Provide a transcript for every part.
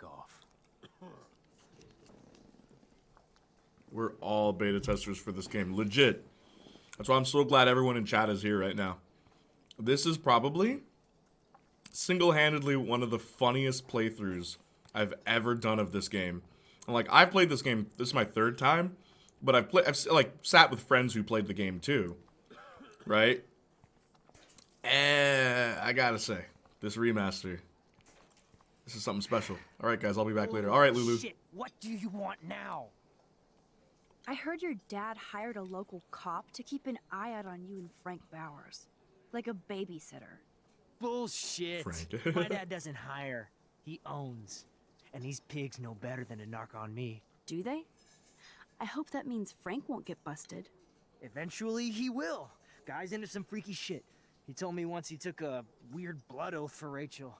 off. We're all beta testers for this game. Legit. That's why I'm so glad everyone in chat is here right now. This is probably single-handedly one of the funniest playthroughs I've ever done of this game. And like, I've played this game, this is my third time, but I've like sat with friends who played the game too. Right? And I gotta say, this remaster, this is something special. Alright guys, I'll be back later. Alright, Lulu. Shit, what do you want now? I heard your dad hired a local cop to keep an eye out on you and Frank Bowers. Like a babysitter. Bullshit. Frank. My dad doesn't hire. He owns. And these pigs know better than to narc on me. Do they? I hope that means Frank won't get busted. Eventually, he will. Guy's into some freaky shit. He told me once he took a weird blood oath for Rachel.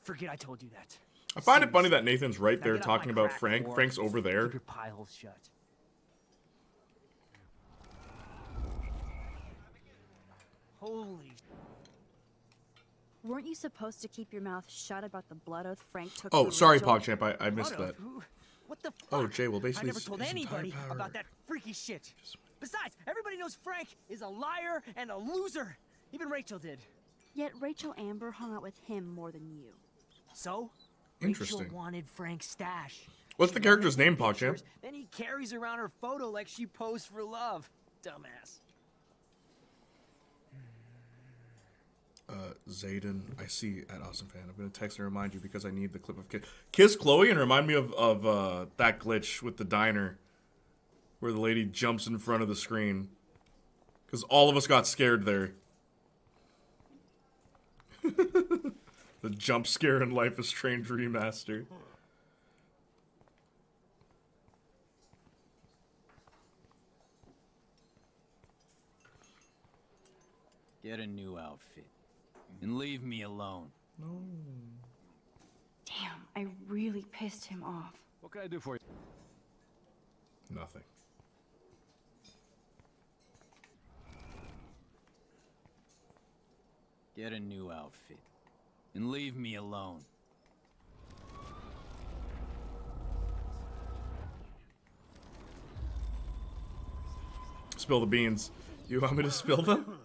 Forget I told you that. I find it funny that Nathan's right Now there get off talking my about crack, Frank. whore. Frank's over there. Keep your pie holes shut. Holy. Weren't you supposed to keep your mouth shut about the blood oath Frank took? Oh, for sorry, Rachel? PogChamp. I missed Blood that. oath? What the fuck? Oh, Jay, well, basically, I never told his entire anybody power- about that freaky shit. Besides, everybody knows Frank is a liar and a loser. Even Rachel did. Yet Rachel Amber hung out with him more than you. So, Interesting. Rachel wanted Frank's stash. What's the She character's wanted name, the PogChamp? pictures, Then he carries around her photo like she posed for love. Dumbass. Zayden, I see at Awesome Fan. I'm gonna text and remind you because I need the clip of Kiss Chloe and remind me of that glitch with the diner where the lady jumps in front of the screen because all of us got scared there. The jump scare in Life is Strange remaster. Get a new outfit. And leave me alone. No. Damn, I really pissed him off. What can I do for you? Nothing. Get a new outfit. And leave me alone. Spill the beans. You want me to spill them?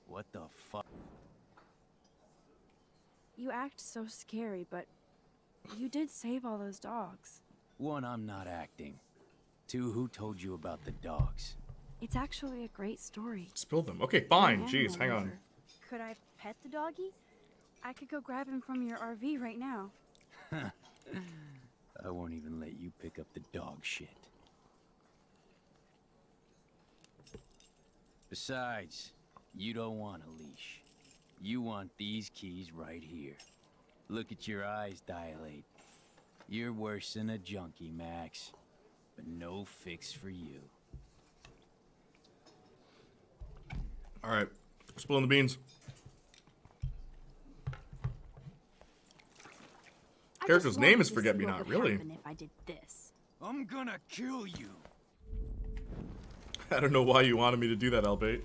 What the fuck? You act so scary, but you did save all those dogs. One, I'm not acting. Two, who told you about the dogs? It's actually a great story. Spill them. Okay, fine. An Jeez, animal hang on. lover. Could I pet the doggy? I could go grab him from your RV right now. I won't even let you pick up the dog shit. Besides, you don't want a leash. You want these keys right here. Look at your eyes dilate. You're worse than a junkie, Max. But no fix for you. Alright. Spilling the beans. I Character's just name wanted is to Forget see Me what Not, would really? happen if I did this. I'm gonna kill you. I don't know why you wanted me to do that, Albate.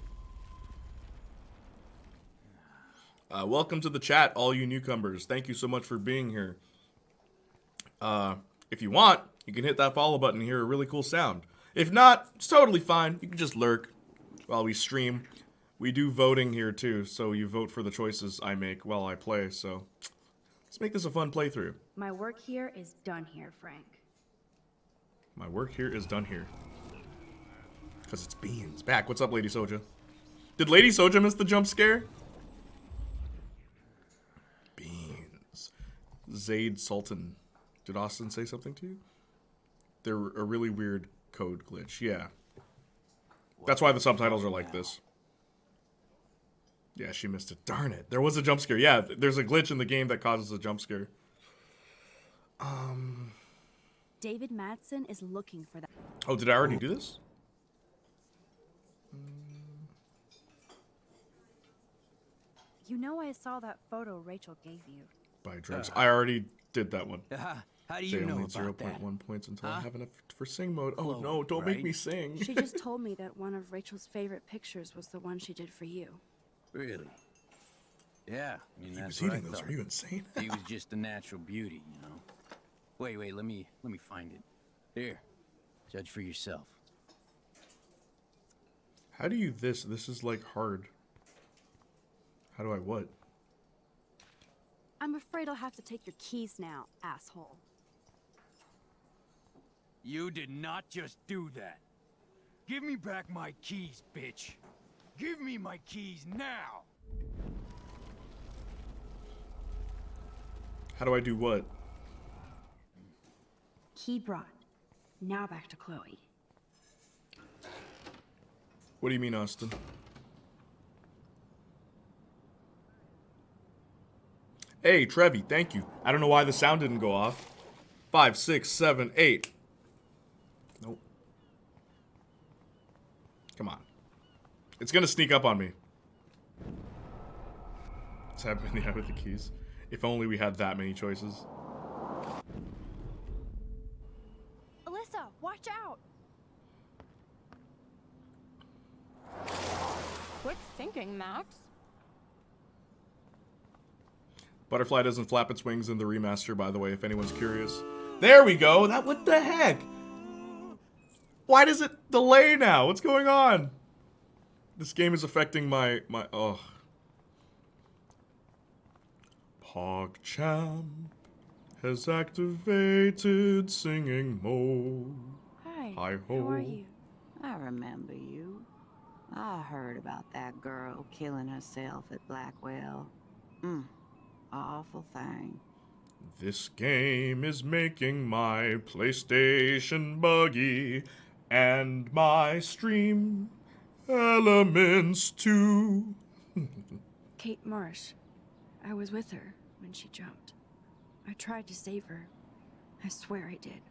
Welcome to the chat, all you newcomers. Thank you so much for being here. If you want, you can hit that follow button and hear a really cool sound. If not, it's totally fine. You can just lurk while we stream. We do voting here too, so you vote for the choices I make while I play, so let's make this a fun playthrough. My work here is done here, Frank. My work here is done here. Because it's Beans. Back. What's up, Lady Soja? Did Lady Soja miss the jump scare? Beans. Zaid Sultan. Did Austin say something to you? They're a really weird code glitch. Yeah. That's why the subtitles are like this. Yeah, she missed it. Darn it. There was a jump scare. Yeah, there's a glitch in the game that causes a jump scare. David Madsen is looking for that. Oh, did I already do this? You know I saw that photo Rachel gave you. By drugs. I already did that one. How How do Jay you know only about that? 0.1 points until I Huh? have enough for sing mode. Oh Chloe, no, don't make right? me sing. She just told me that one of Rachel's favorite pictures was the one she did for you. Really? Yeah, I mean, He that's was what I eating those. thought. Are you insane? He was just a natural beauty, you know. Wait, let me find it. Here, judge for yourself. How do you this? This is like hard. How do I what? I'm afraid I'll have to take your keys now, asshole. You did not just do that. Give me back my keys, bitch. Give me my keys now. How do I do what? Key brought. Now back to Chloe. What do you mean, Austin? Hey, Trevi, thank you. I don't know why the sound didn't go off. 5, 6, 7, 8. Nope. Come on. It's gonna sneak up on me. What's happening with the keys? If only we had that many choices. Alyssa, watch out! Quit thinking, Max. Butterfly doesn't flap its wings in the remaster, by the way, if anyone's curious. There we go! That, what the heck? Why does it delay now? What's going on? This game is affecting my, oh. PogChamp has activated singing mode. Hi. Hi How ho. are you? I remember you. I heard about that girl killing herself at Blackwell. Awful thing. This game is making my PlayStation buggy and my stream elements too. Kate Marsh. I was with her when she jumped. I tried to save her. I swear I did.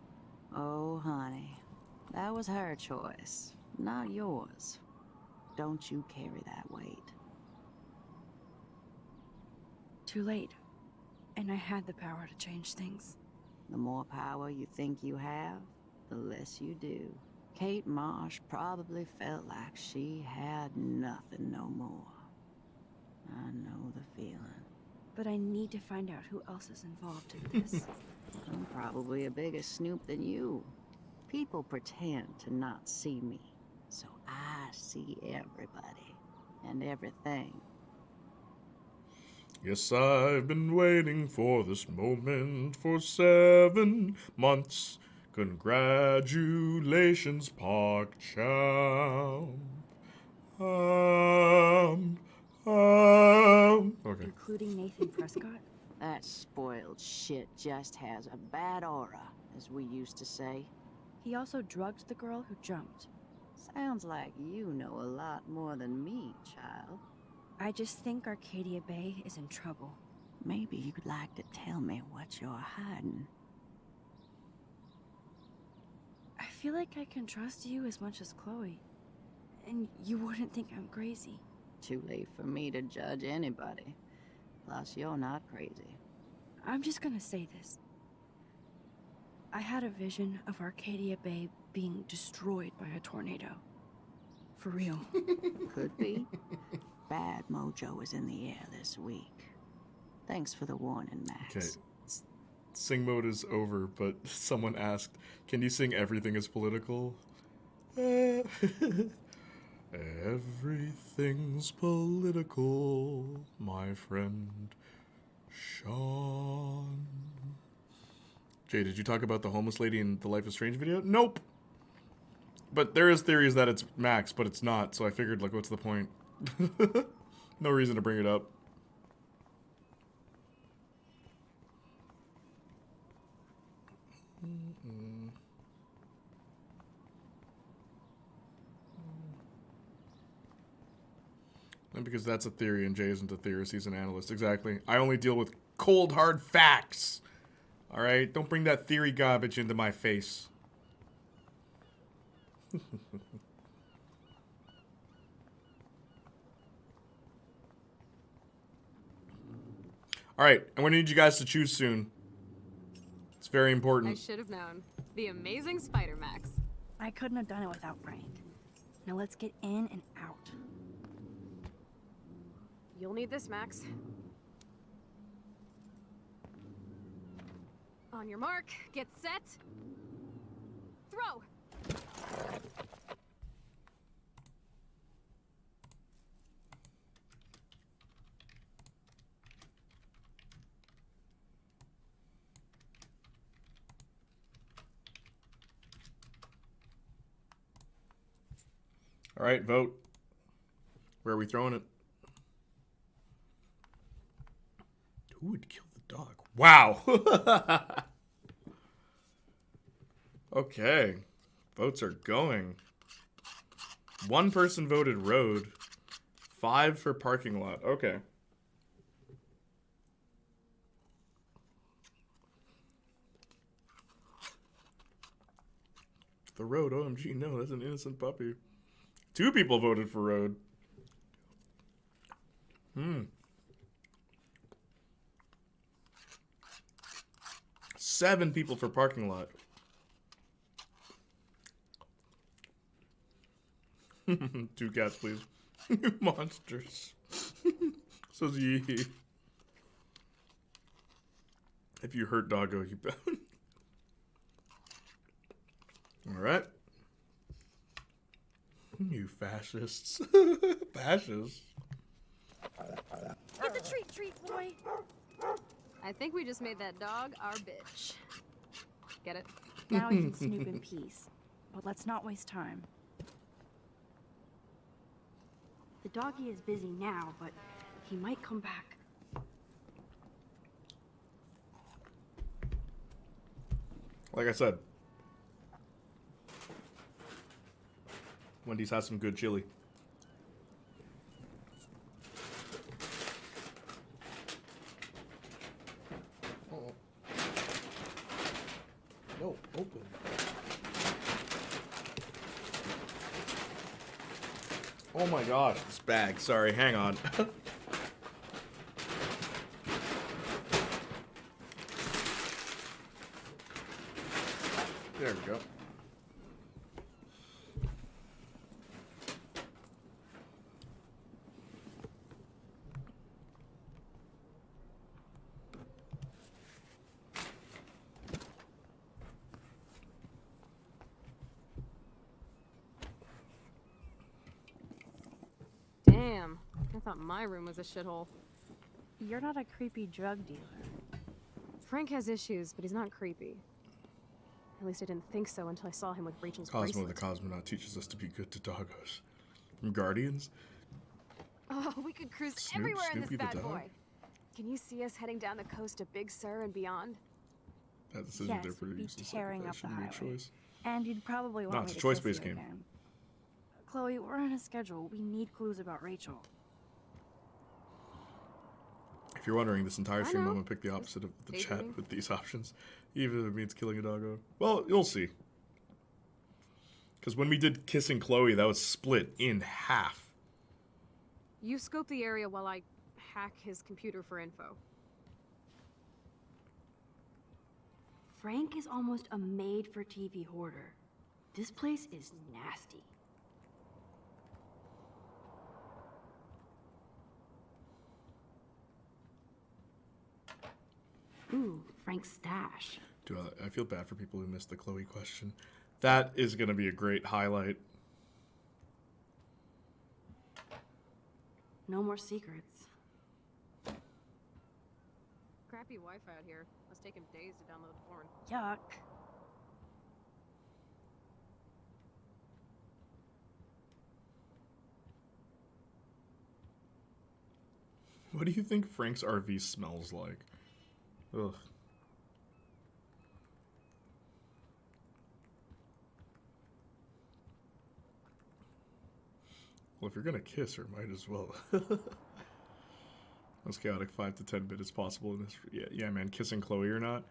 Oh, honey. That was her choice, not yours. Don't you carry that weight. Too late. And I had the power to change things. The more power you think you have, the less you do. Kate Marsh probably felt like she had nothing no more. I know the feeling. But I need to find out who else is involved in this. I'm probably a bigger snoop than you. People pretend to not see me, so I see everybody and everything. Yes, I've been waiting for this moment for 7 months. Congratulations, PogChamp. Okay. Including Nathan Prescott? That spoiled shit just has a bad aura, as we used to say. He also drugged the girl who jumped. Sounds like you know a lot more than me, child. I just think Arcadia Bay is in trouble. Maybe you'd like to tell me what you're hiding. I feel like I can trust you as much as Chloe. And you wouldn't think I'm crazy. Too late for me to judge anybody. Plus, you're not crazy. I'm just gonna say this. I had a vision of Arcadia Bay being destroyed by a tornado. For real. Could be. Bad mojo is in the air this week. Thanks for the warning, Max. Okay. Sing mode is over, but someone asked, can you sing Everything is Political? Everything's political, my friend Sean. Jay, did you talk about the homeless lady in the Life is Strange video? Nope. But there is theories that it's Max, but it's not, so I figured, like, what's the point? No reason to bring it up. And because that's a theory and Jay isn't a theorist, he's an analyst. Exactly. I only deal with cold, hard facts. All right? Don't bring that theory garbage into my face. All right. I'm going to need you guys to choose soon. It's very I important. should have known. The amazing Spider Max. I couldn't have done it without Frank. Now let's get in and out. You'll need this, Max. On your mark, get set. Throw! All right, vote. Where are we throwing it? Who would kill the dog? Wow. Okay. Votes are going. 1 person voted road. 5 for parking lot. Okay. The road. OMG, no, that's an innocent puppy. 2 people voted for road. 7 people for parking lot. 2 cats, please. You monsters. Says Yee. If you hurt doggo, you bound. Alright. You fascists. Fascists. Get the treat, boy. I think we just made that dog our bitch. Get it? Now you can snoop in peace. But let's not waste time. The doggy is busy now, but he might come back. Like I said, Wendy's has some good chili. Oh. No, open. Oh my gosh, this bag. Sorry, hang on. There we go. Damn. I thought my room was a shithole. You're not a creepy drug dealer. Frank has issues, but he's not creepy. At least I didn't think so until I saw him with Rachel's Cosmo bracelet. the Cosmonaut teaches us to be good to doggos. From Guardians? Oh, we could cruise Snoop, everywhere in Snoopy this the bad dog? boy. Can you see us heading down the coast to Big Sur and beyond? That decision Yes, therefore we'd be useless. tearing up the Shouldn't be a highway. choice. And you'd probably want No, me it's a to choice-based kiss you game. again. Chloe, we're on a schedule. We need clues about Rachel. If you're wondering, this entire I stream I'm know. gonna pick the opposite of the chat daydreaming. with these options, even if it means killing a doggo. Well, you'll see. Because when we did kissing Chloe, that was split in half. You scope the area while I hack his computer for info. Frank is almost a made-for-TV hoarder. This place is nasty. Ooh, Frank's stash. Dude, I feel bad for people who missed the Chloe question. That is gonna be a great highlight. No more secrets. Crappy Wi-Fi out here. Must take him days to download porn. Yuck. What do you think Frank's RV smells like? Ugh. Well, if you're gonna kiss her, might as well. Most chaotic 5 to 10 minutes possible in this. Yeah, man, kissing Chloe or not.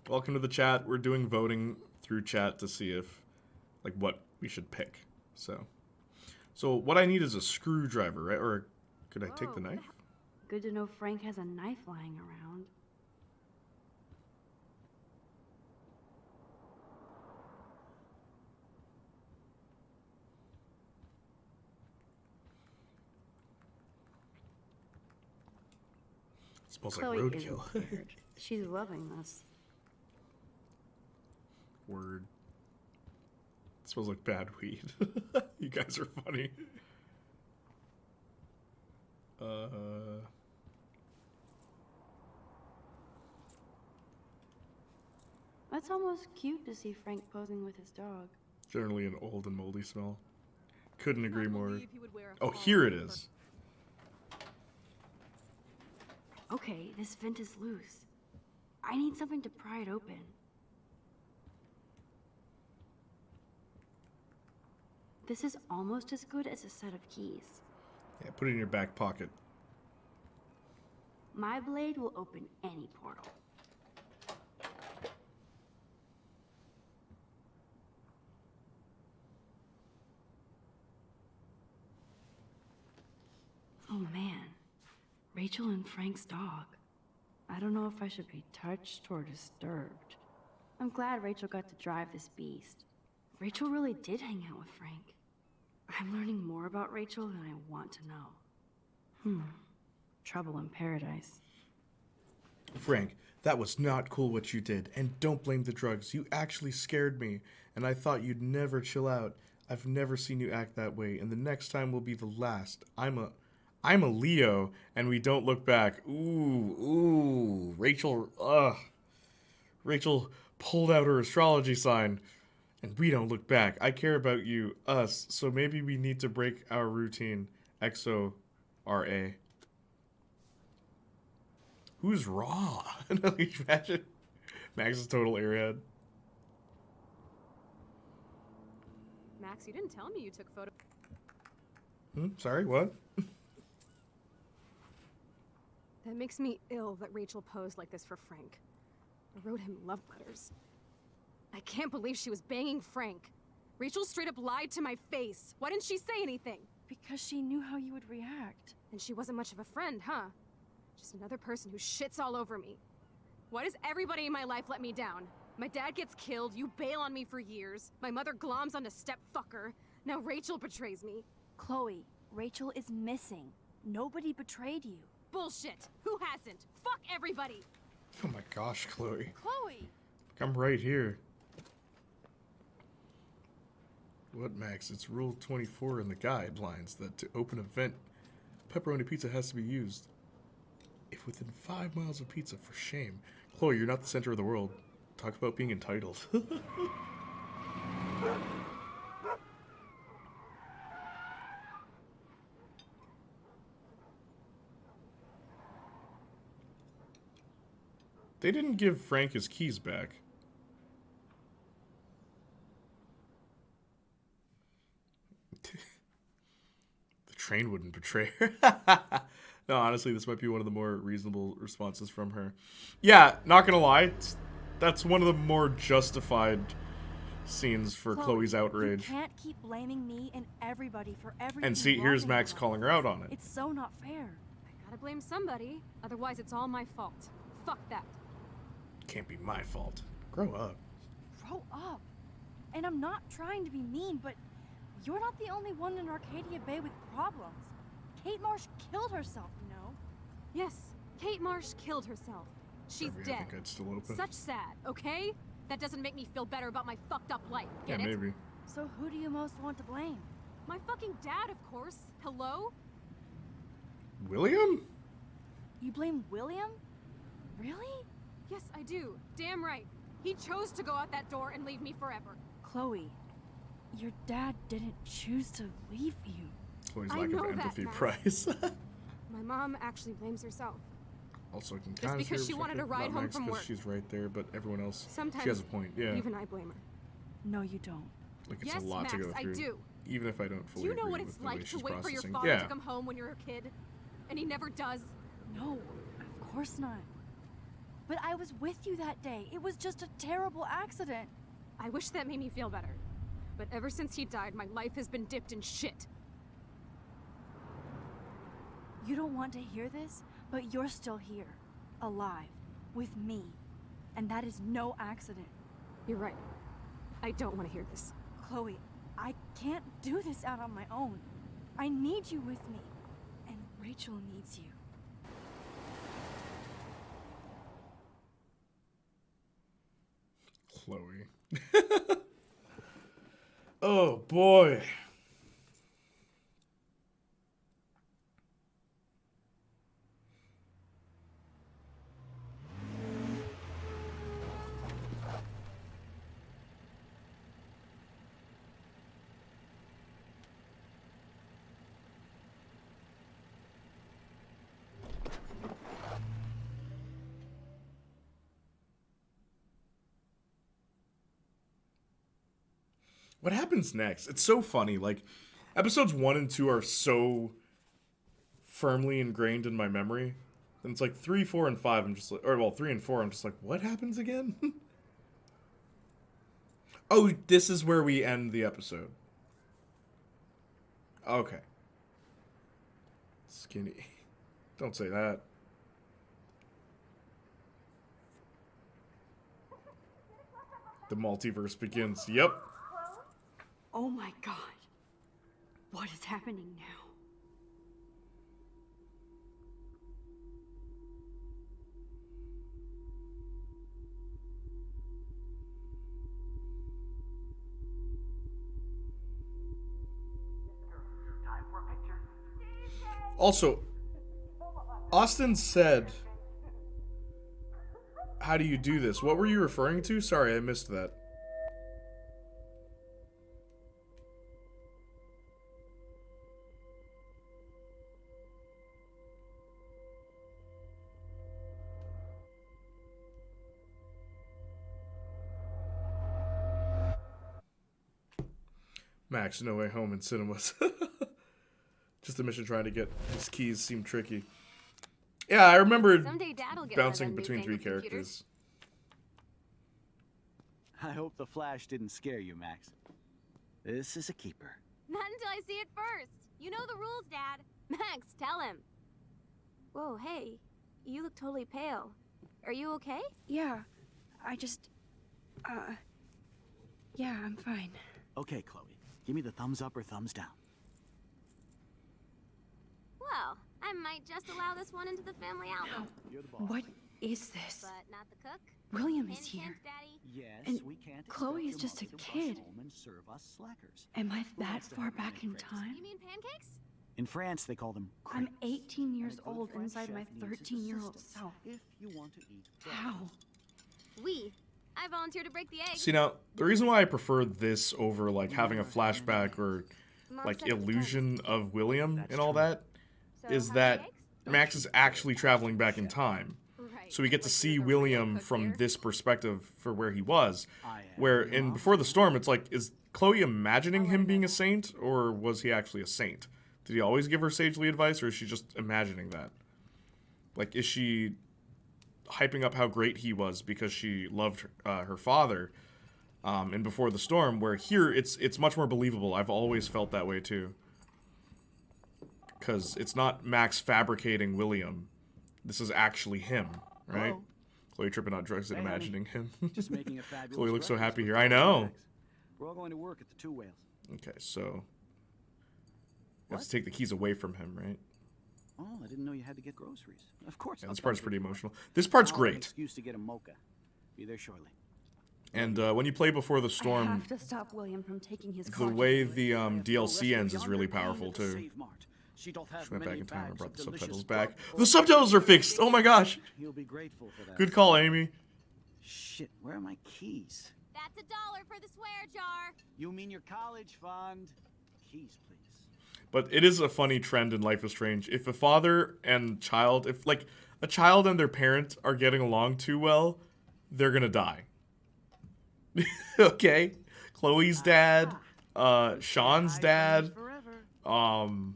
Welcome to the chat. We're doing voting through chat to see if, like, what we should pick. So what I need is a screwdriver, right? Or could I take the Whoa, what knife? Good to know Frank has a knife lying around. Smells like Chloe isn't roadkill. scared. She's loving this. Word. It smells like bad weed. You guys are funny. That's almost cute to see Frank posing with his dog. Generally an old and moldy smell. Couldn't agree more. believe he would wear a Oh, collar here it over- is. Okay, this vent is loose. I need something to pry it open. This is almost as good as a set of keys. Yeah, put it in your back pocket. My blade will open any portal. Oh man, Rachel and Frank's dog. I don't know if I should be touched or disturbed. I'm glad Rachel got to drive this beast. Rachel really did hang out with Frank. I'm learning more about Rachel than I want to know. Trouble in paradise. Frank, that was not cool what you did, and don't blame the drugs. You actually scared me, and I thought you'd never chill out. I've never seen you act that way, and the next time will be the last. I'm a Leo, and we don't look back. Ooh, Rachel, Rachel pulled out her astrology sign, and we don't look back. I care about you, us, so maybe we need to break our routine. XO-RA. Who's Raw? Imagine Max is total airhead. Max, you didn't tell me you took photos. Sorry, what? That makes me ill that Rachel posed like this for Frank. I wrote him love letters. I can't believe she was banging Frank. Rachel straight up lied to my face. Why didn't she say anything? Because she knew how you would react. And she wasn't much of a friend, huh? Just another person who shits all over me. Why does everybody in my life let me down? My dad gets killed, you bail on me for years. My mother gloms onto step-fucker. Now Rachel betrays me. Chloe, Rachel is missing. Nobody betrayed you. Bullshit! Who hasn't? Fuck everybody! Oh my gosh, Chloe. Chloe! I'm right here. What, Max? It's Rule 24 in the guidelines that to open a vent, pepperoni pizza has to be used. If within 5 miles of pizza, for shame. Chloe, you're not the center of the world. Talk about being entitled. They didn't give Frank his keys back. The train wouldn't betray her. No, honestly, this might be one of the more reasonable responses from her. Yeah, not gonna lie, that's one of the more justified scenes for Chloe's outrage. You can't keep blaming me and everybody for everything. And see, here's Max calling her out on it. It's so not fair. I gotta blame somebody, otherwise it's all my fault. Fuck that. Can't be my fault. Grow up. Grow up. And I'm not trying to be mean, but you're not the only one in Arcadia Bay with problems. Kate Marsh killed herself, you know? Yes, Kate Marsh killed herself. She's Sorry, I dead. think I'd still open. Such sad, okay? That doesn't make me feel better about my fucked up life, Yeah, get it? maybe. So who do you most want to blame? My fucking dad, of course. Hello? William? You blame William? Really? Yes, I do. Damn right. He chose to go out that door and leave me forever. Chloe, your dad didn't choose to leave you. Chloe's I lack know of that, empathy Max. price. My mom actually blames herself. Also, I can Just kind of because she wanted to ride home from work. She's right there, but everyone else, Sometimes she has a point. Yeah, even I blame her. No, you don't. like it's Yes, a lot Max, to go I through. do. Even if I don't Do fully you know agree what with it's the way like to she's wait for your processing. father Yeah, to come home when you're a kid? And he never does? No, of course not. But I was with you that day. It was just a terrible accident. I wish that made me feel better. But ever since he died, my life has been dipped in shit. You don't want to hear this, but you're still here, alive, with me. And that is no accident. You're right. I don't want to hear this. Chloe, I can't do this out on my own. I need you with me. And Rachel needs you. Chloe. Oh boy. What happens next? It's so funny. Like, episodes 1 and 2 are so firmly ingrained in my memory. And it's like 3, 4, and 5, I'm just like, or well, 3 and 4, I'm just like, what happens again? Oh, this is where we end the episode. Okay. Skinny. Don't say that. The multiverse begins. Yep. Oh my god. What is happening now? Also, Austin said, how do you do this? What were you referring to? Sorry, I missed that. Max, No Way Home in cinemas. Just the mission trying to get his keys seemed tricky. Yeah, I remember Someday Dad'll get bouncing between 3 characters. I hope the flash didn't scare you, Max. This is a keeper. Not until I see it first. You know the rules, Dad. Max, tell him. Whoa, hey. You look totally pale. Are you okay? Yeah, I just... yeah, I'm fine. Okay, Chloe. Give me the thumbs up or thumbs down. Well, I might just allow this one into the family album. You're the boss. What is this? But not the cook. William is Hint, here. hint, Daddy. Yes, And we can't Chloe is expect just a your mother to kid. rush home and serve us slackers. Am I Who that wants to far have back in crepes? time? You mean pancakes? In France, they call them I'm crepes. 18 years And a good old French inside chef my needs his 13-year-old assistance self. If you want to eat How? We. I volunteer to break the egg. See, now, the reason why I prefer this over, like, having a flashback or, Mom like, said it depends. illusion of William That's and all true. that, So, is how that many eggs? Max is actually traveling back in time. Right. So we get to Like see you're the William real cook from here. this perspective for where he was. I am Where your in mom. Before the Storm, it's like, is Chloe imagining him being a saint, or was he actually a saint? Did he always give her sagely advice, or is she just imagining that? Like, is she hyping up how great he was because she loved her father in Before the Storm, where here it's much more believable. I've always felt that way too. Because it's not Max fabricating William. This is actually him, right? Hello? Chloe tripping on drugs and Hey, honey. imagining him. Just making a fabulous Chloe looks so breakfast happy with here. I Chloe and know. Max. We're all going to work at the Two Whales. Okay, so... You have What? to take the keys away from him, right? Oh, I didn't know you had to get groceries. Of course. Yeah, I'll this come part's pick pretty you up. emotional. This part's I'll have an great. excuse to get a mocha. Be there shortly. And when you play Before the I Storm, have to stop William from taking his the car. way the DLC ends is really powerful too. She don't have Just went back many in time and bags brought of the delicious subtitles back. grub The or- subtitles are fixed! Oh my gosh! He'll be grateful for that. Good call, Amy. Shit, where are my keys? That's $1 for the swear jar. You mean your college fund? Keys, please. But it is a funny trend in Life is Strange. If a father and child, if like a child and their parent are getting along too well, they're gonna die. Okay? Chloe's dad, Sean's dad, Forever. um,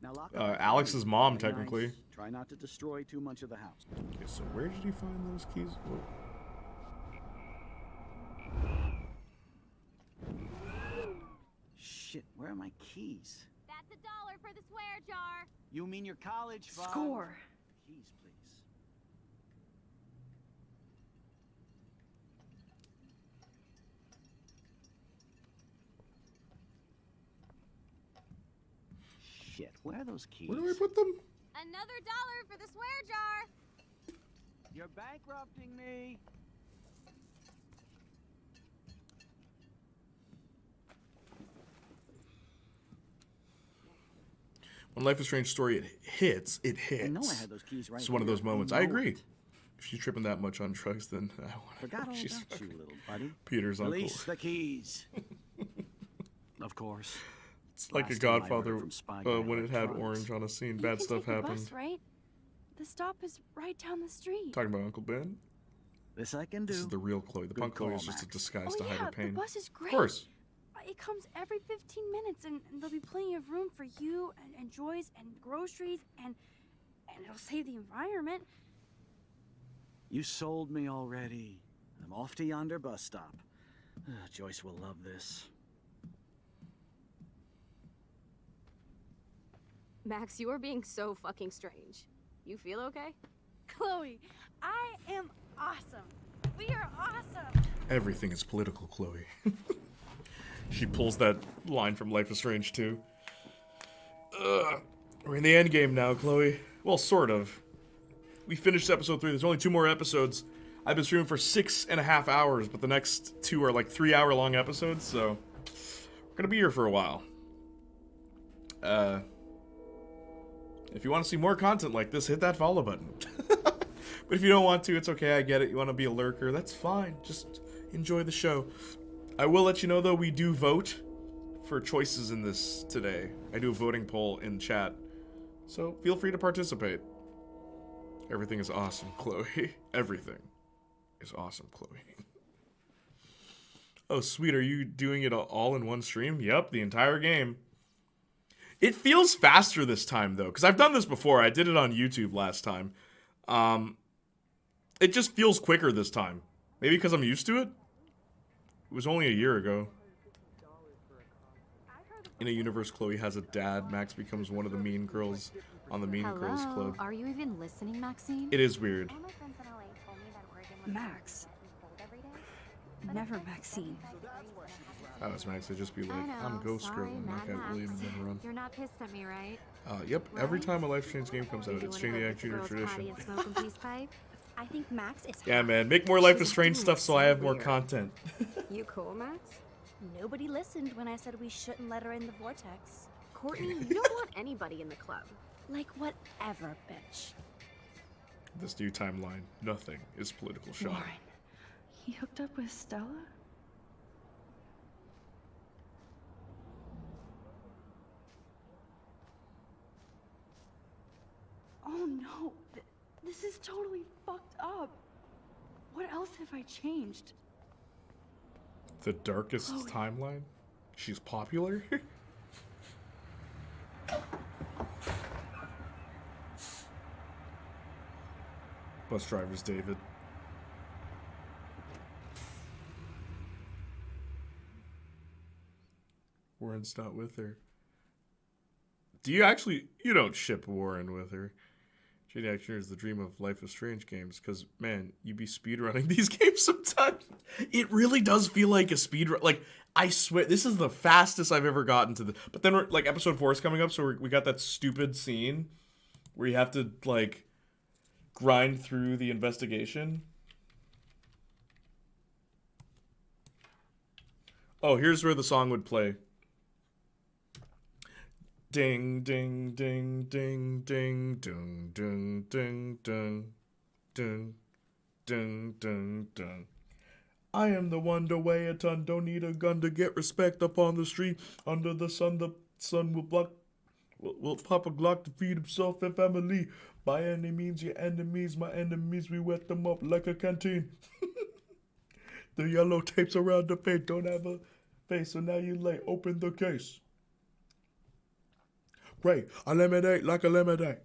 Now lock up the Alex's keys. mom, Very technically. nice. Try not to destroy too much of the house. Okay, so where did he find those keys? Whoa. Shit, where are my keys? That's $1 for the swear jar. You mean your college fund? Score. Keys, please. Shit, where are those keys? Where do I put them? Another $1 for the swear jar. You're bankrupting me. When Life is Strange story it hits. I know I had those keys right It's one of here. those moments. You I know agree. it. If she's tripping that much on drugs, then I want Forgot all she's about you, little buddy. Peter's uncle. Release the keys. Of course. It's like a Last time I heard Godfather from Spy Guy when it about had drugs. orange on a scene. You Bad can stuff take the happened. bus, right? The stop is right down the street. Talking about Uncle Ben. This I can do. This is the real Chloe. The Good punk Chloe call, is just a Max. disguise Oh to hide yeah, her pain. the bus is great. Of course. It comes every 15 minutes, and there'll be plenty of room for you and Joyce and groceries, and it'll save the environment. You sold me already. I'm off to yonder bus stop. Joyce will love this. Max, you are being so fucking strange. You feel okay? Chloe, I am awesome. We are awesome. Everything is political, Chloe. She pulls that line from Life is Strange 2. We're in the end game now, Chloe. Well, sort of. We finished episode 3. There's only 2 more episodes. I've been streaming for 6.5 hours, but the next 2 are like 3-hour-long episodes, so we're gonna be here for a while. If you want to see more content like this, hit that follow button. But if you don't want to, it's okay. I get it. You want to be a lurker, that's fine. Just enjoy the show. I will let you know, though, we do vote for choices in this today. I do a voting poll in chat, so feel free to participate. Everything is awesome, Chloe. Everything is awesome, Chloe. Oh, sweet. Are you doing it all in one stream? Yep, the entire game. It feels faster this time, though, because I've done this before. I did it on YouTube last time. It just feels quicker this time. Maybe because I'm used to it? It was only a year ago. In a universe, Chloe has a dad. Max becomes one of the mean girls on the Mean Girls Club. Are you even listening, Maxine? It is weird. Max. Never Maxine. Oh, it's Max. They just be like, I know. I'm Ghost Girl, Sorry, and knock Mad out William and Max. then run. You're not pissed at me, right? Yep. Every time a Life Strange game comes out, it's Playniac Junior tradition. And smoke a peace pipe? I think Max is Yeah, hot. man. Make more Life is She's Strange doing stuff so I have more weird. content. You cool, Max? Nobody listened when I said we shouldn't let her in the vortex. Courtney, you don't want anybody in the club. Like whatever, bitch. This new timeline, nothing is political shot. Warren, he hooked up with Stella? Oh no, this is totally fucked up. What else have I changed? The darkest Chloe. timeline? She's popular? Bus driver's David. Warren's not with her. Do you actually... You don't ship Warren with her. Jade Action is the dream of Life is Strange games, because, man, you be speedrunning these games sometimes. It really does feel like a speedrun. Like, I swear, this is the fastest I've ever gotten to the... But then, like, episode 4 is coming up, so we got that stupid scene where you have to, like, grind through the investigation. Oh, here's where the song would play. Ding, ding, ding, ding, ding, ding, ding, ding, ding, ding, ding, ding, ding. I am the one to weigh a ton, don't need a gun to get respect upon the street. Under the sun will block, will pop a Glock to feed himself and family. By any means, your enemies, my enemies, we wet them up like a canteen. The yellow tapes around the face don't have a face, so now you lay, open the case. Great, a lemonade like a lemonade.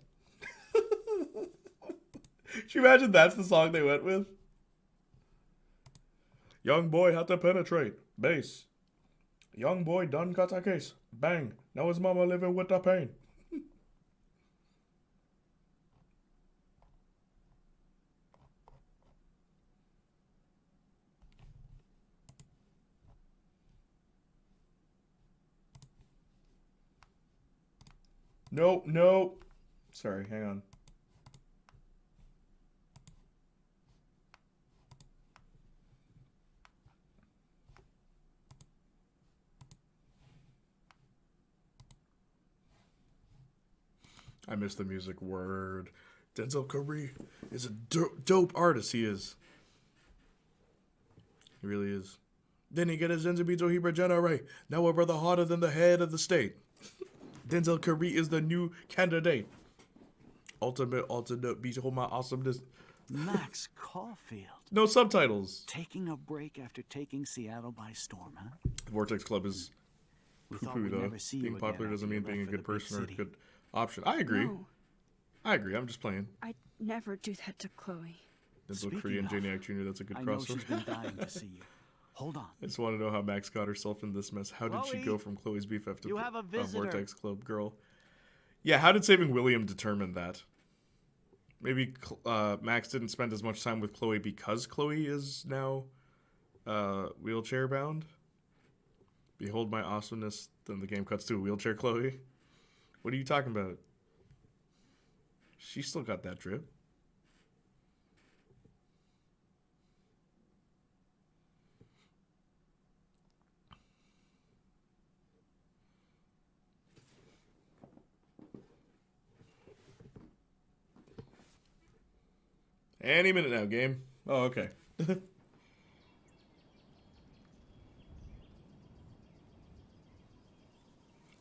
Should you imagine that's the song they went with? Young boy had to penetrate. Bass. Young boy done got a case. Bang. Now his mama living with the pain. Nope, nope. Sorry, hang on. I miss the music. Word. Denzel Curry is a dope artist. He is. He really is. Then he get his Zenzabito Hebra Generate. Now we're brother harder than the head of the state. Denzel Curry is the new candidate. Ultimate beat my awesomeness. Max Caulfield. No subtitles. Taking a break after taking Seattle by storm, huh? Vortex Club is We thought poo-poo we'd though. never see you Being again popular after doesn't you mean left being a for good the big person or a city. good option. I agree. No, I agree. I'm just playing. I'd never do that to Chloe. Denzel Curry and Janiac Jr. That's a good I know she's crossover. been dying to see you. Hold on. I just want to know how Max got herself in this mess. How did she Chloe, go from Chloe's BFF to you have a visitor. Vortex Club girl? Yeah, how did saving William determine that? Maybe Max didn't spend as much time with Chloe because Chloe is now wheelchair bound. Behold my awesomeness. Then the game cuts to a wheelchair Chloe. What are you talking about? She still got that drip. Any minute now, game. Oh, okay.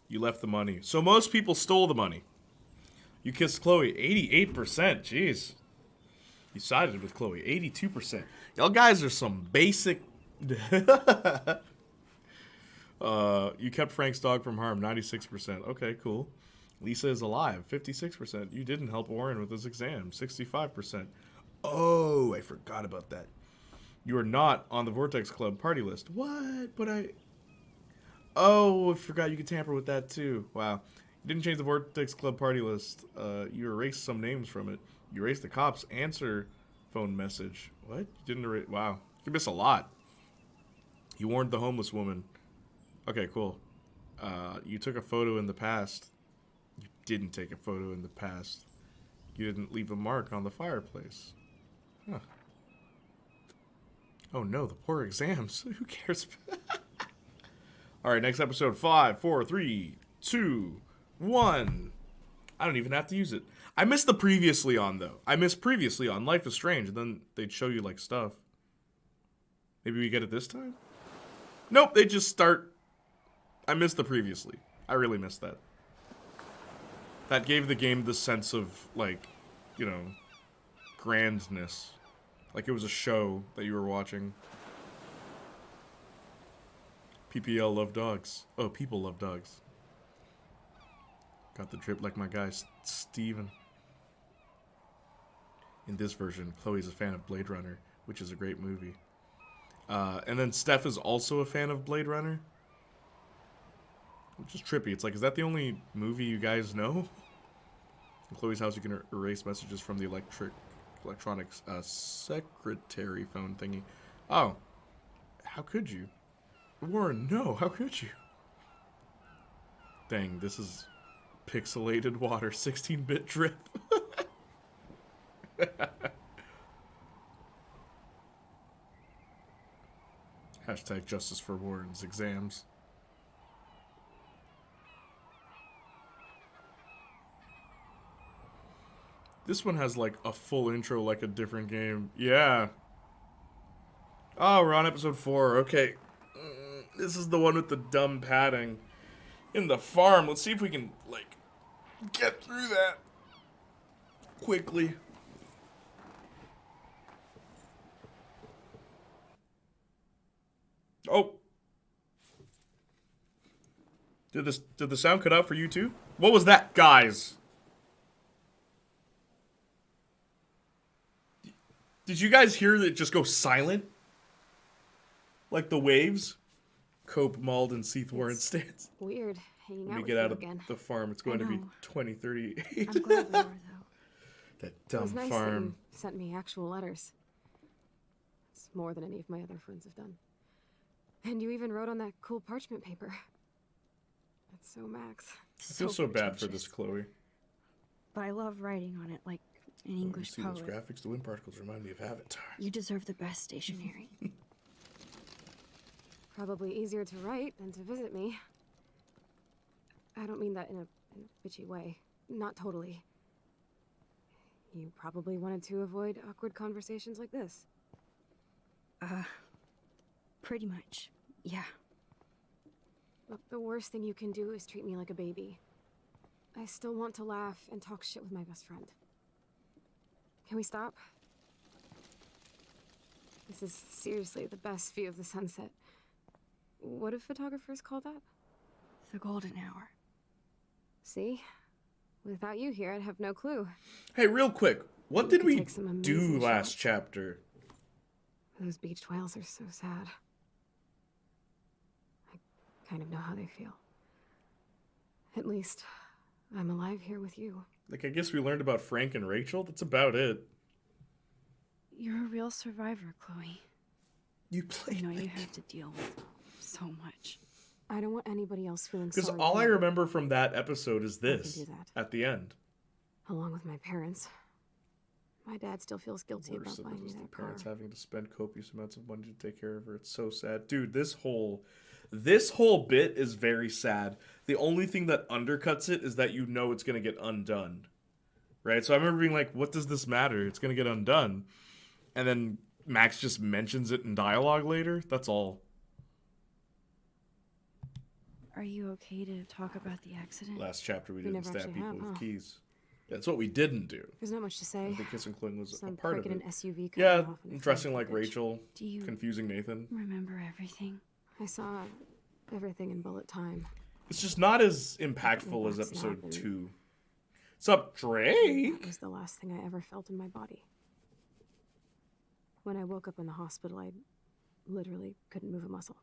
You left the money. So most people stole the money. You kissed Chloe. 88%. Jeez. You sided with Chloe. 82%. Y'all guys are some basic... you kept Frank's dog from harm. 96%. Okay, cool. Lisa is alive. 56%. You didn't help Warren with his exam. 65%. Oh, I forgot about that. You are not on the Vortex Club party list. What? But I... Oh, I forgot you could tamper with that too. Wow. You didn't change the Vortex Club party list. You erased some names from it. You erased the cop's answer phone message. What? You didn't erase... Wow. You miss a lot. You warned the homeless woman. Okay, cool. You took a photo in the past. You didn't take a photo in the past. You didn't leave a mark on the fireplace. Huh. Oh no, the poor exams. Who cares? Alright, next episode. 5, 4, 3, 2, 1. I don't even have to use it. I missed the previously on, though. I missed previously on Life is Strange, and then they'd show you, like, stuff. Maybe we get it this time? Nope, they just start... I missed the previously. I really missed that. That gave the game the sense of, like, you know, grandness. Like it was a show that you were watching. PPL love dogs. Oh, people love dogs. Got the drip like my guy, Steven. In this version, Chloe's a fan of Blade Runner, which is a great movie. And then Steph is also a fan of Blade Runner. Which is trippy. It's like, is that the only movie you guys know? In Chloe's house, you can erase messages from the electronics secretary phone thingy. Oh. How could you? Warren, no, how could you? Dang, this is pixelated water, 16-bit drip. Hashtag justice for Warren's exams. This one has like a full intro like a different game. Yeah. Oh, we're on episode 4. Okay. This is the one with the dumb padding in the farm. Let's see if we can, like, get through that quickly. Oh. Did the sound cut out for you too? What was that, guys? Did you guys hear it just go silent? Like the waves? Cope, Mauld, and Seath Warren stance. Weird hanging When out we with get you out of again. the farm, it's going to be know. 2038. I'm glad we were, though. That It dumb was nice that farm. you sent me actual letters. It's more than any of my other friends have done. And you even wrote on that cool parchment paper. That's so Max. I feel so bad for this Chloe. But I love writing on it like an English See those poet. graphics? The wind particles remind me of Avatar. You deserve the best stationery. Probably easier to write than to visit me. I don't mean that in a bitchy way. not totally. You probably wanted to avoid awkward conversations like this. Pretty much. Yeah. Look, the worst thing you can do is treat me like a baby. I still want to laugh and talk shit with my best friend. Can we stop? This is seriously the best view of the sunset. What do photographers call that? The golden hour. See? Without you here, I'd have no clue. Hey, real quick, what We did could we take some do amazing last shots. chapter? Those beached whales are so sad. I kind of know how they feel. At least, I'm alive here with you. Like, I guess we learned about Frank and Rachel. That's about it. You're a real survivor, Chloe. You I played know you have to deal with so much. I don't want anybody else feeling sorry. because all for I me, remember from that episode is can this do that. at the end. Along with my parents. My dad still feels guilty Worst about of it buying me was the that car. parents having to spend copious amounts of money to take care of her. It's so sad, dude. This whole bit is very sad. The only thing that undercuts it is that you know it's gonna get undone, right? So I remember being like, "What does this matter? It's gonna get undone," and then Max just mentions it in dialogue later. That's all. Are you okay to talk about the accident? Last chapter we We didn't never stab actually people have, with huh? keys. That's what we didn't do. There's not much to I say. think kissing Quinn was a Some part of prick in it. an SUV cut Yeah, me off in a dressing flat like bitch. Rachel, Do you confusing Nathan. remember everything? I saw everything in bullet time. It's just not as impactful as That's episode happened. 2. What's up, Drake? That was the last thing I ever felt in my body. When I woke up in the hospital, I literally couldn't move a muscle.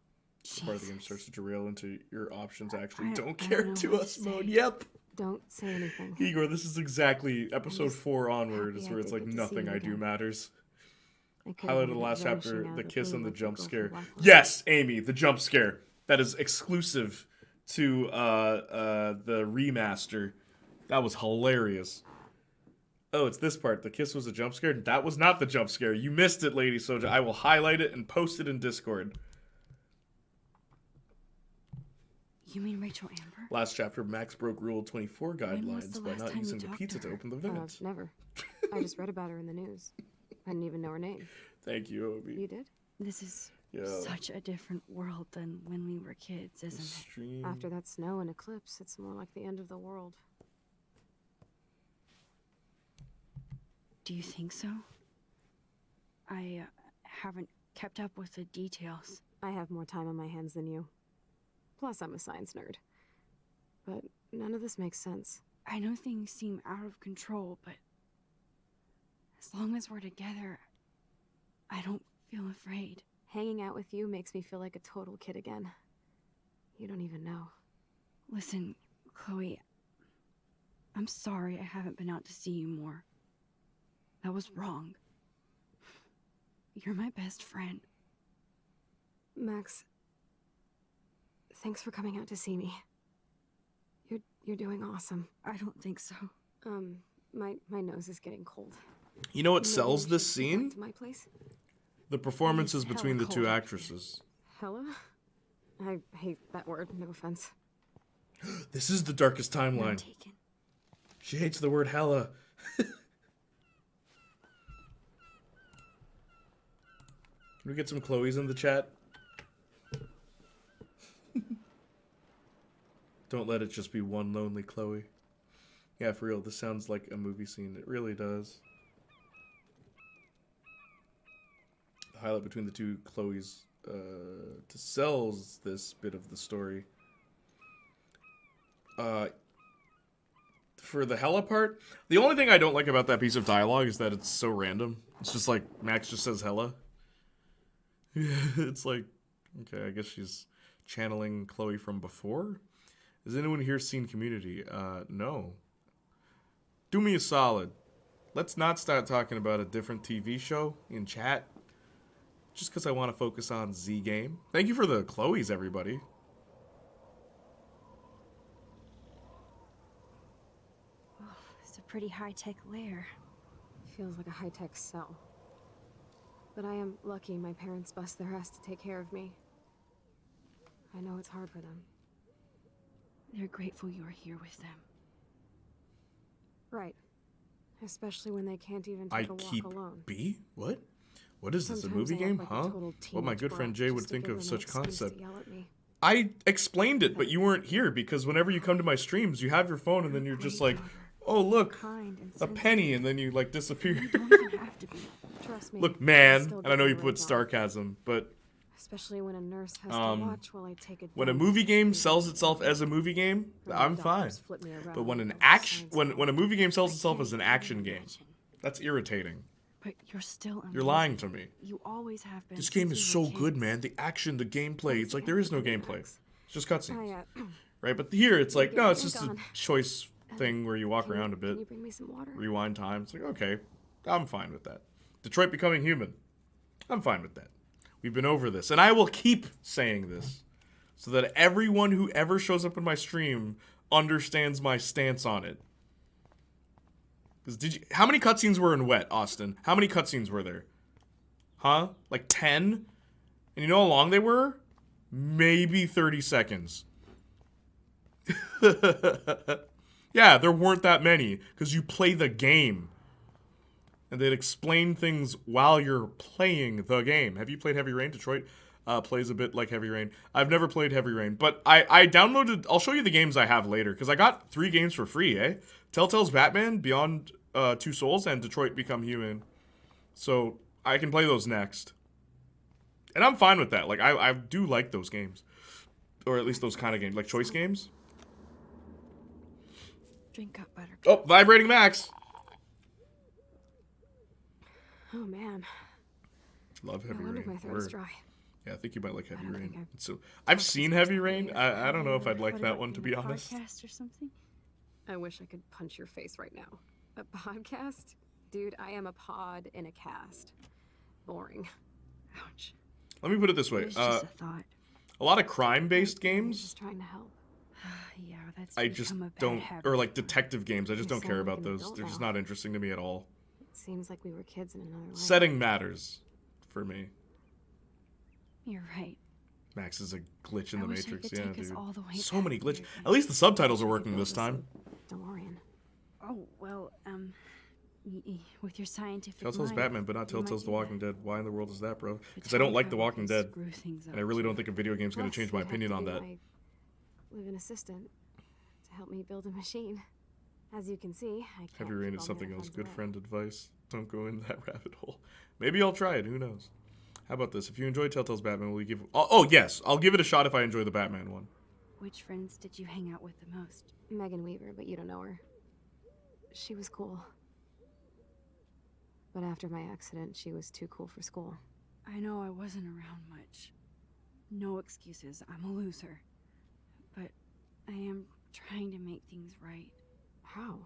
Part of the game starts to derail into your options actually I don't don't care know to what us to mode. say. Yep. Don't say anything. Igor, this is exactly episode just 4 onward happy is I where it's did like get to see nothing you I do again. matters. I could've Highlighted ended the up last vanishing chapter, out the of kiss blue and the like jump girl from scare. Blackwood. Yes, Amy, the jump scare. That is exclusive to the remaster. That was hilarious. Oh, it's this part. The kiss was a jump scare. That was not the jump scare. You missed it, Lady Soja. I will highlight it and post it in Discord. You mean Rachel Amber? Last chapter, Max broke Rule 24 When was guidelines the by last not time you using the talked pizza to to her? open the vents. Never. I just read about her in the news. I didn't even know her name. Thank you, Obi. You did? This is Yeah. such a different world than when we were kids, isn't it? Stream. After that snow and eclipse, it's more like the end of the world. Do you think so? I haven't kept up with the details. I have more time on my hands than you. Plus, I'm a science nerd. But none of this makes sense. I know things seem out of control, but as long as we're together, I don't feel afraid. Hanging out with you makes me feel like a total kid again. You don't even know. Listen, Chloe, I'm sorry I haven't been out to see you more. That was wrong. You're my best friend. Max, thanks for coming out to see me. You're doing awesome. I don't think so. My nose is getting cold. You know what Maybe sells we this should go back scene? to my place? The performances It's hella between the cold two up actresses. Hella? I hate that word, no offense. This is the darkest None timeline. taken. She hates the word hella. Can we get some Chloe's in the chat? Don't let it just be one lonely Chloe. Yeah, for real, this sounds like a movie scene. It really does. The highlight between the two Chloes to sells this bit of the story. For the hella part, the only thing I don't like about that piece of dialogue is that it's so random. It's just like Max just says hella. It's like, okay, I guess she's channeling Chloe from before. Has anyone here seen Community? No. Do me a solid. Let's not start talking about a different TV show in chat. Just because I want to focus on Z Game. Thank you for the Chloes, everybody. It's a pretty high-tech lair. Feels like a high-tech cell. But I am lucky my parents bust their ass to take care of me. I know it's hard for them. They're grateful you're here with them. Right. Especially when they can't even I take a walk keep alone. B? What? What is this, a Sometimes movie I game? act like a Huh? total What my teenage good friend brat Jay would just to think give of them an such excuse to concept. yell at me. I explained it, but you weren't here because whenever you come to my streams, you have your phone and then you're just like, oh, look, Kind and a penny, and then you like disappear. You don't even have to be. Trust me. Look, I man, still and I get know my you put rage on. sarcasm, but Especially when a nurse has to watch while I take advantage. when a movie game of sells people. itself as a movie game, When I'm the fine. doctors flip me But when around an over action, science when a movie game sells itself can't as an even action game, imagine. that's irritating. But you're still You're amazing. lying to me. You always have been. This game since is we so were good, kids. man. The action, the gameplay, it's like there is no gameplay. It's just cutscenes, I, right? But here, it's like, get no, my it's just a drink on. choice thing where you walk can around you, a Can bit, you bring me some water? rewind time. It's like, okay, I'm fine with that. Detroit becoming human. I'm fine with that. We've been over this. And I will keep saying this so that everyone who ever shows up in my stream understands my stance on it. Because how many cutscenes were in Wet, Austin? How many cutscenes were there? Huh? Like 10? And you know how long they were? Maybe 30 seconds. Yeah, there weren't that many because you play the game. And they'd explain things while you're playing the game. Have you played Heavy Rain? Detroit plays a bit like Heavy Rain. I've never played Heavy Rain, but I downloaded... I'll show you the games I have later, because I got 3 games for free, eh? Telltale's Batman, Beyond Two Souls, and Detroit Become Human. So I can play those next. And I'm fine with that. Like, I do like those games. Or at least those kind of games. Like choice games. Drink up, Buttercup. Oh, vibrating Max. Oh man. Love Heavy No wonder Rain. my throat is Word. dry. Yeah, I think you might like Heavy don't think Rain. I've So I've talked seen this Heavy much Rain. about I don't know if I'd like What that about one, to in be a honest. Podcast or something? I wish I could punch your face right now. A podcast? Dude, I am a pod in a cast. Boring. Ouch. Let me put it this It way. was just a thought. A lot of crime-based I'm games, just trying to help. Yeah, that's I just become a bad don't, habit. or like detective games, I just You don't care sound like about an those. adult They're just now. not interesting to me at all. It seems like we were kids in another life. Setting matters for me. You're right. Max is a glitch in I the wish I Matrix, could yeah, take us dude. all the way So back many there glitch. again. At least the subtitles are Should working build this a time. DeLorean. Oh, well, with your scientific Telltale's mind, Batman, but not you might Telltale's The do Walking that. Dead. Why in the world is that, bro? But Because I tell don't me like how The we Walking can Dead, screw things and I up, really too. don't think a video game's going to Plus, change my you'd have opinion to on be that. my live-in assistant to help me build a machine. As you can see, I can't Heavy Rain keep is all my something else. friends Good away. friend advice. Don't go in that rabbit hole. Maybe I'll try it. Who knows? How about this? If you enjoy Telltale's Batman, will you give... Oh, yes. I'll give it a shot if I enjoy the Batman one. Which friends did you hang out with the most? Megan Weaver, but you don't know her. She was cool. But after my accident, she was too cool for school. I know I wasn't around much. No excuses. I'm a loser. But I am trying to make things right. How?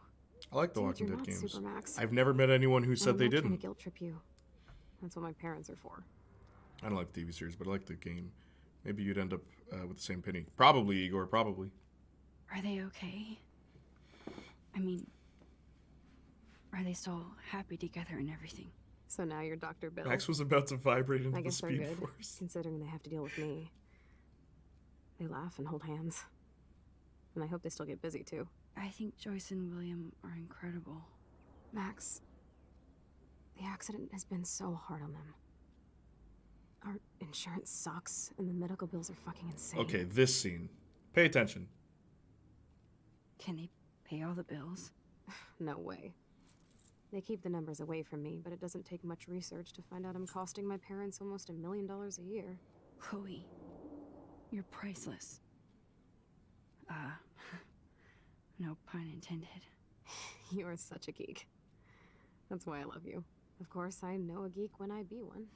I like the Dude, Walking you're Dead not games. Supermax. I've never met anyone who And said I'm they not trying didn't. to guilt trip you. That's what my parents are for. I don't like the TV series, but I like the game. Maybe you'd end up with the same penny. Probably, Igor. Probably. Are they okay? I mean, are they still happy together and everything? So now you're Dr. Bill. Max was about to vibrate into I the guess they're Speed good, Force. considering they have to deal with me. They laugh and hold hands. And I hope they still get busy, too. I think Joyce and William are incredible. Max, the accident has been so hard on them. Our insurance sucks, and the medical bills are fucking insane. Okay, this scene. Pay attention. Can they pay all the bills? No way. They keep the numbers away from me, but it doesn't take much research to find out I'm costing my parents almost $1 million a year. Chloe, you're priceless. No pun intended. You are such a geek. That's why I love you. Of course, I know a geek when I be one.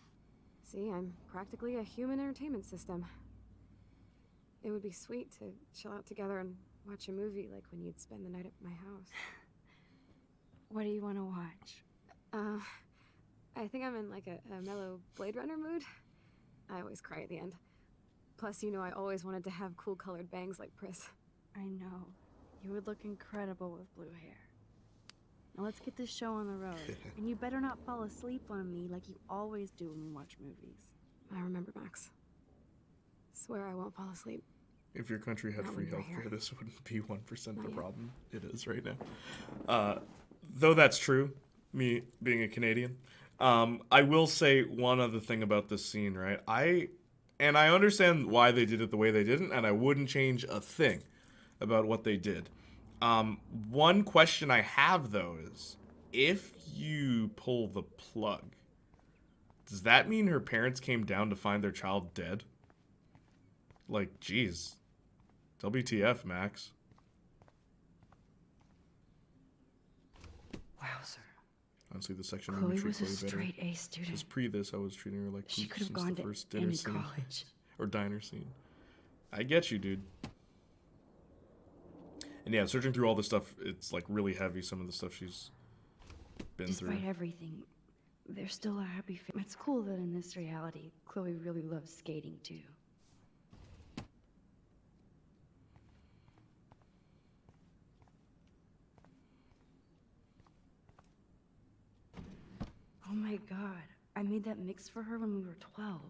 See, I'm practically a human entertainment system. It would be sweet to chill out together and watch a movie like when you'd spend the night at my house. What do you want to watch? I think I'm in like a mellow Blade Runner mood. I always cry at the end. Plus, you know, I always wanted to have cool colored bangs like Pris. I know. You would look incredible with blue hair. Now let's get this show on the road. And you better not fall asleep on me like you always do when we watch movies. I remember, Max. Swear I won't fall asleep. If your country had Not free when you're healthcare, here. this wouldn't be 1% the Not yet. problem. It is right now. Though that's true, me being a Canadian, I will say one other thing about this scene, right? I understand why they did it the way they did it, and I wouldn't change a thing about what they did. One question I have, though, is if you pull the plug, does that mean her parents came down to find their child dead? Like, geez. WTF, Max. Wowzer. Honestly, the section made me Chloe treat was a Chloe better. straight A student. Because pre this, I was treating her like She poop could have since gone the to first dinner any scene. college. Or diner scene. I get you, dude. And yeah, searching through all this stuff, it's like really heavy, some of the stuff she's been Despite through. everything, they're still a happy family. It's cool that in this reality, Chloe really loves skating too. Oh my god, I made that mix for her when we were 12.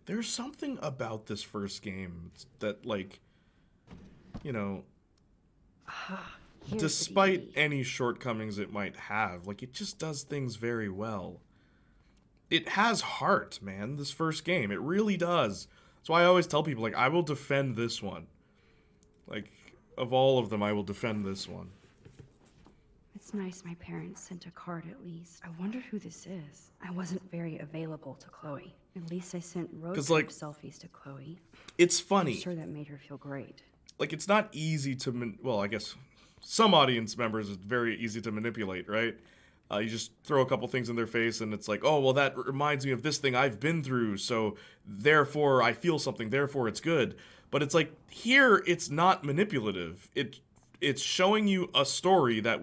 There's something about this first game that, like, you know, Here's the despite DVD. any shortcomings it might have, like, it just does things very well. It has heart, man, this first game. It really does. That's why I always tell people, like, I will defend this one. Like, of all of them, I will defend this one. It's nice my parents sent a card at least. I wonder who this is. I wasn't very available to Chloe. At least I sent road 'Cause, trip like, selfies to Chloe. It's I'm funny. sure that made her feel great. Like, it's not easy to, well, I guess some audience members, it's very easy to manipulate, right? You just throw a couple things in their face and it's like, oh, well, that reminds me of this thing I've been through, so therefore I feel something, therefore it's good. But it's like, here, it's not manipulative. It's showing you a story that,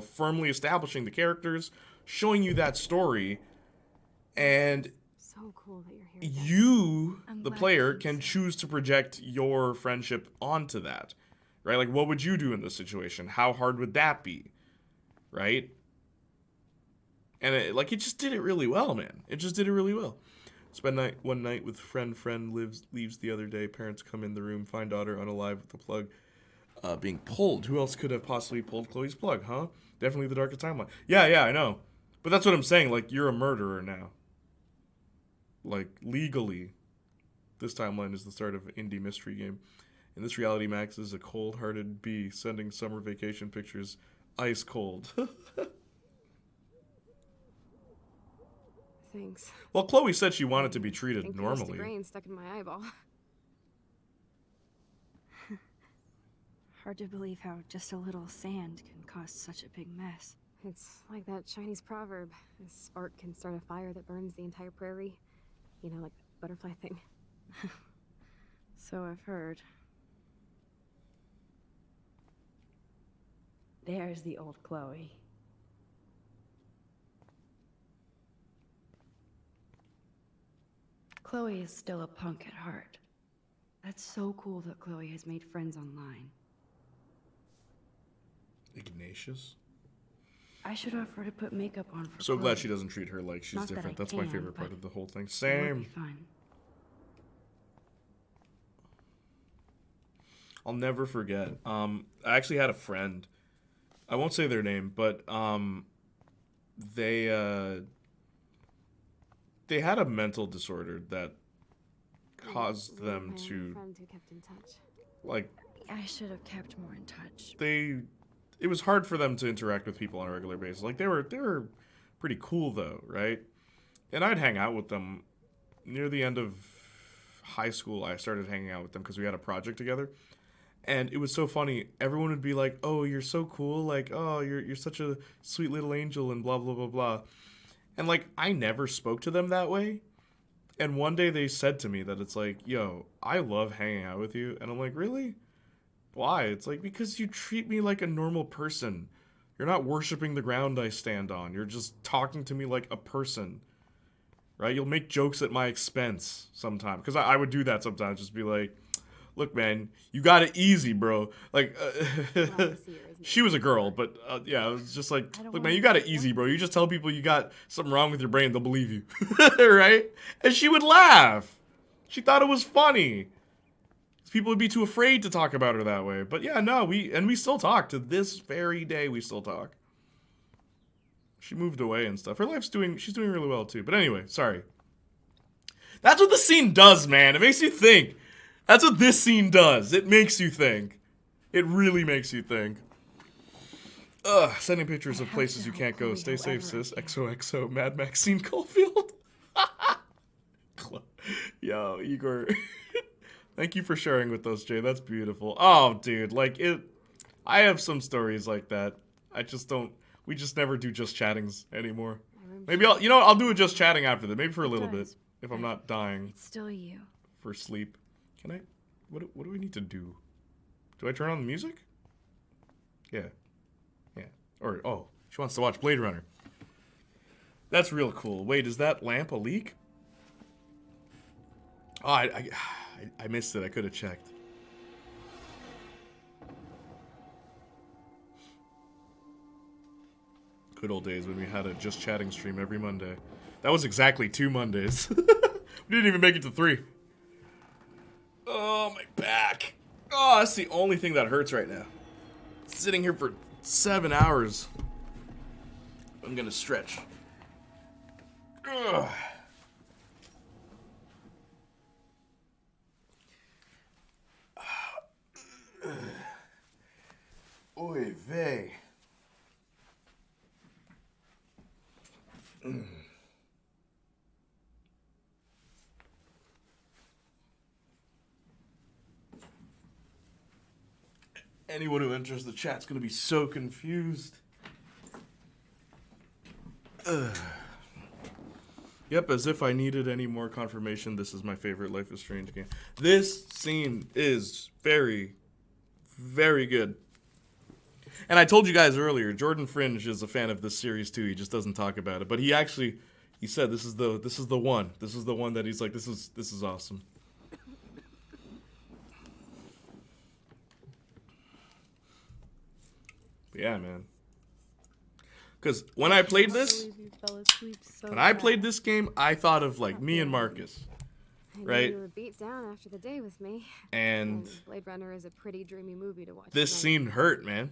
firmly establishing the characters, showing you that story, and So cool that you're here. again. you, I'm the glad player, you can said- choose to project your friendship onto that, right? Like, what would you do in this situation? How hard would that be, right? And it just did it really well, man. It just did it really well. Spend one night with friend leaves the other day. Parents come in the room, find daughter unalive with the plug being pulled. Who else could have possibly pulled Chloe's plug, huh? Definitely the darkest timeline. Yeah, I know. But that's what I'm saying. Like, you're a murderer now. Like, legally, this timeline is the start of an indie mystery game. In this reality, Max is a cold-hearted bee sending summer vacation pictures ice cold. Thanks. Well, Chloe said she wanted to be I treated think there was the normally. grain stuck in my eyeball. Hard to believe how just a little sand can cause such a big mess. It's like that Chinese proverb: a spark can start a fire that burns the entire prairie. You know, like the butterfly thing. So I've heard. There's the old Chloe. Chloe is still a punk at heart. That's so cool that Chloe has made friends online. Ignatius? I should offer to put makeup on for So Chloe. glad she doesn't treat her like she's Not that different. I That's my can, favorite part but of the whole thing. It would Same. be fun. I'll never forget. I actually had a friend. I won't say their name, but they had a mental disorder that caused Really, them my only to, friend who kept in touch. like, I should have kept more in touch. it was hard for them to interact with people on a regular basis. Like, they were pretty cool though, right? And I'd hang out with them near the end of high school. I started hanging out with them because we had a project together. And it was so funny. Everyone would be like, "Oh, you're so cool. Like, oh, you're such a sweet little angel," and blah blah blah blah. And like, I never spoke to them that way. And one day they said to me that it's like, "Yo, I love hanging out with you." And I'm like, "Really? Why?" It's like, "Because you treat me like a normal person. You're not worshiping the ground I stand on. You're just talking to me like a person." Right? You'll make jokes at my expense sometimes. Because I would do that sometimes. Just be like, look, man, you got it easy, bro. Like, Well, she was a girl, but yeah, it was just like, I don't look, man, wanna you got it disappoint easy, bro. You just tell people you got something wrong with your brain, they'll believe you, right? And she would laugh. She thought it was funny. People would be too afraid to talk about her that way. But yeah, no, we still talk to this very day. We still talk. She moved away and stuff. She's doing really well too. But anyway, sorry. That's what the scene does, man. It makes you think. That's what this scene does. It makes you think. It really makes you think. Ugh, sending pictures of places you can't go. Stay safe, sis. XOXO, Mad Maxine Caulfield. Yo, Igor. Thank you for sharing with us, Jay. That's beautiful. Oh, dude, like it. I have some stories like that. I just don't. We just never do just chattings anymore. Maybe I'll do a just chatting after that. Maybe for a little bit if I'm not dying It's still you. for sleep. Can I? What do we need to do? Do I turn on the music? Yeah. Or oh, she wants to watch Blade Runner. That's real cool. Wait, is that lamp a leak? Oh, I missed it. I could have checked. Good old days when we had a just chatting stream every Monday. That was exactly 2 Mondays. We didn't even make it to 3. Oh, my back. Oh, that's the only thing that hurts right now. Sitting here for 7 hours. I'm gonna stretch. Ugh. Oy vey. Anyone who enters the chat's gonna be so confused. Yep, as if I needed any more confirmation, this is my favorite Life is Strange game. This scene is very, very good. And I told you guys earlier, Jordan Fringe is a fan of this series too. He just doesn't talk about it. But he said this is the one. This is the one that he's like, this is awesome. But yeah, man. Because when I played this, game, I thought of like me and Marcus, right? You were beat down after the day with me. And Blade Runner is a pretty dreamy movie to watch. This scene hurt, man.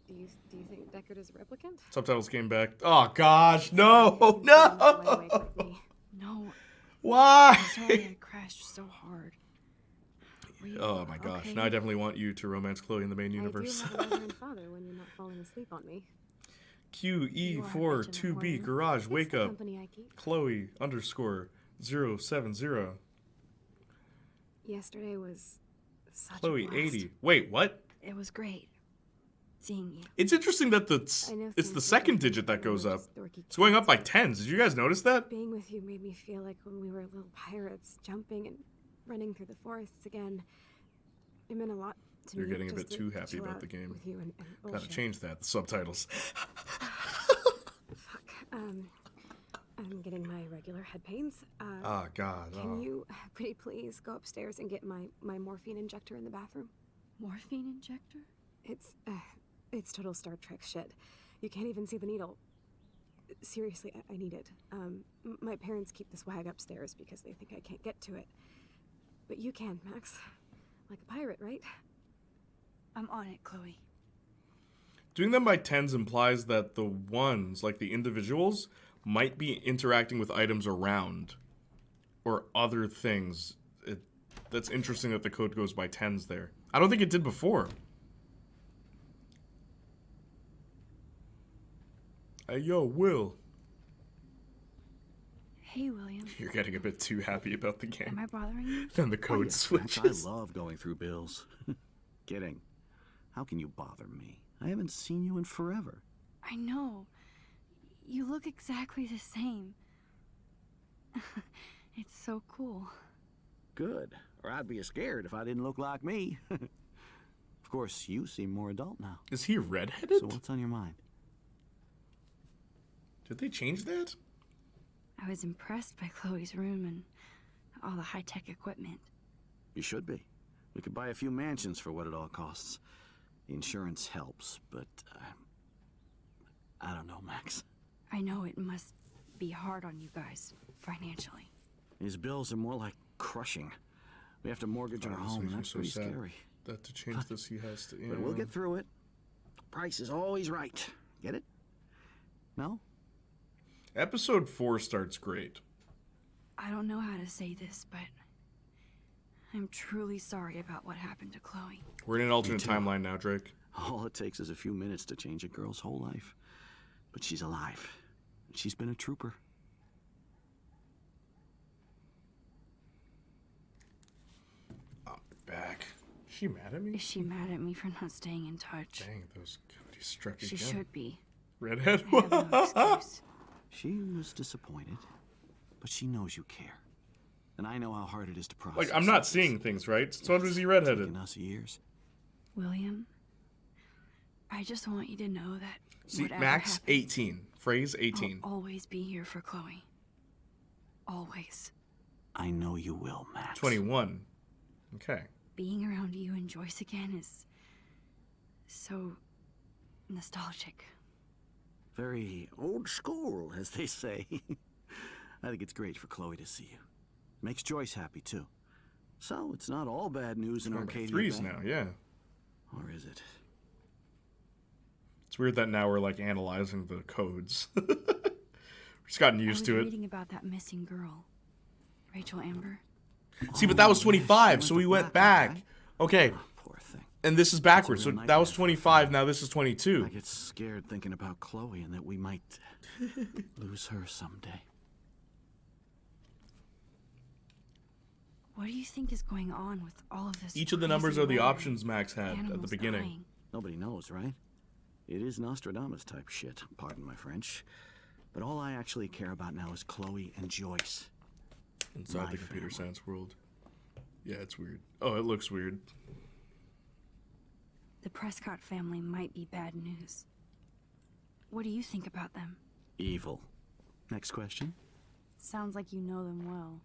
Do you think Deckard is a replicant? Subtitles came back. Oh gosh, no. No. Why? I'm sorry I crashed so hard. Oh my gosh, okay? now I definitely want you to romance Chloe in the main universe. I do have a mother and father when you're not falling asleep on me. QE42B garage wake It's the up company I keep. Chloe _070 Yesterday was such Chloe a blast. 80. Wait, what? It was great seeing you. It's interesting that it's the second digit that goes up. It's going up by tens. Did you guys notice that? Being with you made me feel like when we were little pirates, jumping and running through the forests again. It meant a lot to You're me. getting a just bit to too happy chill about out the game. with you and Gotta bullshit. change that. The subtitles. Fuck. I'm getting my regular head pains. Oh God. Can you pretty please go upstairs and get my morphine injector in the bathroom? Morphine injector? It's total Star Trek shit. You can't even see the needle. Seriously, I need it. My parents keep this wag upstairs because they think I can't get to it. But you can, Max. Like a pirate, right? I'm on it, Chloe. Doing them by tens implies that the ones, like the individuals, might be interacting with items around or other things. That's interesting that the code goes by tens there. I don't think it did before. Hey, yo, Will. Hey, William. You're getting a bit too happy about the game. Am I bothering you? Then the code Max, switches. I love going through bills. Kidding. How can you bother me? I haven't seen you in forever. I know. You look exactly the same. It's so cool. Good. Or I'd be scared if I didn't look like me. Of course, you seem more adult now. Is he redheaded? So what's on your mind? Did they change that? I was impressed by Chloe's room and all the high-tech equipment. You should be. We could buy a few mansions for what it all costs. The insurance helps, but I don't know, Max. I know it must be hard on you guys, financially. These bills are more like crushing. We have to mortgage our This home. makes me That's so pretty sad scary. that to change this he has to. But we'll get through it. Price is always right. Get it? No? Episode 4 starts great. I don't know how to say this, but I'm truly sorry about what happened to Chloe. We're in an alternate too. timeline now, Drake. All it takes is a few minutes to change a girl's whole life. But she's alive. She's been a trooper. I'm back. Is she mad at me? Is she mad at me for not staying in touch? Dang, those goodies struck She again. should be. Redhead? I have no excuse. She was disappointed, but she knows you care. And I know how hard it is to process. Like, I'm not this. seeing things, right? So was he It's redheaded? taken us years. William, I just want you to know that See, whatever Max, happens, 18. Phrase 18. I'll always be here for Chloe. Always. I know you will, Max. 21. Okay. Being around you and Joyce again is so nostalgic. Very old school, as they say. I think it's great for Chloe to see you. Makes Joyce happy, too. So, it's not all bad news in Arcadia Threes Bay. now, yeah. Or is it? It's weird that now we're, like, analyzing the codes. We've just gotten used to I it. was reading about that missing girl, Rachel Amber. See, but that was Oh, 25, yes, so she we went went to Blackwood, back. right? Okay, Oh, poor thing. and this is backwards. So That's a real that was nightmare for a 25, fan. now this is 22. I get scared thinking about Chloe and that we might lose her someday. What do you think is going on with all of this? Each of the numbers crazy are the weather? options Max had at the Animals beginning. dying. Nobody knows, right? It is Nostradamus type shit, pardon my French. But all I actually care about now is Chloe and Joyce. Inside My the computer family. science world. Yeah, it's weird. Oh, it looks weird. The Prescott family might be bad news. What do you think about them? Evil. Next question. Sounds like you know them well.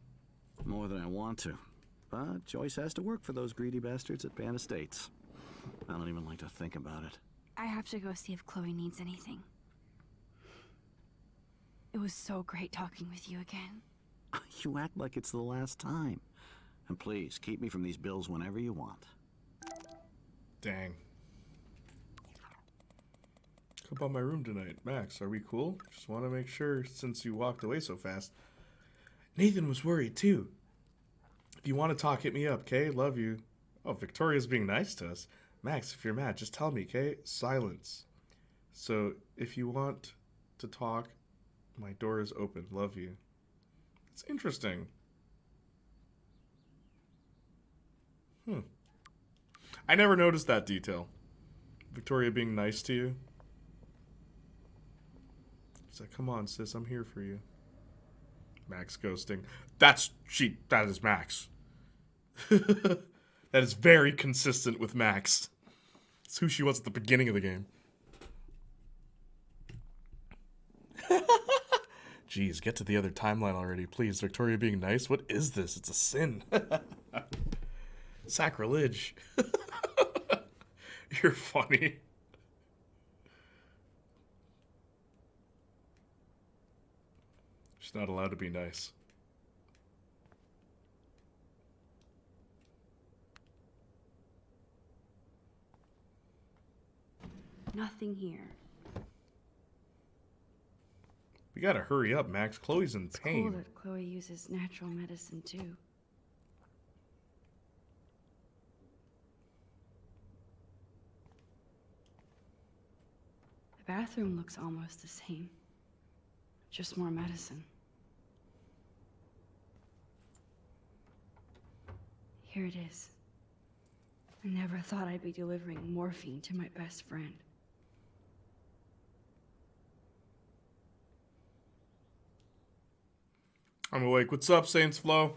More than I want to. But Joyce has to work for those greedy bastards at Ban Estates. I don't even like to think about it. I have to go see if Chloe needs anything. It was so great talking with you again. You act like it's the last time. And please, keep me from these bills whenever you want. Dang. Come by my room tonight. Max, are we cool? Just want to make sure since you walked away so fast. Nathan was worried too. If you want to talk, hit me up, okay? Love you. Oh, Victoria's being nice to us. Max, if you're mad, just tell me, okay? Silence. So, if you want to talk, my door is open. Love you. It's interesting. I never noticed that detail. Victoria being nice to you. She's like, come on, sis, I'm here for you. Max ghosting. That is Max. That is very consistent with Max. It's who she was at the beginning of the game. Jeez, get to the other timeline already, please. Victoria being nice? What is this? It's a sin. Sacrilege. You're funny. She's not allowed to be nice. Nothing here. We gotta hurry up, Max. Chloe's in It's pain. cool that Chloe uses natural medicine too. The bathroom looks almost the same. Just more medicine. Here it is. I never thought I'd be delivering morphine to my best friend. I'm awake. What's up, Saints Flow?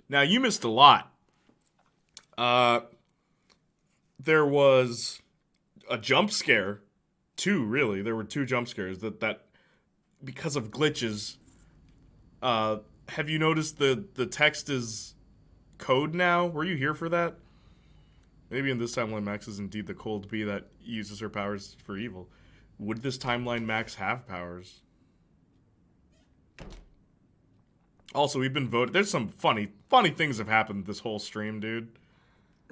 Now, you missed a lot. There was a jump scare. Two, really. There were two jump scares that because of glitches. Have you noticed the text is code now? Were you here for that? Maybe in this timeline, Max is indeed the cold bee that uses her powers for evil. Would this timeline Max have powers? Also, we've been voted. There's some funny things have happened this whole stream, dude.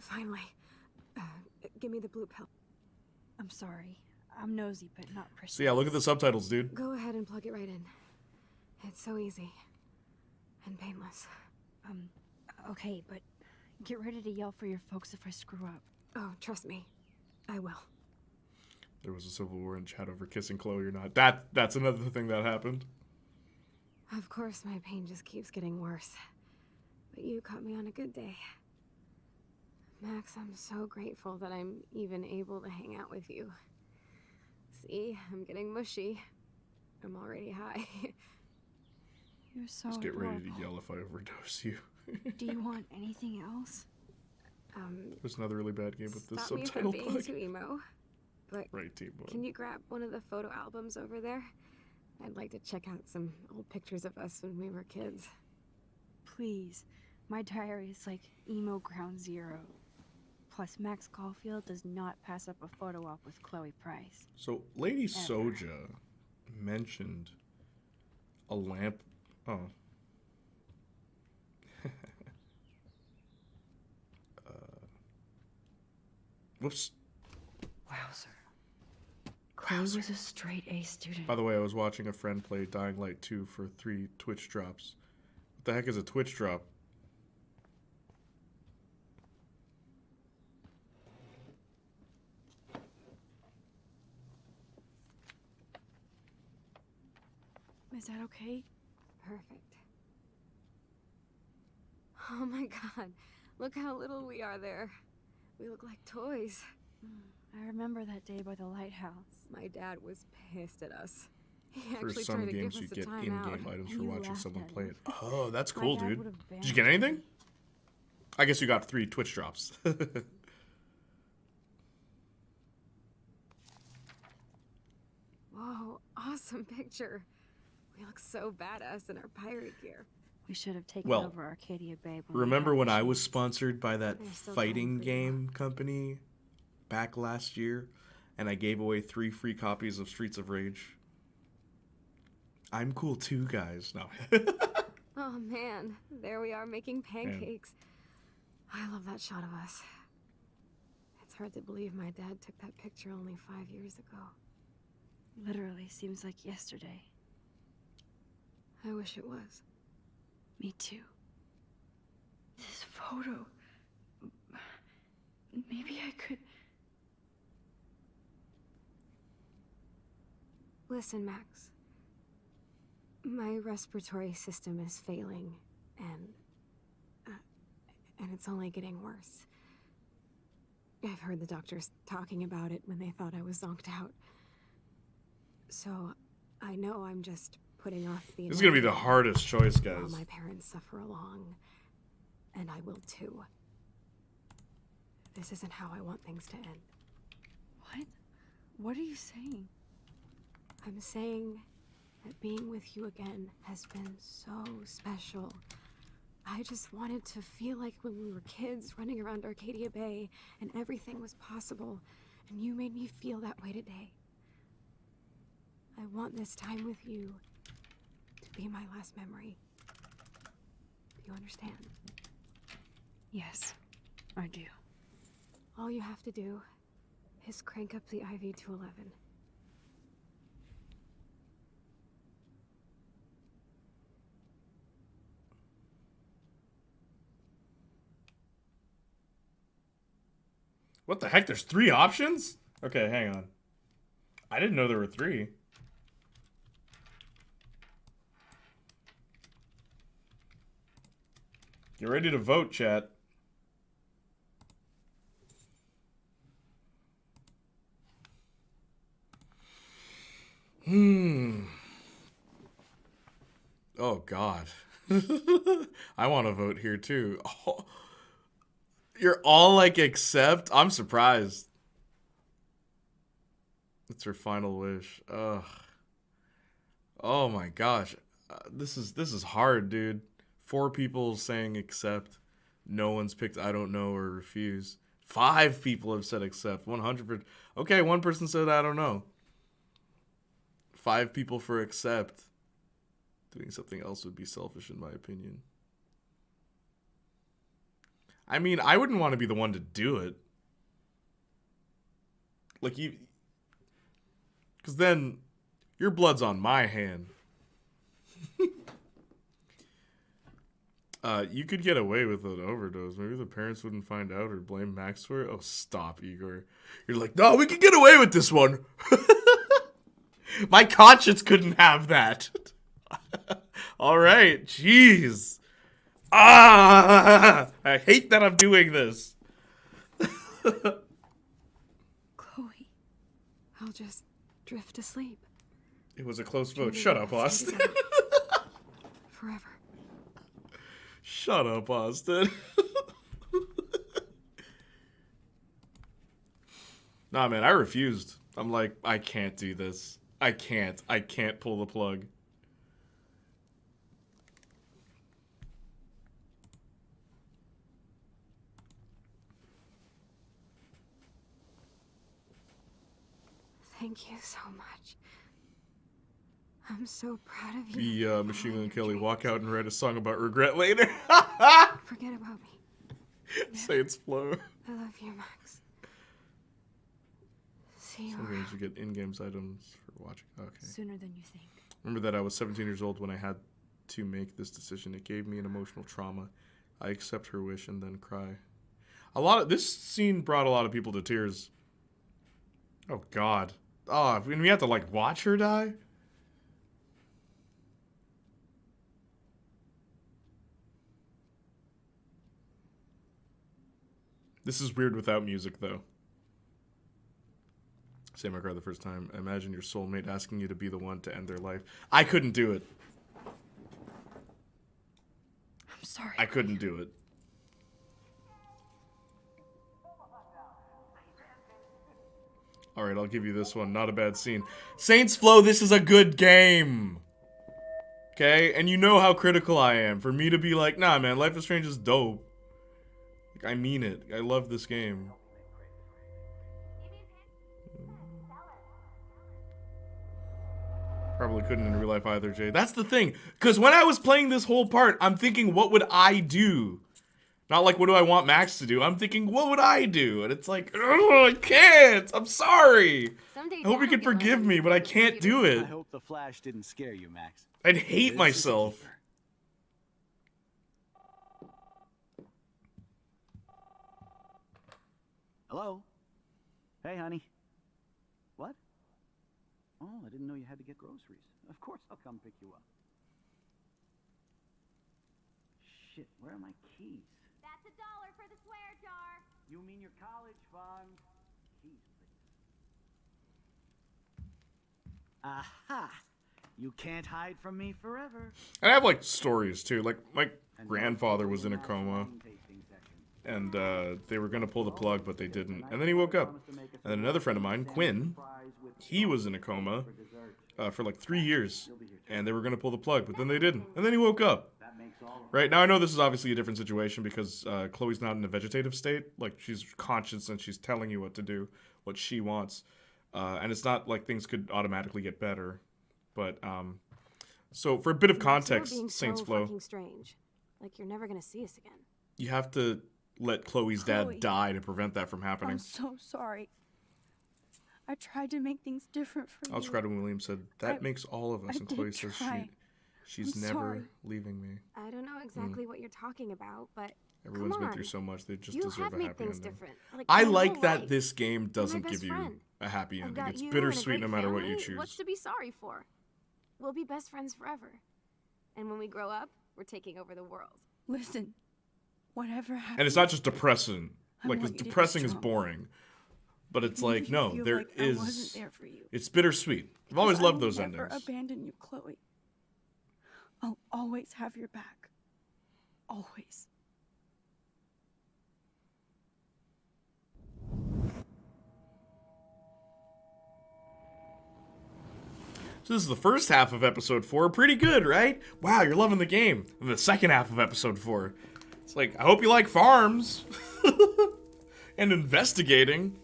Finally. Give me the blue pill. I'm sorry. I'm nosy, but not precise. So yeah, look at the subtitles, dude. Go ahead and plug it right in. It's so easy. And painless. Okay, but get ready to yell for your folks if I screw up. Oh, trust me. I will. There was a civil war in chat over kissing Chloe or not. That's another thing that happened. Of course, my pain just keeps getting worse. But you caught me on a good day. Max, I'm so grateful that I'm even able to hang out with you. See, I'm getting mushy. I'm already high. You're so Just get ready adorable. to yell if I overdose you. Do you want anything else? There's another really bad game with this Stop me subtitle from being bug. too emo. But Right, team one. can you grab one of the photo albums over there? I'd like to check out some old pictures of us when we were kids. Please. My diary is like emo ground zero. Plus, Max Caulfield does not pass up a photo op with Chloe Price. So, Lady Soja mentioned a lamp. Oh. Whoops. Wowzer. Chloe was a straight A student. By the way, I was watching a friend play Dying Light 2 for 3 Twitch drops. What the heck is a Twitch drop? Is that okay? Perfect. Oh my god, look how little we are there. We look like toys. I remember that day by the lighthouse. My dad was pissed at us. He For actually some tried to games, give you us a get timeout. in-game items And for you watching laughed someone at play him. it. Oh, that's My cool, dad dude. would've Did you get banned anything? me. I guess you got 3 Twitch drops. Whoa, awesome picture. We look so badass in our pirate gear. We should have taken Well, over Arcadia Bay. When we Remember had when the I was chance. sponsored by that They're still fighting going for you. game company back last year and I gave away 3 free copies of Streets of Rage? I'm cool too, guys. No. Oh man, there we are making pancakes. I love that shot of us. It's hard to believe my dad took that picture only 5 years ago. Literally seems like yesterday. I wish it was. Me too. This photo. Maybe I could. Listen, Max. My respiratory system is failing, and it's only getting worse. I've heard the doctors talking about it when they thought I was zonked out. So, I know I'm just putting off the This is gonna be the inevitable hardest choice, while guys. my parents suffer along, and I will too. This isn't how I want things to end. What? What are you saying? I'm saying that being with you again has been so special. I just wanted to feel like when we were kids running around Arcadia Bay and everything was possible, and you made me feel that way today. I want this time with you to be my last memory. Do you understand? Yes, I do. All you have to do is crank up the IV to 11. What the heck? There's 3 options? Okay, hang on. I didn't know there were 3. Get ready to vote, chat. Oh, God. I want to vote here, too. Oh. You're all like, accept? I'm surprised. It's her final wish. Ugh. Oh my gosh. This is hard, dude. 4 people saying accept. No one's picked I don't know or refuse. 5 people have said accept. 100%. Okay, one person said I don't know. 5 people for accept. Doing something else would be selfish in my opinion. I mean, I wouldn't want to be the one to do it. Like, you... Because then, your blood's on my hand. You could get away with an overdose. Maybe the parents wouldn't find out or blame Max for it. Oh, stop, Igor. You're like, no, we can get away with this one. My conscience couldn't have that. All right, jeez. I hate that I'm doing this. Chloe, I'll just drift asleep. It was a close vote. Shut up, Austin. Forever. Shut up, Austin. Nah, man, I refused. I'm like, I can't do this. I can't pull the plug. Thank you so much. I'm so proud of you. The Machine Gun Kelly walk out and write a song about regret later. Forget about me. Saints Flow. I love you, Max. See you Some around. games you get in-games items for watching. Okay. Sooner than you think. Remember that I was 17 years old when I had to make this decision. It gave me an emotional trauma. I accept her wish and then cry. This scene brought a lot of people to tears. Oh God. Oh, when we have to like watch her die. This is weird without music, though. Same I cried the first time. Imagine your soulmate asking you to be the one to end their life. I couldn't do it. I'm sorry. I couldn't do it. Alright, I'll give you this one. Not a bad scene. Saints Flow, this is a good game. Okay? And you know how critical I am. For me to be like, nah, man, Life is Strange is dope. Like, I mean it. I love this game. Probably couldn't in real life either, Jay. That's the thing. Because when I was playing this whole part, I'm thinking, what would I do? Not like, what do I want Max to do? I'm thinking, what would I do? And it's like, oh, I can't. I'm sorry. I hope you can forgive me, but I can't do I it. hope the flash didn't scare you, Max. I'd hate This myself. is a keeper. Hello? Hey, honey. What? Oh, I didn't know you had to get groceries. Of course I'll come pick you up. Shit, where are my keys? That's $1 for the swear jar. You mean your college fund? Keys, please. Aha! You can't hide from me forever. And I have, like, stories, too. Like, my grandfather was in a coma. And they were going to pull the plug, but they didn't. And then he woke up. And then another friend of mine, Quinn, he was in a coma for like 3 years. And they were going to pull the plug, but then they didn't. And then he woke up. Right, now I know this is obviously a different situation because Chloe's not in a vegetative state. Like, she's conscious and she's telling you what to do, what she wants. And it's not like things could automatically get better. But, so for a bit of context, Saints Flow, Fucking strange. Like you're never gonna see us again. you have to let Chloe's dad Chloe. die to prevent that from happening. I'm so sorry. I tried to make things different for you. Oscar Williams said, that I- makes all of us. I And Chloe did says try. she's I'm never sorry. leaving me. I don't know exactly what you're talking about, but Everyone's come been on. through so much, they just you deserve have a made happy things ending. different. Like, I my like whole that life. this game doesn't best give you friend. a happy I've ending. got It's you and a bittersweet no great matter what you family. choose. What's to be sorry for? We'll be best friends forever. And when we grow up, we're taking over the world. Listen, whatever happens. And it's not just depressing. I Like, want it's you to be depressing is strong. boring. But it's Even if like, you no, feel there like I is. wasn't there for you. It's bittersweet. I've always Because loved I those will never endings. abandon you, Chloe. I'll always have your back. Always. So this is the first half of episode 4. Pretty good, right? Wow, you're loving the game. And the second half of episode 4. It's like, I hope you like farms. And investigating.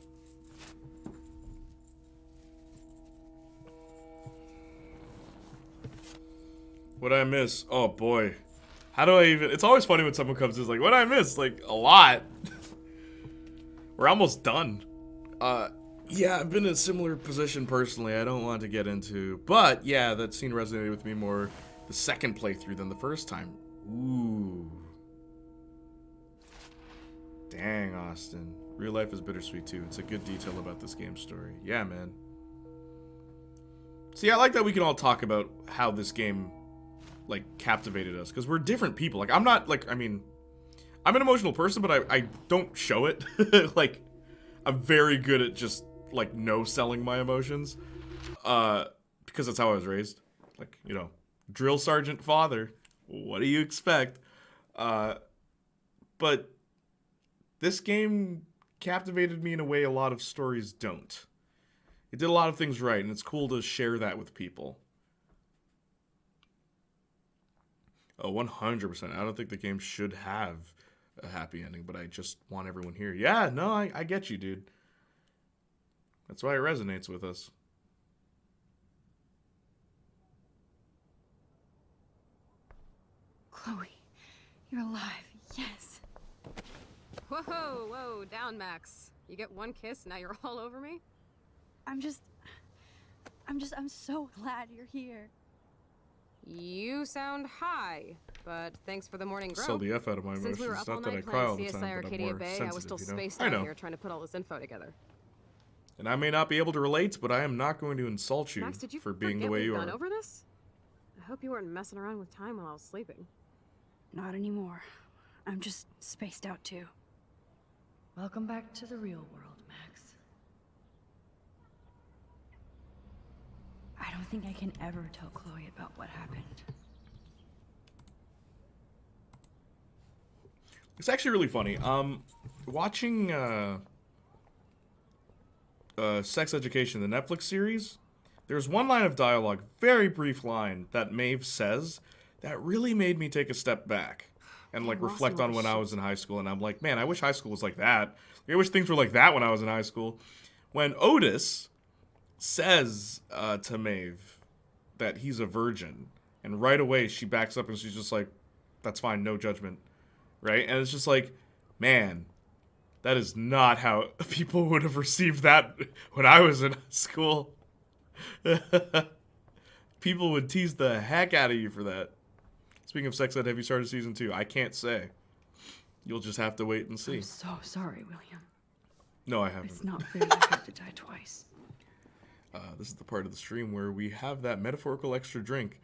What'd I miss? Oh boy. How do I even... It's always funny when someone comes in, like, what'd I miss? Like, a lot. We're almost done. Yeah, I've been in a similar position personally. I don't want to get into... But, yeah, that scene resonated with me more the second playthrough than the first time. Ooh. Dang, Austin. Real life is bittersweet, too. It's a good detail about this game's story. Yeah, man. See, I like that we can all talk about how this game... like, captivated us, because we're different people. Like, I'm not, like, I mean, I'm an emotional person, but I don't show it. Like, I'm very good at just, like, no-selling my emotions, because that's how I was raised. Like, you know, drill sergeant father, what do you expect? But this game captivated me in a way a lot of stories don't. It did a lot of things right, and it's cool to share that with people. Oh, 100%. I don't think the game should have a happy ending, but I just want everyone here. Yeah, no, I get you, dude. That's why it resonates with us. Chloe, you're alive. Yes. Whoa, whoa, down, Max. You get one kiss, now you're all over me? I'm so glad you're here. You sound high, but thanks for the morning grow. Sell the F out of my emotions. Since we were up all Not that I night cry all playing the CSI time, but I'm Arcadia more Bay, I was still sensitive, you know? spaced I out know. here trying to put all this info together. And I may not be able to relate, but I am not going to insult you Max, did you for being the forget way we've you gone are. over this? I hope you weren't messing around with time while I was sleeping. Not anymore. I'm just spaced out too. Welcome back to the real world, Max. I don't think I can ever tell Chloe about what happened. It's actually really funny. Watching Sex Education, the Netflix series, there's one line of dialogue, very brief line, that Maeve says that really made me take a step back and like reflect on when I was in high school. And I'm like, man, I wish high school was like that. I wish things were like that when I was in high school. When Otis says to Maeve that he's a virgin, and right away she backs up and she's just like, that's fine, no judgment. Right? And it's just like, man, that is not how people would have received that when I was in school. People would tease the heck out of you for that. Speaking of sex ed, have you started season 2? I can't say. You'll just have to wait and see. I'm so sorry, William. No, I haven't. It's not fair you have to die twice. This is the part of the stream where we have that metaphorical extra drink.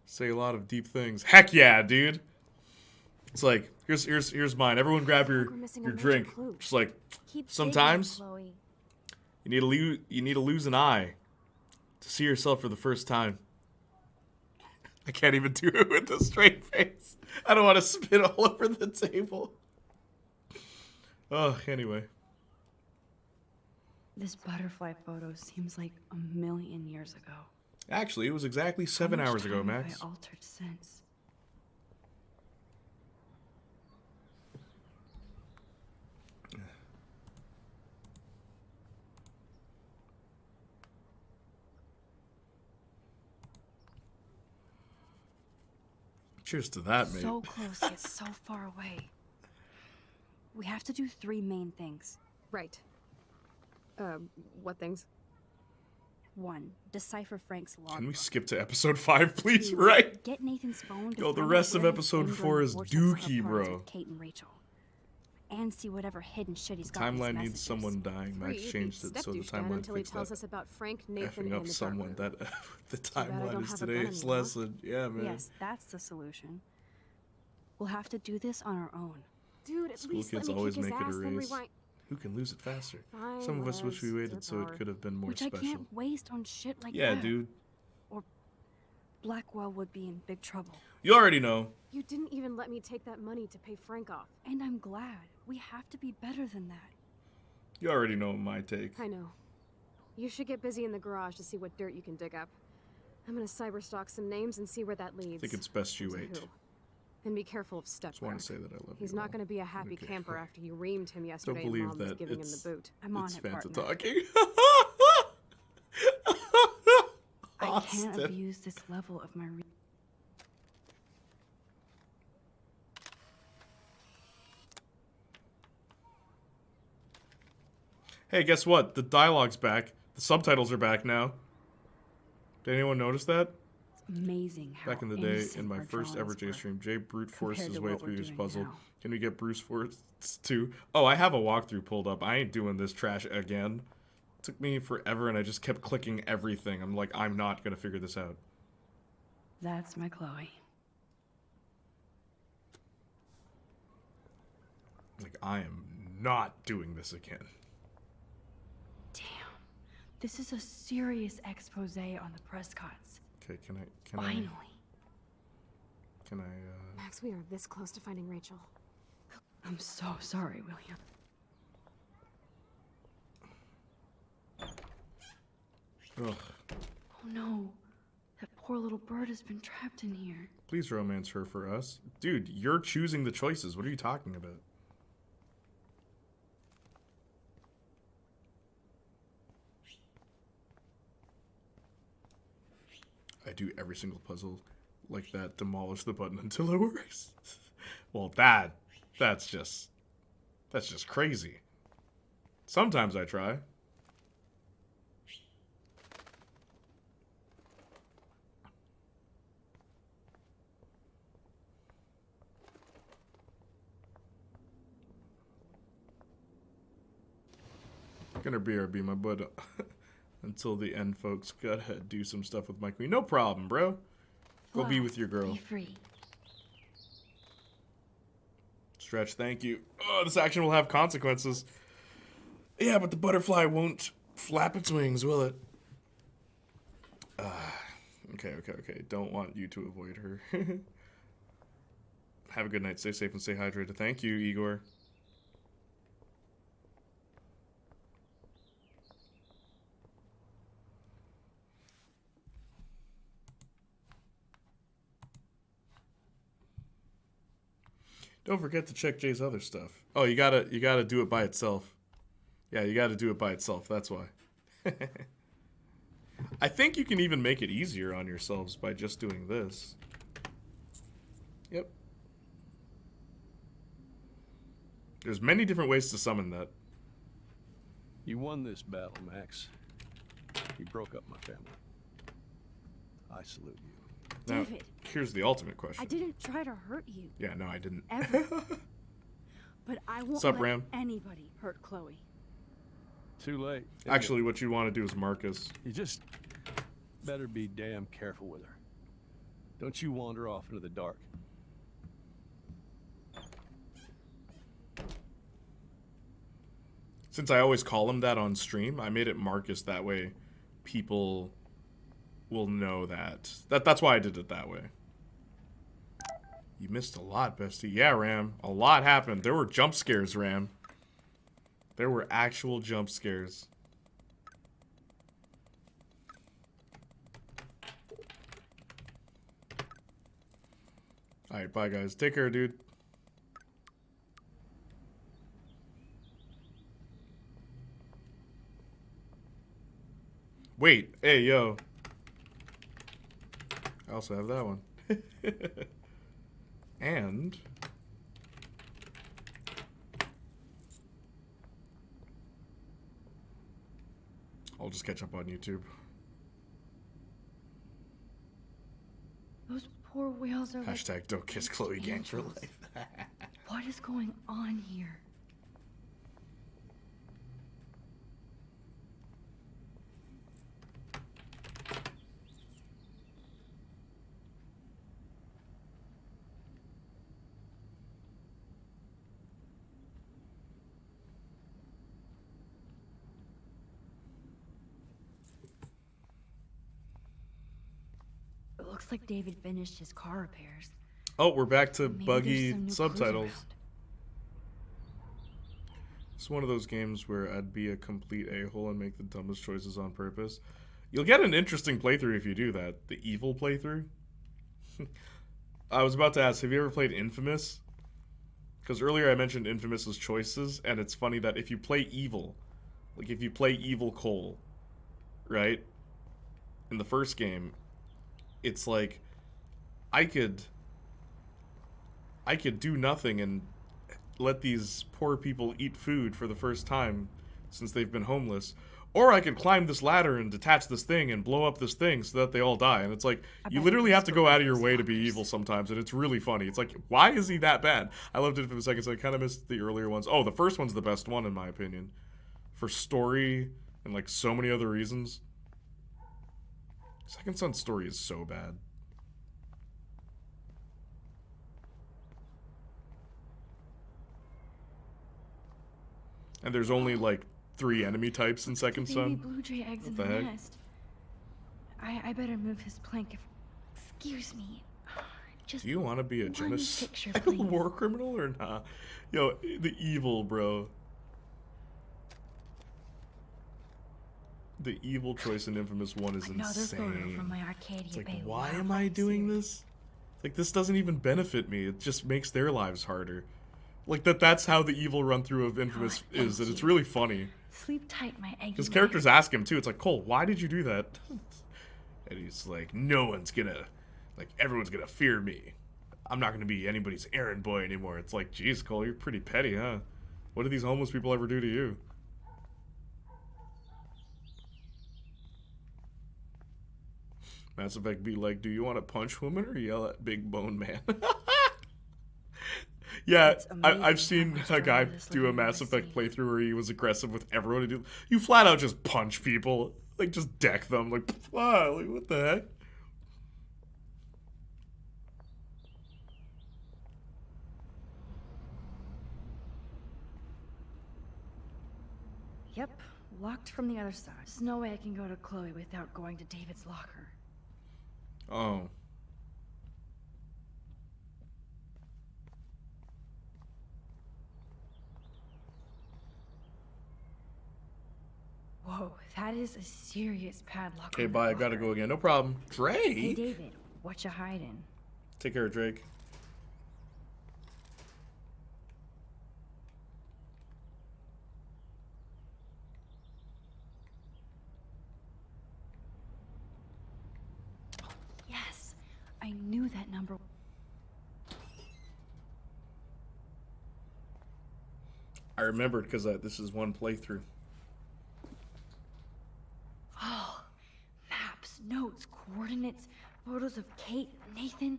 Say a lot of deep things. Heck yeah, dude. It's like, here's mine. Everyone grab your drink. Just like, sometimes you need to lose an eye to see yourself for the first time. I can't even do it with a straight face. I don't want to spit all over the table. Oh, anyway. This butterfly photo seems like 1,000,000 years ago. Actually, it was exactly 7 How much hours ago, time have Max. I altered since? Cheers to that, mate. So close yet so far away. We have to do 3 main things. Right. What things? 1, decipher Frank's log. Can we skip to episode 5, please? Right? Get Nathan's phone. Yo, the rest of episode 4 is dookie, bro. Kate and Rachel. And see whatever hidden shit he's got. Timeline needs someone dying. Max changed it so the timeline until he fixed tells that. us about Frank, Nathan, Effing and up the someone. dark That the bad I timeline don't is have a gun today's anymore. lesson. Yeah, man. Yes, that's the solution. We'll have to do this on our own. Dude, at School least kids let me always kick his make it a ass, then race. rewind. Who can lose it faster? Fine, Some of us wish we Les, waited your so it power. could have been more Which special. I can't waste on shit like Yeah, that. dude. Blackwell would be in big trouble. You already know. You didn't even let me take that money to pay Frank off. And I'm glad. We have to be better than that. You already know my take. I know. You should get busy in the garage to see what dirt you can dig up. I'm gonna cyberstalk some names and see where that leads. I think it's best you To wait. who. And be careful of Step. Just want to say that I love you. He's not going to be a happy Okay. camper after you reamed him yesterday Don't and believe Mom was that giving him it's the boot. I'm on it's it, Fanta partner. talking. I can't Austin. abuse this level of my. Hey, guess what? The dialogue's back. The subtitles are back now. Did anyone notice that? Amazing how Back in the day, innocent in my our first ever dramas J were stream, Jay brute forced compared his to way what through we're this doing puzzle. now. Can we get Bruce Force 2? Oh, I have a walkthrough pulled up. I ain't doing this trash again. It took me forever, and I just kept clicking everything. I'm like, I'm not gonna figure this out. That's my Chloe. Like, I am not doing this again. Damn. This is a serious expose on the Prescotts. Okay, Finally. Can I, Max, we are this close to finding Rachel. I'm so sorry, William. ugh. Oh no. That poor little bird has been trapped in here. Please romance her for us. Dude, you're choosing the choices. What are you talking about? I do every single puzzle like that. Demolish the button until it works. Well, that's just crazy. Sometimes I try. Gonna BRB my butt until the end, folks. Gotta do some stuff with my queen. No problem, bro. Go be with your girl. Be free. Stretch, thank you. Oh, this action will have consequences. Yeah, but the butterfly won't flap its wings, will it? Okay. Don't want you to avoid her. Have a good night. Stay safe and stay hydrated. Thank you, Igor. Don't forget to check Jay's other stuff. Oh, you gotta do it by itself. Yeah, you gotta do it by itself. That's why. I think you can even make it easier on yourselves by just doing this. Yep. There's many different ways to summon that. You won this battle, Max. You broke up my family. I salute you. Now, David. here's the ultimate question. I didn't try to hurt you. Yeah, no, I didn't. Ever. But I won't Sup, let Ram? anybody hurt Chloe. Too late. Actually, what you want to do is Marcus. You just better be damn careful with her. Don't you wander off into the dark. Since I always call him that on stream, I made it Marcus. That way people will know that. That's why I did it that way. You missed a lot, bestie. Yeah, Ram. A lot happened. There were jump scares, Ram. There were actual jump scares. Alright, bye, guys. Take care, dude. Wait. Hey, yo. I also have that one. And I'll just catch up on YouTube. Those poor whales are Hashtag don't kiss Chloe gang for angels. life. What is going on here? It looks like David finished his car repairs. Oh, we're back to Maybe there's buggy some new clues subtitles. around. It's one of those games where I'd be a complete a-hole and make the dumbest choices on purpose. You'll get an interesting playthrough if you do that. The evil playthrough. I was about to ask, have you ever played Infamous? Because earlier I mentioned Infamous's choices, and it's funny that if you play evil, like if you play Evil Cole, right? In the first game, it's like I could do nothing and let these poor people eat food for the first time since they've been homeless. Or I could climb this ladder and detach this thing and blow up this thing so that they all die. And it's like, you literally have to go out of your way to be evil sometimes, and it's really funny. It's like, why is he that bad? I loved it for the second, so I kind of missed the earlier ones. Oh, the first one's the best one, in my opinion. For story and, like, so many other reasons. Second Son's story is so bad. And there's only, like, 3 enemy types in Second Son. Blue jay eggs in What the the heck? nest. I better move his plank. Excuse me. Just Do you want to be a one picture, genocidal please. war criminal or not? Yo, the evil, bro. The evil choice in Infamous 1 is Another photo insane. from my Arcadia It's like, Bay why am wildlife I doing series. this? Like, this doesn't even benefit me. It just makes their lives harder. Like, that's how the evil run-through of Infamous thank is, and it's you. really funny. Sleep tight, my eggy. Because characters ask him, too. It's like, Cole, why did you do that? And he's like, no one's gonna... Like, everyone's gonna fear me. I'm not gonna be anybody's errand boy anymore. It's like, geez, Cole, you're pretty petty, huh? What do these homeless people ever do to you? Mass Effect be like, do you want to punch women or yell at Big Bone Man? Yeah, It's amazing I've how seen much a guy drama this do a living Mass room Effect has playthrough where he was aggressive with everyone. You flat out just punch people. Like, just deck them. Like, wow, like, what the heck? Yep, locked from the other side. There's no way I can go to Chloe without going to David's locker. Oh. Whoa, that is a serious padlock. Okay, on bye. I that gotta locker. go again. No problem. Hey, Drake? David, what you hiding? Take care, Drake. Yes, I knew that number. I remembered because this is one playthrough. Oh, maps, notes, coordinates, photos of Kate, Nathan.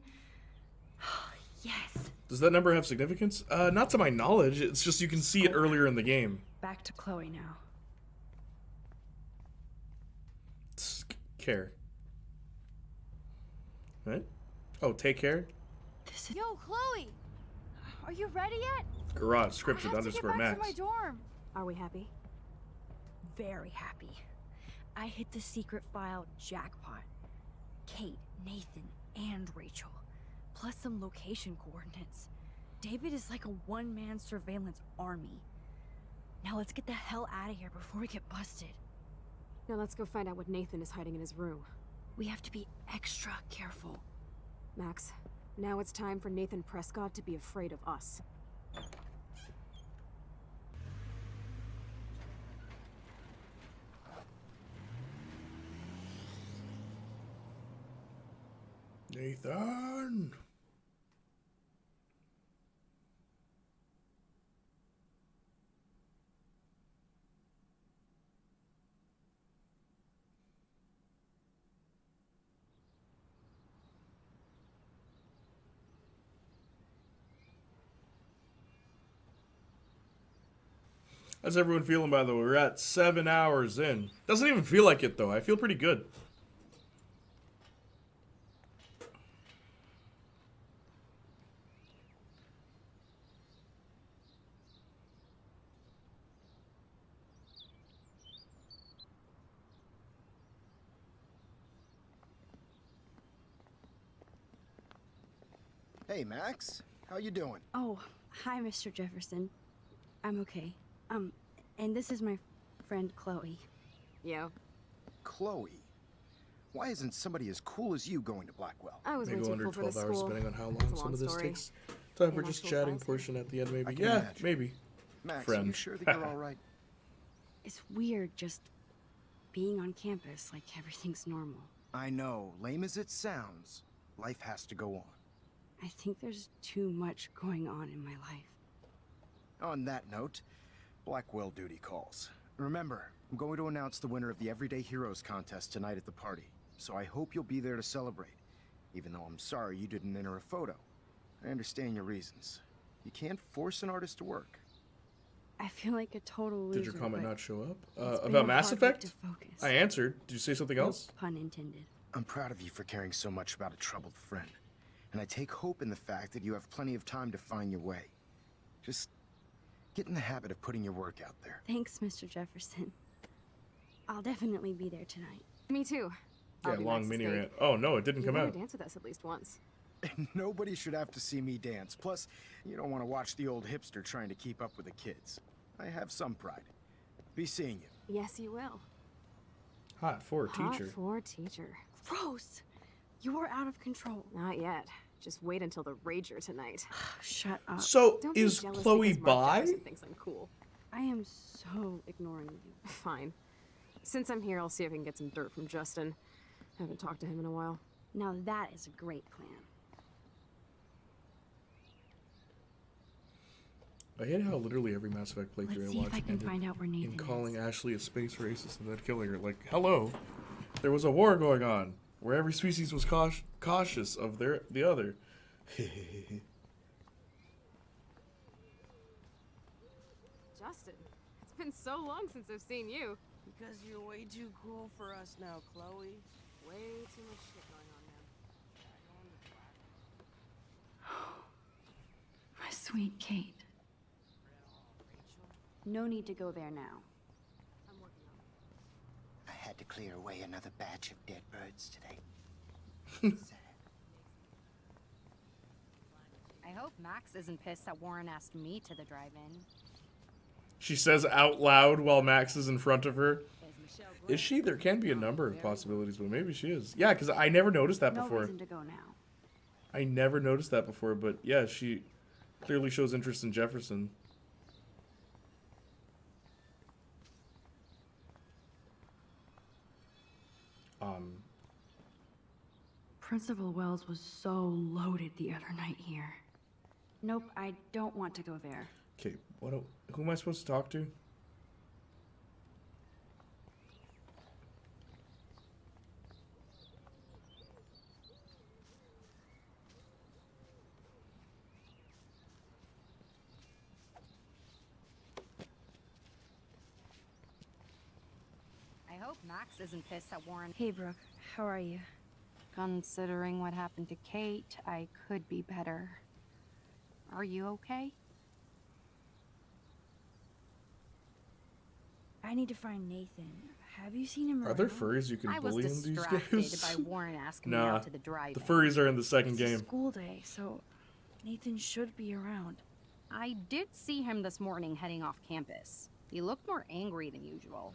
Yes. Does that number have significance? Not to my knowledge. It's just you can see it earlier in the game. Back to Chloe now. Care. Right? Oh, take care. This is Yo, Chloe! Are you ready yet? Garage I scripted have to get underscore back max. to my dorm. Are we happy? very happy. I hit the secret file jackpot. Kate, Nathan, and Rachel. Plus some location coordinates. David is like a one-man surveillance army. Now let's get the hell out of here before we get busted. Now let's go find out what Nathan is hiding in his room. We have to be extra careful. Max, now it's time for Nathan Prescott to be afraid of us. Nathan! How's everyone feeling, by the way? We're at 7 hours in. Doesn't even feel like it, though. I feel pretty good. Hey, Max. How you doing? Oh, hi, Mr. Jefferson. I'm okay. And this is my friend Chloe. Yo. Chloe. Why isn't somebody as cool as you going to Blackwell? I was Maybe way too under cool for 12 this hours, school. depending on how It's long a some long of this story. takes. Time An for just actual chatting files portion at the end, maybe. I can Yeah, imagine. maybe. Max, are you Friend. sure that you're all right? It's weird just being on campus like everything's normal. I know, lame as it sounds, life has to go on. I think there's too much going on in my life. On that note, Blackwell duty calls. Remember, I'm going to announce the winner of the Everyday Heroes contest tonight at the party, so I hope you'll be there to celebrate, even though I'm sorry you didn't enter a photo. I understand your reasons. You can't force an artist to work. I feel like a total loser. Did your comment but not show up? it's been About a Mass hard week Effect? to focus. I answered. Did you say something No else? pun intended. I'm proud of you for caring so much about a troubled friend, and I take hope in the fact that you have plenty of time to find your way. Just get in the habit of putting your work out there. Thanks, Mr. Jefferson. I'll definitely be there tonight. Me too. Yeah, I'll be long Max's mini date. rant. Oh, no, it didn't You come better out. dance with us at least once. Nobody should have to see me dance. Plus, you don't want to watch the old hipster trying to keep up with the kids. I have some pride. Be seeing you. Yes, you will. Hot for a Hot teacher. for teacher. Gross! You are out of control. Not yet. Just wait until the rager tonight. Shut up. So, Don't be is jealous Chloe because Mark bi? Jefferson thinks I'm cool. I am so ignoring you. Fine. Since I'm here, I'll see if I can get some dirt from Justin. Haven't talked to him in a while. Now that is a great plan. I hate how literally every Mass Effect playthrough Let's I see if watch I can ended find out where in Nathan calling is. Ashley a space racist and then killing her. Like, hello, there was a war going on where every species was cautious of the other. Justin, it's been so long since I've seen you. Because you're way too cool for us now, Chloe. Way too much shit going on, man. My sweet Kate. No need to go there now. I'm working on it. I had to clear away another batch of dead birds today. Sad. I hope Max isn't pissed that Warren asked me to the drive-in. She says out loud while Max is in front of her. Is she? There can be a number of possibilities, but maybe she is. Yeah, because I never noticed that No before. reason to go now. I never noticed that before, but yeah, she clearly shows interest in Jefferson. Principal Wells was so loaded the other night here. Nope, I don't want to go there. Okay, who am I supposed to talk to? I hope Max isn't pissed that Warren... Hey, Brooke, how are you? Considering what happened to Kate, I could be better. Are you okay? I need to find Nathan. Have you seen him Are around? there furries you can I was bully in these distracted games? by Warren asking me Nah, out to the drive-in. the furries are in the second It's a game. school day, so Nathan should be around. I did see him this morning heading off campus. He looked more angry than usual.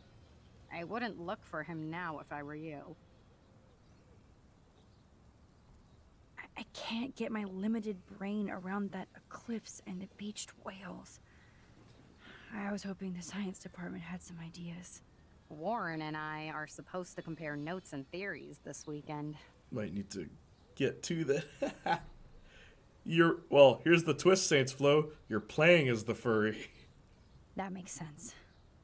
I wouldn't look for him now if I were you. I can't get my limited brain around that eclipse and the beached whales. I was hoping the science department had some ideas. Warren and I are supposed to compare notes and theories this weekend. Might need to get to that. Here's the twist, Saints Flow. You're playing as the furry. That makes sense.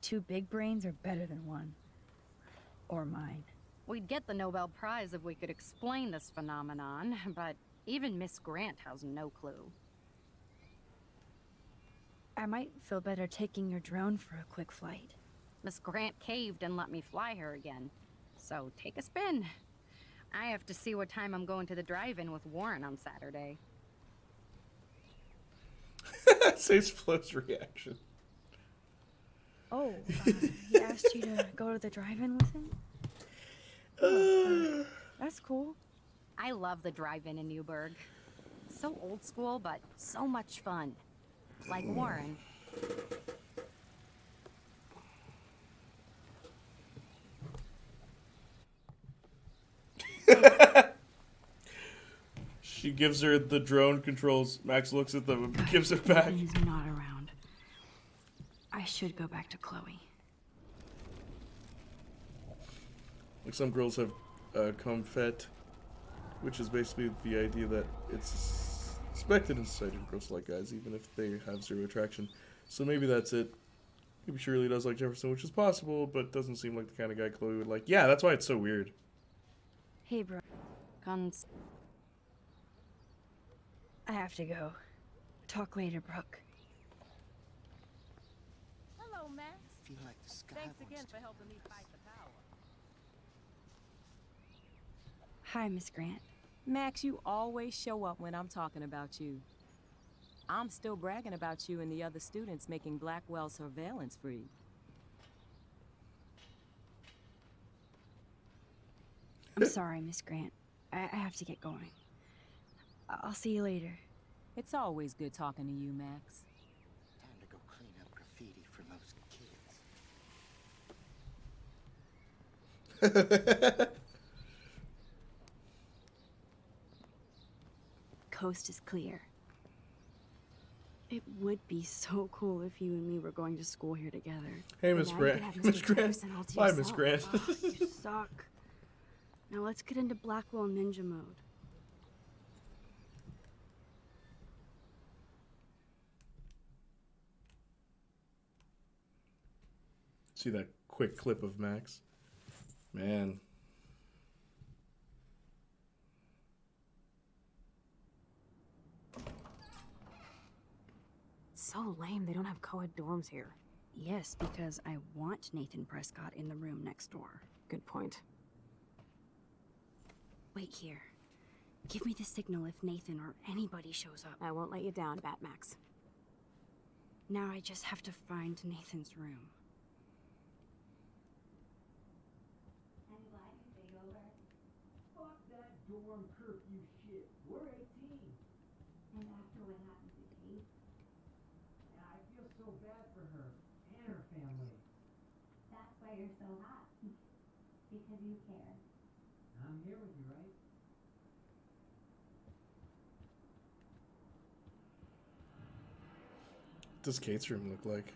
2 big brains are better than 1. Or mine. We'd get the Nobel Prize if we could explain this phenomenon, but even Miss Grant has no clue. I might feel better taking your drone for a quick flight. Miss Grant caved and let me fly her again. So take a spin. I have to see what time I'm going to the drive-in with Warren on Saturday. Saints Flow's reaction. Oh, he asked you to go to the drive-in with him? Oh, that's cool. I love the drive-in in Newburgh. So old school, but so much fun. Like Warren. gives her the drone controls. Max looks at them and gives it back. He's not around. I should go back to Chloe. Like some girls have comfet, which is basically the idea that it's expected in society for girls to like guys, even if they have zero attraction. So maybe that's it. Maybe she really does like Jefferson, which is possible, but doesn't seem like the kind of guy Chloe would like. Yeah, that's why it's so weird. Hey, bro. Cons. I have to go. Talk later, Brooke. Hello, Max. I feel like the sky Thanks wants again to for helping me fight the power. Hi, Miss Grant. Max, you always show up when I'm talking about you. I'm still bragging about you and the other students making Blackwell surveillance free. I'm sorry, Miss Grant. I have to get going. I'll see you later. It's always good talking to you, Max. time to go clean up graffiti from those kids. Coast is clear. It would be so cool if you and me were going to school here together. Hey, But Miss now you Grant. could have Miss Mr. Grant. Jefferson all to Bye, Miss yourself. Grant. Ugh, you suck. Now let's get into Blackwell Ninja mode. See that quick clip of Max? Man. It's so lame they don't have co-ed dorms here. Yes, because I want Nathan Prescott in the room next door. Good point. Wait here. Give me the signal if Nathan or anybody shows up. I won't let you down, Batmax. Now I just have to find Nathan's room. Fuck that dorm curfew shit. We're 18. And after what happened to Kate, Yeah, I feel so bad for her and her family. that's why you're so hot. Because you care. I'm here with you, right? What does Kate's room look like?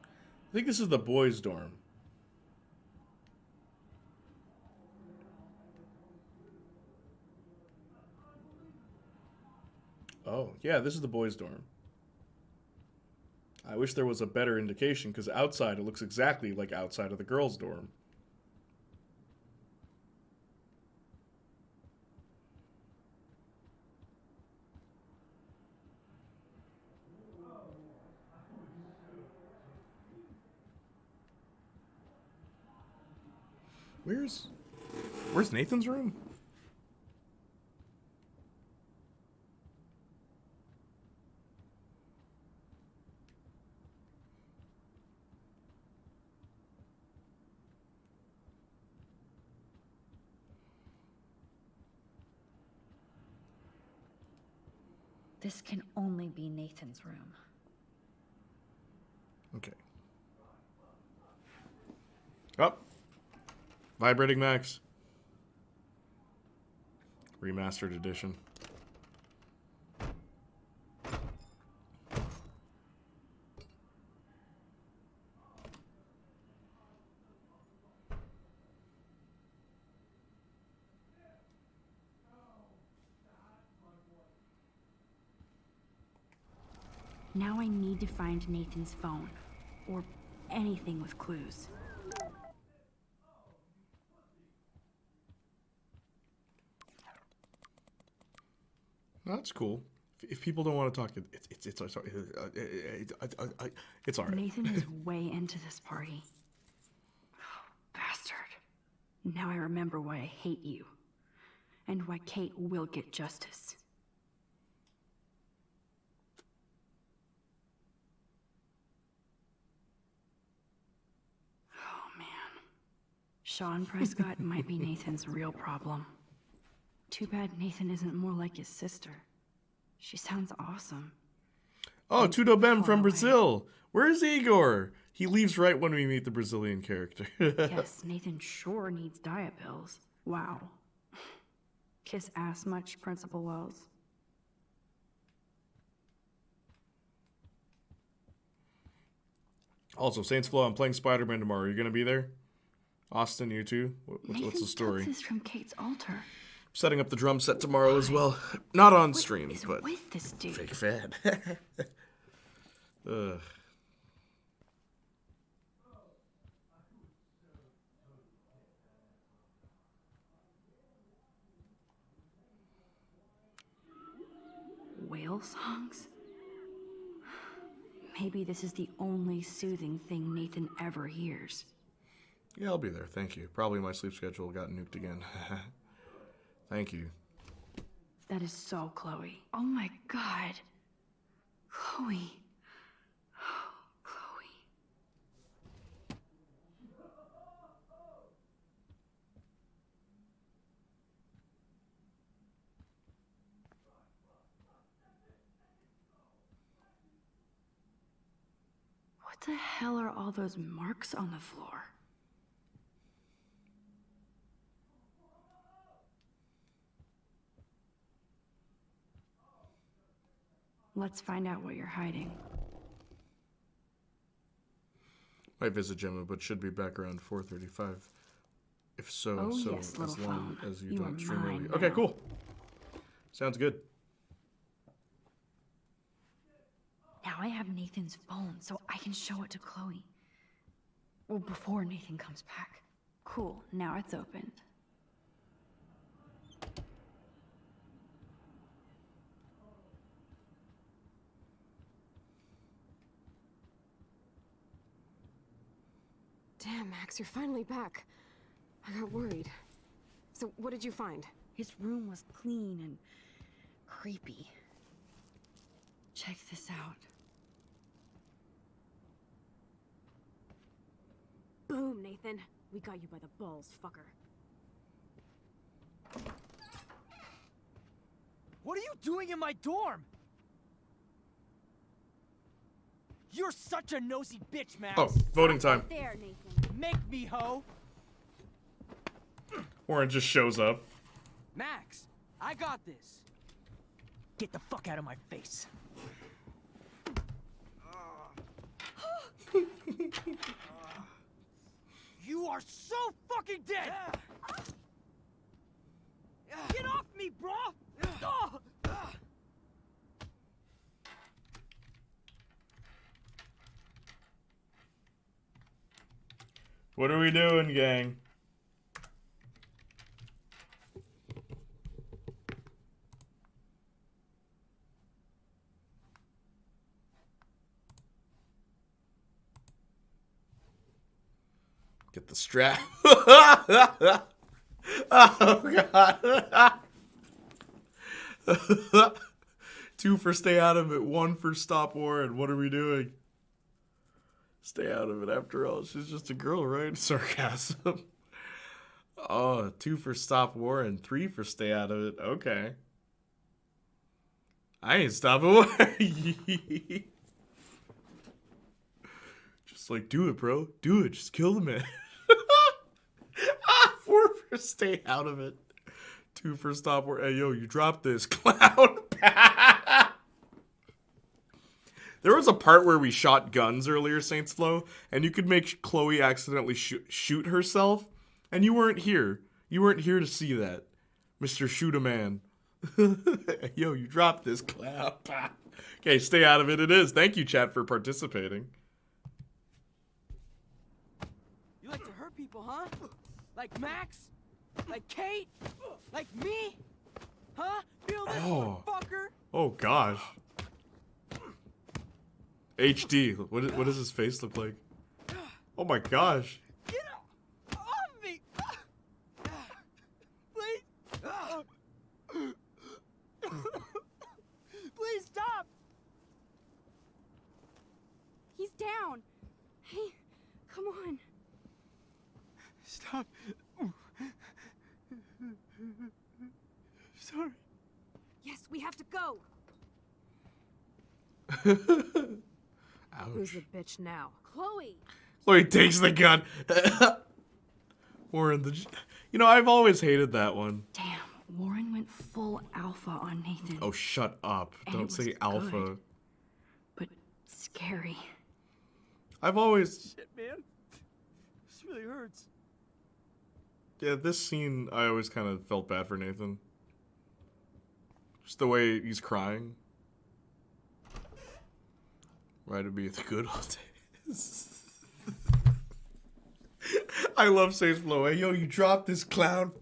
I think this is the boys' dorm. Oh, yeah, this is the boys' dorm. I wish there was a better indication, because outside it looks exactly like outside of the girls' dorm. Where's Nathan's room? This can only be Nathan's room. Okay. Oh. Vibrating Max. Remastered edition. Now I need to find Nathan's phone. Or anything with clues. That's cool. If people don't want to talk, it's alright. Nathan is way into this party. Oh, bastard. Now I remember why I hate you. And why Kate will get justice. Oh, man. Sean Prescott might be Nathan's real problem. Too bad Nathan isn't more like his sister. She sounds awesome. Oh, Tudo Bem from Brazil. Where's Igor? He leaves right when we meet the Brazilian character. Yes, Nathan sure needs diet pills. Wow. Kiss ass much, Principal Wells? Also, Saints Flow, I'm playing Spider-Man tomorrow. Are you gonna be there? Austin, you too? What's the story? This from Kate's altar. Setting up the drum set tomorrow as well. Not on stream, but With this dude. fake fan. Ugh. Whale songs? Maybe this is the only soothing thing Nathan ever hears. Yeah, I'll be there. Thank you. Probably my sleep schedule got nuked again. Thank you. That is so Chloe. Oh my god. Chloe. Oh, Chloe. What the hell are all those marks on the floor? Let's find out what you're hiding. Might visit Gemma, but should be back around 4:35. If so, Oh, so yes, as little long phone. as you, You don't are stream mine early. Okay, now. cool. Sounds good. Now I have Nathan's phone, so I can show it to Chloe. Well, before Nathan comes back. Cool, now it's opened. Damn, Max, you're finally back. I got worried. So, what did you find? His room was clean and creepy. Check this out. Boom, Nathan. We got you by the balls, fucker. What are you doing in my dorm? You're such a nosy bitch, Max. Oh, voting time. There, Nathan. Make me, ho. Warren just shows up. Max, I got this. Get the fuck out of my face. You are so fucking dead! Get off me, bro! What are we doing, gang? Get the strap. Oh, God. 2 for stay out of it, 1 for stop Warren. What are we doing? Stay out of it after all. She's just a girl, right? Sarcasm. Oh, 2 for stop Warren, 3 for stay out of it. Okay. I ain't stopping Warren. Just like, do it, bro. Do it. Just kill the man. 4 for stay out of it. 2 for stop Warren. Hey, yo, you dropped this. Clown. There was a part where we shot guns earlier, Saints Flow, and you could make Chloe accidentally shoot herself, and you weren't here. You weren't here to see that, Mr. Shoot-A-Man. Yo, you dropped this, clown. Okay, stay out of it. It is. Thank you, chat, for participating. You like to hurt people, huh? Like Max? Like Kate? Like me? Huh? Feel this one, fucker? Oh, gosh. HD. What does his face look like? Oh, my gosh. Get off me! Please! Please stop! He's down. Hey, come on. Stop. Sorry. Yes, we have to go. Who's the bitch now? Chloe. Chloe takes the gun. Warren, you know, I've always hated that one. Damn, Warren went full alpha on Nathan. Oh, shut up. And it Don't was say alpha. good. But scary. I've always... Shit, man. This really hurts. Yeah, this scene, I always kind of felt bad for Nathan. Just the way he's crying. Right, to be the good old days. I love Sage Flow. Hey, yo, you dropped this clown.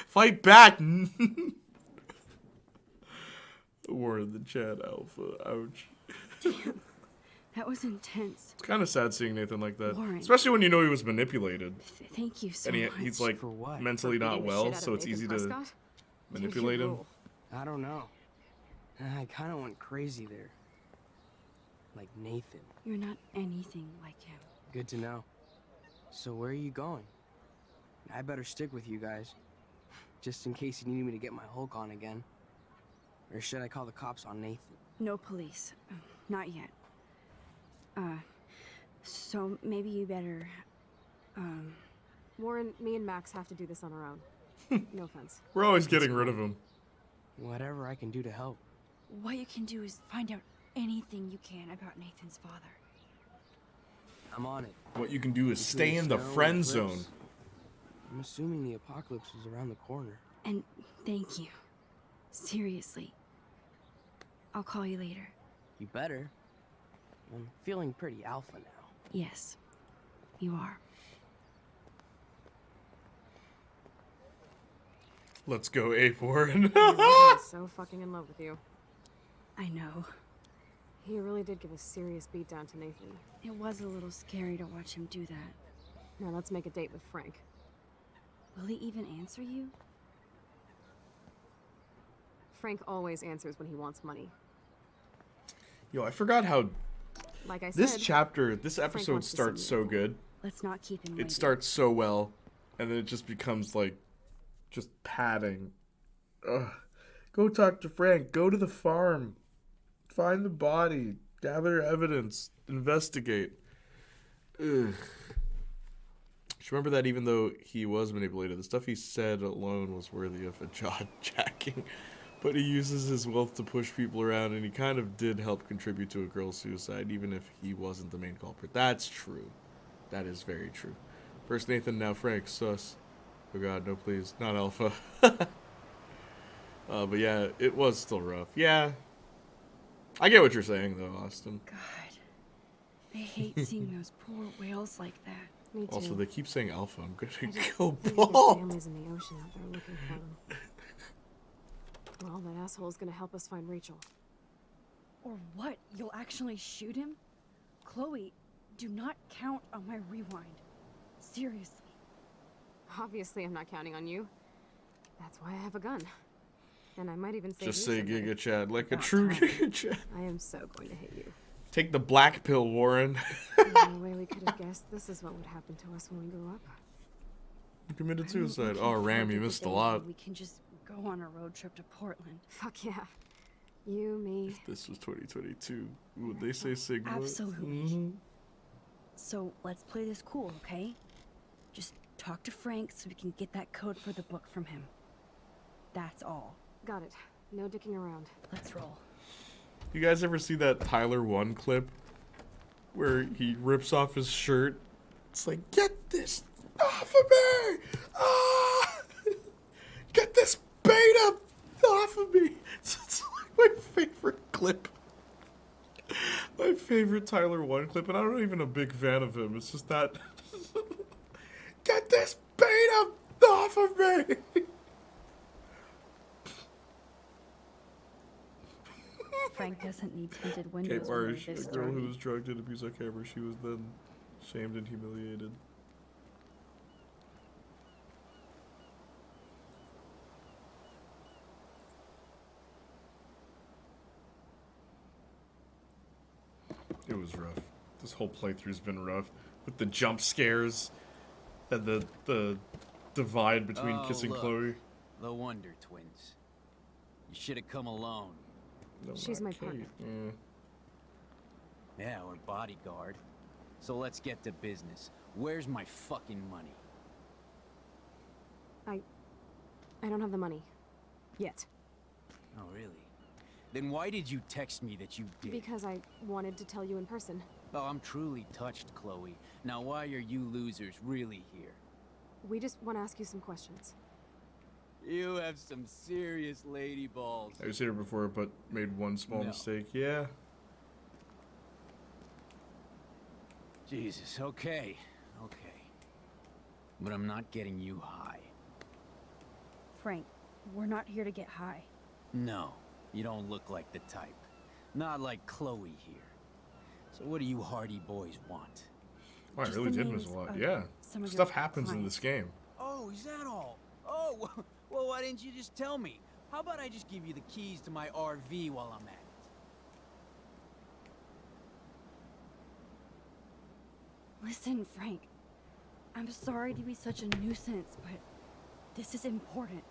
Fight back. Warren the Chad Alpha. Ouch. Damn. That was intense. It's kind of sad seeing Nathan like that. Warren. Especially when you know he was manipulated. Thank you so And much. he's like For what? mentally For not beating the well, shit out so of it's Nathan easy Prescott? to manipulate him. I don't know. I kind of went crazy there. Like Nathan. You're not anything like him. Good to know. So where are you going? I better stick with you guys. Just in case you need me to get my Hulk on again. Or should I call the cops on Nathan? No police. Not yet. So maybe you better, Warren, me and Max have to do this on our own. No offense. We're always getting rid of him. Whatever I can do to help. What you can do is find out anything you can about Nathan's father. I'm on it. What you can do is Between stay in the snow and friend eclipse, zone. I'm assuming the apocalypse is around the corner. And thank you. Seriously. I'll call you later. You better. I'm feeling pretty alpha now. Yes, you are. Let's go, Ape Warren. I'm so fucking in love with you. I know. He really did give a serious beatdown to Nathan. It was a little scary to watch him do that. Now let's make a date with Frank. Will he even answer you? Frank always answers when he wants money. Yo, I forgot how Like I this said, chapter, this Frank episode wants to see starts me. so good. Let's not keep him waiting. It starts so well, and then it just becomes like, just padding. Ugh. Go talk to Frank. Go to the farm. Find the body. Gather evidence. Investigate. Ugh. Just remember that even though he was manipulated, the stuff he said alone was worthy of a jaw-jacking. But he uses his wealth to push people around, and he kind of did help contribute to a girl's suicide, even if he wasn't the main culprit. That's true. That is very true. First Nathan, now Frank. Sus. Oh god, no please. Not Alpha. But yeah, it was still rough. Yeah. I get what you're saying, though, Austin. God. I hate seeing those poor whales like that. Me too. Also, they keep saying Alpha. I'm gonna I just go think their bald. families in the ocean out there looking for them. Well, that asshole's gonna help us find Rachel. Or what? You'll actually shoot him? Chloe, do not count on my rewind. Seriously. Obviously, I'm not counting on you. That's why I have a gun. And I might even save Just you say someday. Giga Chad like a About true time. Giga Chad. I am so going to hit you. Take the black pill, Warren. The only way we could have guessed this is what would happen to us when we grew up. You committed I'm suicide. looking Oh, Ram, forward you to the missed a day lot. when we can just go on a road trip to Portland. Fuck yeah. You, me. If this was 2022, would they say Sigma? Absolutely. Mhm. So let's play this cool, okay? Just talk to Frank so we can get that code for the book from him. That's all. Got it. No dicking around. Let's roll. You guys ever see that Tyler 1 clip where he rips off his shirt? It's like, get this off of me! Ah! Get this beta off of me! It's like my favorite clip. My favorite Tyler 1 clip, and I'm not even a big fan of him. It's just that. Get this beta off of me! Frank doesn't need tinted Kate windows when Marsh, we're this a girl who dirty. was drugged and abused on camera, she was then shamed and humiliated. It was rough. This whole playthrough's been rough. With the jump scares and the divide between Oh, kissing look. Chloe. The Wonder Twins. You should have come alone. No, She's not my Kate. partner. Yeah, or bodyguard. So let's get to business. Where's my fucking money? I don't have the money. Yet. Oh, really? Then why did you text me that you did? Because I wanted to tell you in person. Oh, I'm truly touched, Chloe. Now why are you losers really here? We just want to ask you some questions. You have some serious lady balls. I was here before, but made one small No. mistake. Yeah. Jesus, okay. Okay. But I'm not getting you high. Frank, we're not here to get high. No, you don't look like the type. Not like Chloe here. So what do you hardy boys want? Wow, I Just really the did miss names a lot. of Yeah. some of your Stuff happens in clients. this game. Oh, is that all? Oh, well, why didn't you just tell me? How about I just give you the keys to my RV while I'm at it? Listen, Frank. I'm sorry to be such a nuisance, but this is important.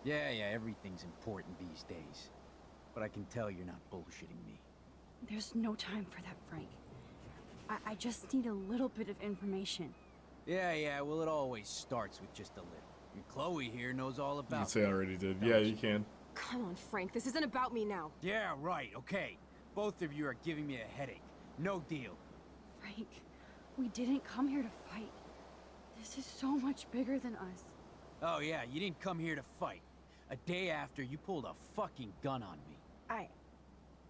Yeah, everything's important these days. But I can tell you're not bullshitting me. There's no time for that, Frank. I just need a little bit of information. Yeah, well, it always starts with just a little. And Chloe here knows all You about can say I that. already did. Don't Yeah, you can. Come on, Frank. This isn't about me now. Yeah, right, okay. Both of you are giving me a headache. No deal. Frank, we didn't come here to fight. This is so much bigger than us. Oh, yeah, you didn't come here to fight. A day after, you pulled a fucking gun on me.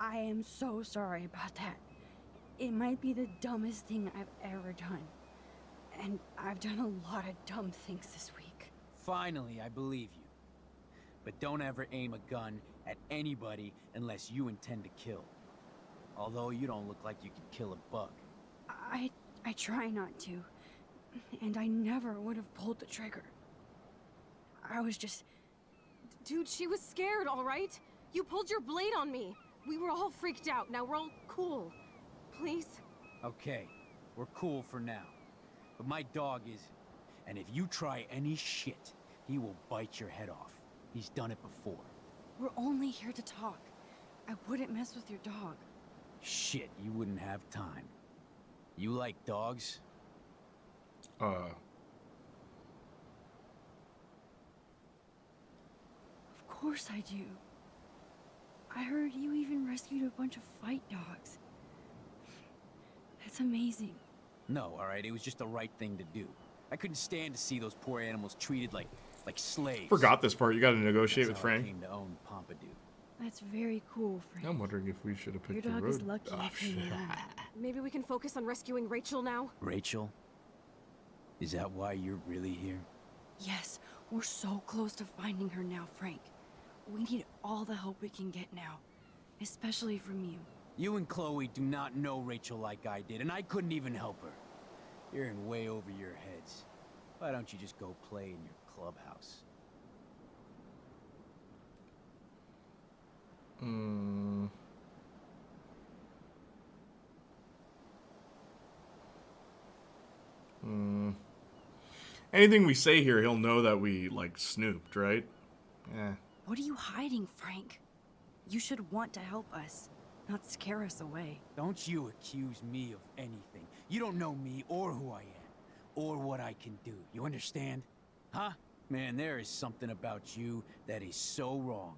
I am so sorry about that. It might be the dumbest thing I've ever done. And I've done a lot of dumb things this week. Finally, I believe you. But don't ever aim a gun at anybody unless you intend to kill. Although you don't look like you could kill a bug. I try not to. And I never would have pulled the trigger. I was just... Dude, she was scared, all right? You pulled your blade on me. We were all freaked out. Now we're all cool. Please? Okay, we're cool for now. But my dog isn't. And if you try any shit, he will bite your head off. He's done it before. We're only here to talk. I wouldn't mess with your dog. Shit, you wouldn't have time. You like dogs? Of course I do. I heard you even rescued a bunch of fight dogs. That's amazing. No, alright, it was just the right thing to do. I couldn't stand to see those poor animals treated like slaves. Forgot this part. You got to negotiate That's with how I Frank. came to own Pompidou. That's very cool, Frank. I'm wondering if we should have Your picked the dog road. is lucky Oh, you came shit. along. Maybe we can focus on rescuing Rachel now? Rachel? Is that why you're really here? Yes, we're so close to finding her now, Frank. We need all the help we can get now. Especially from you. You and Chloe do not know Rachel like I did, and I couldn't even help her. You're in way over your heads. Why don't you just go play in your clubhouse? Anything we say here, he'll know that we, like, snooped, right? Yeah. What are you hiding, Frank? You should want to help us, not scare us away. Don't you accuse me of anything. You don't know me or who I am, or what I can do. You understand? Huh? Man, there is something about you that is so wrong.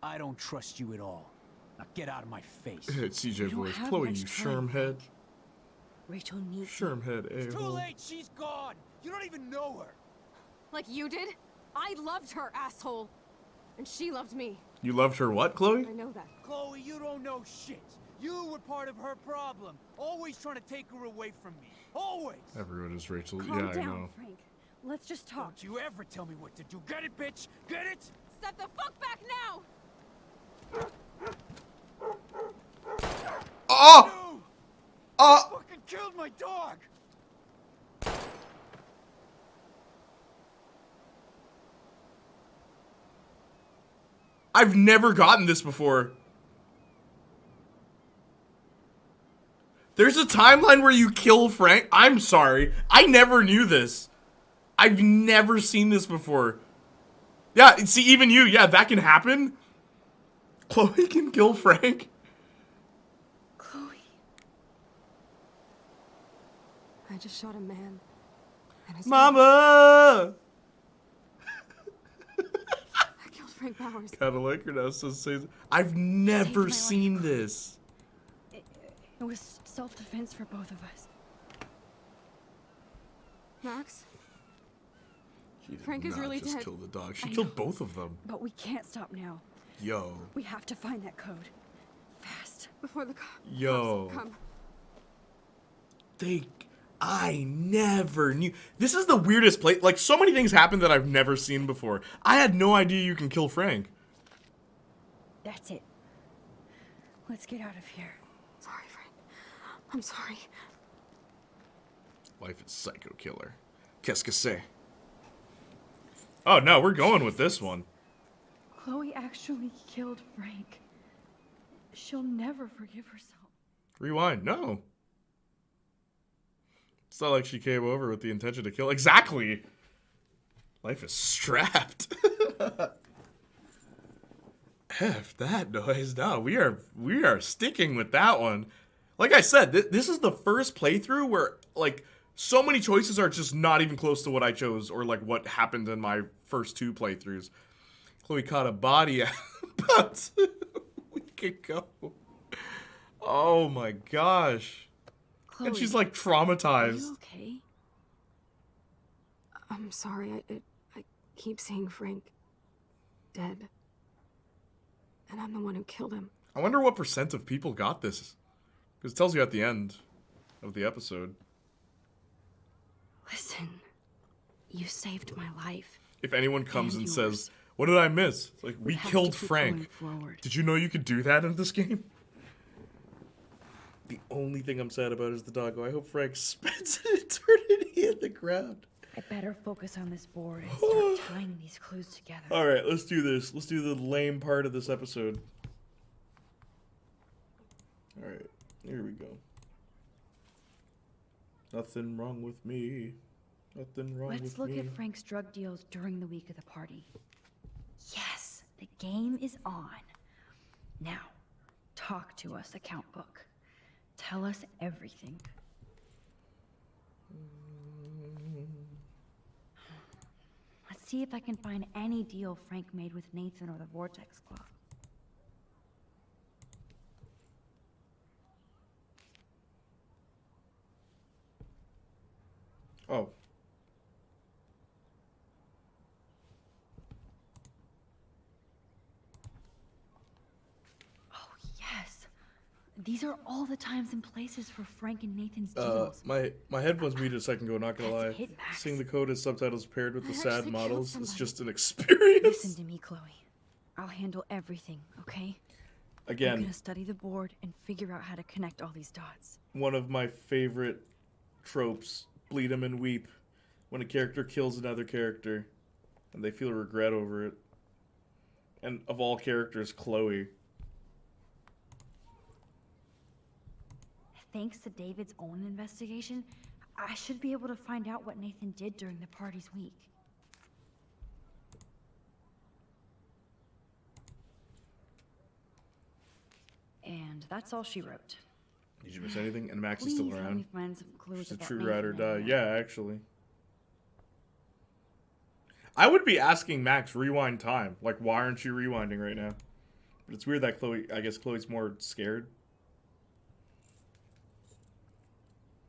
I don't trust you at all. Now get out of my face. CJ don't voice. have Chloe, much you time, shermhead. Rachel needs Shermhead It's too a-hole. late. She's gone. You don't even know her. Like you did? I loved her, asshole. And she loved me. You loved her what, Chloe? I know that. Chloe, you don't know shit. You were part of her problem. Always trying to take her away from me. Always. Everyone is Rachel. Calm Yeah, I down, know. Frank. Let's just talk. Don't you ever tell me what to do. Get it, bitch? Get it? Step the fuck back now! Oh! You Oh! fucking killed my dog. I've never gotten this before. There's a timeline where you kill Frank. I'm sorry. I never knew this. I've never seen this before. Yeah, see, even you. Yeah, that can happen. Chloe can kill Frank. Chloe. I just shot a man. And I Mama! Frank Bowers. Cadillac now says I've never my seen life. this. It was self-defense for both of us. Max? She did Frank is not really just dead. kill the dog. She I killed know. both of them. But we can't stop now. Yo. We have to find that code. Fast. Before the Yo. cops come. I never knew. This is the weirdest place. Like, so many things happen that I've never seen before. I had no idea you can kill Frank. That's it. Let's get out of here. Sorry, Frank. I'm sorry. Life is psycho killer. Qu'est-ce que c'est? Oh, no, we're going with this one. Chloe actually killed Frank. She'll never forgive herself. Rewind. No. It's not like she came over with the intention to kill. Exactly. Life is strapped. F that noise. No, we are sticking with that one. Like I said, this is the first playthrough where, like, so many choices are just not even close to what I chose or, like, what happened in my first 2 playthroughs. Chloe caught a body about a week ago. Oh my gosh. Chloe, And she's like traumatized. Are you okay? I'm sorry. I keep seeing Frank dead. And I'm the one who killed him. I wonder what % of people got this. Because it tells you at the end of the episode. Listen, you saved my life. If anyone comes and yours. says, what did I miss? It's like, we have killed to keep Frank. going forward. Did you know you could do that in this game? The only thing I'm sad about is the doggo. I hope Frank spends an eternity in the ground. I better focus on this board and start tying these clues together. Alright, let's do this. Let's do the lame part of this episode. Alright, here we go. Nothing wrong with me. Nothing wrong with me. Let's look at Frank's drug deals during the week of the party. Yes, the game is on. Now, talk to us, account book. Tell us everything. Let's see if I can find any deal Frank made with Nathan or the Vortex Club. Oh. Oh, yes. These are all the times and places for Frank and Nathan's deals. My headphones muted a second ago, not gonna lie. That's it, Max. Seeing the code as subtitles paired with the I sad actually killed models is somebody. just an experience. Listen to me, Chloe. I'll handle everything, okay? I'm Again, gonna study the board and figure out how to connect all these dots. one of my favorite tropes, bleed 'em and weep, when a character kills another character and they feel regret over it. And of all characters, Chloe. Thanks to David's own investigation, I should be able to find out what Nathan did during the party's week. And that's all she wrote. Did you miss anything? And Max is Please still let me around. find some clues She's a about true Nathan ride or and die. Emma. Yeah, actually. I would be asking Max, rewind time. Like, why aren't you rewinding right now? But it's weird that Chloe, I guess Chloe's more scared.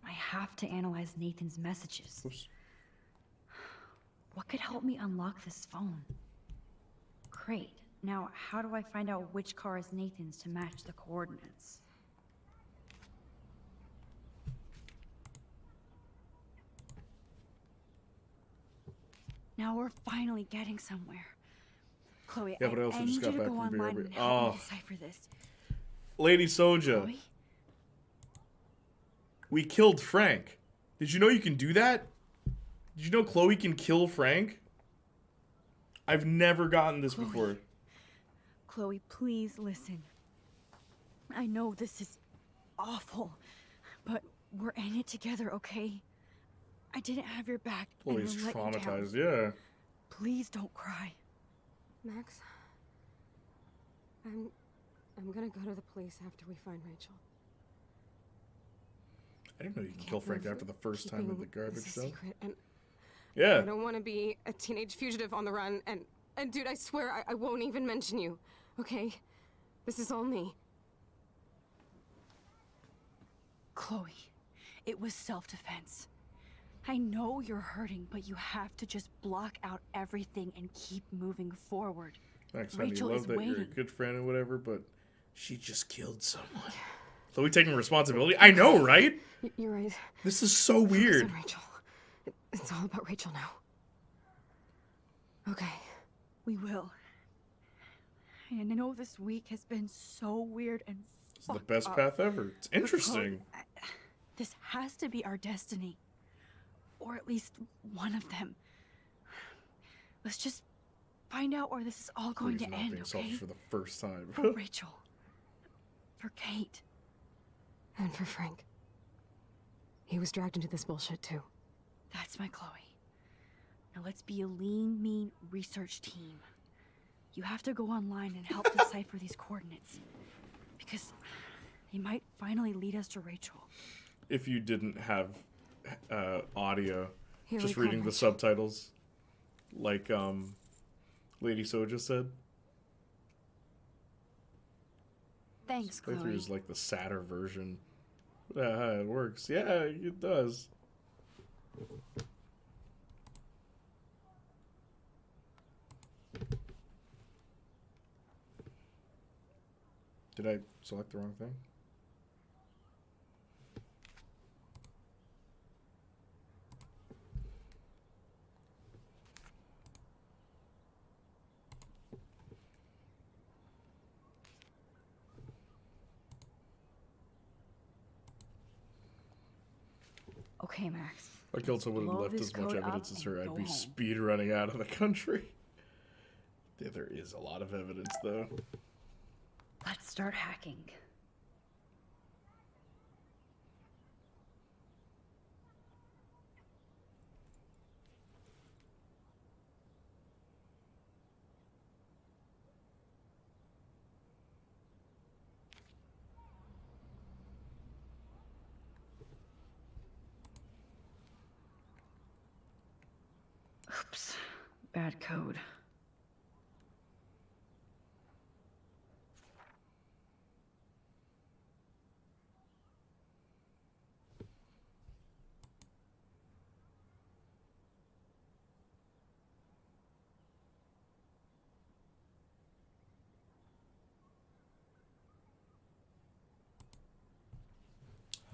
I have to analyze Nathan's messages. Oops. What could help me unlock this phone? Great. Now, how do I find out which car is Nathan's to match the coordinates? Now we're finally getting somewhere. Chloe, Yeah, but I also I just need got you to back go from online BRB. and help Oh. me decipher this. Lady Soja. Chloe? We killed Frank. Did you know you can do that? Did you know Chloe can kill Frank? I've never gotten this Chloe. before. Chloe, please listen. I know this is awful, but we're in it together, okay? I didn't have your back. and Chloe's I let you down. traumatized, yeah. Please don't cry. Max, I'm gonna go to the police after we find Rachel. I didn't know you can Can't kill Frank live after the first time in the keeping garbage this a though. secret, and Yeah. I don't want to be a teenage fugitive on the run and And dude, I swear I won't even mention you, okay? This is all me. Chloe, it was self-defense. I know you're hurting, but you have to just block out everything and keep moving forward. Thanks, honey. Rachel Love is that you're a waiting. good friend and whatever, but she just killed someone. Chloe taking responsibility? I know, right? You're right. This is so Focus weird. on Rachel. It's all about Rachel now. Okay. We will. And I know this week has been so weird and It's the best path ever. It's interesting. This has to be our destiny. Or at least one of them. Let's just find out where this is all going Chloe's to not end, being okay? selfish for the first time. For Rachel. For Kate. And for Frank. He was dragged into this bullshit too. That's my Chloe. Now let's be a lean, mean research team. You have to go online and help decipher these coordinates. Because they might finally lead us to Rachel. If you didn't have audio, Here just we reading come, the Rachel. subtitles, like Lady Soja said. Thanks, Playthrough Chloe. is like the sadder version. Yeah, it works. Yeah, it does. Did I select the wrong thing? Okay, Max. If I killed someone and blow left this as much code up evidence as and her, I'd go be home. speed running out of the country. Yeah, there is a lot of evidence, though. Let's start hacking. Oops. Bad code.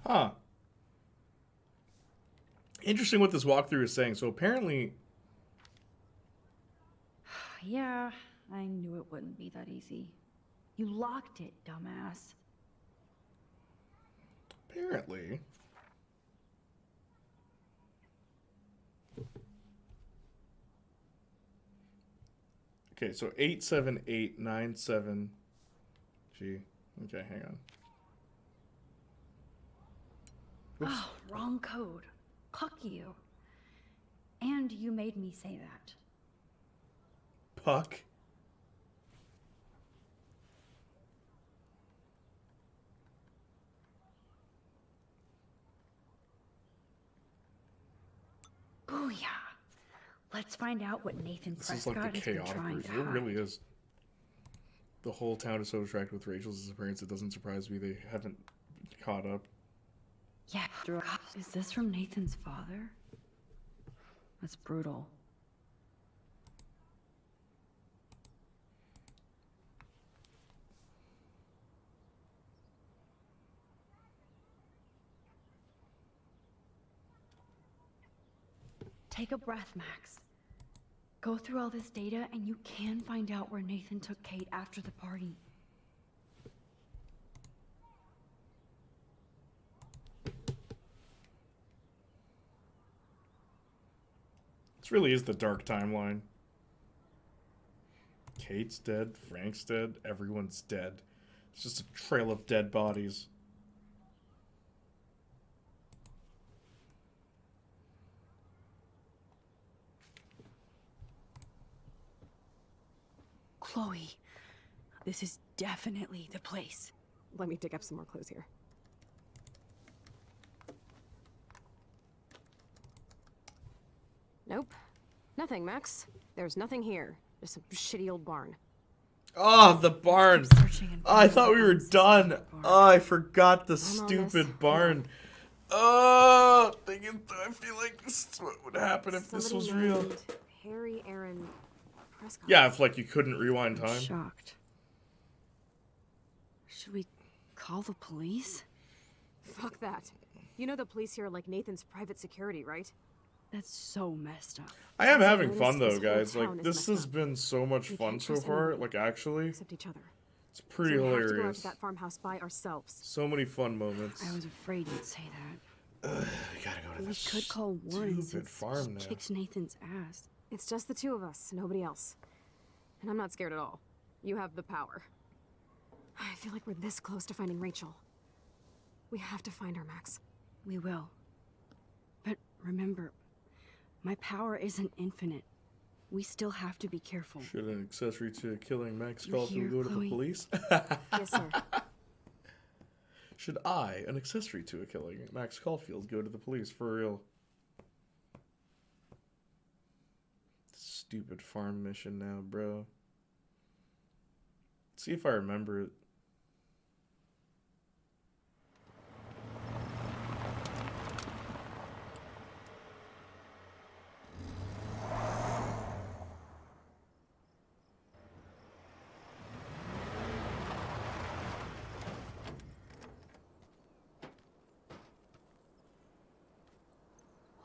Huh. Interesting what this walkthrough is saying. So apparently, Yeah, I knew it wouldn't be that easy. You locked it, dumbass. apparently, okay, so 87897. Gee, okay, hang on. Oops. Oh, wrong code. Fuck you. And you made me say that. Puck. Booyah. Let's find out what Nathan This is like Prescott the has been chaotic trying version. to It hide. really is. The whole town is so distracted with Rachel's disappearance, it doesn't surprise me they haven't caught up. Yeah, is this from Nathan's father? That's brutal. Take a breath, Max. Go through all this data and you can find out where Nathan took Kate after the party. This really is the dark timeline. Kate's dead, Frank's dead, everyone's dead. It's just a trail of dead bodies. Chloe, this is definitely the place. Let me dig up some more clues here. Nope. Nothing, Max. There's nothing here. Just some shitty old barn. Oh, the barn. Oh, I thought we were done. Oh, I forgot the stupid barn. Oh, dang it. I feel like this is what would happen if this was real. Harry Aaron Prescott. Yeah, if like you couldn't rewind I'm time. shocked. Should we call the police? Fuck that. You know the police here are like Nathan's private security, right? That's so messed up. I am having Notice fun though, this whole guys. town Like is this messed has up. been so much We fun can't so trust far. anybody Like actually, except each other. it's pretty so we have to go out hilarious. to that farmhouse by ourselves. So many fun moments. I was afraid you'd say that. We gotta go to We this could call Warren stupid since farm she now. kicked Nathan's ass. It's just the two of us, nobody else. And I'm not scared at all. You have the power. I feel like we're this close to finding Rachel. We have to find her, Max. We will. But remember, my power isn't infinite. We still have to be careful. Should an accessory to killing Max You hear, Caulfield go to the Chloe? police? Yes, sir. Should I, an accessory to a killing Max Caulfield, go to the police for real? Stupid farm mission now, bro. Let's see if I remember it.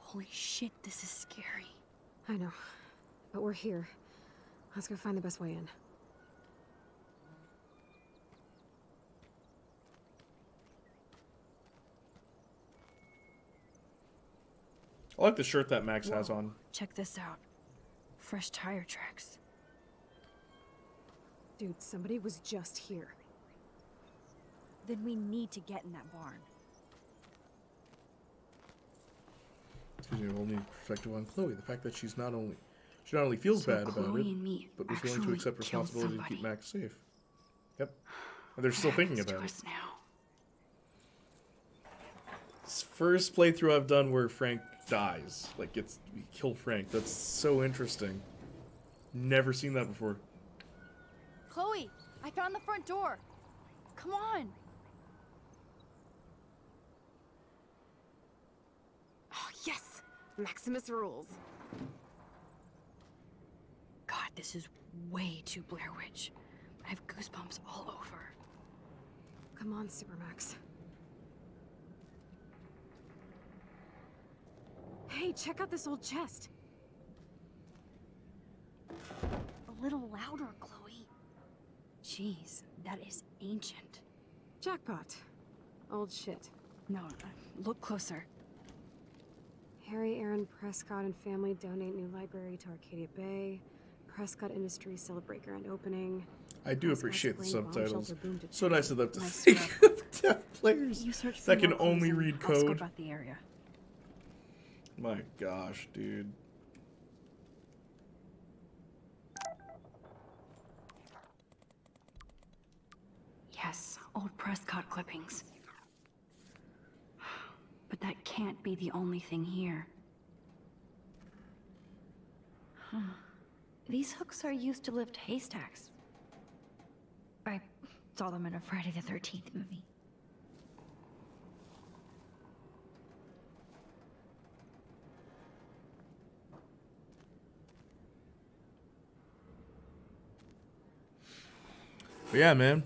Holy shit, this is scary. I know. But we're here. Let's go find the best way in. I like the shirt that Max has Whoa, on. Check this out. Fresh tire tracks. Dude, somebody was just here. Then we need to get in that barn. Excuse me, only perspective on Chloe. The fact that she not only feels So bad about Chloe it, and me but was willing to actually accept killed responsibility to keep somebody. Max safe. Yep. And they're still thinking Happens to about it. us now. It's the first playthrough I've done where Frank dies. Like, we kill Frank. That's so interesting. Never seen that before. Chloe, I found the front door. Come on. Oh, yes! Maximus rules. God, this is way too Blair Witch. I have goosebumps all over. Come on, Supermax. Hey, check out this old chest. A little louder, Chloe. Jeez, that is ancient. Jackpot. Old shit. No, look closer. Harry Aaron Prescott and family donate new library to Arcadia Bay. Prescott Industries celebrate grand opening. I do Prescott's appreciate the brain bomb subtitles. shelter boomed to So nice of them to Nice think stuff. of deaf players You search for that can more clues only and read I'll scope code. out the area. My gosh, dude. Yes, old Prescott clippings. But that can't be the only thing here. Huh. These hooks are used to lift haystacks. I saw them in a Friday the 13th movie. But yeah, man.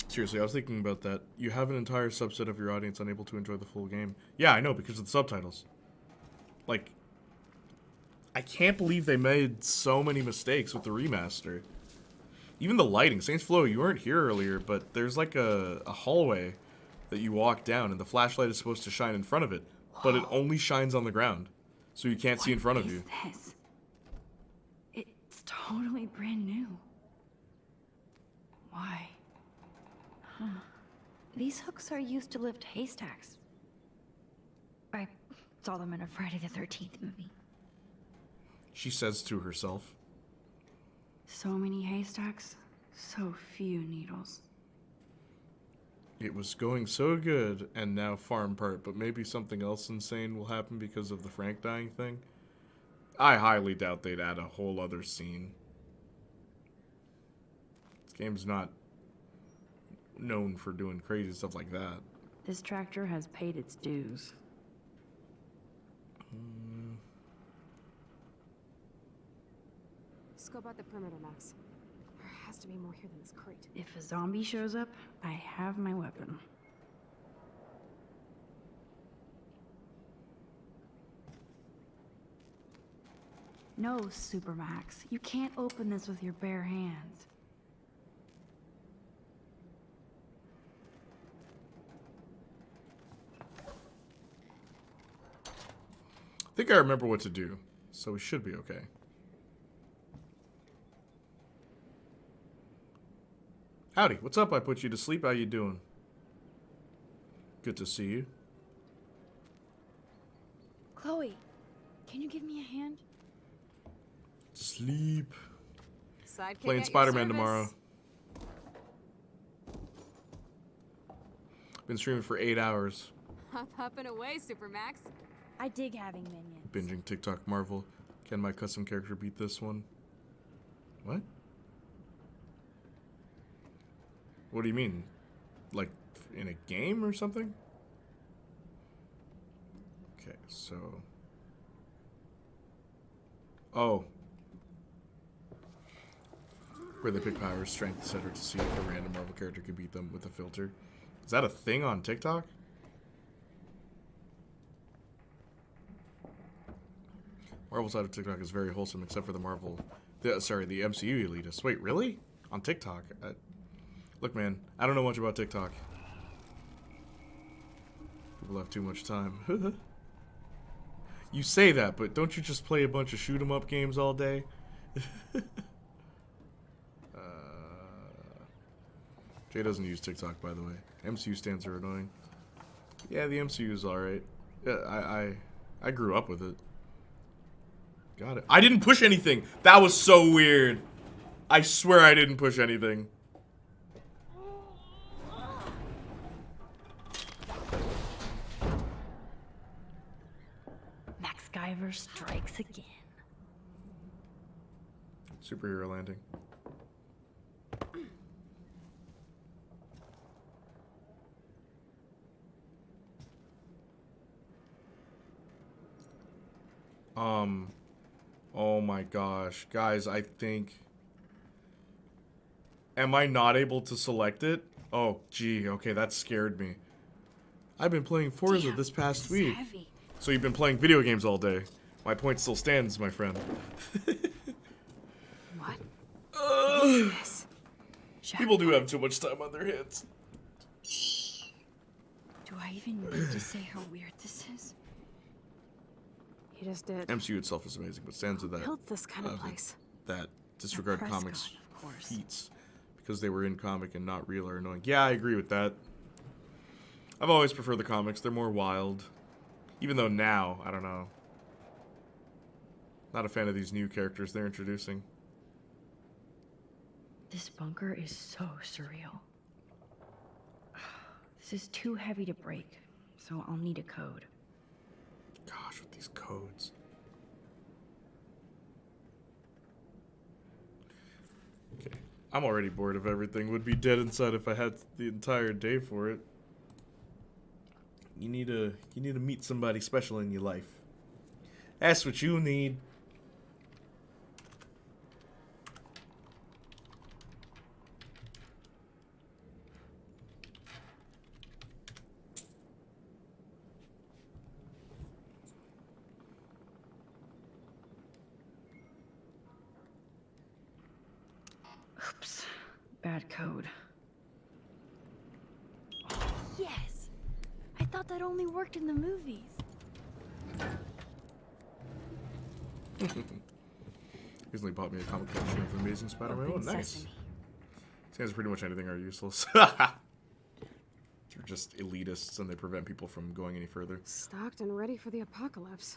Seriously, I was thinking about that. You have an entire subset of your audience unable to enjoy the full game. Yeah, I know, because of the subtitles. Like, I can't believe they made so many mistakes with the remaster. Even the lighting. Saints Flow, you weren't here earlier, but there's like a hallway that you walk down, and the flashlight is supposed to shine in front of it, but it only shines on the ground, so you can't see in front of you. What is this? It's totally brand new. Why? Huh. These hooks are used to lift haystacks. I saw them in a Friday the 13th movie. She says to herself. So many haystacks, so few needles. It was going so good, and now farm part, but maybe something else insane will happen because of the Frank dying thing. I highly doubt they'd add a whole other scene. This game's not known for doing crazy stuff like that. This tractor has paid its dues. Scope out the perimeter, Max. There has to be more here than this crate. If a zombie shows up, I have my weapon. No, Supermax. You can't open this with your bare hands. I think I remember what to do, so we should be okay. Howdy, what's up? I put you to sleep. How you doing? Good to see you. Chloe, can you give me a hand? Sleep. Sidekick Playing at your Spider-Man service. tomorrow. Been streaming for 8 hours. Up and away, Supermax. I dig having minions. Binging TikTok Marvel. Can my custom character beat this one? What? What do you mean? Like, in a game or something? Okay, so... Oh. Where they pick power, strength, etc. to see if a random Marvel character can beat them with a filter. Is that a thing on TikTok? Marvel side of TikTok is very wholesome, except for the the MCU elitists. Wait, really? On TikTok? Look, man, I don't know much about TikTok. People have too much time. You say that, but don't you just play a bunch of shoot 'em up games all day? Jay doesn't use TikTok, by the way. MCU stands are annoying. Yeah, the MCU is alright. Yeah, I grew up with it. Got it. I didn't push anything. That was so weird. I swear I didn't push anything. Max Guyver strikes again. Superhero landing. Oh my gosh. Guys, I think... Am I not able to select it? Oh, gee. Okay, that scared me. I've been playing Forza this past week. Heavy. So you've been playing video games all day. My point still stands, my friend. What? People do have too much time on their hands. Do I even need to say how weird this is? He just did. MCU itself is amazing, but stands with that. Built this kind of place. That disregard Prescott, comics of course. feats because they were in comic and not real are annoying. Yeah, I agree with that. I've always preferred the comics. They're more wild. Even though now, I don't know. Not a fan of these new characters they're introducing. This bunker is so surreal. This is too heavy to break, so I'll need a code. Gosh, with these codes. Okay. I'm already bored of everything. Would be dead inside if I had the entire day for it. You need to meet somebody special in your life. That's what you need. Oops. Bad code. Yes! I thought that only worked in the movies. Recently bought me a comic collection of Amazing Spider-Man. Oh, Open nice. sesame. Seems pretty much anything are useless. They're just elitists and they prevent people from going any further. Stocked and ready for the apocalypse.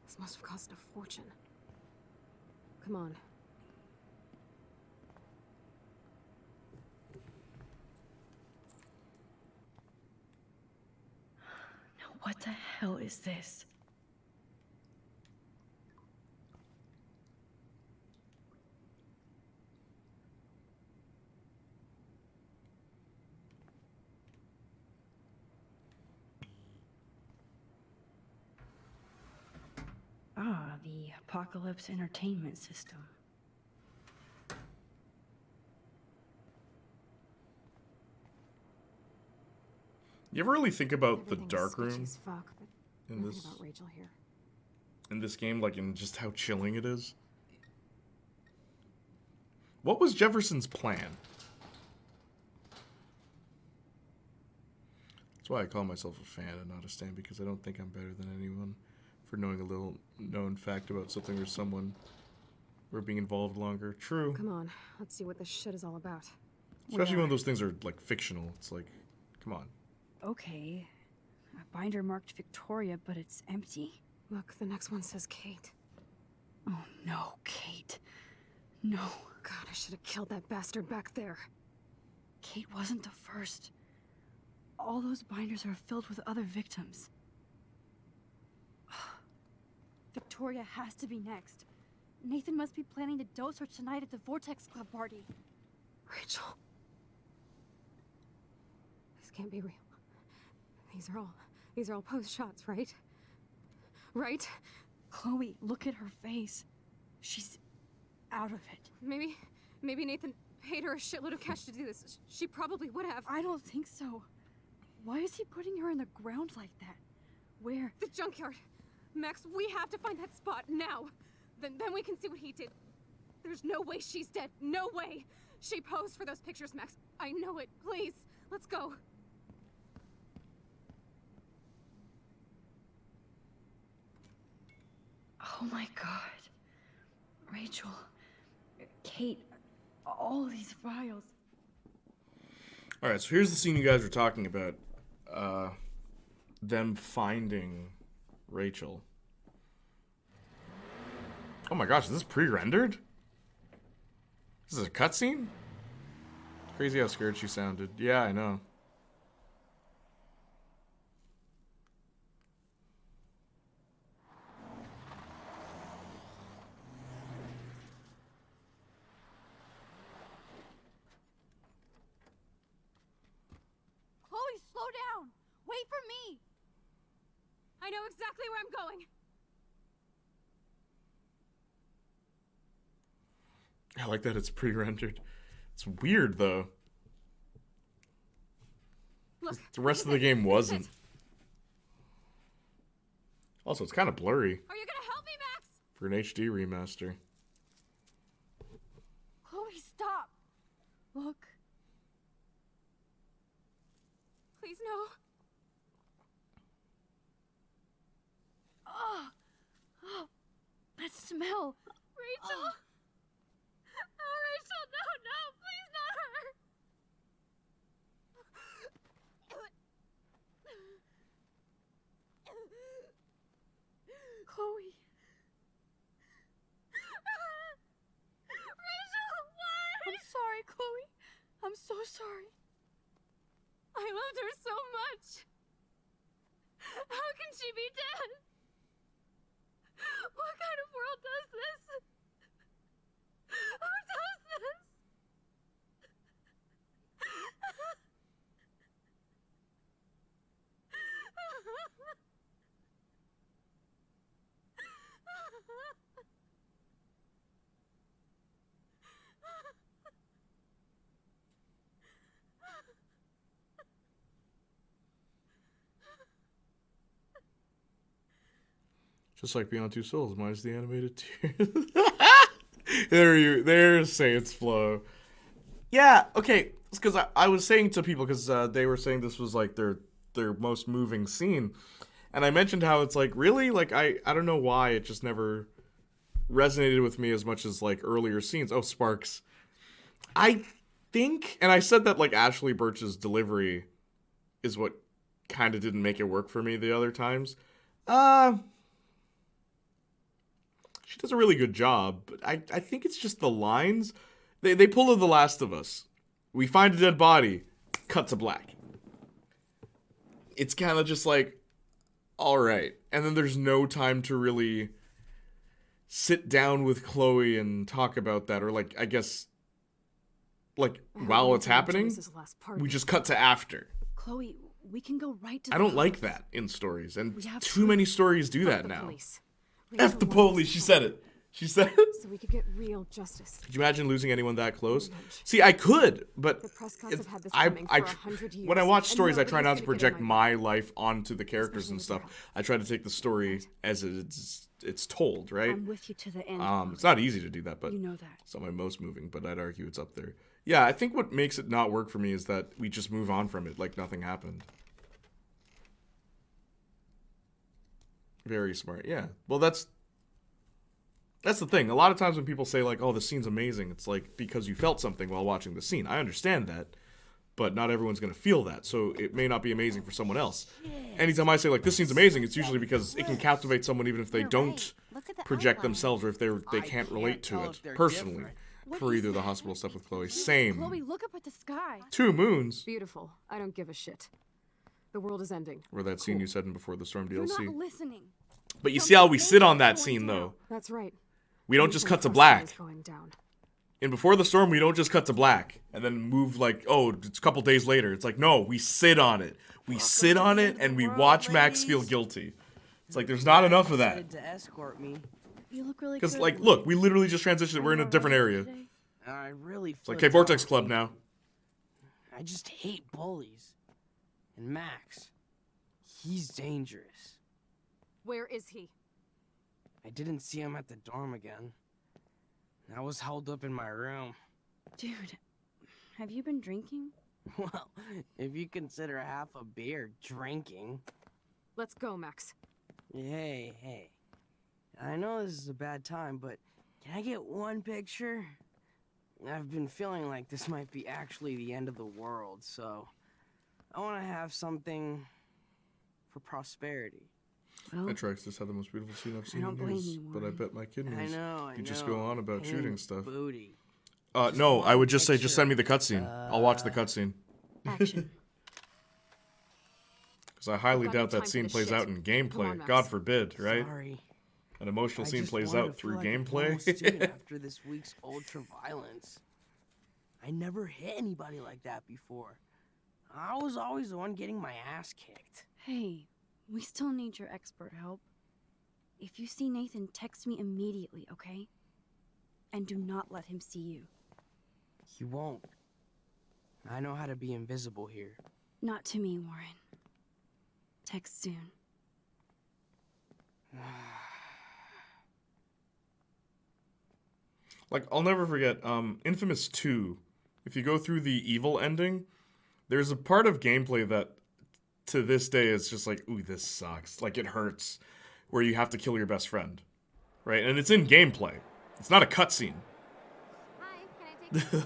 This must have cost a fortune. Come on. Now what the hell is this? Apocalypse Entertainment System. You ever really think about the Everything's dark sketchy room as fuck, but in nothing this about Rachel here. in this game, like in just how chilling it is? What was Jefferson's plan? That's why I call myself a fan and not a stan, because I don't think I'm better than anyone for knowing a little known fact about something or someone or being involved longer. True. Come on, let's see what this shit is all about. Especially when those things are like fictional. It's like, come on. Okay. A binder marked Victoria, but it's empty. Look, the next one says Kate. Oh no, Kate. No. God, I should have killed that bastard back there. Kate wasn't the first. All those binders are filled with other victims. Victoria has to be next. Nathan must be planning to dose her tonight at the Vortex Club party. Rachel. This can't be real. These are all post shots, right? Right? Chloe, look at her face. She's out of it. Maybe Nathan paid her a shitload of cash to do this. She probably would have. I don't think so. Why is he putting her in the ground like that? Where? The junkyard. Max, we have to find that spot now. Then we can see what he did. There's no way she's dead. No way. She posed for those pictures, Max. I know it. Please, let's go. Oh my god. Rachel. Kate. All these files. Alright, so here's the scene you guys were talking about. Them finding Rachel. Oh my gosh, is this pre-rendered? This is a cutscene? Crazy how scared she sounded. Yeah, I know. Chloe, slow down! Wait for me! I know exactly where I'm going. I like that it's pre-rendered. It's weird, though. Look, the rest of the game wasn't. Also, it's kind of blurry Are you gonna help me, Max? for an HD remaster. Chloe, stop! Look. Please, no. Oh, that smell. Rachel. Oh, Rachel, no, please not her. Chloe. Rachel, why? I'm sorry, Chloe. I'm so sorry. I loved her so much. How can she be dead? What kind of world does this? Who does this? Just like Beyond Two Souls, mine's the animated tears. There's Saints Flow. Yeah, okay. It's because I was saying to people, because they were saying this was like their most moving scene. And I mentioned how it's like, really? Like, I don't know why it just never resonated with me as much as like earlier scenes. Oh, Sparks. I think, and I said that like Ashley Birch's delivery is what kind of didn't make it work for me the other times. She does a really good job, but I think it's just the lines. They pull a The Last of Us. We find a dead body, cut to black. It's kind of just like, all right. And then there's no time to really sit down with Chloe and talk about that. Or like, I guess, like while it's happening, we just cut to after. Chloe, we can go right to I the don't like house. that in stories. And We have too many stories do that now. Police. F the police. She said it. She said it. So we could get real justice. Could you imagine losing anyone that close? See, I could, but The press cons have had this I, coming I, for 100 years, when I watch and stories, I try nobody's not to gonna get in project my my life onto the characters and stuff. I try to take the story as it's told, right? I'm with you to the end. It's not easy to do that, but You know that. it's not my most moving, but I'd argue it's up there. Yeah, I think what makes it not work for me is that we just move on from it like nothing happened. Very smart. Yeah. Well, that's the thing. A lot of times when people say like, "Oh, the scene's amazing," it's like because you felt something while watching the scene. I understand that, but not everyone's going to feel that. So it may not be amazing for someone else. Anytime I say like this scene's amazing, it's usually because it can captivate someone even if they don't project themselves or if they can't relate to it personally. For either the hospital stuff with Chloe. Same. Chloe, look up at the sky. 2 moons. Beautiful. I don't give a shit. The world is ending. Or that scene you said in Before the Storm DLC. You're not listening. But you see how we sit on that scene though. That's right. We don't just cut to black. In Before the Storm, we don't just cut to black and then move like, oh, it's a couple days later. It's like, no, we sit on it. We sit on it and we watch Max feel guilty. It's like there's not enough of that. To escort me. You look really Because good. like, look, we literally just transitioned. We're in a different area. I really. It's like, okay, Vortex Club now. I just hate bullies. And Max, he's dangerous. Where is he? I didn't see him at the dorm again. I was held up in my room. Dude, have you been drinking? Well, if you consider half a beer drinking. Let's go, Max. Hey. I know this is a bad time, but can I get one picture? I've been feeling like this might be actually the end of the world, so I want to have something for prosperity. Well, Metrox just had the most beautiful scene I've seen I don't in blame years, you, but I bet my kidneys. I You just go on about shooting stuff. Booty. No, I would just say, just send me the cutscene. I'll watch the cutscene. Action. Because I highly I've got doubt no that time for scene this plays shit. out in gameplay. Come on, Max. God forbid, right? Sorry. An emotional I scene just plays wanted out to through feel like a gameplay. normal student after this week's ultra violence. I never hit anybody like that before. I was always the one getting my ass kicked. Hey, we still need your expert help. If you see Nathan, text me immediately, okay? And do not let him see you. He won't. I know how to be invisible here. Not to me, Warren. Text soon. Like, I'll never forget, Infamous 2, if you go through the evil ending, there's a part of gameplay that, to this day, is just like, ooh, this sucks. Like, it hurts. Where you have to kill your best friend. Right? And it's in gameplay. It's not a cutscene.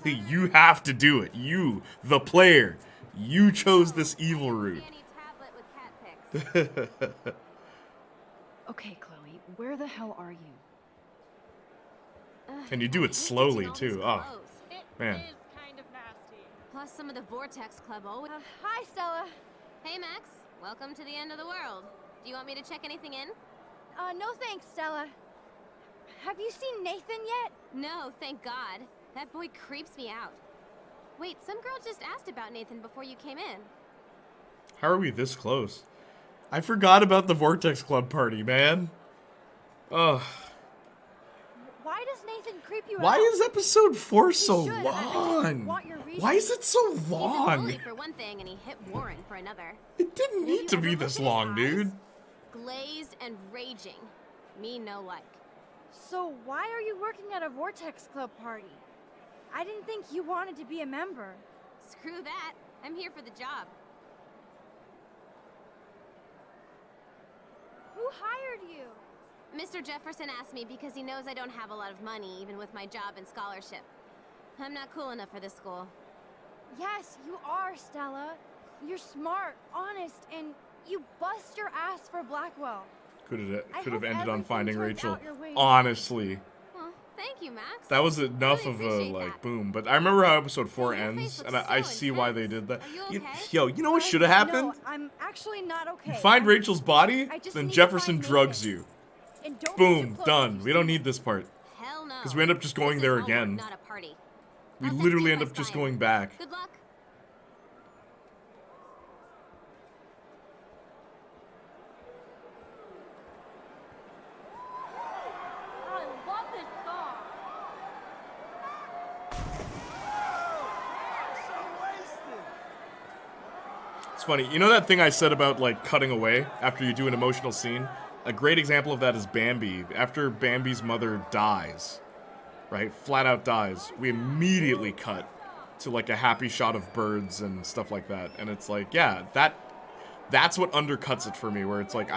You have to do it. You, the player. You chose this evil route. Okay, Chloe, where the hell are you? And you do it slowly, too. Oh, man. Plus some of the Vortex Club always... Hi, Stella. Hey, Max. Welcome to the end of the world. Do you want me to check anything in? No thanks, Stella. Have you seen Nathan yet? No, thank God. That boy creeps me out. Wait, some girl just asked about Nathan before you came in. How are we this close? I forgot about the Vortex Club party, man. Ugh. Why does Nathan creep you out? Why is episode 4 so should, and I just long? want your reason. Why is it so He's a long? bully for one thing, and he hit Warren for another. It didn't need to be this long, dude. Glazed and raging. Me no like. So why are you working at a Vortex Club party? I didn't think you wanted to be a member. Screw that. I'm here for the job. Who hired you? Mr. Jefferson asked me because he knows I don't have a lot of money, even with my job and scholarship. I'm not cool enough for this school. Yes, you are, Stella. You're smart, honest, and you bust your ass for Blackwell. Could have hope ended on everything finding turns Rachel. out your way. Honestly. Well, thank you, Max. That was enough Really of a, appreciate like, that. boom. But I remember how episode 4 Your face ends, looks and I so see why they did that. Are you okay? Yo, you know what should have happened? No, I'm actually not okay. You find Rachel's body, I just then need to Jefferson find drugs Nathan. you. And don't Boom, get too done. close. We don't need this part. Hell no. Because we end up just going This is there homework, again. Not a party. We I'll text literally you end if up I just spy him. going back. Good luck. funny. You know that thing I said about, like, cutting away after you do an emotional scene? A great example of that is Bambi. After Bambi's mother dies, right? Flat out dies. We immediately cut to, like, a happy shot of birds and stuff like that. And it's like, yeah, that's what undercuts it for me, where it's like,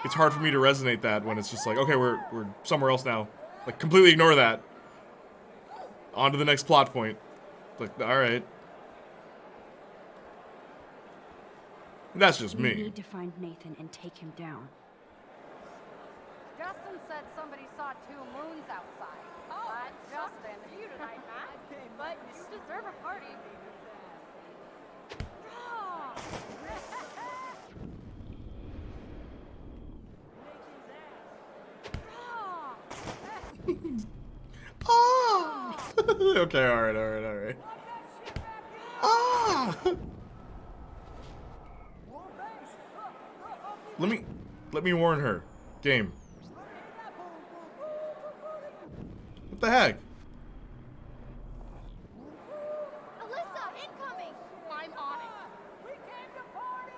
it's hard for me to resonate that when it's just like, okay, we're somewhere else now. Like, completely ignore that. On to the next plot point. Like, alright. That's just me. We need to find Nathan and take him down. Justin said somebody saw 2 moons outside. Oh, Justin. You tonight, Matt. But you deserve a party. Ah! Okay, alright. Ah! Let me warn her. Game. What the heck? Alyssa, incoming! I'm on it. We came to party.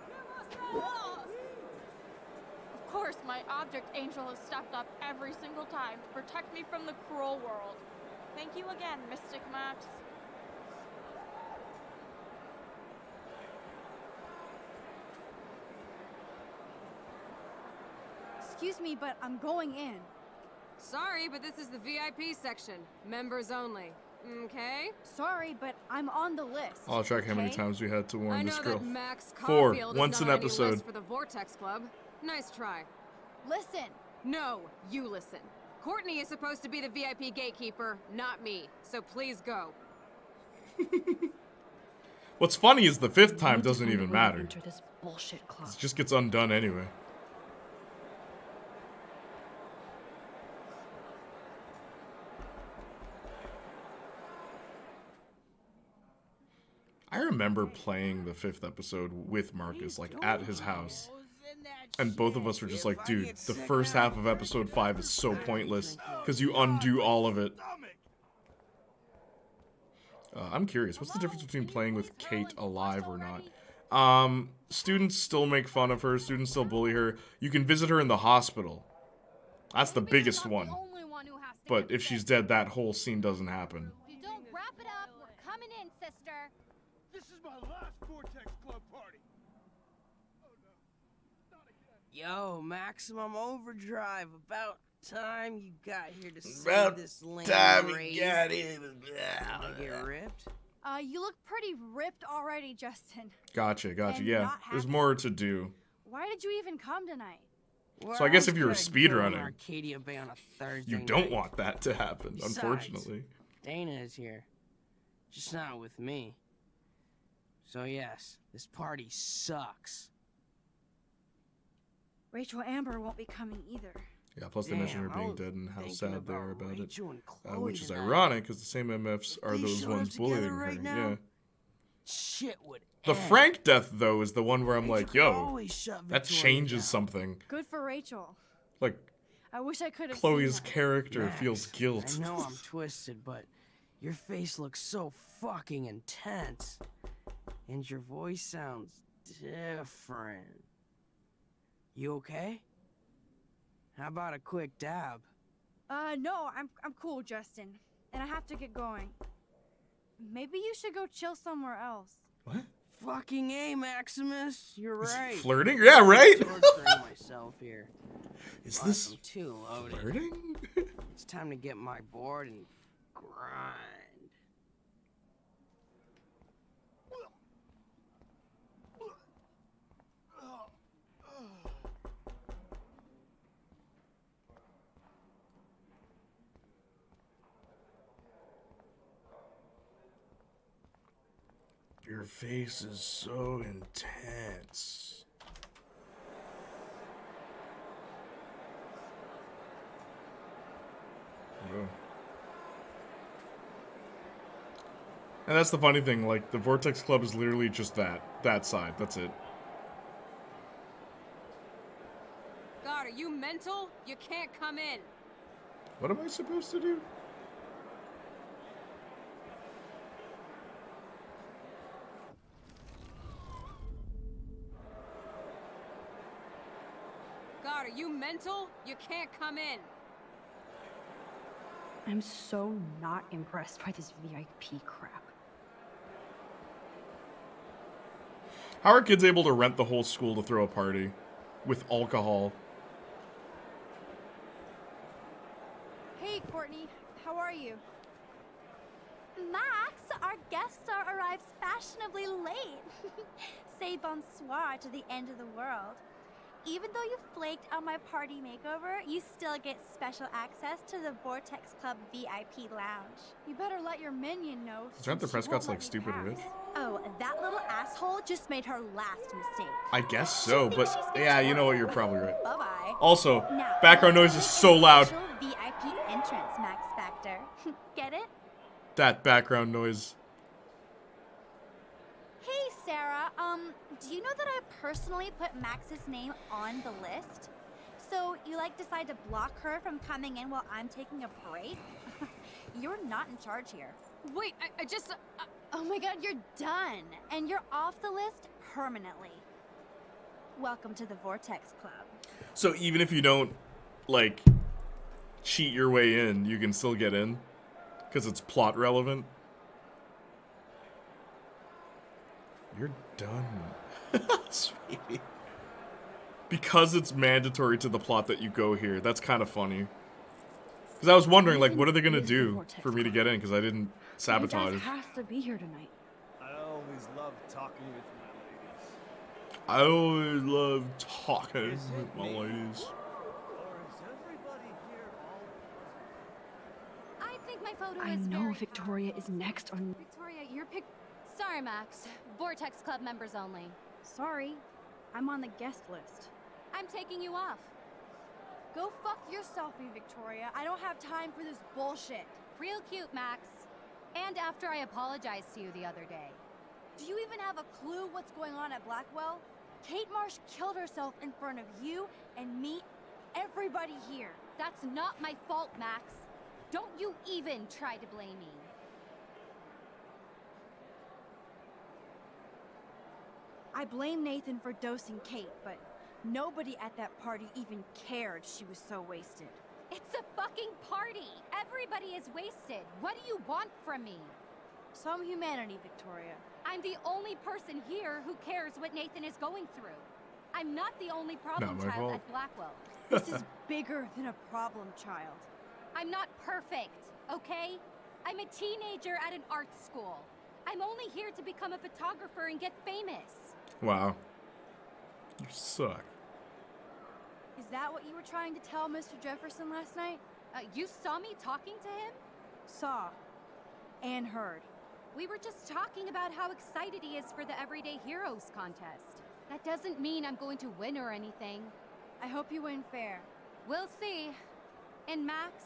Give us Of course, my object angel has stepped up every single time to protect me from the cruel world. Thank you again, Mystic Max. Excuse me, but I'm going in. Sorry, but this is the VIP section. Members only. Okay? Sorry, but I'm on the list. I'll track how many okay? times we had to I warn know this girl. that Max 4, Caulfield once is an not on any episode. list for the Vortex Club. Nice try. Listen. No, you listen. Courtney is supposed to be the VIP gatekeeper, not me. So please go. What's funny is the 5th time doesn't even matter. Enter this bullshit club. It just gets undone anyway. I remember playing the 5th episode with Marcus, like, at his house. And both of us were just like, dude, the first half of episode 5 is so pointless, because you undo all of it. I'm curious, what's the difference between playing with Kate alive or not? Students still make fun of her, students still bully her. You can visit her in the hospital. That's the biggest one. But if she's dead, that whole scene doesn't happen. Don't wrap it up. We're coming in, sister. This is my last Vortex Club party. Yo, Maximum Overdrive. About time you got here to see About this lame time you raid. got here. Did I get ripped? You look pretty ripped already, Justin. Gotcha, And yeah. not There's happy. more to do. Why did you even come tonight? Well, So I guess if was you were gonna go to speedrunning, Arcadia Bay on a Thursday You don't night. want that to happen, Besides, unfortunately. Dana is here. Just not with me. So yes, this party sucks. Rachel Amber won't be coming either. Yeah, plus they mention her Damn, I being was dead and how thinking sad they are about about it. Rachel and Chloe Which is tonight. ironic, because the same MFs are They those showed ones up together bullying right her. now? Yeah. Shit would The end. Frank death, though, is the one where I'm Rachel like, could yo, always shut that Victoria changes down. something. Good for Rachel. Like, I wish I could have Chloe's seen that. character Max, feels guilt. I know I'm twisted, but your face looks so fucking intense. And your voice sounds different. You okay? How about a quick dab? No, I'm cool, Justin. And I have to get going. Maybe you should go chill somewhere else. What? Fucking A, Maximus. You're Is he right. flirting? Yeah, right? I'm torturing myself here. Is But this I'm too loaded. flirting? It's time to get my board and grind. Your face is so intense. Oh. And that's the funny thing, like, the Vortex Club is literally just that side, that's it. God, are you mental? You can't come in. What am I supposed to do? Are you mental? You can't come in. I'm so not impressed by this VIP crap. How are kids able to rent the whole school to throw a party with alcohol? Hey, Courtney. How are you? Max, our guest star arrives fashionably late. Say bonsoir to the end of the world. Even though you flaked on my party makeover, you still get special access to the Vortex Club VIP lounge. You better let your minion know. Samantha Prescott's like stupid at it. Oh, that little asshole just made her last mistake. I guess so, but yeah, you know what? You're probably right. Bye-bye. Also, Now, background noise is so loud. VIP entrance, Max Factor. Get it? That background noise. Hey, Sarah, do you know that I personally put Max's name on the list? So you decide to block her from coming in while I'm taking a break? You're not in charge here. Wait, I just... Oh my god, you're done. And you're off the list permanently. Welcome to the Vortex Club. So even if you don't, like, cheat your way in, you can still get in? Because it's plot relevant? You're done. Sweetie. Because it's mandatory to the plot that you go here. That's kind of funny. Because I was wondering, like, what are they going to do for me to get in? Because I didn't sabotage. You guys has to be here tonight. I always love talking with my ladies. I always love talking with my ladies. I think my photo I is know very Victoria is next on... Victoria, your pic... Sorry, Max. Vortex Club members only. Sorry, I'm on the guest list. I'm taking you off. Go fuck yourself, Victoria. I don't have time for this bullshit. Real cute, Max. And after I apologized to you the other day. Do you even have a clue what's going on at Blackwell? Kate Marsh killed herself in front of you and me, everybody here. That's not my fault, Max. Don't you even try to blame me. I blame Nathan for dosing Kate, but nobody at that party even cared she was so wasted. It's a fucking party. Everybody is wasted. What do you want from me? Some humanity, Victoria. I'm the only person here who cares what Nathan is going through. I'm not the only problem Not my child fault. at Blackwell. This is bigger than a problem child. I'm not perfect, okay? I'm a teenager at an art school. I'm only here to become a photographer and get famous. Wow. You suck. Is that what you were trying to tell Mr. Jefferson last night? You saw me talking to him? Saw. And heard. We were just talking about how excited he is for the Everyday Heroes contest. That doesn't mean I'm going to win or anything. I hope you win fair. We'll see. And Max,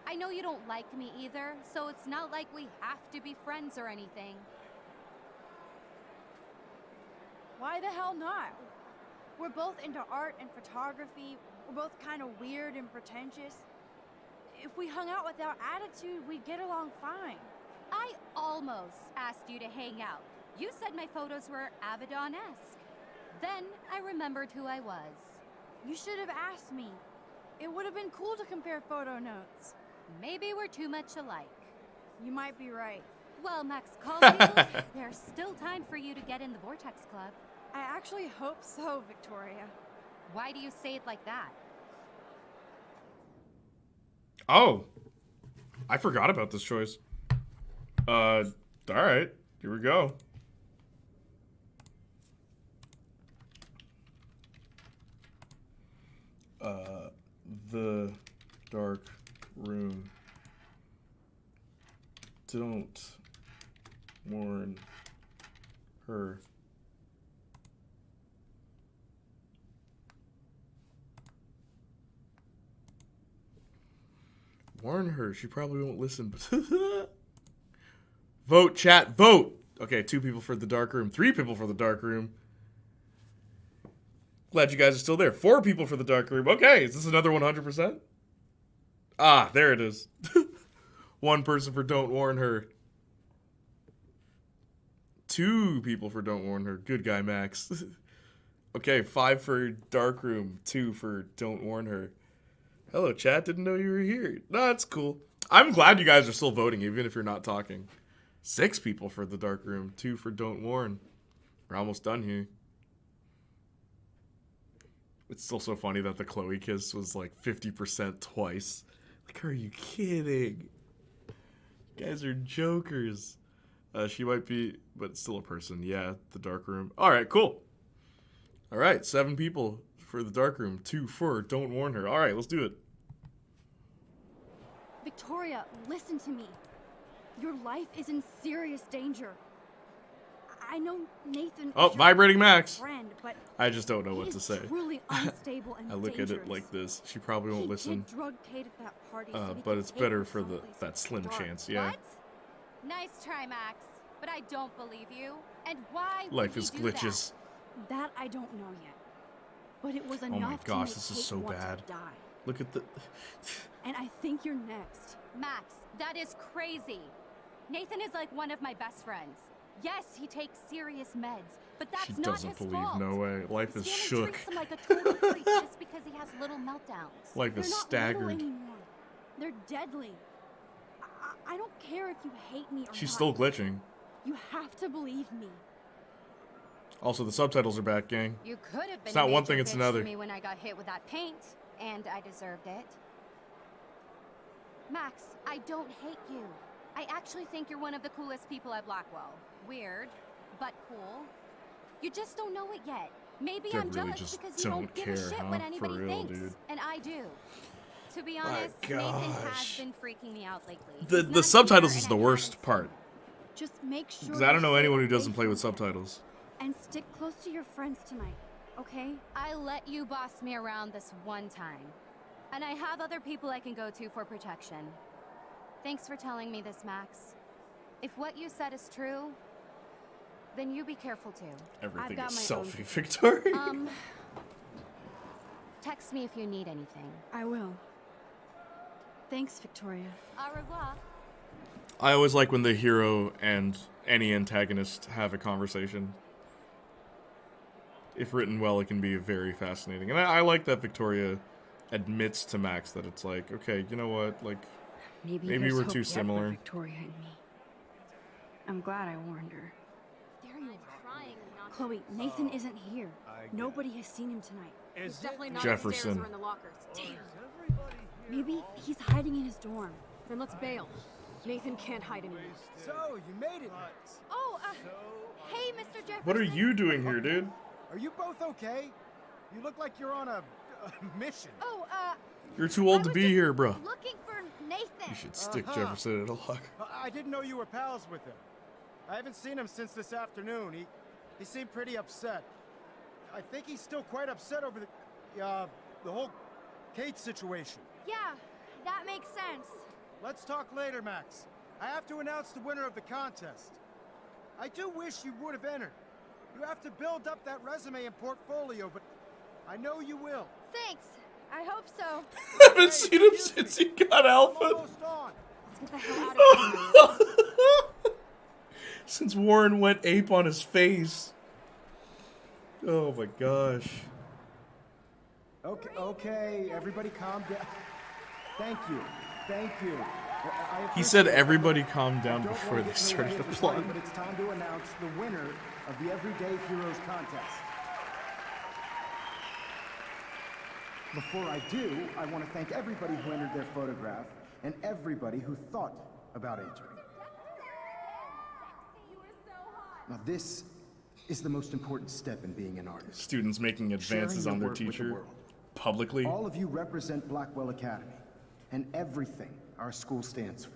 I know you don't like me either, so it's not like we have to be friends or anything. Why the hell not? We're both into art and photography. We're both kind of weird and pretentious. If we hung out without attitude, we'd get along fine. I almost asked you to hang out. You said my photos were Avedon-esque. Then I remembered who I was. You should have asked me. It would have been cool to compare photo notes. Maybe we're too much alike. You might be right. Well, Max Caulfield, there's still time for you to get in the Vortex Club. I actually hope so, Victoria. Why do you say it like that? Oh. I forgot about this choice. Alright. Here we go. The dark room. Don't warn her. Warn her. She probably won't listen. Vote, chat, vote. Okay, 2 people for the dark room. 3 people for the dark room. Glad you guys are still there. 4 people for the dark room. Okay, is this another 100%? Ah, there it is. 1 person for don't warn her. 2 people for don't warn her. Good guy, Max. Okay, 5 for Darkroom, 2 for Don't Warn Her. Hello, chat. Didn't know you were here. No, that's cool. I'm glad you guys are still voting, even if you're not talking. 6 people for the Darkroom, 2 for Don't Warn. We're almost done here. It's still so funny that the Chloe kiss was like 50% twice. Like, are you kidding? You guys are jokers. She might be, but still a person. Yeah, the Darkroom. All right, cool. All right, 7 people for the Darkroom, 2 for Don't Warn Her. All right, let's do it. Victoria, listen to me. Your life is in serious danger. I know Nathan. Oh, is your vibrating Max. Friend, but I just don't know he what to is say. Truly unstable and I look dangerous. at it like this. She probably won't listen. Did drug Kate at that party, so he But could it's take better her for someplace that slim dark. chance, yeah. What? Nice try, Max. But I don't believe you. And why would Life he is do glitches. That I don't know yet. But it was Oh enough my to gosh, make this is Kate so want bad. to die. Look at the... And I think you're next. Max, that is crazy. Nathan is like one of my best friends. Yes, he takes serious meds, but that's She not doesn't his believe, fault. no way. Life is His family shook. treats him like a total freak just because he has little meltdowns. Life They're is not staggered. little anymore. They're deadly. I don't care if you hate me or She's not. still glitching. You have to believe me. Also, the subtitles are back, gang. You could have been It's not a one major thing, it's bitch another. to me when I got hit with that paint, and I deserved it. Max, I don't hate you. I actually think you're one of the coolest people at Blackwell. Weird, but cool. You just don't know it yet. Maybe They I'm really jealous just because you don't don't give a care, shit huh? what For anybody real, thinks, dude. and I do. To be My honest, Nathan has gosh. been freaking me out lately. The He's not subtitles here, is and the I worst part. Just make sure. Because I don't know you stay anyone who away doesn't play from with him. subtitles. And stick close to your friends tonight, okay? I let you boss me around this one time. And I have other people I can go to for protection. Thanks for telling me this, Max. If what you said is true, then you be careful too. Everything got is my own selfie, Victoria. Text me if you need anything. I will. Thanks, Victoria. Au revoir. I always like when the hero and any antagonist have a conversation. If written well, it can be very fascinating. And I like that Victoria admits to Max that it's like, okay, you know what, like, maybe there's we're hope too yet for similar. Victoria and me. I'm glad I warned her. There you are. Trying not to. Chloe, Nathan isn't here. Nobody has seen him tonight. He's definitely not Jefferson. upstairs or in the lockers. Damn. Maybe he's hiding in his dorm. Then let's bail. Nathan can't hide anymore. So, you made it. Oh, hey, Mr. Jefferson. What are you doing here, dude? Are you both okay? You look like you're on a mission. Oh, You're too old to be here, bro. looking for Nathan. You should stick Jefferson in a locker. I didn't know you were pals with him. I haven't seen him since this afternoon. He seemed pretty upset. I think he's still quite upset over the whole Kate situation. Yeah, that makes sense. Let's talk later, Max. I have to announce the winner of the contest. I do wish you would have entered. You have to build up that resume and portfolio, but I know you will. Thanks. I hope so. I haven't seen him since he got Alpha. Almost on. Let's get the hell out of here. Since Warren went ape on his face. Oh my gosh. Okay, everybody calm down. Thank you. He said everybody calmed down Don't before wanna they get in the started way the of the plot. party, but it's time to announce the winner of the Everyday Heroes contest. Before I do, I want to thank everybody who entered their photograph and everybody who thought about entering. Now this is the most important step in being an artist. Students making advances Sharing on your their work with the teacher world. publicly. All of you represent Blackwell Academy and everything our school stands for.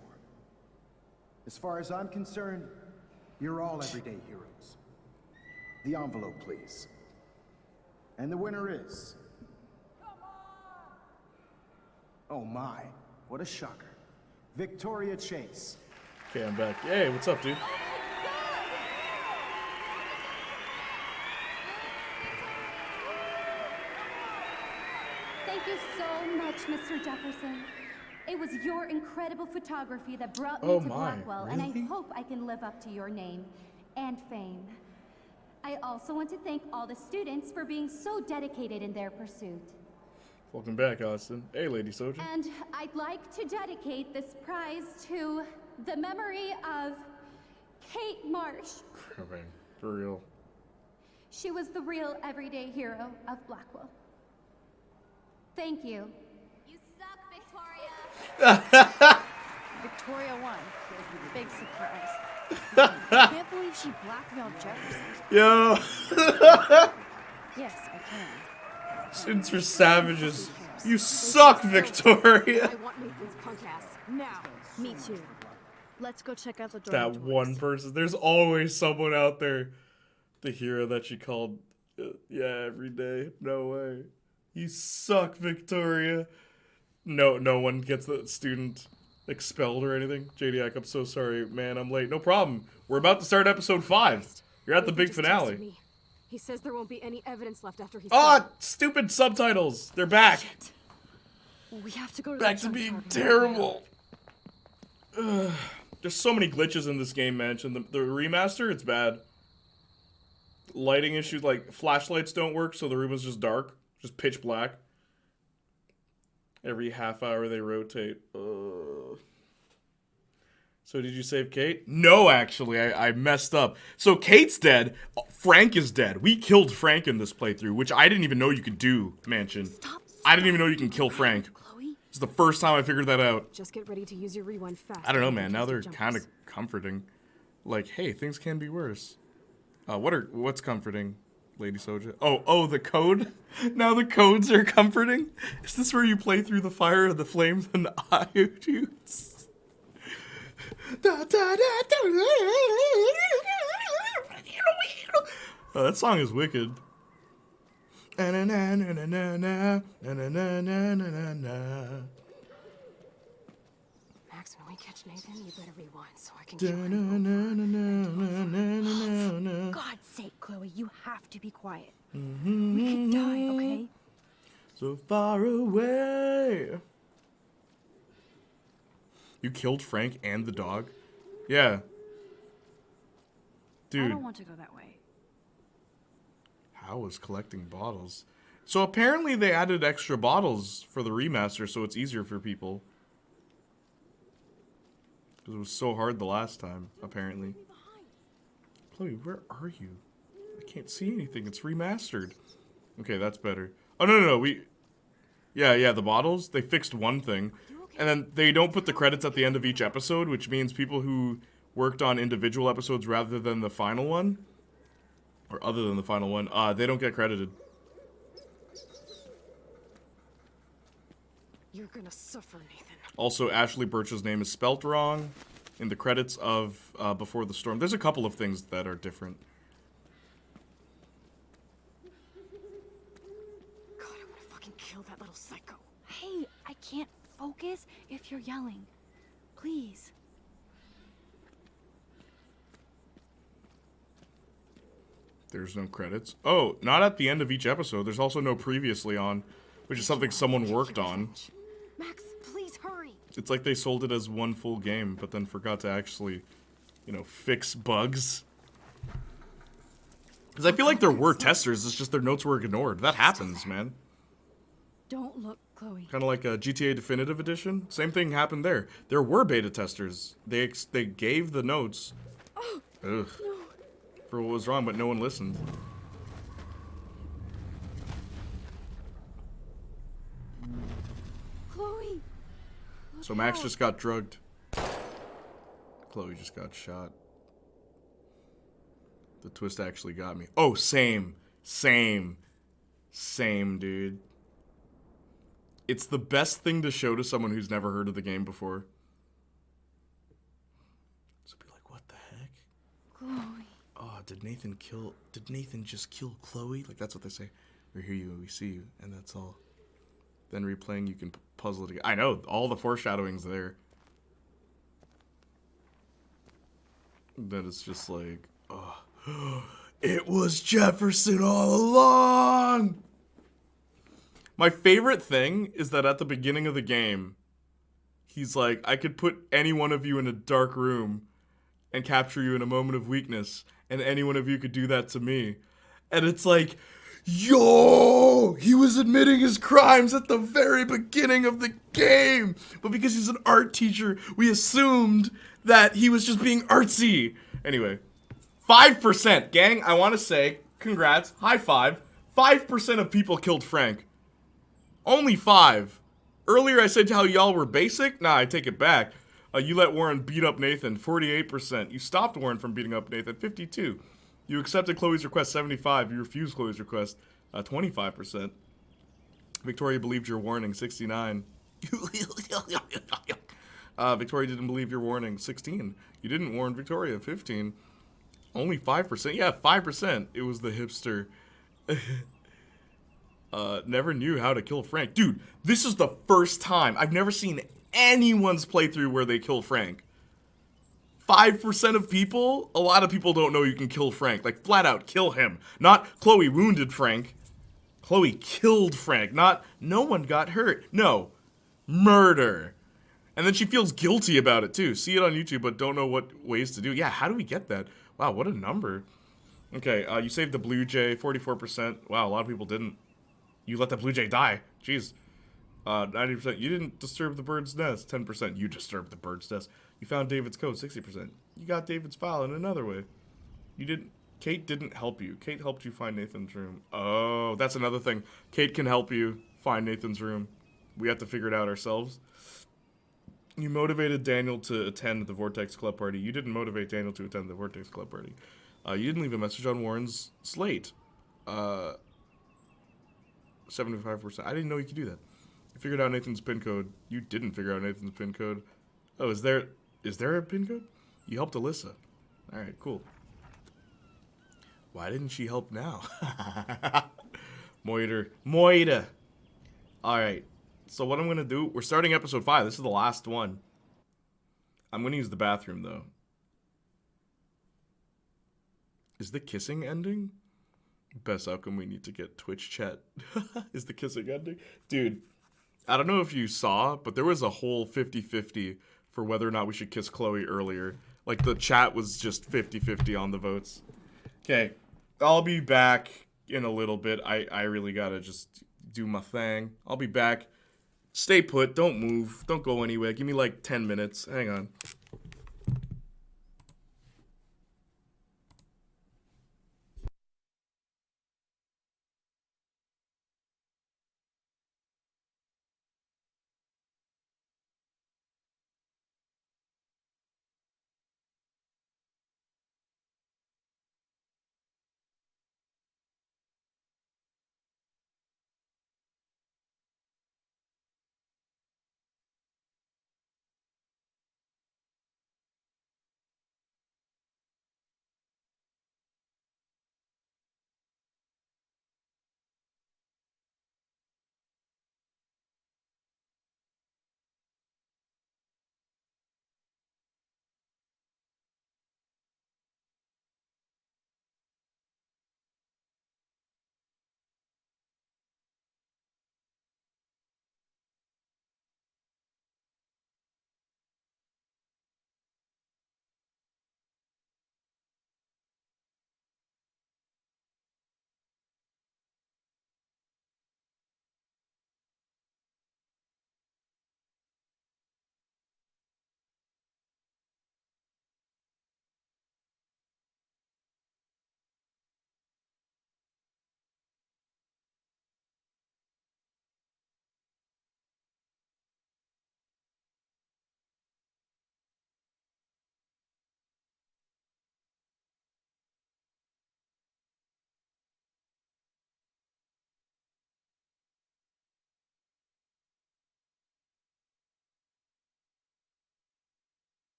As far as I'm concerned, you're all everyday heroes. The envelope, please. And the winner is... Oh my, what a shocker. Victoria Chase. Okay, I'm back. Hey, what's up, dude? Thank you so much, Mr. Jefferson. It was your incredible photography that brought me Oh to my, Blackwell, and I really? hope I can live up to your name and fame. I also want to thank all the students for being so dedicated in their pursuit. Welcome back, Austin. Hey, Lady Soldier. And I'd like to dedicate this prize to the memory of Kate Marsh. Oh, man, for real. She was the real everyday hero of Blackwell. Thank you. You suck, Victoria. Victoria won. Big surprise. I can't believe she blackmailed Jefferson. Yo. Yes, I can. Students are savages. You suck, Victoria. I want Nathan's punk ass now. Me too. Let's go check out the That dormitories. one person. There's always someone out there. The hero that she called, yeah, every day. No way. You suck, Victoria. No one gets the student expelled or anything. JDAC, I'm so sorry, man. I'm late. No problem. We're about to start episode 5. You're at the big Just texted finale. me. He says there won't be any evidence left after he's Ah, dead. stupid subtitles. They're back. We have to go to Back the to being junkyard. terrible. Ugh. There's so many glitches in this game, man. And the remaster, it's bad. Lighting issues, like flashlights don't work, so the room is just dark, just pitch black. Every half hour they rotate. So did you save Kate? No, actually, I messed up. So Kate's dead. Frank is dead. We killed Frank in this playthrough, which I didn't even know you could do, Mansion. I didn't even know you can kill Frank. It's the first time I figured that out. Just get ready to use your rewind fast. I don't know, man. Now they're kind of comforting. Like, hey, things can be worse. What's comforting, Lady Soja? Oh, the code? Now the codes are comforting? Is this where you play through the fire and the flames and the iodines? Oh, that song is wicked. Max, when we catch Nathan, you better rewind so I can For God's sake, Chloe, you have to be quiet. We could die, okay? So far away. You killed Frank and the dog? Yeah. Dude. I don't want to go that way. How was collecting bottles? So apparently they added extra bottles for the remaster so it's easier for people. Because it was so hard the last time, apparently. Chloe, where are you? I can't see anything. It's remastered. Okay, that's better. Oh, no. Yeah, the bottles. They fixed one thing. And then they don't put the credits at the end of each episode, which means people who worked on individual episodes rather than the final one, or other than the final one, they don't get credited. You're gonna suffer, Nathan. Also, Ashley Birch's name is spelt wrong in the credits of Before the Storm. There's a couple of things that are different. God, I wanna fucking kill that little psycho. Hey, I can't focus if you're yelling. Please. There's no credits. Oh, not at the end of each episode. There's also no previously on, which is something someone worked on. Max, please hurry. It's like they sold it as one full game, but then forgot to actually, fix bugs. Because I feel like there were testers, it's just their notes were ignored. That happens, man. Don't look, Chloe. Kind of like a GTA Definitive Edition. Same thing happened there. There were beta testers. They gave the notes. Ugh. For what was wrong, but no one listened. Chloe! So Max just got drugged. Chloe just got shot. The twist actually got me. Oh, same, dude. It's the best thing to show to someone who's never heard of the game before. So be like, what the heck? Chloe. Oh, did Nathan just kill Chloe? Like, that's what they say. We hear you, we see you, and that's all. Then replaying, you can puzzle it again. I know, all the foreshadowing's there. Then it's just like, oh, it was Jefferson all along! My favorite thing is that at the beginning of the game, he's like, I could put any one of you in a dark room and capture you in a moment of weakness. and any one of you could do that to me. And it's like, yo, he was admitting his crimes at the very beginning of the game. But because he's an art teacher, we assumed that he was just being artsy. Anyway, 5%, gang, I want to say, congrats, high five. 5% of people killed Frank. Only 5. Earlier I said how y'all were basic. Nah, I take it back. You let Warren beat up Nathan, 48%. You stopped Warren from beating up Nathan, 52. You accepted Chloe's request, 75. You refused Chloe's request, 25%. Victoria believed your warning, 69. Victoria didn't believe your warning, 16. You didn't warn Victoria, 15. Only 5%. Yeah, 5%. It was the hipster. Never knew how to kill Frank. Dude, this is the first time I've never seen anyone's playthrough where they kill Frank. 5% of people? A lot of people don't know you can kill Frank. Like, flat out kill him. Not Chloe wounded Frank. Chloe killed Frank. Not no one got hurt. No. Murder. And then she feels guilty about it, too. See it on YouTube, but don't know what ways to do. Yeah, how do we get that? Wow, what a number. Okay, you saved the Blue Jay, 44%. Wow, a lot of people didn't. You let the Blue Jay die. Jeez. 90%. You didn't disturb the bird's nest. 10%. You disturbed the bird's nest. You found David's code. 60%. You got David's file in another way. You didn't. Kate didn't help you. Kate helped you find Nathan's room. Oh, that's another thing. Kate can help you find Nathan's room. We have to figure it out ourselves. You motivated Daniel to attend the Vortex Club party. You didn't motivate Daniel to attend the Vortex Club party. You didn't leave a message on Warren's slate. 75%. I didn't know you could do that. You figured out Nathan's pin code. You didn't figure out Nathan's pin code. Oh, is there a pin code? You helped Alyssa. Alright, cool. Why didn't she help now? Moira. Alright. So what I'm going to do, we're starting episode 5. This is the last one. I'm going to use the bathroom, though. Is the kissing ending? Best outcome, we need to get Twitch chat. Is the kissing ending? Dude, I don't know if you saw, but there was a whole 50-50 for whether or not we should kiss Chloe earlier. Like, the chat was just 50-50 on the votes. Okay, I'll be back in a little bit. I really gotta just do my thing. I'll be back. Stay put. Don't move. Don't go anywhere. Give me like 10 minutes. Hang on.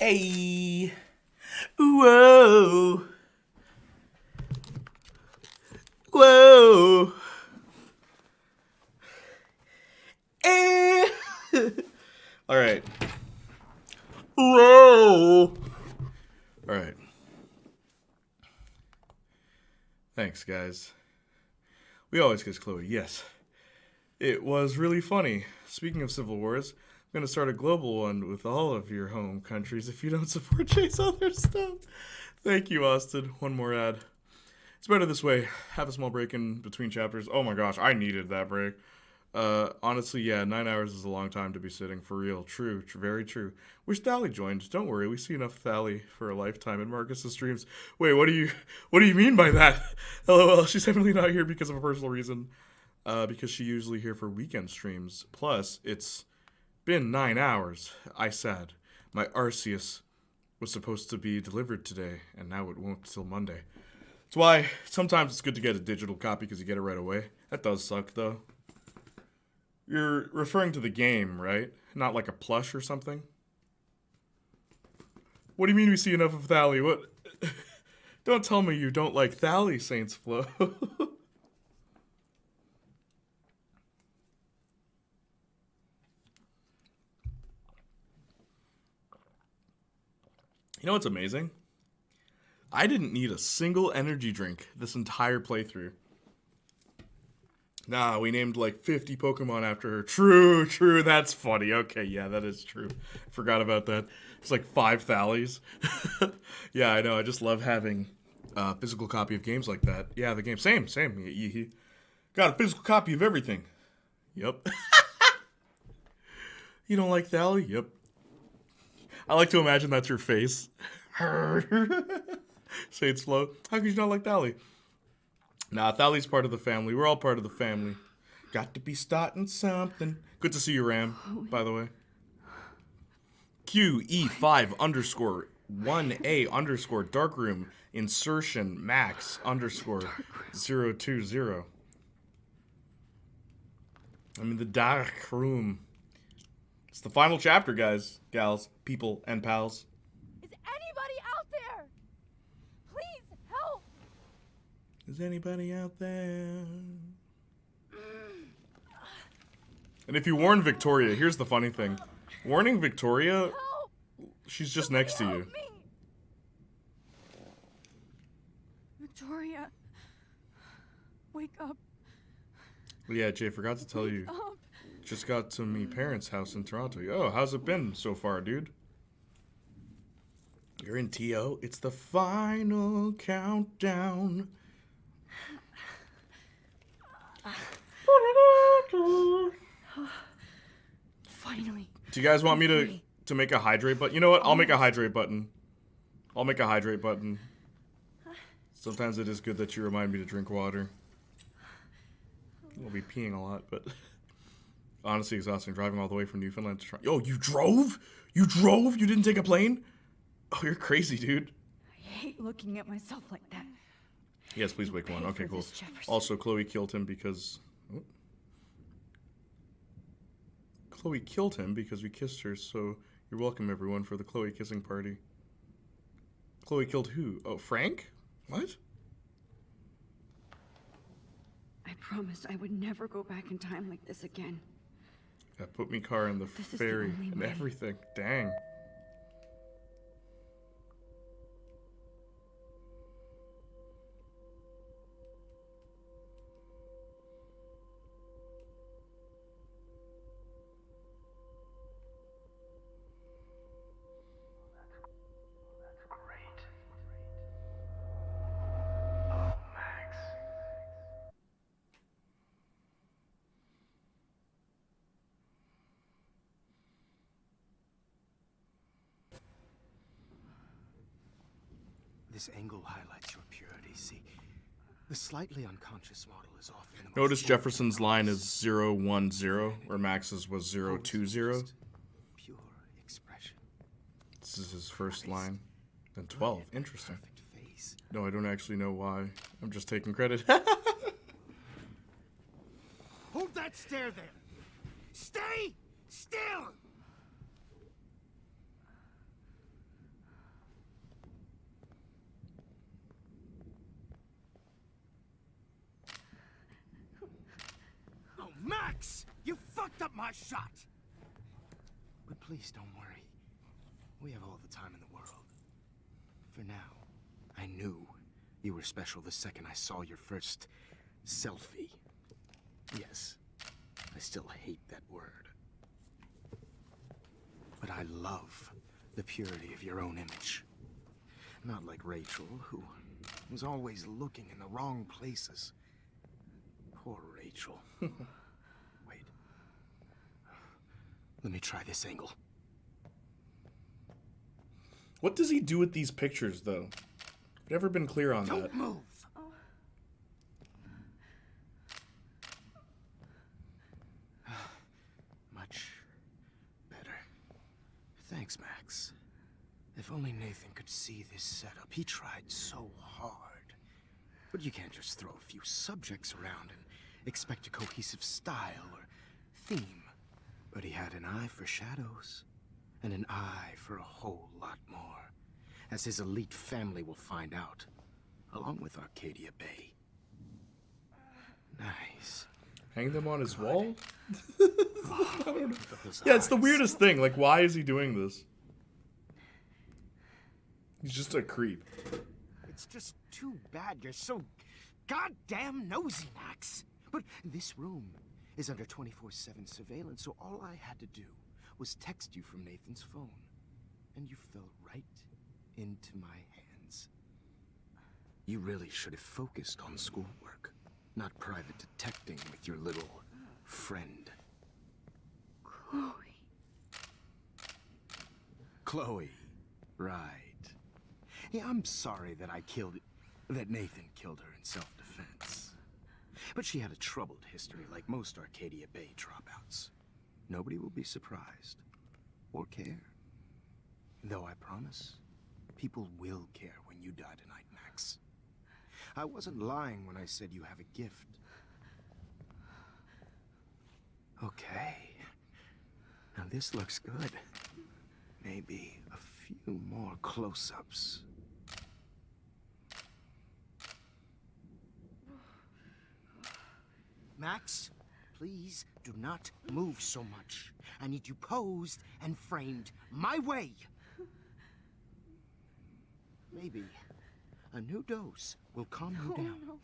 Hey. Whoa. Whoa. Hey. All right. Whoa. All right. Thanks, guys. We always kiss Chloe, yes. It was really funny. Speaking of civil wars, I'm going to start a global one with all of your home countries if you don't support Jay's other stuff. Thank you, Austin. One more ad. It's better this way. Have a small break in between chapters. Oh my gosh, I needed that break. Honestly, yeah, 9 hours is a long time to be sitting, for real. True, very true. Wish Thally joined. Don't worry, we see enough Thally for a lifetime in Marcus's streams. Wait, what do you mean by that? LOL, she's definitely not here because of a personal reason. Because she's usually here for weekend streams. Plus, it's been 9 hours. I said. My Arceus was supposed to be delivered today, and now it won't till Monday. That's why sometimes it's good to get a digital copy because you get it right away. That does suck, though. You're referring to the game, right? Not like a plush or something? What do you mean we see enough of Thally? What? Don't tell me you don't like Thally, Saints Flow. You know what's amazing? I didn't need a single energy drink this entire playthrough. Nah, we named like 50 Pokemon after her. True, that's funny. Okay, yeah, that is true. Forgot about that. It's like 5 Thallys. Yeah, I know. I just love having a physical copy of games like that. Yeah, the game. Same. Got a physical copy of everything. Yep. You don't like Thally? Yep. I like to imagine that's your face. Saints Flow. How could you not like Thally? Nah, Thally's part of the family. We're all part of the family. Got to be starting something. Good to see you, Ram, by the way. QE5_1A_ darkroom insertion max _020. I'm in the dark room. It's the final chapter, guys, gals, people, and pals. Is anybody out there? Please help! Is anybody out there? And if you warn Victoria, here's the funny thing. Warning Victoria, she's just next to you. Victoria, wake up. Yeah, Jay, forgot to tell you. Just got to me parents' house in Toronto. Oh, how's it been so far, dude? You're in TO? It's the final countdown. Finally. Do you guys want me to make a hydrate button? You know what? I'll make a hydrate button. Sometimes it is good that you remind me to drink water. I'll be peeing a lot, but honestly exhausting driving all the way from Newfoundland to Toronto. Yo, you drove? You drove? You didn't take a plane? Oh, you're crazy, dude. I hate looking at myself like that. Yes, please wake one. Okay, cool. Also, Chloe killed him because... Oh. Chloe killed him because we kissed her, so you're welcome, everyone, for the Chloe kissing party. Chloe killed who? Oh, Frank? What? I promised I would never go back in time like this again. Yeah, put me car in the ferry and everything. Dang. This angle highlights your purity. See, the slightly unconscious model is often the most Notice Jefferson's line is 010, where Max's was 020. pure expression. This is his first line. Then 12. Interesting. No, I don't actually know why. I'm just taking credit. Hold that stare there. Stay still. Max! You fucked up my shot! But please don't worry. We have all the time in the world. For now, I knew you were special the second I saw your first selfie. Yes, I still hate that word. But I love the purity of your own image. Not like Rachel, who was always looking in the wrong places. Poor Rachel. Wait. Let me try this angle. What does he do with these pictures, though? I've never been clear on that. Don't move! Much better. Thanks, Max. If only Nathan could see this setup. He tried so hard. But you can't just throw a few subjects around and expect a cohesive style or theme. But he had an eye for shadows, and an eye for a whole lot more, as his elite family will find out, along with Arcadia Bay. Nice. Hang them on his wall? Oh, I don't know. those Yeah, it's the eyes. weirdest thing. Like, why is he doing this? He's just a creep. It's just too bad you're so goddamn nosy, Max. But this room is under 24/7 surveillance, so all I had to do was text you from Nathan's phone. And you fell right into my hands. You really should have focused on schoolwork, not private detecting with your little friend. Chloe. Chloe, right. Yeah, I'm sorry that that Nathan killed her in self-defense. But she had a troubled history like most Arcadia Bay dropouts. Nobody will be surprised or care. Though I promise, people will care when you die tonight, Max. I wasn't lying when I said you have a gift. Okay. Now this looks good. Maybe a few more close-ups. Max, please do not move so much. I need you posed and framed my way. Maybe a new dose will calm you down.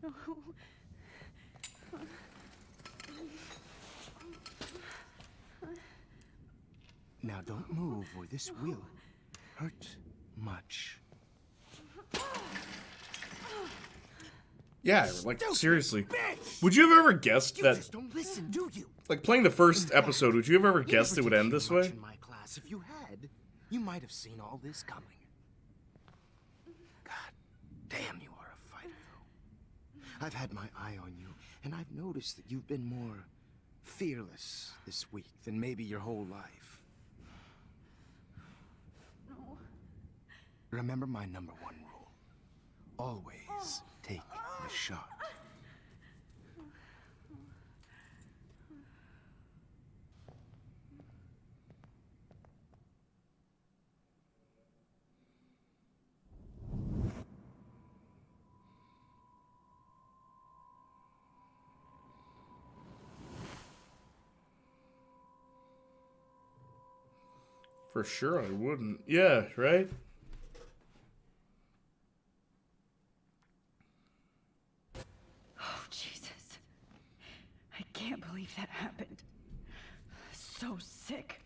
No. Now don't move or this will hurt much. Yeah, like, seriously. Would you have ever guessed that... Just don't listen, do you? Like, playing the first episode, would you have ever guessed it would end this way? In my class, if you had, you might have seen all this coming. God damn, you are a fighter, though. I've had my eye on you, and I've noticed that you've been more fearless this week than maybe your whole life. No. Remember my #1 rule. Always take the shot. For sure I wouldn't. Yeah, right? Oh, Jesus. I can't believe that happened. So sick.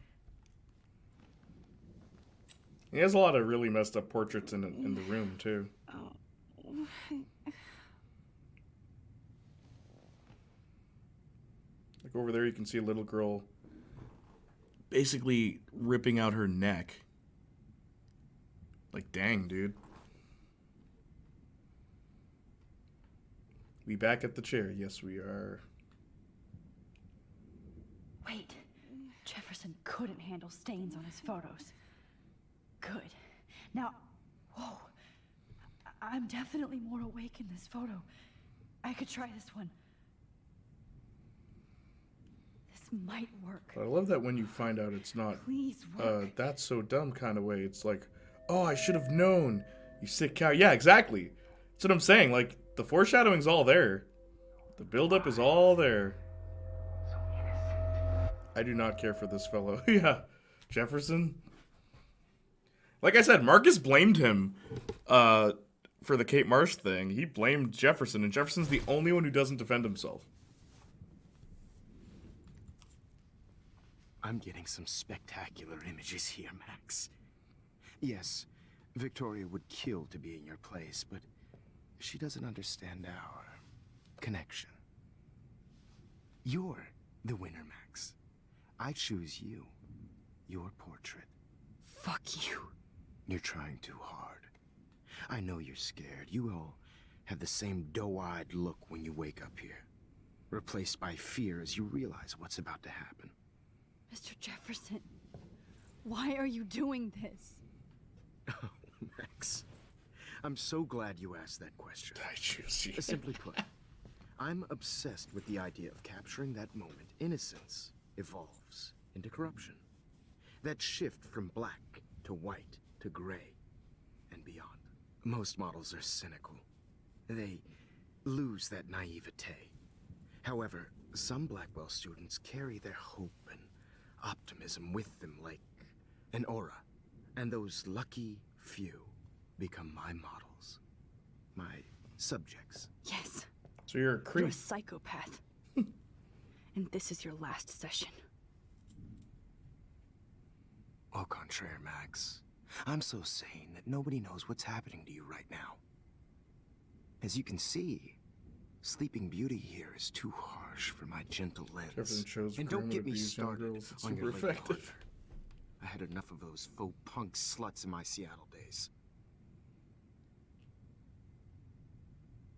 He has a lot of really messed up portraits in the room, too. Like, over there you can see a little girl basically ripping out her neck. Like, dang, dude. We back at the chair. Yes, we are. Wait. Jefferson couldn't handle stains on his photos. Good. Now, whoa. I'm definitely more awake in this photo. I could try this one. This might work. But I love that when you find out it's not Please work. that's so dumb kind of way. It's like, oh, I should have known. You sick cow. Yeah, exactly. That's what I'm saying. Like, the foreshadowing's all there. The buildup is all there. I do not care for this fellow. Yeah. Jefferson. Like I said, Marcus blamed him for the Kate Marsh thing. He blamed Jefferson, and Jefferson's the only one who doesn't defend himself. I'm getting some spectacular images here, Max. Yes, Victoria would kill to be in your place, but she doesn't understand our connection. You're the winner, Max. I choose you. Your portrait. Fuck you. You're trying too hard. I know you're scared. You all have the same doe-eyed look when you wake up here. Replaced by fear as you realize what's about to happen. Mr. Jefferson, why are you doing this? Oh, Max. I'm so glad you asked that question. I choose you. Simply put, I'm obsessed with the idea of capturing that moment innocence evolves into corruption. That shift from black to white to gray and beyond. Most models are cynical. They lose that naivete. However, some Blackwell students carry their hope and optimism with them like an aura. And those lucky few become my models. My subjects. Yes. So you're a creep. You're a psychopath. And this is your last session. Au contraire, Max. I'm so sane that nobody knows what's happening to you right now. As you can see, Sleeping Beauty here is too harsh for my gentle lens. And don't get me started on your lady partner. I had enough of those faux punk sluts in my Seattle days.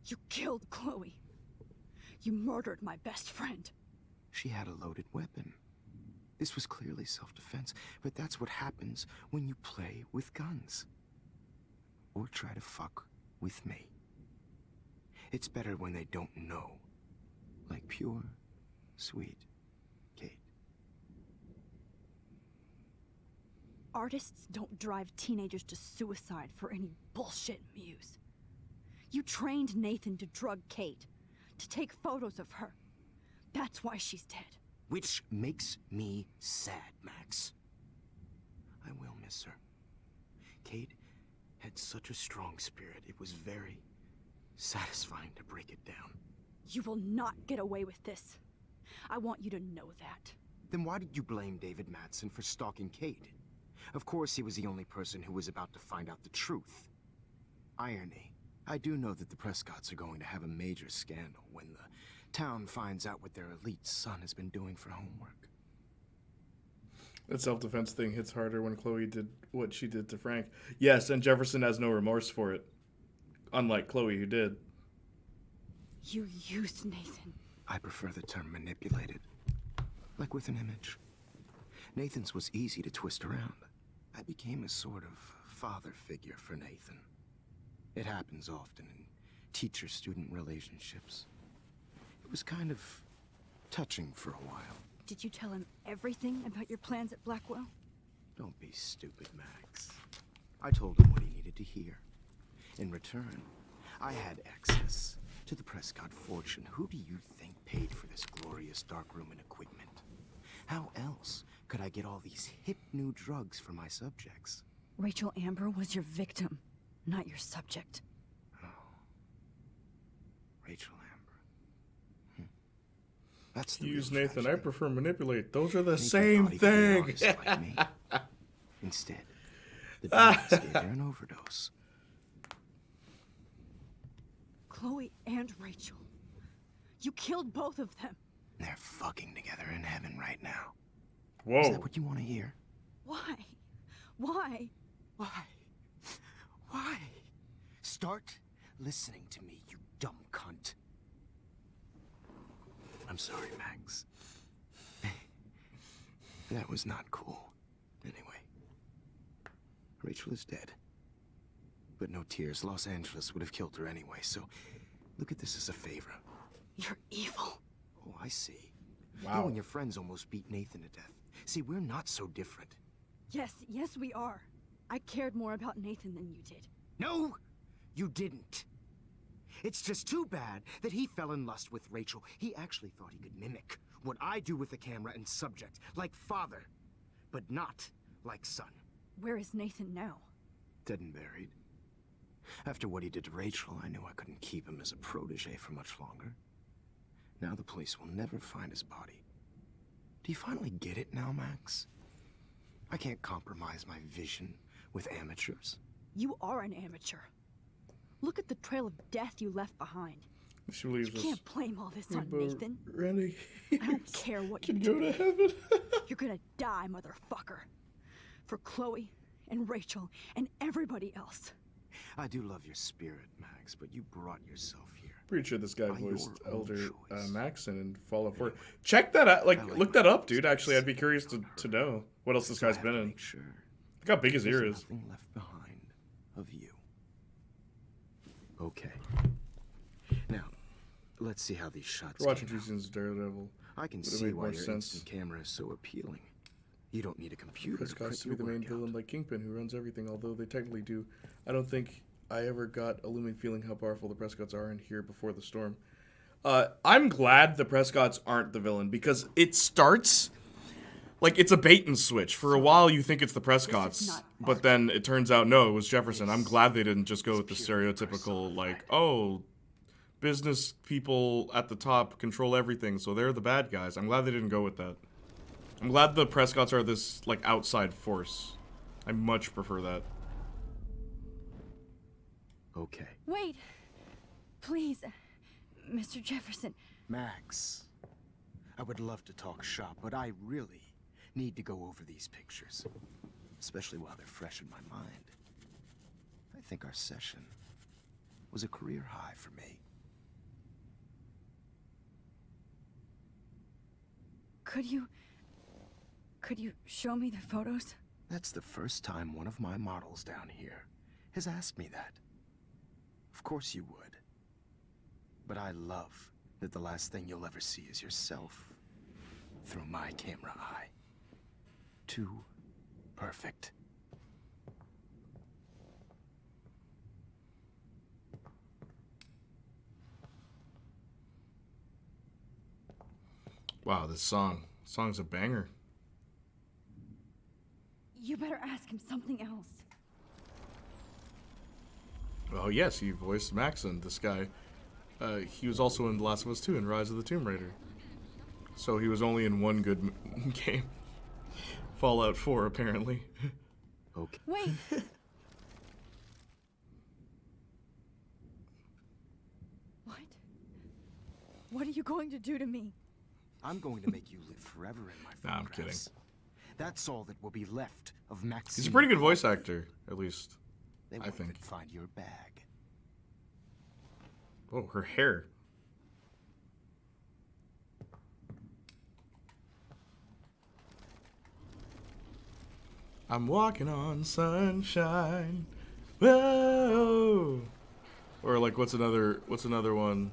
You killed Chloe. You murdered my best friend. She had a loaded weapon. This was clearly self-defense, but that's what happens when you play with guns. Or try to fuck with me. It's better when they don't know. Like pure, sweet Kate. Artists don't drive teenagers to suicide for any bullshit muse. You trained Nathan to drug Kate, to take photos of her. That's why she's dead. Which makes me sad, Max. I will miss her. Kate had such a strong spirit, it was very satisfying to break it down. You will not get away with this. I want you to know that. Then why did you blame David Madsen for stalking Kate? Of course he was the only person who was about to find out the truth. Irony. I do know that the Prescotts are going to have a major scandal when the town finds out what their elite son has been doing for homework. That self-defense thing hits harder when Chloe did what she did to Frank. Yes, and Jefferson has no remorse for it. Unlike Chloe, who did. You used Nathan. I prefer the term manipulated. Like with an image. Nathan's was easy to twist around. I became a sort of father figure for Nathan. It happens often in teacher-student relationships. It was kind of touching for a while. Did you tell him everything about your plans at Blackwell? Don't be stupid, Max. I told him what he needed to hear. In return, I had access to the Prescott fortune. Who do you think paid for this glorious darkroom and equipment? How else could I get all these hip new drugs for my subjects? Rachel Amber was your victim, not your subject. Oh. Rachel Amber. That's the Use real Nathan. tragedy. I prefer manipulate. Those are the Nathan same thought he could be an thing. artist like me. Instead, the demons gave her an overdose. Chloe and Rachel. You killed both of them. They're fucking together in heaven right now. Whoa. Is that what you want to hear? Why? Why? Why? Why? Start listening to me, you dumb cunt. I'm sorry, Max. That was not cool. Anyway, Rachel is dead. But no tears. Los Angeles would have killed her anyway, so look at this as a favor. You're evil. Oh, I see. Wow. You and your friends almost beat Nathan to death. See, we're not so different. Yes, we are. I cared more about Nathan than you did. No, you didn't. It's just too bad that he fell in lust with Rachel. He actually thought he could mimic what I do with the camera and subject, like father, but not like son. Where is Nathan now? Dead and buried. After what he did to Rachel, I knew I couldn't keep him as a protege for much longer. Now the police will never find his body. Do you finally get it now, Max? I can't compromise my vision with amateurs. You are an amateur. Look at the trail of death you left behind. She believes You can't blame all this on Rainbow Nathan. Renegades I don't care what you can do. go to heaven. You're gonna die, motherfucker. For Chloe and Rachel and everybody else. I do love your spirit, Max, but you brought yourself here. Pretty sure this guy By voiced your own Elder choice. Maxon in Fallout 4. Check that out. I like Look that my up, dude. Actually, I'd be curious to know what else this So I guy's have been to in. make sure Look how big his there's ear is. nothing left behind of you. Okay. Now, let's see how these shots We're watching came 2 out. seasons of Daredevil. I can Would've see made why more your sense. instant camera is so appealing. You don't need a computer Chris to Cox print to be your the main work out. villain like Kingpin, who runs everything, although they technically do. I don't think I ever got a looming feeling how powerful the Prescotts are in here before the storm. I'm glad the Prescotts aren't the villain, because it starts like it's a bait and switch. For a while you think it's the Prescotts, but then it turns out no, it was Jefferson. I'm glad they didn't just go with the stereotypical, like, oh, business people at the top control everything, so they're the bad guys. I'm glad they didn't go with that. I'm glad the Prescotts are this, like, outside force. I much prefer that. Okay. Wait! Please, Mr. Jefferson. Max, I would love to talk shop, but I really need to go over these pictures. Especially while they're fresh in my mind. I think our session was a career high for me. Could you show me the photos? That's the first time one of my models down here has asked me that. Of course you would. But I love that the last thing you'll ever see is yourself through my camera eye. Too perfect. Wow, this song's a banger. You better ask him something else. Oh yes, he voiced Maxon, this guy. He was also in The Last of Us 2 and Rise of the Tomb Raider. So he was only in one good game. Fallout 4, apparently. Okay. Wait! What? What are you going to do to me? I'm going to make you live forever in my photographs. Nah, I'm kidding. That's all that will be left of Maxine. He's a pretty good voice actor, at least. They I won't think. even find your bag. Oh, her hair. I'm walking on sunshine. Whoa. Or like what's another one?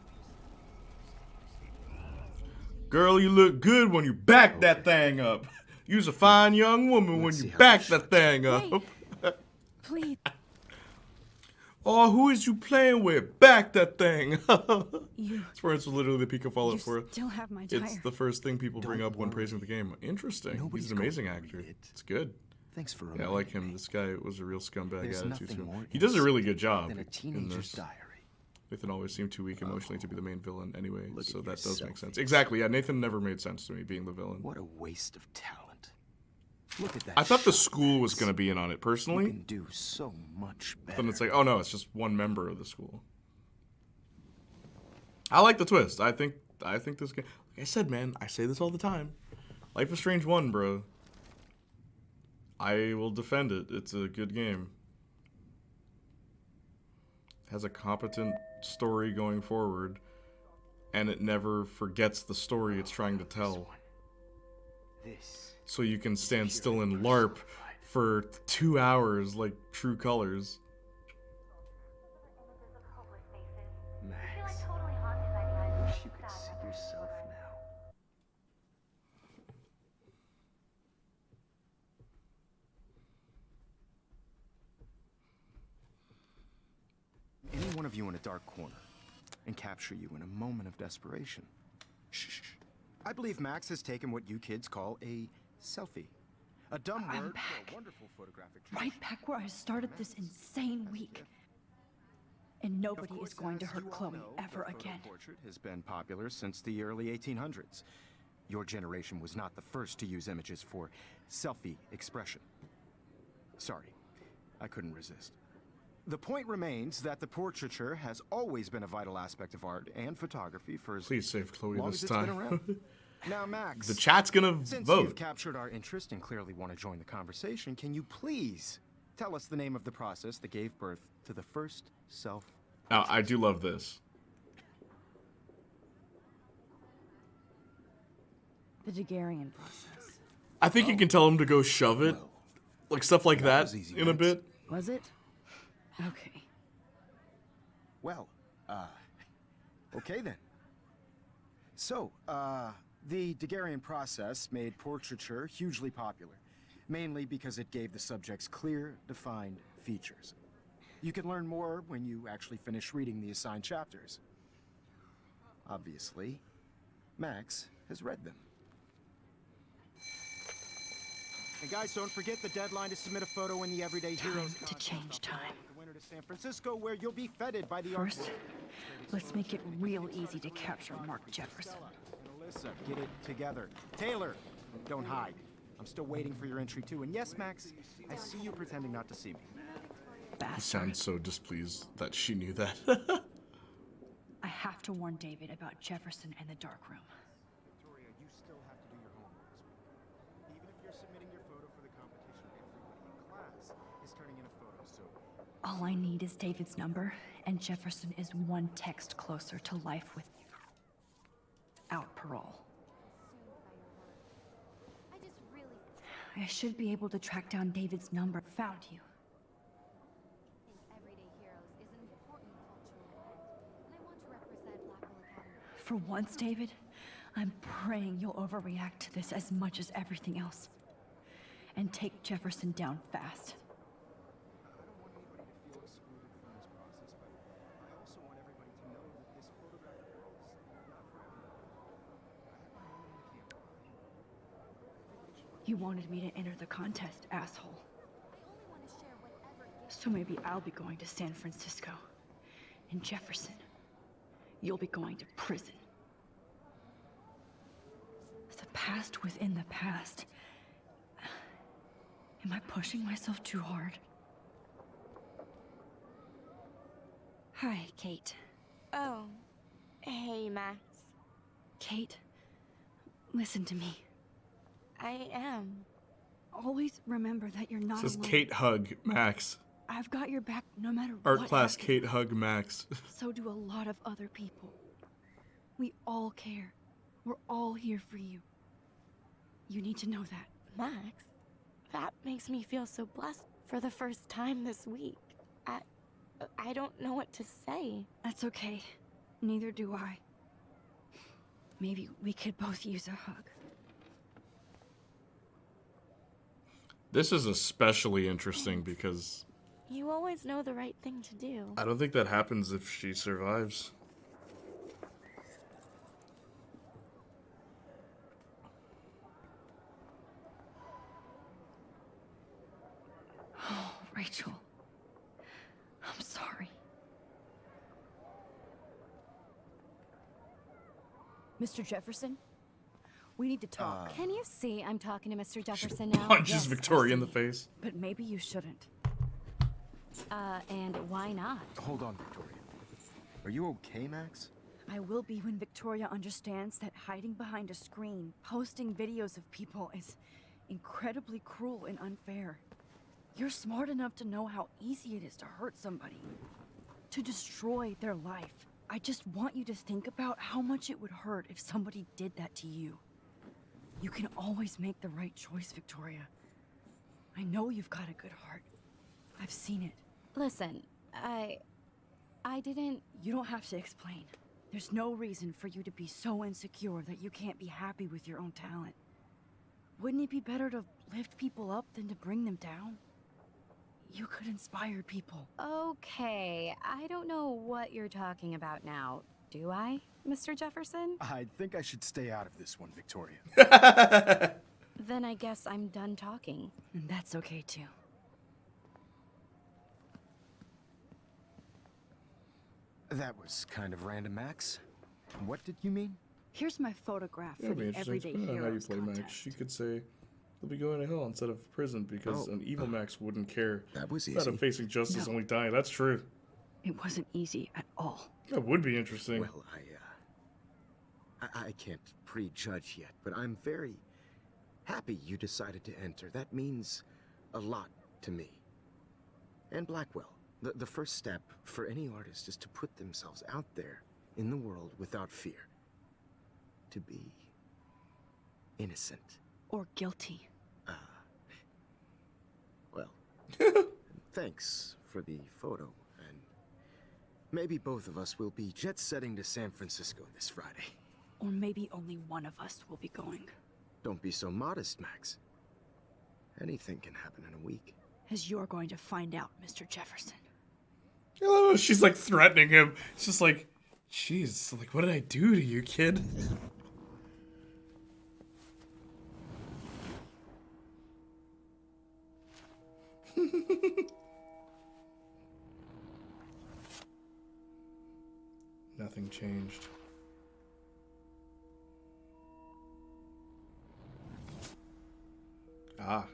Girl, you look good when you back that thing up. You's a fine young woman when you back that thing up. Please. Oh, who is you playing with? Back that thing. You. For instance, literally the peak of Fallout You 4. still have my It's tire. the first thing people bring up when praising the game. Interesting. Nobody's He's an amazing actor. It's good. Thanks for Yeah, I like him. This guy was a real scumbag There's attitude nothing to him. more He does a really good innocent job than a in teenager's this. diary. Nathan always seemed too weak emotionally to be the main villain anyway, Look so at that does make yourself. sense. Exactly, yeah, Nathan never made sense to me being the villain. What a waste of talent. Look at that. I thought the shot, school was Max. going to be in on it, You personally. can do so much But better. then it's like, oh no, it's just one member of the school. I like the twist. I think this game... Like I said, man, I say this all the time. Life is Strange 1, bro. I will defend it. It's a good game. Has a competent story going forward, and it never forgets the story it's trying to tell. So you can stand still in LARP for 2 hours like True Colors. Max, I wish you could see yourself now. Any one of you in a dark corner, and capture you in a moment of desperation. Shh. I believe Max has taken what you kids call a selfie. A dumb word for a wonderful photographic tradition. Right back where I started this insane week. And nobody is going to hurt Chloe ever again. Portrait has been popular since the early 1800s. Your generation was not the first to use images for selfie expression. Sorry, I couldn't resist. The point remains that the portraiture has always been a vital aspect of art and photography for as Please save Chloe long this as it's been time. around. Now, Max, The chat's gonna since vote. you've captured our interest and clearly want to join the conversation, can you please tell us the name of the process that gave birth to the first self? Now, I do love this. The Daguerrean process. I think you can tell him to go shove it. Like stuff like that in a bit. Was it? Okay. Well, okay then. So, the Daguerrean process made portraiture hugely popular, mainly because it gave the subjects clear, defined features. You can learn more when you actually finish reading the assigned chapters. Obviously, Max has read them. And guys, don't forget the deadline to submit a photo in the Everyday Heroes to change time. The winter to San Francisco, where you'll be feted by the First, let's make it real easy to capture Mark Jefferson. And Alyssa, get it together. Taylor, don't hide. I'm still waiting for your entry too. And yes, Max, I see you pretending not to see me. He sounds so displeased that she knew that. I have to warn David about Jefferson and the dark room. Victoria, you still have to do your homework this week. Even if you're submitting your photo for the competition, everybody in class is turning in a photo, so... All I need is David's number, and Jefferson is one text closer to life without parole. I should be able to track down David's number. Found you. For once, David, I'm praying you'll overreact to this as much as everything else. And take Jefferson down fast. I don't want anybody to feel excluded from this process, but I also want everybody to know that this photographic world is not for everyone. I have my moment in the camera. You wanted me to enter the contest, asshole. So maybe I'll be going to San Francisco. And Jefferson, you'll be going to prison. The past within the past. Am I pushing myself too hard? Hi, Kate. Oh, hey, Max. Kate, listen to me. I am. Always remember that you're not It says alone. Kate hug Max. I've got your back no matter Art what class happens. Kate hug Max. So do a lot of other people. We all care. We're all here for you. You need to know that. Max, that makes me feel so blessed for the first time this week. I don't know what to say. That's okay. Neither do I. Maybe we could both use a hug. This is especially interesting because You always know the right thing to do. I don't think that happens if she survives. Oh, Rachel. I'm sorry. Mr. Jefferson? We need to talk. Can you see I'm talking to Mr. Jefferson now? Punches Yes, Victoria I in the see. face. But maybe you shouldn't. And why not? Hold on, Victoria. Are you okay, Max? I will be when Victoria understands that hiding behind a screen, posting videos of people is incredibly cruel and unfair. You're smart enough to know how easy it is to hurt somebody, to destroy their life. I just want you to think about how much it would hurt if somebody did that to you. You can always make the right choice, Victoria. I know you've got a good heart. I've seen it. Listen, I didn't... You don't have to explain. There's no reason for you to be so insecure that you can't be happy with your own talent. Wouldn't it be better to lift people up than to bring them down? You could inspire people. Okay, I don't know what you're talking about now. Do I, Mr. Jefferson? I think I should stay out of this one, Victoria. Then I guess I'm done talking. And that's okay too. That was kind of random, Max. What did you mean? Here's my photograph That'd for be the interesting. Everyday Depending on how you Heroes play contest. Max, you could say they'll be going to hell instead of prison because an evil Max wouldn't care That was about him easy. facing justice, No. only dying. That's true. It wasn't easy at all. That would be interesting. Well, I can't prejudge yet, but I'm very happy you decided to enter. That means a lot to me. And Blackwell. The first step for any artist is to put themselves out there in the world without fear. To be innocent. Or guilty. Well, thanks for the photo, and maybe both of us will be jet-setting to San Francisco this Friday. Or maybe only one of us will be going. Don't be so modest, Max. Anything can happen in a week. As you're going to find out, Mr. Jefferson. Oh, she's like threatening him. It's just like, jeez, like what did I do to you, kid? Nothing changed. Ah.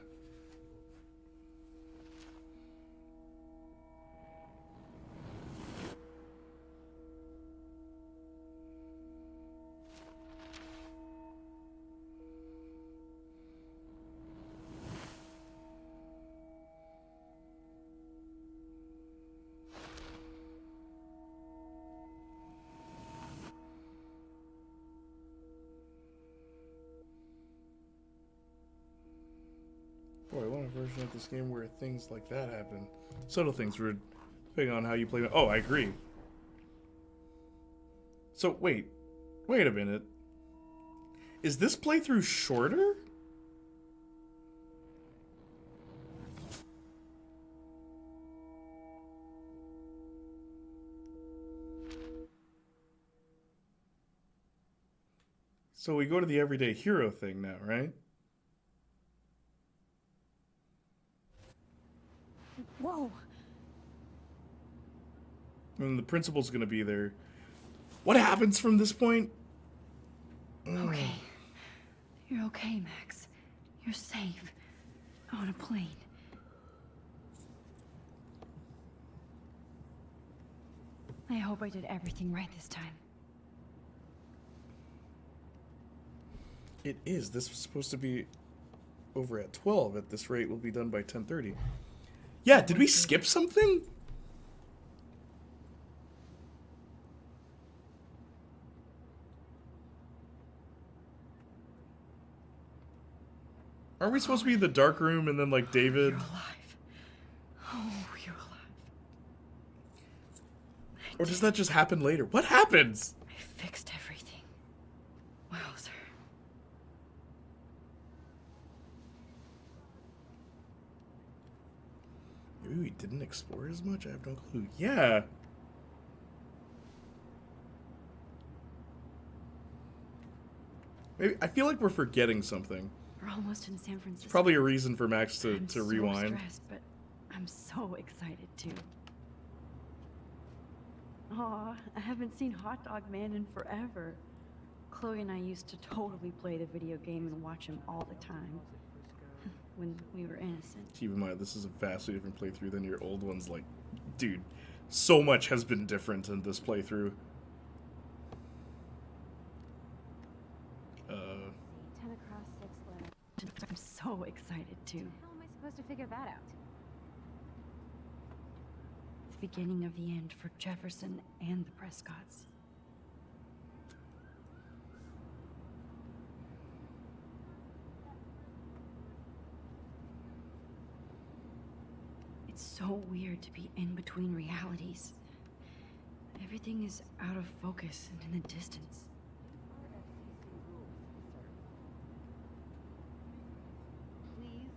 Boy, I want a version of this game where things like that happen. Subtle things, depending on how you play it. Oh, I agree. So, wait a minute. Is this playthrough shorter? So we go to the everyday hero thing now, right? Whoa! And the principal's gonna be there. What happens from this point? Okay. You're okay, Max. You're safe. On a plane. I hope I did everything right this time. It is. This was supposed to be over at 12. At this rate, we'll be done by 10:30. Yeah, did we skip something? Aren't we supposed to be in the dark room and then, like, David... You're alive. Oh, you're alive. Or does that just happen later? What happens? I fixed everything. Wowzer. Maybe we didn't explore as much? I have no clue. Yeah. Maybe I feel like we're forgetting something. We're almost in San Francisco. It's probably a reason for Max to I'm so rewind. stressed, but I'm so excited too. Aw, I haven't seen Hot Dog Man in forever. Chloe and I used to totally play the video game and watch him all the time. When we were innocent. Keep in mind, this is a vastly different playthrough than your old ones. Like, dude, so much has been different in this playthrough. 10 across 6 letters. I'm so excited too. How am I supposed to figure that out? The beginning of the end for Jefferson and the Prescotts. It's so weird to be in between realities. Everything is out of focus and in the distance. Please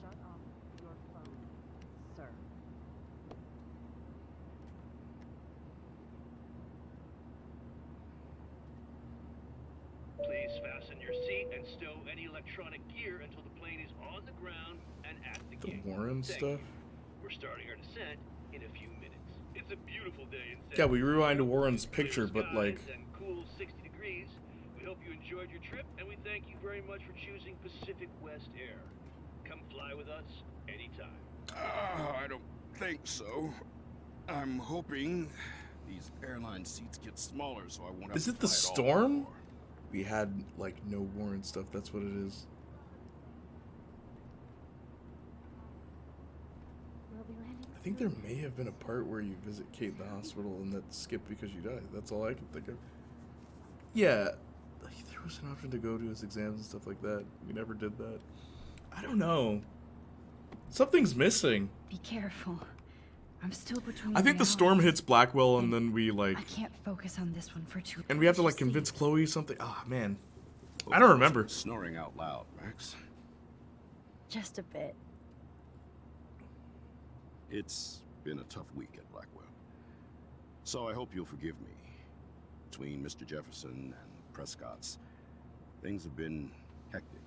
shut off your phone, sir. Please fasten your seat and stow any electronic gear until the plane is on the ground and at the gate. Warren Thank stuff. you. We're starting our descent in a few minutes. It's a beautiful day in San Yeah, we rewind to Francisco. Warren's Clear picture, but skies like, and cool 60 degrees. We hope you enjoyed your trip, and we thank you very much for choosing Pacific West Air. Come fly with us anytime. I don't think so. I'm hoping these airline seats get smaller so I won't have is to it the fly at all storm? anymore. We had like no Warren stuff. That's what it is. We'll be landing. I think there may have been a part where you visit Kate in the hospital and that skipped because you died. That's all I can think of. Yeah, like there was an option to go to his exams and stuff like that. We never did that. I don't know. Something's missing. Be careful. I'm still between. I think the storm hits Blackwell and then we like, I can't focus on this one for too long. and we have to like convince Chloe something. Ah, man. I don't remember. Snoring out loud, Max. Just a bit. It's been a tough week at Blackwell. So I hope you'll forgive me. Between Mr. Jefferson and Prescott's, things have been hectic,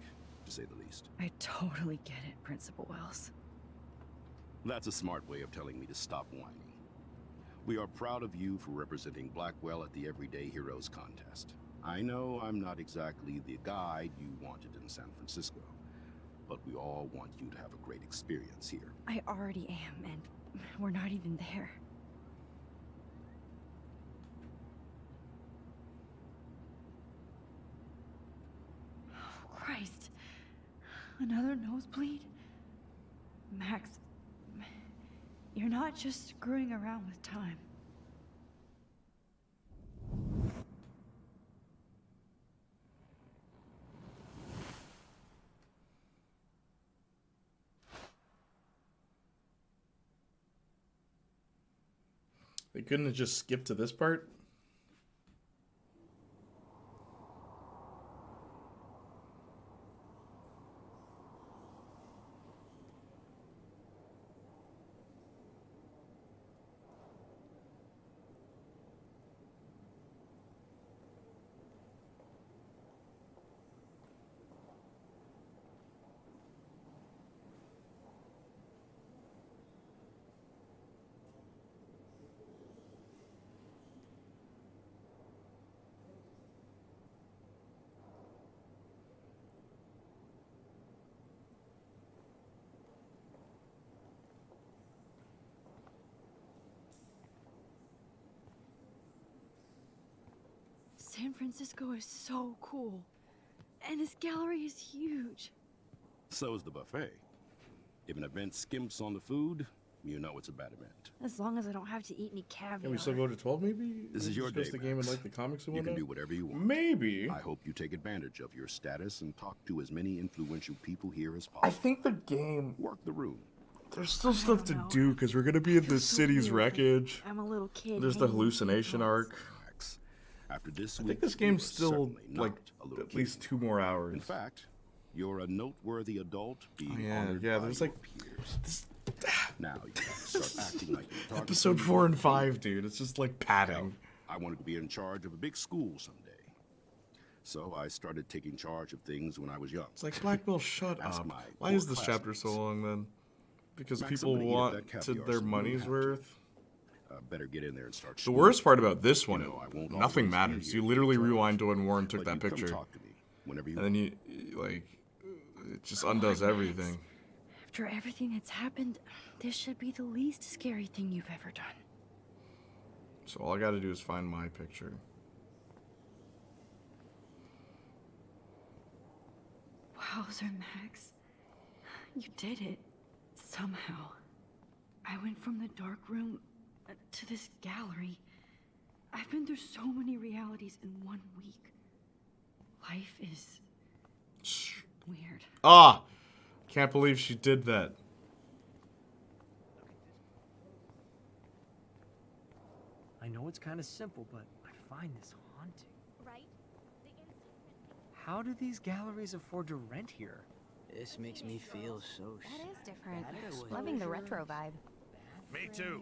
to say the least. I totally get it, Principal Wells. That's a smart way of telling me to stop whining. We are proud of you for representing Blackwell at the Everyday Heroes contest. I know I'm not exactly the guide you wanted in San Francisco, but we all want you to have a great experience here. I already am, and we're not even there. Oh, Christ. Another nosebleed? Max, you're not just screwing around with time. They couldn't have just skipped to this part? San Francisco is so cool. And this gallery is huge. So is the buffet. If an event skimps on the food, you know it's a bad event. As long as I don't have to eat any caviar. Can we still go to 12 maybe? This is your day, the game and Max. like the comics and You can whatnot? do whatever you want. Maybe. I hope you take advantage of your status and talk to as many influential people here as possible. I think the game... Work the room. There's still stuff to do because we're going to be in the city's wreckage. I'm a little kid. There's the hanging hallucination arc. After this I week, think this you game's are still certainly not like a little at kid. least 2 more hours. In fact, you're a noteworthy adult being yeah, honored yeah, by there's your like peers. Now you have to start acting like a photographer. Episode 4 and 5, dude. It's just like padding. I wanted to be in charge of a big school someday. So I started taking charge of things when I was young. It's like, Blackwell, shut Ask up. my Why poor is this chapter so classmates. long then? Because Max, I'm people gonna eat want that to caviar, their so you money's have to. worth. Better get in there and start. The worst part about this one, You know, I won't nothing always be matters. here You to literally judge, rewind to when Warren took but that you come picture. talk to me whenever you And then you, like, it just undoes on, Max. everything. After everything that's happened, this should be the least scary thing you've ever done. So all I gotta do is find my picture. Wowzer, Max. You did it. Somehow. I went from the dark room to this gallery. I've been through so many realities in 1 week. Life is weird. Ah! Can't believe she did that. I know it's kind of simple, but I find this haunting. Right? How do these galleries afford to rent here? This makes me feel so That is different. Bad Loving the exposure. retro vibe. Me too.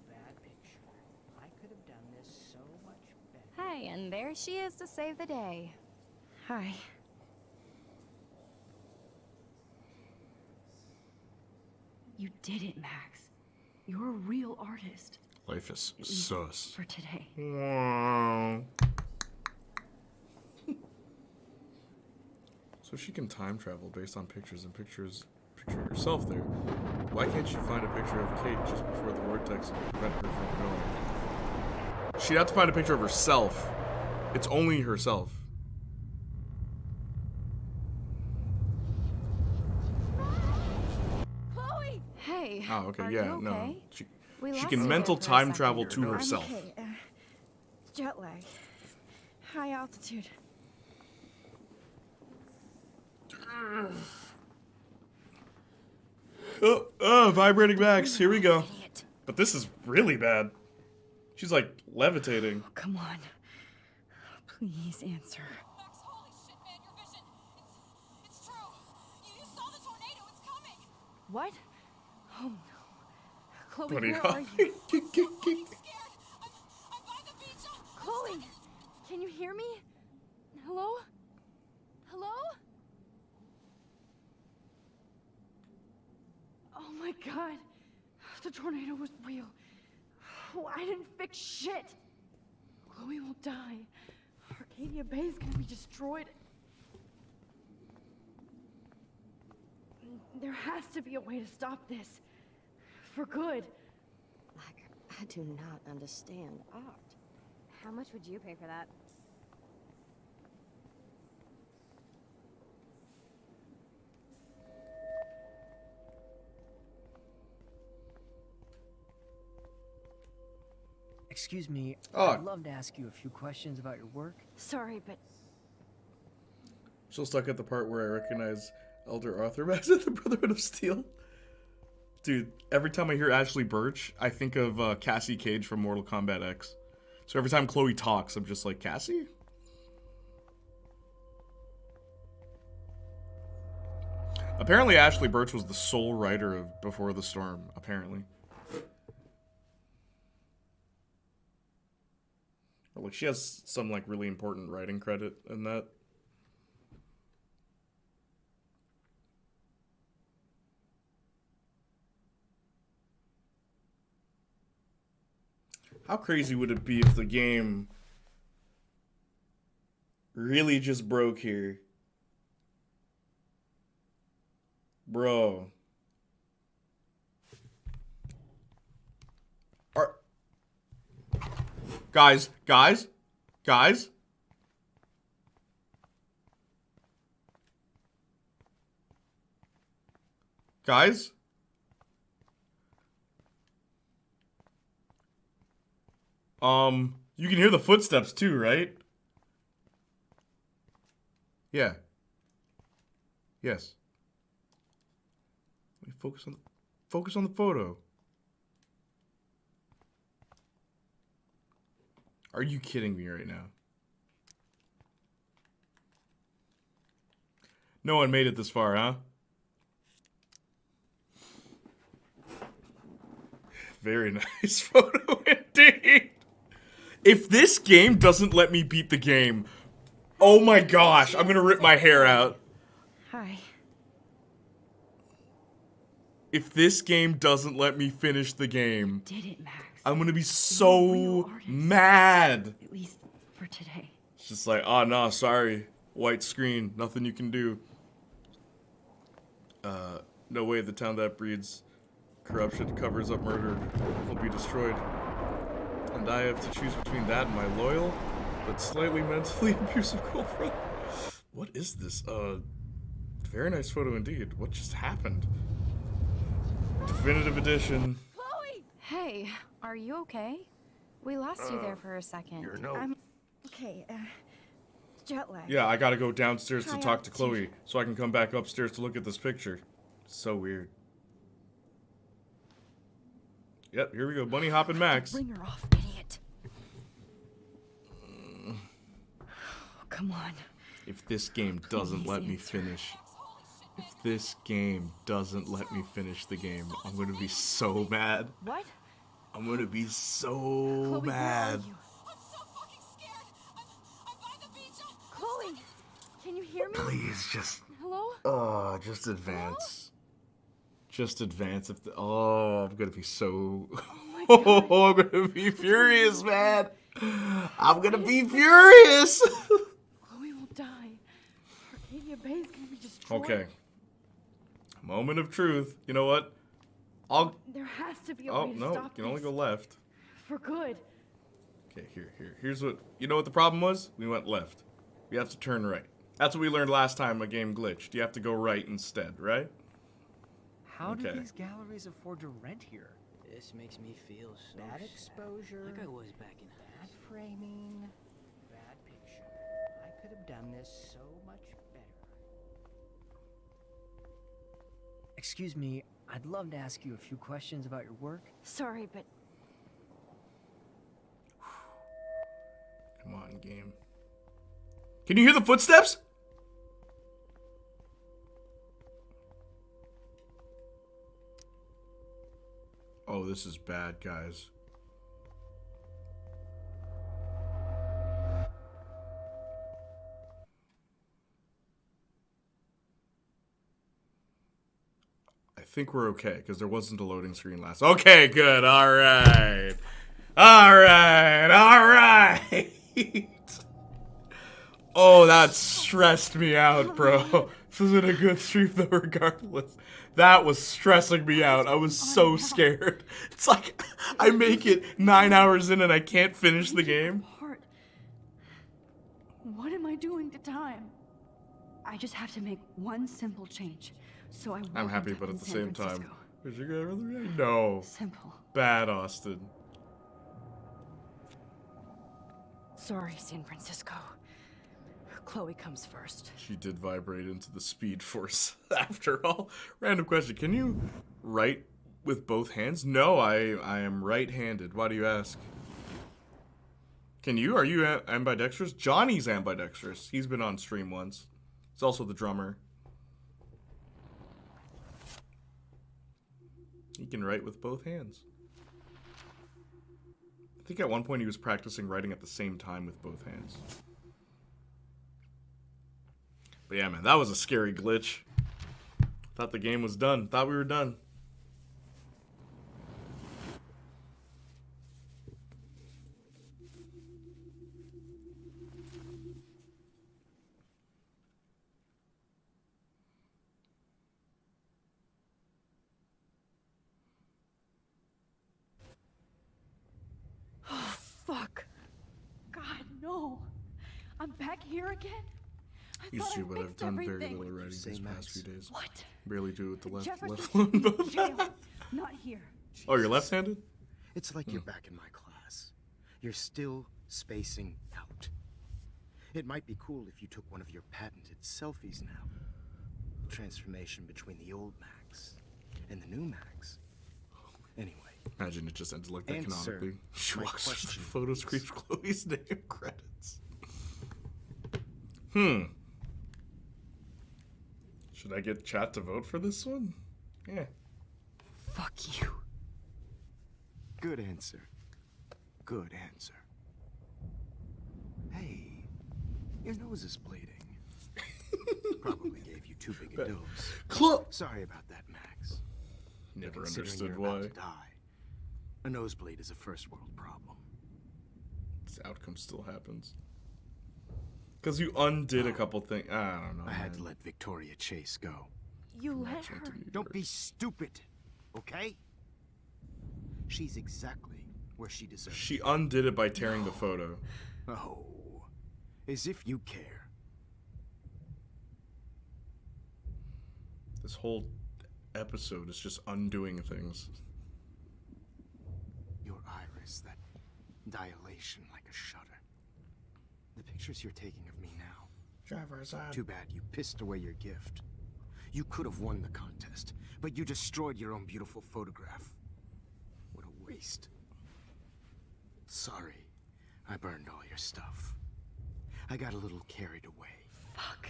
Bad picture. I could have done this so much better. Hey, and there she is to save the day. Hi. You did it, Max. You're a real artist. Life is At least sus. for today. Wow. So she can time travel based on pictures and picture yourself there. Why can't she find a picture of Kate just before the vortex and prevent her from going? She'd have to find a picture of herself. It's only herself. Chloe! Hey. Oh, okay, are yeah, you no. okay? We She lost can you mental there for a time second. travel to I'm herself. okay. Jet lag. High altitude. Oh, vibrating Max. Here we go. But this is really bad. She's like levitating. Oh, come on. Please answer. What? Oh no. Chloe, Buddy, where how- are you? Chloe, can you hear me? Hello? Hello? Oh my god. The tornado was real. Oh, I didn't fix shit. Chloe will die. Arcadia Bay is gonna be destroyed. There has to be a way to stop this. For good. I do not understand art. How much would you pay for that? Excuse me, Oh. I'd love to ask you a few questions about your work. Sorry, but Still stuck at the part where I recognize Elder Arthur Max at the Brotherhood of Steel. Dude, every time I hear Ashley Birch, I think of Cassie Cage from Mortal Kombat X. So every time Chloe talks, I'm just like, Cassie? Apparently Ashley Birch was the sole writer of Before the Storm, apparently. Or like she has some like really important writing credit in that. How crazy would it be if the game really just broke here? Bro. Guys. You can hear the footsteps too, right? Yeah. Yes. Let me focus on the photo. Are you kidding me right now? No one made it this far, huh? Very nice photo indeed. If this game doesn't let me beat the game, oh my gosh, I'm gonna rip my hair out. hi. If this game doesn't let me finish the game, Did it, Max? I'm gonna be so mad. At least for today. It's just like, oh no, sorry. White screen, nothing you can do. No way the town that breeds corruption, covers up murder, will be destroyed. And I have to choose between that and my loyal, but slightly mentally abusive girlfriend. What is this? Very nice photo indeed. What just happened? Definitive edition. Chloe! Hey, are you okay? We lost you there for a second. You're no. I'm okay. Jet lag. Yeah, I gotta go downstairs to High talk to altitude. Chloe so I can come back upstairs to look at this picture. So weird. Yep, here we go. Bunny hopping Max. Bring her off, idiot. Oh, come on. If this game doesn't let me finish. If this game doesn't let me finish the game, I'm gonna be so mad. What? I'm gonna be so Chloe, where are mad. you? Chloe, hear me? Please, just... Hello? Oh, just advance. Just advance. If the, oh, I'm gonna be so... Oh, I'm gonna be furious, man. I'm gonna be furious. Chloe will die. Arcadia Bay is gonna be destroyed. Okay. Moment of truth. You know what? There has to be a Oh, way to no. stop You can only this. go left. For good. Okay, here's what... You know what the problem was? We went left. We have to turn right. That's what we learned last time a game glitched. You have to go right instead, right? How do Okay. these galleries afford to rent here? This makes me feel so Bad sad. exposure. Like I was back in Bad framing. Bad picture. I could have done this so much better. Excuse me, I'd love to ask you a few questions about your work. Sorry, but Come on, game. Can you hear the footsteps? Oh, this is bad, guys. I think we're okay, because there wasn't a loading screen last. Okay, good. All right. All right. All right. Oh, that stressed me out, bro. This isn't a good stream, though, regardless. That was stressing me out. I was so scared. It's like, I make it 9 hours in and I can't finish the game. Heart. What am I doing to time? I just have to make one simple change. So I I'm won't happy, end up but in at the San same time, Francisco. is you gonna really? No. Simple. Bad, Austin. Sorry, San Francisco. Chloe comes first. She did vibrate into the Speed Force after all. Random question. Can you write with both hands? No, I am right-handed. Why do you ask? Can you? Are you ambidextrous? Johnny's ambidextrous. He's been on stream once. He's also the drummer. He can write with both hands. I think at one point he was practicing writing at the same time with both hands. But yeah, man, that was a scary glitch. Thought the game was done. Thought we were done. Oh, fuck. God, no. I'm back here again? I Used thought to, I but I've fixed done very everything. little already these past few days. What? Barely do it with the left. Jefferson Left should be in jail, not here. Oh, you're left-handed? It's like you're back in my class. You're still spacing out. It might be cool if you took one of your patented selfies now. Transformation between the old Max and the new Max. Anyway. Imagine it just ended like that Answer canonically. She my walks through the question, photo screen of Chloe's name credits. Should I get chat to vote for this one? Yeah. Fuck you. Good answer. Good answer. Hey, your nose is bleeding. Probably gave you too big a dose. Sorry about that, Max. Never Considering understood you're about why. to die, a nosebleed is a first world problem. This outcome still happens. Because you undid a couple things. I don't know. I had to let Victoria Chase go. You let her. Don't be stupid, okay? She's exactly where she deserves. She undid it by tearing the photo. Oh, as if you care. This whole episode is just undoing things. Your iris, that dilation like a shutter. The pictures you're taking of me now. Too bad you pissed away your gift. You could have won the contest, but you destroyed your own beautiful photograph. What a waste. Sorry, I burned all your stuff. I got a little carried away. Fuck.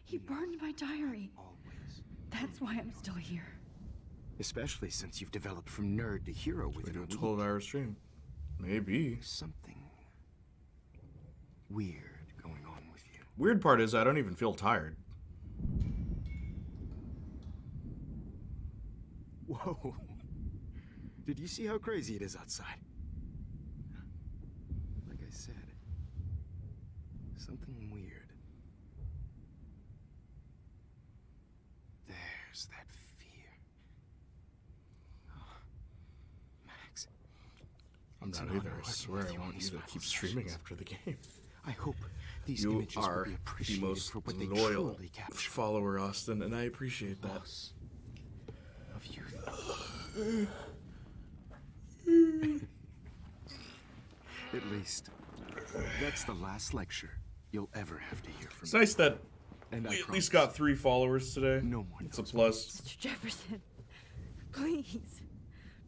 He burned my diary. Always. That's why I'm still here. Especially since you've developed from nerd to hero within a week. 12-hour stream. Maybe. Something weird going on with you. Weird part is I don't even feel tired. Whoa. Did you see how crazy it is outside? Like I said, something weird. There's that fear. Oh, Max. I'm It's not an either. honor I working swear with I you on want you these to final keep streaming sessions. after the game. I hope these You images will are be the appreciated most for what they loyal truly capture. follower, Austin, and I appreciate that. Of youth. At least, that's the last lecture you'll ever have to hear from It's me. nice that And we I at least got 3 followers today. No more. It's a plus. Mr. Jefferson, please,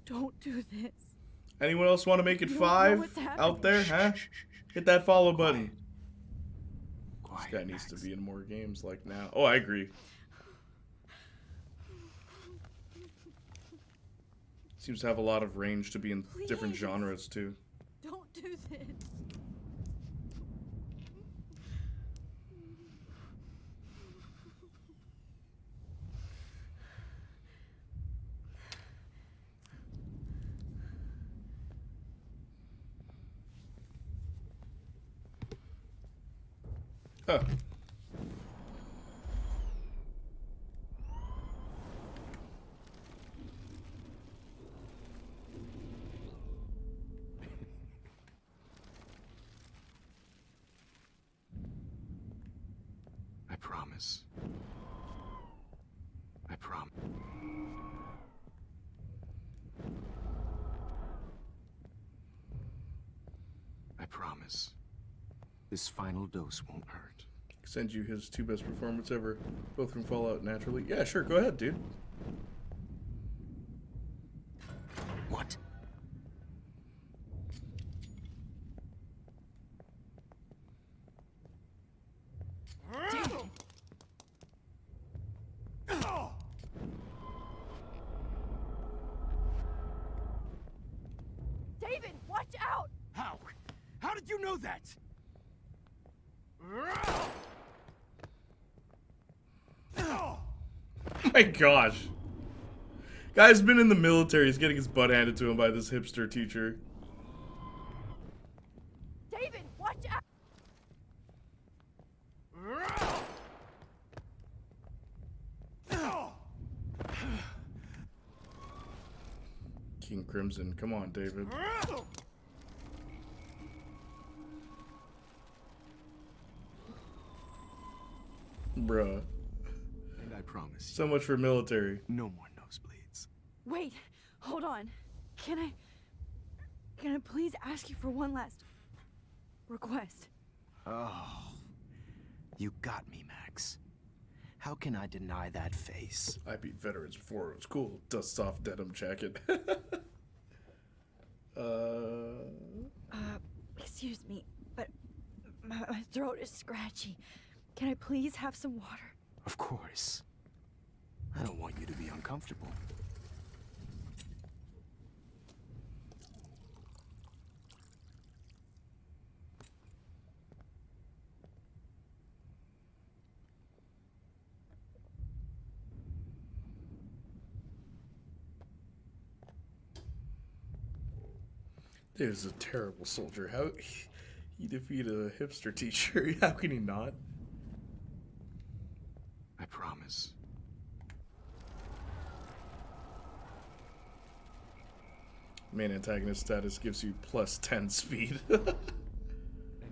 don't do this. Anyone else want to make it You don't know 5 what's out there, huh? Hit that follow button. This guy needs to be in more games like now. Oh, I agree. Seems to have a lot of range to be in different genres too. Don't do this. Huh. I promise. I promise. I promise. This final dose won't hurt. Send you his 2 best performance ever, both from Fallout naturally. Yeah, sure, go ahead, dude. What? David, watch out! How? How did you know that? Oh my gosh. Guy's been in the military. He's getting his butt handed to him by this hipster teacher. David, watch out! King Crimson. Come on, David. Bruh. And I promise you, So much for military. no more nosebleeds. Wait, hold on. Can I please ask you for one last request? Oh, you got me, Max. How can I deny that face? I beat veterans before it was cool. Dust off denim jacket. Excuse me, but my throat is scratchy. Can I please have some water? Of course. I don't want you to be uncomfortable. Dude is a terrible soldier. How he defeated a hipster teacher? How can he not? I promise. Main antagonist status gives you plus 10 speed. And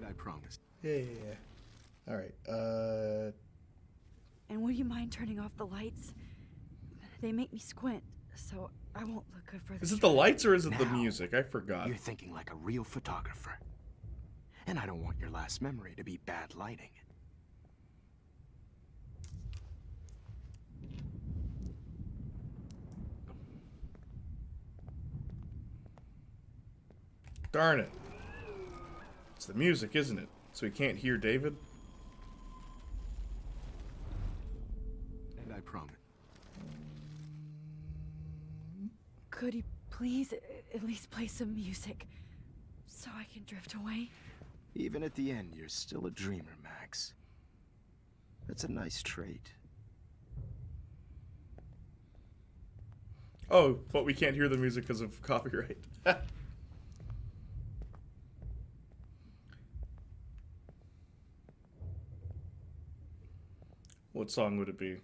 I promise. Yeah. Alright, And would you mind turning off the lights? They make me squint, so I won't look good for the is it the lights or is it the Now, music? I forgot. You're thinking like a real photographer. And I don't want your last memory to be bad lighting. Darn it. It's the music, isn't it? So he can't hear David? And I promise. Could you please at least play some music so I can drift away? Even at the end, you're still a dreamer, Max. That's a nice trait. Oh, but we can't hear the music because of copyright. What song would it be?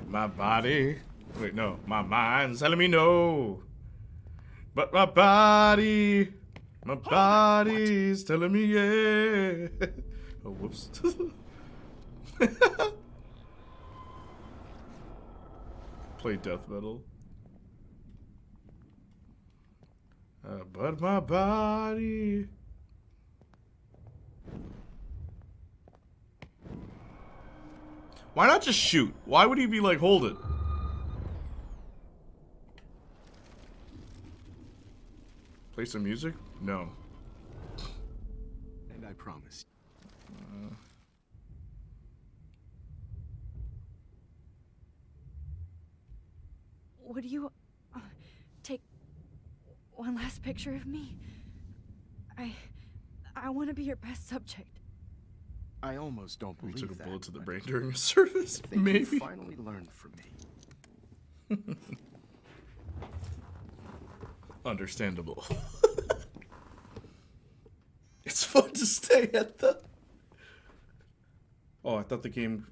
My body. Wait, no. My mind's telling me no. But my body's telling me yeah. Oh, whoops. Play death metal. But my body. Why not just shoot? Why would he be like, hold it? Play some music? No. And I promise. Would you take one last picture of me? I want to be your best subject. I almost don't We believe took a that, bullet to the but brain during a service. I think Maybe. you finally learned from me. Understandable. It's fun to stay at the. Oh, I thought the game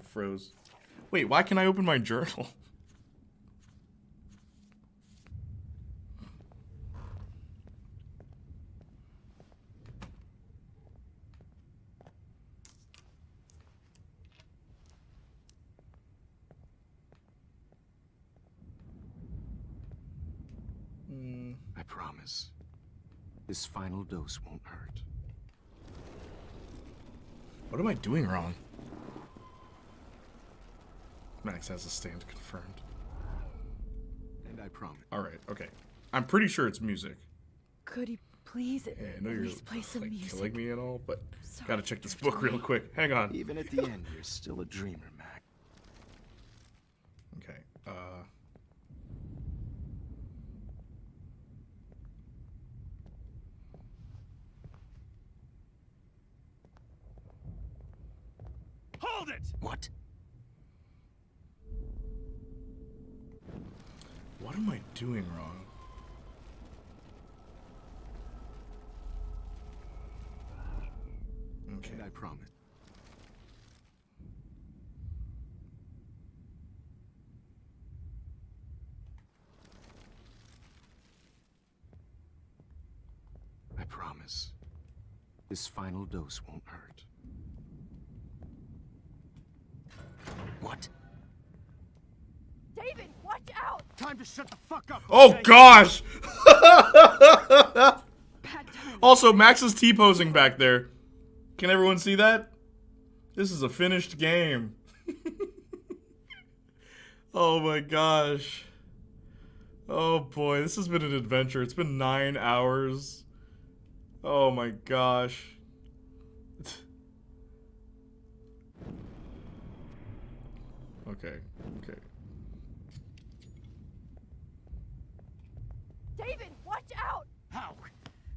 froze. Wait, why can I open my journal? I promise. This final dose won't hurt. What am I doing wrong? Max has a stand confirmed. And I promise. Alright, okay. I'm pretty sure it's music. Could you please Yeah, I know at you're least play some like, music? killing me and all, but Sorry, gotta check this George. book real quick. Hang on. Even at the end, you're still a dreamer, Mac. Okay, Hold it! What? what am I doing wrong? Okay. And I promise. I promise. This final dose won't hurt. What? David, watch out! Time to shut the fuck up. Oh okay? gosh! Also, Max is T-posing back there. Can everyone see that? This is a finished game. Oh my gosh. Oh boy, this has been an adventure. It's been 9 hours. Oh my gosh. Okay, okay. David, watch out! How?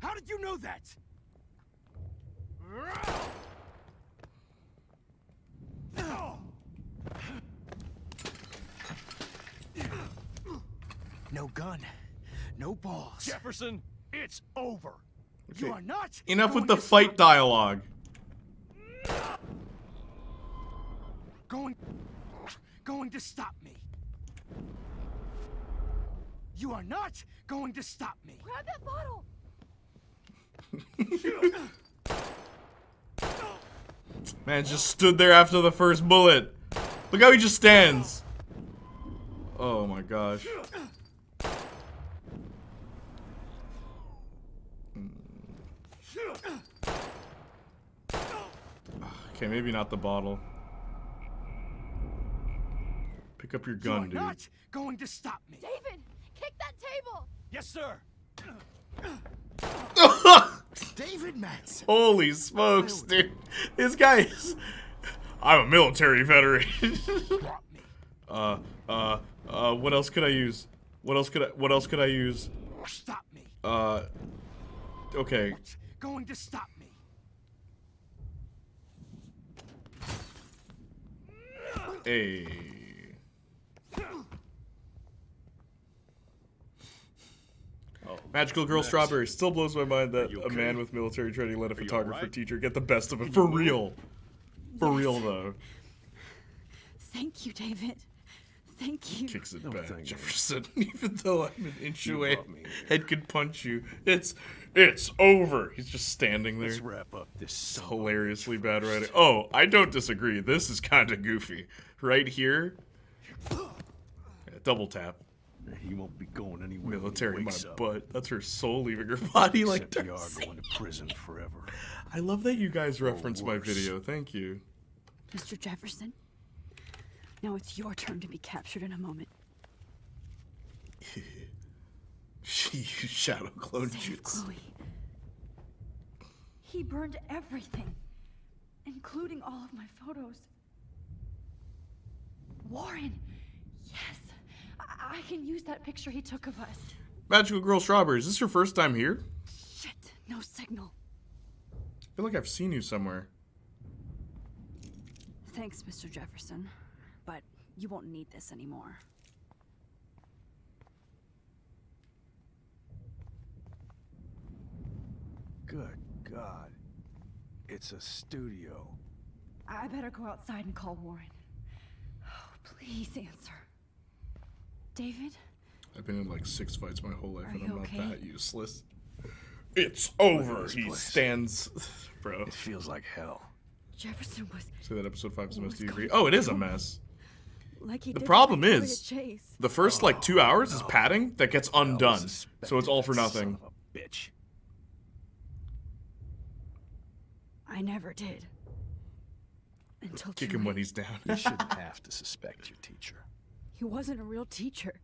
How did you know that? No gun. No balls. Jefferson, it's over. You are not. Enough with the going to fight stop- dialogue. Going to stop me. You are not going to stop me. Grab that bottle! Man just stood there after the first bullet. Look how he just stands. Oh my gosh. Okay, maybe not the bottle. Pick up your gun, dude. You are not going to stop me. David, kick that table! Yes, sir. David Matson. Holy smokes, dude. This guy is... I'm a military veteran. What else could I use? What else could I use? Stop me. Okay. Going to stop me. Hey. Magical Girl Strawberry still blows my mind that a man with military training let a photographer teacher get the best of it. For real. For real, though. Thank you, David. Thank you. Kicks it back, Jefferson. Even though I'm an inch away, head could punch you. It's over. He's just standing there. Let's wrap up this hilariously bad writing. Oh, I don't disagree. This is kind of goofy. Right here. Yeah, double tap. He won't be going anywhere. Military my butt. That's her soul leaving her body like that. You are Darcy. going to prison forever. I love that you guys reference my video. Thank you. Mr. Jefferson, now it's your turn to be captured in a moment. She used shadow clone Save jutsu. Chloe. He burned everything, including all of my photos. Warren, yes, I can use that picture he took of us. Magical Girl Strawberry, is this your first time here? Shit, no signal. I feel like I've seen you somewhere. Thanks, Mr. Jefferson, but you won't need this anymore. Good God. It's a studio. I better go outside and call Warren. Oh, please answer. David? I've been in like 6 fights my whole life, Are and you I'm okay? not that useless. It's over. this He place. stands, bro. It feels like hell. Jefferson was Say that episode 5 is a mess. Do you going agree? to Oh, it is a kill me. mess. like he The did problem with Victoria is, Chase. the first like 2 hours is padding that gets undone, so it's all for Son nothing. of a bitch. I never did. Until Kick too him when late. he's down. You shouldn't have to suspect your teacher. He wasn't a real teacher.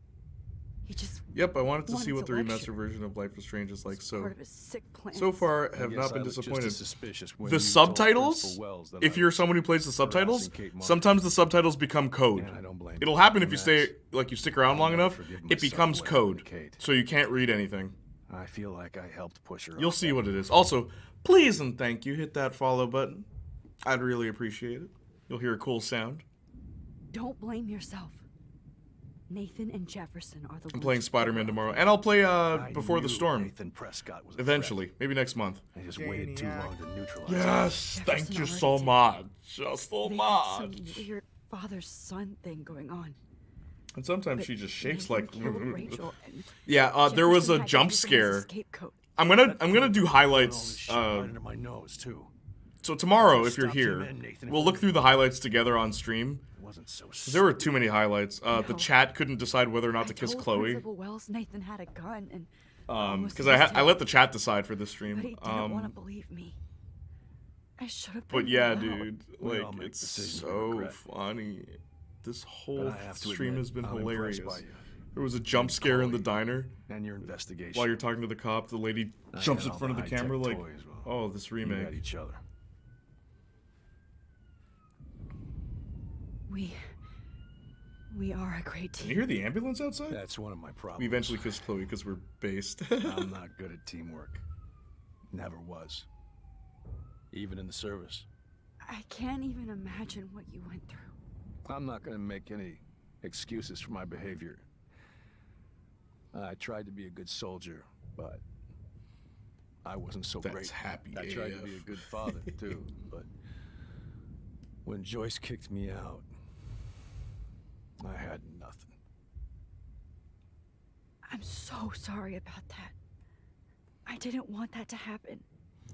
He just Yep, I wanted to wanted see what the to lecture. remastered version of Life is Strange is like. So, part of his sick plans. so far have Yes, not I been was just disappointed. as suspicious when The you told subtitles, Principal Wells that if I you're was someone who plays the subtitles, harassing Kate Marsh. sometimes the subtitles become code. And I don't blame It'll you. happen if you Max, stay, like you stick around long never enough. forgive It myself becomes what happened to code, Kate. so you can't read anything. I feel like I helped push her You'll off see that what it is. Also, please and thank you. Hit that follow button. I'd really appreciate it. You'll hear a cool sound. Don't blame yourself. Nathan and Jefferson are the I'm ones playing who Spider-Man were tomorrow, off. and I'll play I Before the knew Storm. Nathan Prescott was a Eventually, maybe next month. I just waited too long to neutralize Yes, him. thank you Jefferson so already much. Just so They had much. some weird father-son thing going on. And sometimes But she just shakes Nathan like. killed Rachel, and Yeah, there was a Jefferson had jump David as a scare. scapegoat. I'm gonna do highlights. Shit right under my nose too. So tomorrow, if you're Stopped him here, and Nathan we'll look through the highlights together on stream. It wasn't so. 'Cause there were too many highlights. The No. chat couldn't decide whether or not to kiss Told Chloe. Principal Wells Nathan had a gun, and Because I let the chat decide for this but stream. he didn't want to believe me. I should have. But been yeah, allowed. dude, We all like make it's decisions we so regret. funny. This whole But I have to stream admit, has been I'm hilarious. impressed by you. There was a jump scare in the diner And your investigation. while you're talking to the cop. The lady I jumps had in all front of the high-tech camera like, toys, well, "Oh, this you had remake." each other. We are a great Can team. you hear the ambulance outside? That's one of my problems. We eventually kissed Chloe because we're based. I'm not good at teamwork. Never was. Even in the service. I can't even imagine what you went through. I'm not going to make any excuses for my behavior. I tried to be a good soldier, but I wasn't so That's great. happy I tried to be AF. a good father, too, but when Joyce kicked me out, I had nothing. I'm so sorry about that. I didn't want that to happen.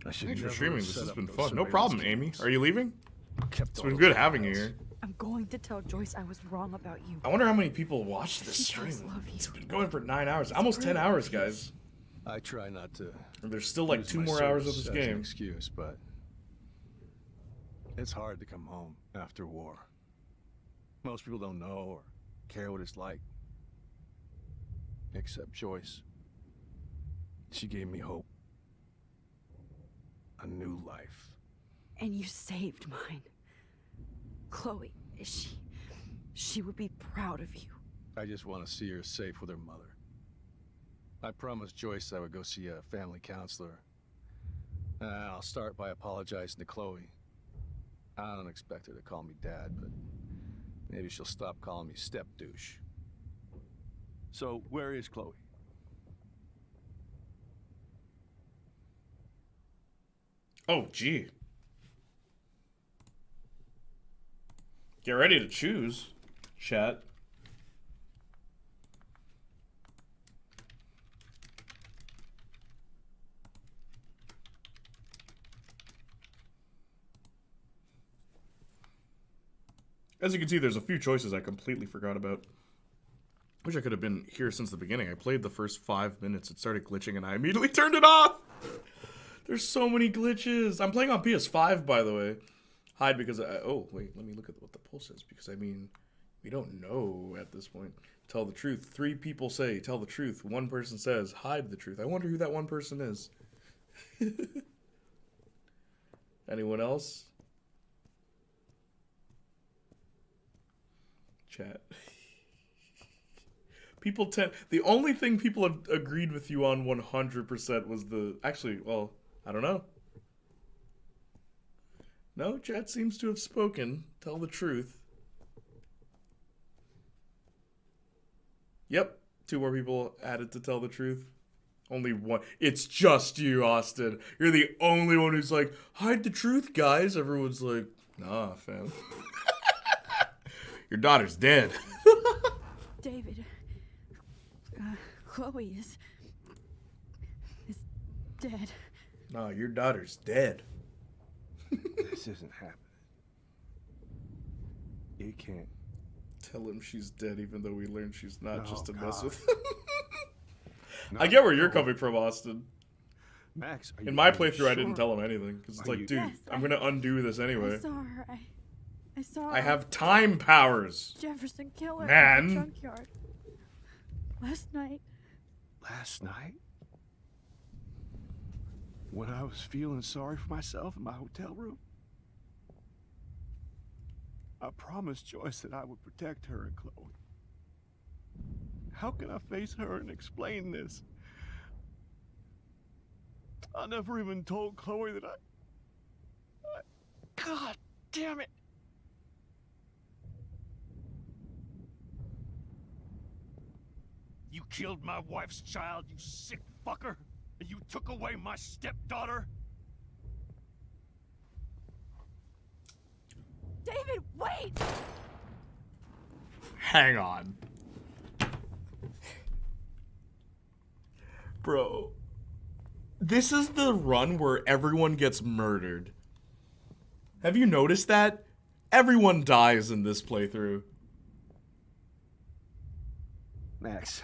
I should Thanks for never streaming. have This set has up been those fun. No surveillance problem, Amy. cameras. Are you leaving? Kept It's all been those good having you files. here. I'm going to tell Joyce I was wrong about you. I wonder how many people watched this She stream. does love you. It's been going for 9 hours, almost 10 hours, guys. I try not to. And there's still like use 2 my more hours of service this as an game. excuse, but it's hard to come home after war. Most people don't know or care what it's like, except Joyce. She gave me hope, a new life. And you saved mine. Chloe, she would be proud of you. I just want to see her safe with her mother. I promised Joyce I would go see a family counselor. I'll start by apologizing to Chloe. I don't expect her to call me Dad, but Maybe she'll stop calling me step douche. So, where is Chloe? Oh, gee. Get ready to choose, chat. As you can see, there's a few choices I completely forgot about. Wish I could have been here since the beginning. I played the first 5 minutes. It started glitching and I immediately turned it off. There's so many glitches. I'm playing on PS5, by the way. Hide because oh, wait. Let me look at what the poll says. Because, I mean, we don't know at this point. Tell the truth. 3 people say, tell the truth. 1 person says, hide the truth. I wonder who that 1 person is. Anyone else? Chat. People tend... The only thing people have agreed with you on 100% was the... Actually, well, I don't know. No, chat seems to have spoken. Tell the truth. Yep. 2 more people added to tell the truth. Only 1. It's just you, Austin. You're the only one who's like, hide the truth, guys. Everyone's like, nah, fam. Your daughter's dead. David, Chloe is dead. No, your daughter's dead. This isn't happening. You can't. Tell him she's dead, even though we learned she's not, No, just to God. mess with him. No, I get where you're no. coming from, Austin. Max, are In you my really playthrough, I didn't sure? tell him anything. Because it's Are like, you- dude, Yes, I'm going to undo this anyway. I saw her. I saw her. I have time powers. Jefferson Killer Man. in the junkyard. Last night. Last night? When I was feeling sorry for myself in my hotel room? I promised Joyce that I would protect her and Chloe. How can I face her and explain this? I never even told Chloe that I... God damn it! You killed my wife's child, you sick fucker! And you took away my stepdaughter? David, wait! Hang on. Bro. This is the run where everyone gets murdered. Have you noticed that? Everyone dies in this playthrough. Max.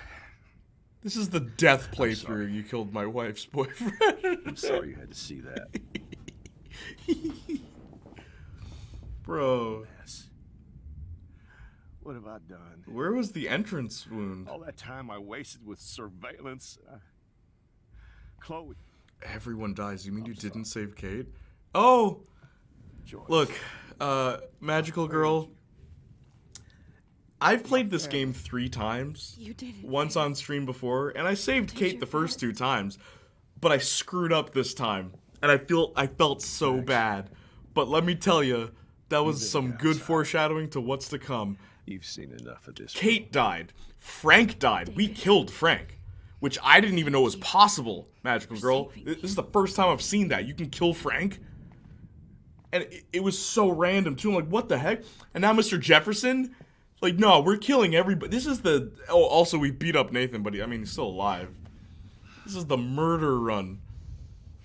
This is the death playthrough. You killed my wife's boyfriend. I'm sorry you had to see that. Bro. Mess. What have I done? Where was the entrance wound? All that time I wasted with surveillance. Chloe. Everyone dies. You mean you didn't save Kate? Oh! Joyce. Look, Magical Girl. I've played this game 3 times. You didn't. Once on stream before, and I saved Kate the first 2 times, but I screwed up this time, and I felt so bad. But let me tell you, that was some good foreshadowing to what's to come. You've seen enough of this. Kate died. Frank died. We killed Frank, which I didn't even know was possible, Magical Girl. This is the first time I've seen that. You can kill Frank. And it was so random, too. I'm like, what the heck? And now Mr. Jefferson... Like, no, we're killing everybody. This is the... Oh, also, we beat up Nathan, but he's still alive. This is the murder run.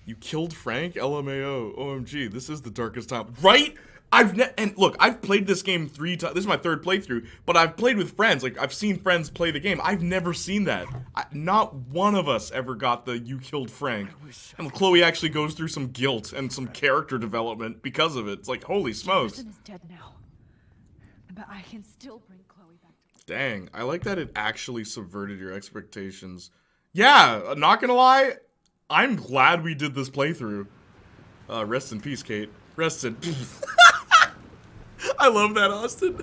You killed Frank? LMAO. OMG, this is the darkest time. Right? And look, I've played this game 3 times. This is my 3rd playthrough, but I've played with friends. Like, I've seen friends play the game. I've never seen that. Not one of us ever got the you killed Frank. And Chloe actually goes through some guilt and some character development because of it. It's like, holy smokes. Jefferson is dead now. But I can still bring Chloe back to Dang, I like that it actually subverted your expectations. Yeah, not gonna lie, I'm glad we did this playthrough. Rest in peace, Kate. Rest in peace. I love that, Austin.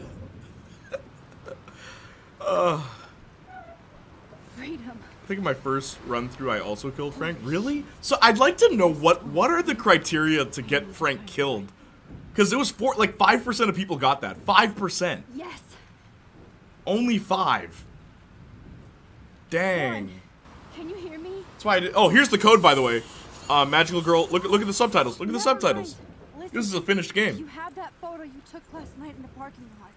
freedom. I think in my first run through, I also killed Frank. Really? So I'd like to know what are the criteria to get Frank killed? Because it was like 5% of people got that. 5%. Yes. Only 5. Dang. Can you hear me? That's why I did. Oh, here's the code, by the way. Magical Girl. Look at the subtitles. Look at the subtitles. This is a finished game. You have that photo you took last night in the parking lot.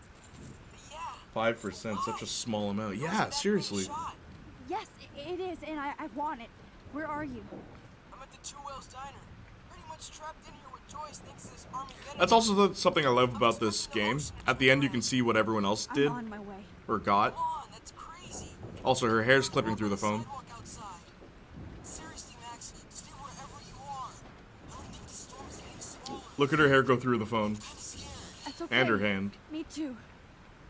5%, such a small amount. Yeah, seriously. Yes, it is, and I want it. Where are you? I'm at the Two Whales Diner. Pretty much trapped in here with Joyce. Thinks this Armageddon. That's also something I love about this game. At the end, you can see what everyone else did I'm on my way. or got. That's crazy. Also, her hair's clipping through the phone. Seriously, Max, stay wherever you are. I don't think the storm is getting smaller. Look at her hair go through the phone. That's okay. And her hand. Me too.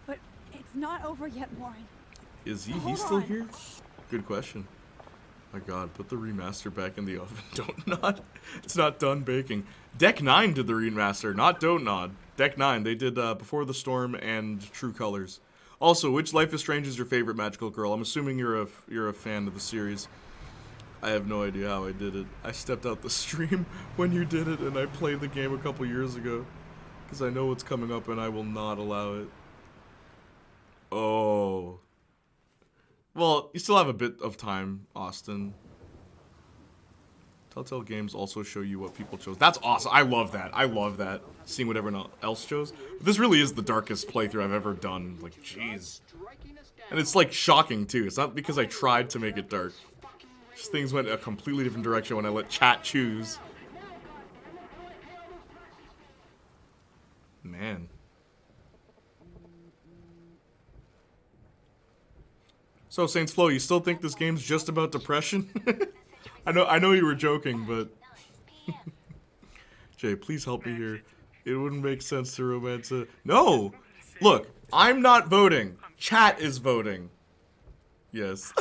But it's not over yet, Warren. Is he? Hold He's still on. here? Good question. My god, put the remaster back in the oven. Don't nod. It's not done baking. Deck 9 did the remaster, not Don't Nod. Deck 9, they did Before the Storm and True Colors. Also, which Life is Strange is your favorite Magical Girl? I'm assuming you're a fan of the series. I have no idea how I did it. I stepped out the stream when you did it, and I played the game a couple years ago. Because I know what's coming up, and I will not allow it. Oh. Well, you still have a bit of time, Austin. Telltale Games also show you what people chose. That's awesome. I love that. I love that. Seeing what everyone else chose. But this really is the darkest playthrough I've ever done. Like, jeez. And it's, like, shocking, too. It's not because I tried to make it dark. Just things went a completely different direction when I let chat choose. Man. So, Saints Flow, you still think this game's just about depression? I know you were joking, but... Jay, please help me here. It wouldn't make sense to romance it. No! Look, I'm not voting. Chat is voting. Yes.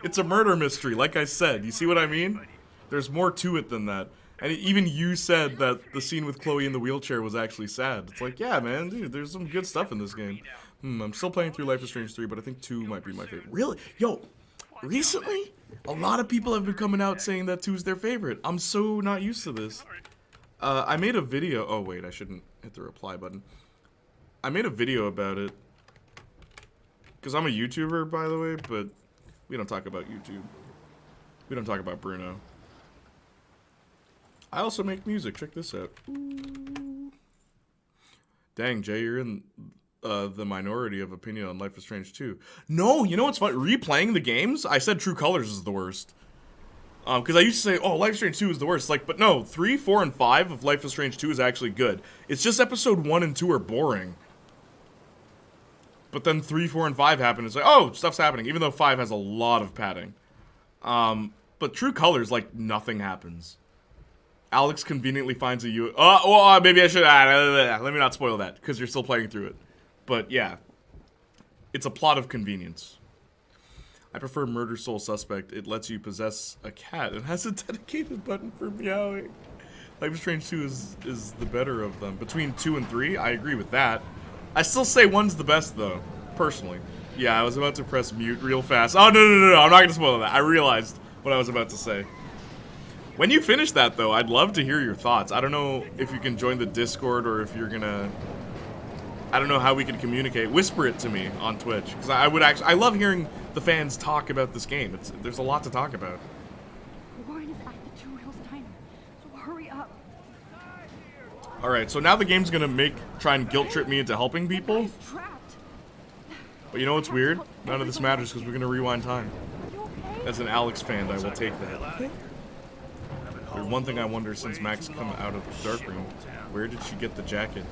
It's a murder mystery, like I said. You see what I mean? There's more to it than that. And even you said that the scene with Chloe in the wheelchair was actually sad. It's like, yeah, man, dude, there's some good stuff in this game. I'm still playing through Life is Strange 3, but I think 2 might be my favorite. Really? Yo, recently, a lot of people have been coming out saying that 2 is their favorite. I'm so not used to this. I made a video. Oh, wait, I shouldn't hit the reply button. I made a video about it. Because I'm a YouTuber, by the way, but we don't talk about YouTube. We don't talk about Bruno. I also make music. Check this out. Dang, Jay, you're in the minority of opinion on Life is Strange 2. No, you know what's fun? Replaying the games, I said True Colors is the worst. Because I used to say, oh, Life is Strange 2 is the worst. Like, but no, 3, 4, and 5 of Life is Strange 2 is actually good. It's just episode 1 and 2 are boring. But then 3, 4, and 5 happen. It's like, oh, stuff's happening. Even though 5 has a lot of padding. But True Colors, like, nothing happens. Alex conveniently finds a maybe I should... let me not spoil that, because you're still playing through it. But, yeah. It's a plot of convenience. I prefer Murder Soul Suspect. It lets you possess a cat and has a dedicated button for meowing. Life is Strange 2 is the better of them. Between 2 and 3, I agree with that. I still say 1's the best, though. Personally. Yeah, I was about to press mute real fast. Oh, no. I'm not going to spoil that. I realized what I was about to say. When you finish that, though, I'd love to hear your thoughts. I don't know if you can join the Discord or if you're gonna... I don't know how we can communicate. Whisper it to me on Twitch. Because I love hearing the fans talk about this game. There's a lot to talk about. Warren is at the Two Whales Diner, so hurry up. Alright, so now the game's gonna try and guilt trip me into helping people. But you know what's weird? None of this matters because we're gonna rewind time. As an Alex fan, I will take that. There's one thing I wonder since Max come out of the dark room. Where did she get the jacket?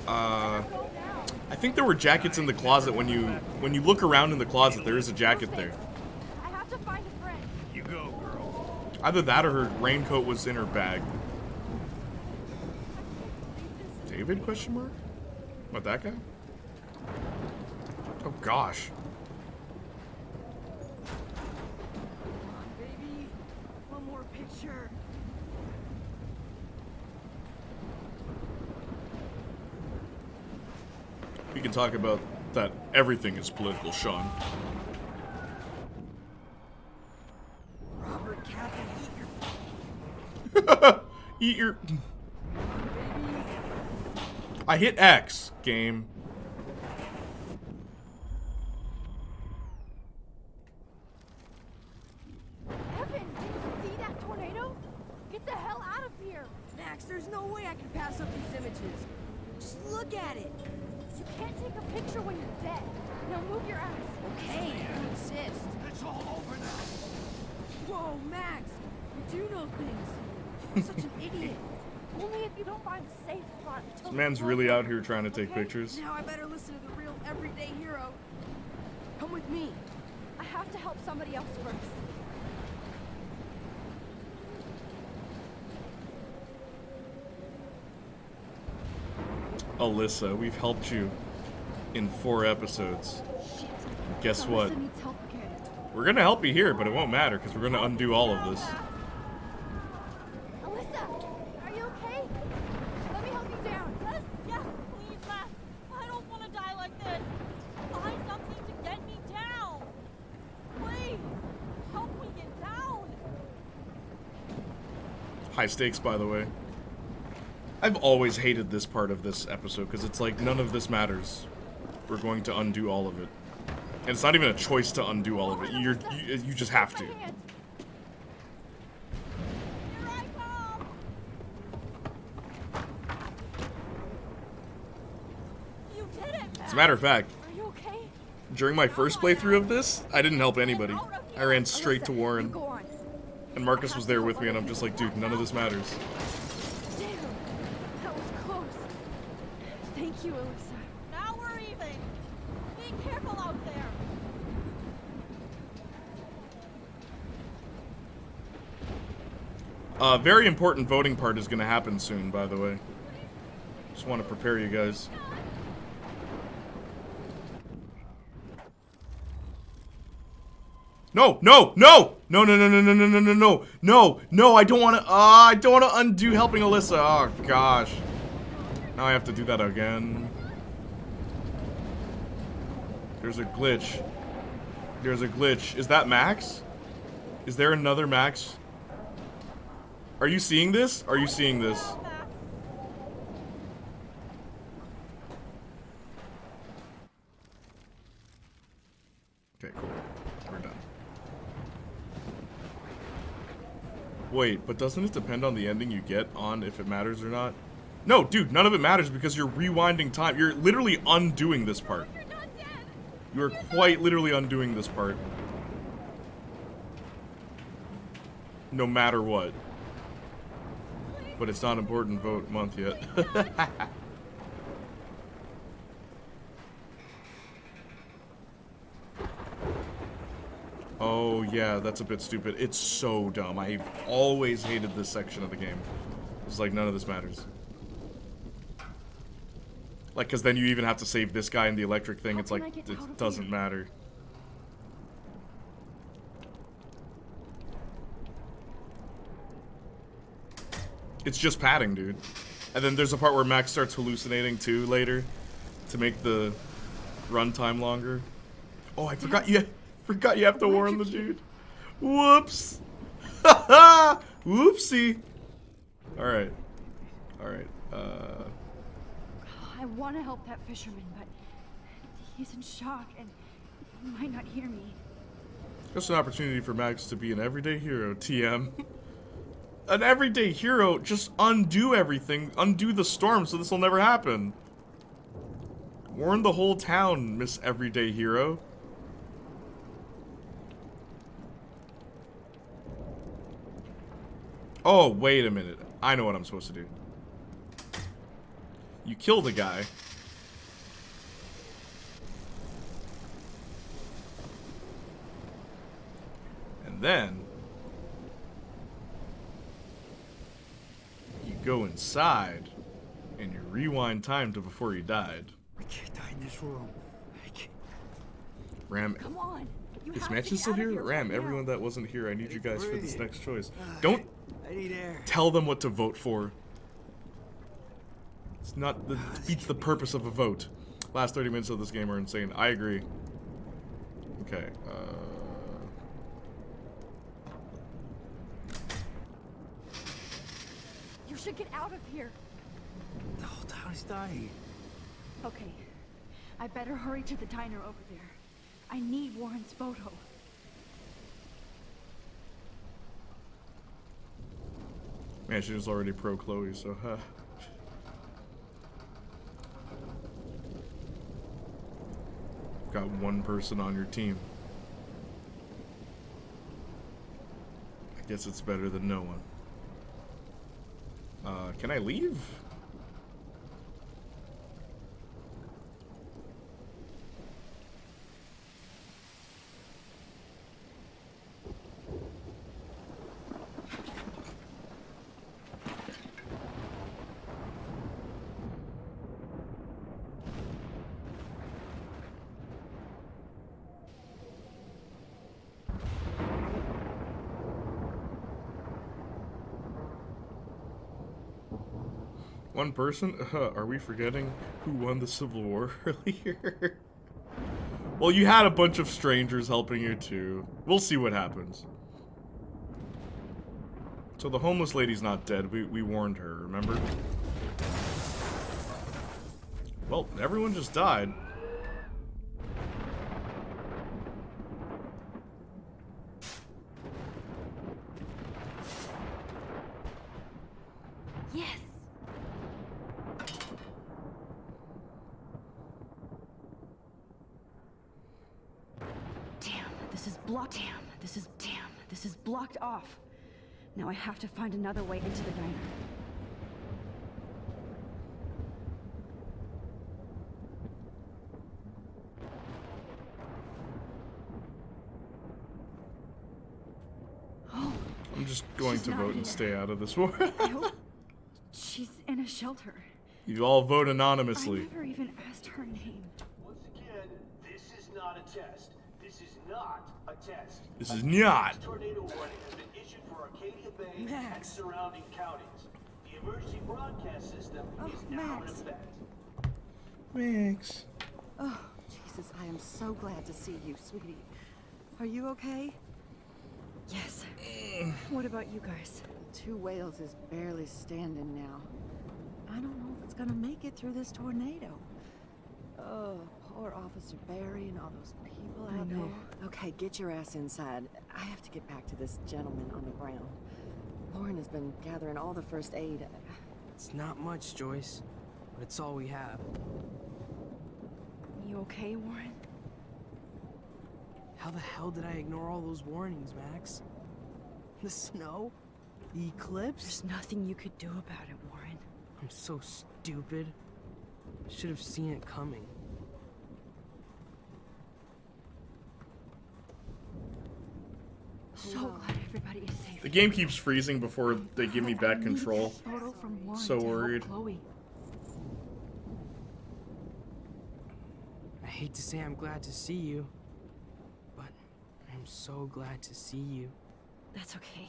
I think there were jackets in the closet. When you look around in the closet, there is a jacket there. I have to find a friend. You go, girl. Either that or her raincoat was in her bag. David, question mark? What, that guy? Oh gosh. Baby, one more picture. We can talk about that everything is political, Sean. Robert Catherine, Eat your... I hit X, game. Evan, did you see that tornado? Get the hell out of here! Max, there's no way I can pass up these images. Just look at it. You can't take a picture when you're dead. Now move your ass. Okay, I insist. It's all over now. Whoa, Max, you do know things. You're such an idiot. Only if you don't find a safe spot. This man's really out here trying to take pictures. Now I better listen to the real everyday hero. Come with me. I have to help somebody else first. Alyssa, we've helped you in 4 episodes. Guess what? We're gonna help you here, but it won't matter because we're gonna undo all of this. Alyssa, are you okay? Let me help you down. Yes, please, Max. I don't want to die like this. Find something to get me down. Please, help me get down. High stakes, by the way. I've always hated this part of this episode because it's like none of this matters. We're going to undo all of it. And it's not even a choice to undo all of it. You just have to. As a matter of fact, during my first playthrough of this, I didn't help anybody. I ran straight to Warren. And Marcus was there with me, and I'm just like, dude, none of this matters. Damn, that was close. Thank you, Alyssa. Now we're even. Be careful out there. Very important voting part is going to happen soon, by the way. Just want to prepare you guys. No, no, no! No, no, no, no, no, no, no, no, no, no, no, I don't want to undo helping Alyssa. Oh, gosh. Now I have to do that again. There's a glitch. There's a glitch. Is that Max? Is there another Max? Are you seeing this? Are you seeing this? Okay, cool. We're done. Wait, but doesn't it depend on the ending you get on if it matters or not? No, dude, none of it matters because you're rewinding time. You're literally undoing this part. You are quite literally undoing this part. No matter what. But it's not important vote month yet. Oh yeah, that's a bit stupid. It's so dumb. I've always hated this section of the game. It's like none of this matters. Like, cause then you even have to save this guy in the electric thing. It's like, it doesn't matter. It's just padding, dude. And then there's a part where Max starts hallucinating too later to make the runtime longer. Oh, I forgot you have to warn the dude. Whoops. Whoopsie. Alright. Alright. I want to help that fisherman, but he's in shock and he might not hear me. Just an opportunity for Max to be an everyday hero, TM. An everyday hero, just undo everything, undo the storm so this will never happen. Warn the whole town, Miss Everyday Hero. Oh, wait a minute. I know what I'm supposed to do. You kill the guy. And then you go inside and you rewind time to before he died. I can't die in this room. Ram, Come on. is Mansion still here? Ram, everyone that wasn't here, I need you guys for this next choice. Don't I need air. tell them what to vote for. It's not the defeats the purpose of a vote. Last 30 minutes of this game are insane. I agree. Okay, You should get out of here. The whole town Okay, I better hurry to the diner over there. I need Warren's photo. Man, she was already pro Chloe, so got one person on your team. I guess it's better than no one. Can I leave? One person? Are we forgetting who won the Civil War earlier? Well, you had a bunch of strangers helping you too. We'll see what happens. So the homeless lady's not dead. We warned her, remember? Well, everyone just died. Yes! Damn, this is blocked. This is blocked off. Now I have to find another way into the diner. Oh, I'm just going she's to not vote and here. stay out of this war. I hope she's in a shelter. You all vote I anonymously. never even asked her name. Once again, this is not a test. This is not a test. This is not. A tornado warning has been issued for Arcadia Bay and surrounding counties. The emergency broadcast system is now in Max. effect. Max. Oh, Jesus, I am so glad to see you, sweetie. Are you okay? Yes. What about you guys? Two Whales is barely standing now. I don't know if it's gonna make it through this tornado. Oh, poor Officer Barry and all those people I out know. there. Okay, get your ass inside. I have to get back to this gentleman on the ground. Lauren has been gathering all the first aid. It's not much, Joyce, but it's all we have. You okay, Warren? How the hell did I ignore all those warnings, Max? The snow? The eclipse? There's nothing you could do about it, Warren. I'm so stupid. Should have seen it coming. So glad everybody is safe. The game keeps freezing before they give me back control. Photo from Warren So to help worried. Chloe. I hate to say I'm glad to see you, but I'm so glad to see you. That's okay.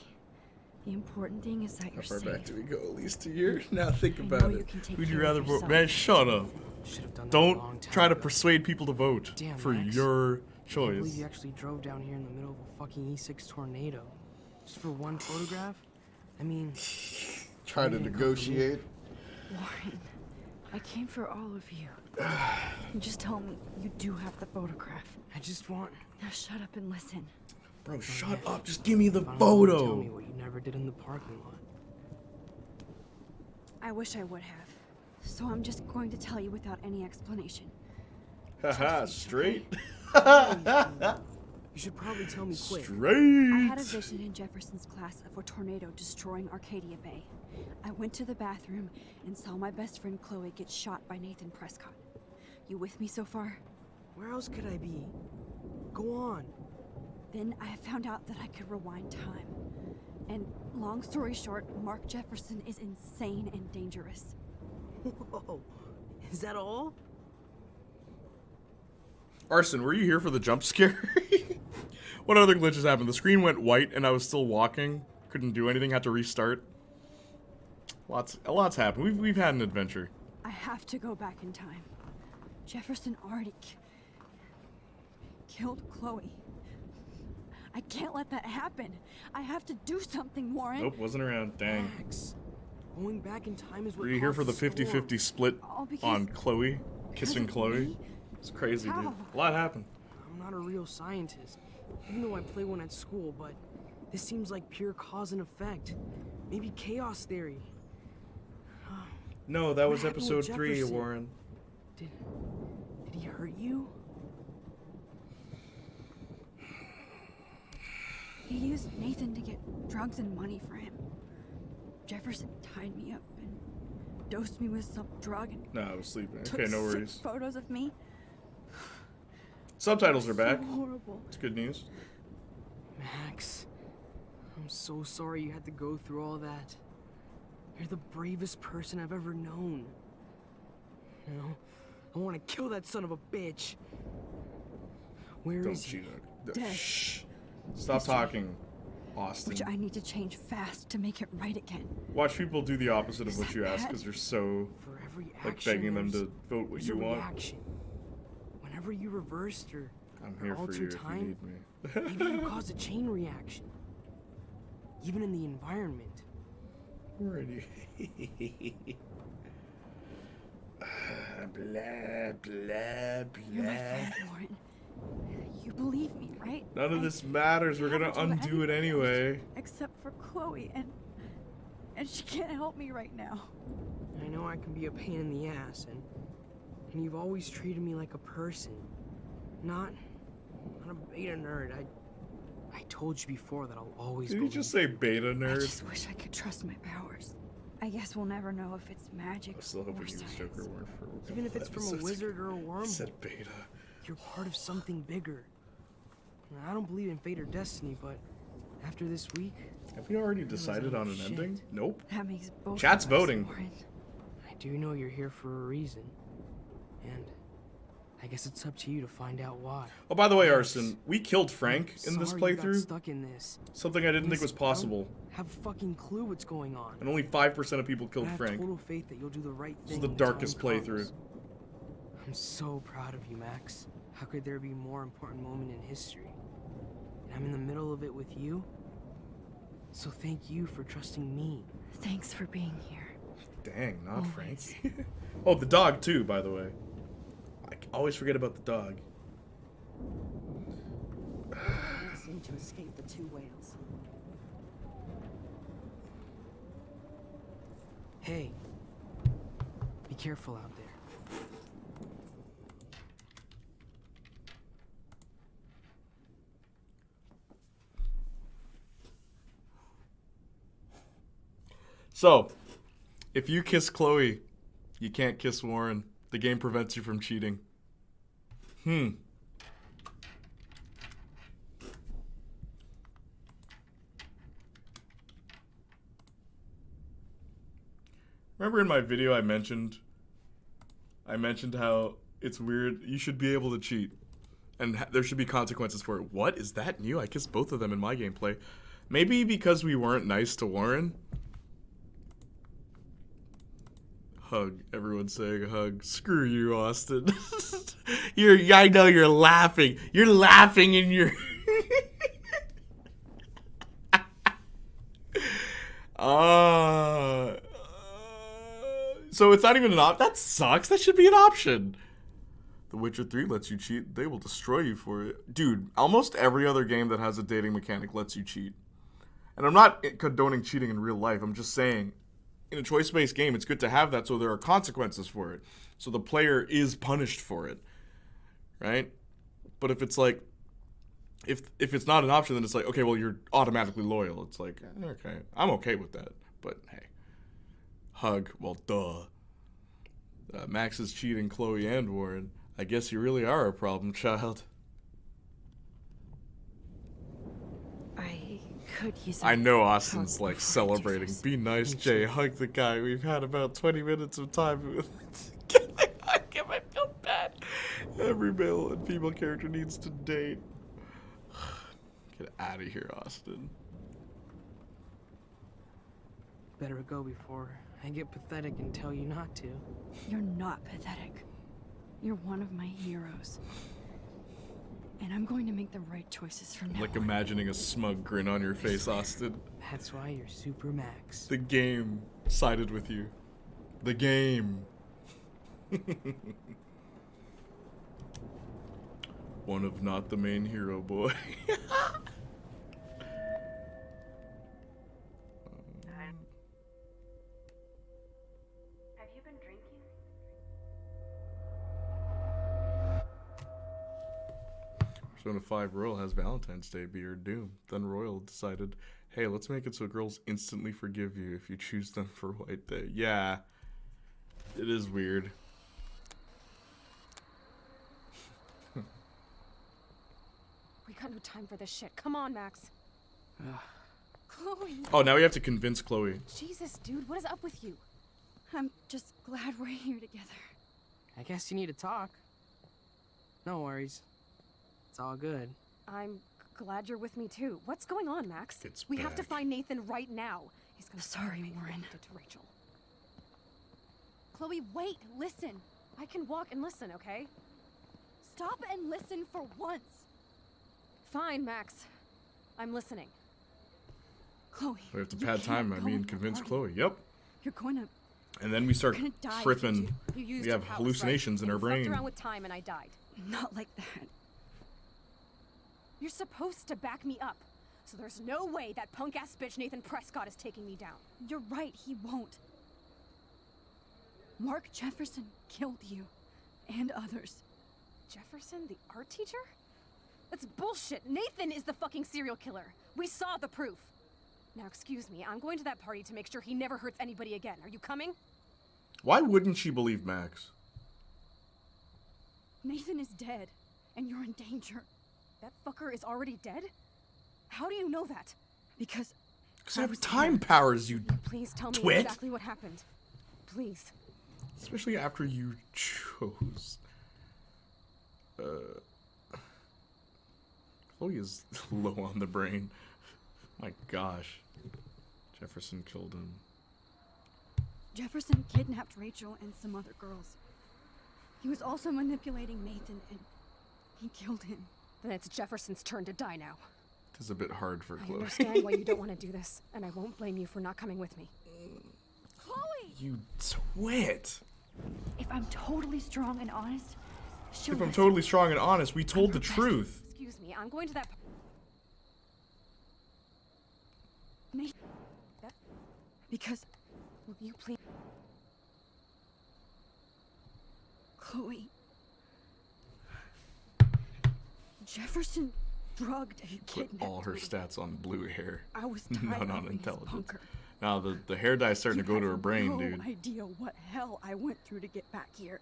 The important thing is that you're How far safe. back do we go? At least a year? Now think I about know you it. can take Who'd you care of rather vote? yourself. Man, shut up. Should've done that a long Don't time try to ago. persuade people to vote Damn, for Max. your I can't believe choice. you actually drove down here in the middle of a fucking E6 tornado. Just for one photograph? I mean... Try to negotiate. Warren, I came for all of you. Just tell me you do have the photograph. I just want... Now shut up and listen. Bro, shut up. Just give me the Finally, Tell me photo. what you never did in the parking lot. I wish I would have. So I'm just going to tell you without any explanation. Haha, straight. You should probably tell me quick. I had a vision in Jefferson's class of a tornado destroying Arcadia Bay. I went to the bathroom and saw my best friend Chloe get shot by Nathan Prescott. You with me so far? Where else could I be? Go on. Then I found out that I could rewind time. And long story short, Mark Jefferson is insane and dangerous. Whoa. Is that all? Arson, were you here for the jump scare? What other glitches happened? The screen went white and I was still walking. Couldn't do anything, had to restart. A lot's happened. We've had an adventure. I have to go back in time. Jefferson already killed Chloe. I can't let that happen. I have to do something, Warren. Nope, wasn't around. Dang. Max, Going back in time is what Were you here for the caused the storm. 50-50 split All because- on Chloe? Kissing of Chloe? me? It's crazy, dude. How? A lot happened. I'm not a real scientist, even though I play one at school, but this seems like pure cause and effect. Maybe chaos theory. No, that What was happened with episode 3, Jefferson? Warren. Did he hurt you? He used Nathan to get drugs and money for him. Jefferson tied me up and dosed me with some drug and No, I was sleeping. took Okay, no sick worries. photos of me. Subtitles are So back. horrible. It's good news. Max, I'm so sorry you had to go through all that. You're the bravest person I've ever known. You know, I want to kill that son of a bitch. Where Don't is he? cheat on. Dead. Shh. Stop History. talking, Austin. Which I need to change fast to make it right again. Watch people do the opposite of Is what that you ask bad? because you're so For every like action, begging them there's- to vote what there's you a want. reaction. Whenever you reversed or I'm here for you altered if you time, need me. maybe you caused a chain reaction. Even in the environment. Alrighty. Blah, blah, You're my blah. friend, Warren. You believe me, right? None of this matters. We're gonna haven't told undo it anyone else anyway. Except for Chloe, and she can't help me right now. I know I can be a pain in the ass, and you've always treated me like a person, not a beta nerd. I told you before that I'll always. Did you believe just say beta I nerd? just wish I could trust my powers. I guess we'll never know if it's magic I'm still hoping or you was science. Joker weren't for a Even if couple it's from a episodes wizard ago. or a worm, I said beta. you're part of something bigger. Now, I don't believe in fate or destiny, but after this week, Have we already I realize decided I'm on an shit. ending? Nope. That makes both Chat's of us, voting. Warren. I do know you're here for a reason, and I guess it's up to you to find out why. Oh, by the way, Yes. Arson, we killed Frank in this Sorry you got playthrough. stuck in this. Something I didn't think was Listen, I don't possible. have a fucking clue what's going on. And only 5% of people killed I have Frank. total faith that you'll do the right This thing. is the when time darkest comes. playthrough. I'm so proud of you, Max. How could there be a more important moment in history? And I'm in the middle of it with you. So thank you for trusting me. Thanks for being here. Dang, not Always. Frank. Oh, the dog too, by the way. I always forget about the dog. Can't seem to escape the two whales. Hey, be careful out there. So, if you kiss Chloe, you can't kiss Warren. The game prevents you from cheating. Remember in my video I mentioned how it's weird. You should be able to cheat. And there should be consequences for it. What? Is that new? I kissed both of them in my gameplay. Maybe because we weren't nice to Warren? Hug. Everyone's saying hug. Screw you, Austin. I know you're laughing. You're laughing in your... So it's not even an option. That sucks. That should be an option. The Witcher 3 lets you cheat. They will destroy you for it. Dude, almost every other game that has a dating mechanic lets you cheat. And I'm not condoning cheating in real life. I'm just saying, in a choice-based game, it's good to have that so there are consequences for it. So the player is punished for it. Right? But if it's like, if it's not an option, then it's like, okay, well, you're automatically loyal. It's like, okay, I'm okay with that. But hey, hug, well, duh. Max is cheating Chloe and Warren. I guess you really are a problem child. I could use. I know Austin's like celebrating. Be nice, Jay. Hug the guy. We've had about 20 minutes of time with. I feel bad. Every male and female character needs to date. Get out of here, Austin. Better go before I get pathetic and tell you not to. You're not pathetic. You're one of my heroes. And I'm going to make the right choices from now Like on. imagining a smug grin on your face, Austin. That's why you're Super Max. The game sided with you. The game. One of not the main hero, boy. Have you been drinking? Persona 5 Royal has Valentine's Day be your doom. Then Royal decided, hey, let's make it so girls instantly forgive you if you choose them for White Day. Yeah. It is weird. We got no time for this shit. Come on, Max. Chloe. Oh, now we have to convince Chloe. Jesus, dude, what is up with you? I'm just glad we're here together. I guess you need to talk. No worries. It's all good. I'm glad you're with me too. What's going on, Max? We have to back. find Nathan right now. He's gonna Sorry, pay for what Warren. he did to Rachel. Chloe, wait, listen. I can walk and listen, okay? Stop and listen for once. Fine, Max. I'm listening. Chloe. We have to you pad can't time. I go mean, in the convince party. Chloe. Yep. You're going to... And then we start You're gonna die if you tripping. do. You used We your have powers, hallucinations right? in our And you fucked brain. around with time and I died. Not like that. You're supposed to back me up. So there's no way that punk-ass bitch Nathan Prescott is taking me down. You're right, he won't. Mark Jefferson killed you. And others. Jefferson, the art teacher? That's bullshit. Nathan is the fucking serial killer. We saw the proof. Now, excuse me, I'm going to that party to make sure he never hurts anybody again. Are you coming? Why wouldn't she believe Max? Nathan is dead, and you're in danger. That fucker is already dead? How do you know that? Because I have time powers, you Please tell me twit. exactly what happened. Please. Especially after you chose. Chloe is low on the brain. My gosh. Jefferson killed him. Jefferson kidnapped Rachel and some other girls. He was also manipulating Nathan, and he killed him. Then it's Jefferson's turn to die now. This is a bit hard for I Chloe. understand why you don't want to do this, and I won't blame you for not coming with me. Chloe! You twit. If I'm totally strong and honest, she'll If I'm listen. totally strong and honest, we told the truth. Excuse me, I'm going to that. Nathan. Because Will you please? Chloe. Jefferson drugged and Put kidnapped all her me. stats on blue hair. I was tied None up on in his intelligence. bunker. Now the hair dye's starting You to go to have her brain, no dude. idea what hell I went through to get back here.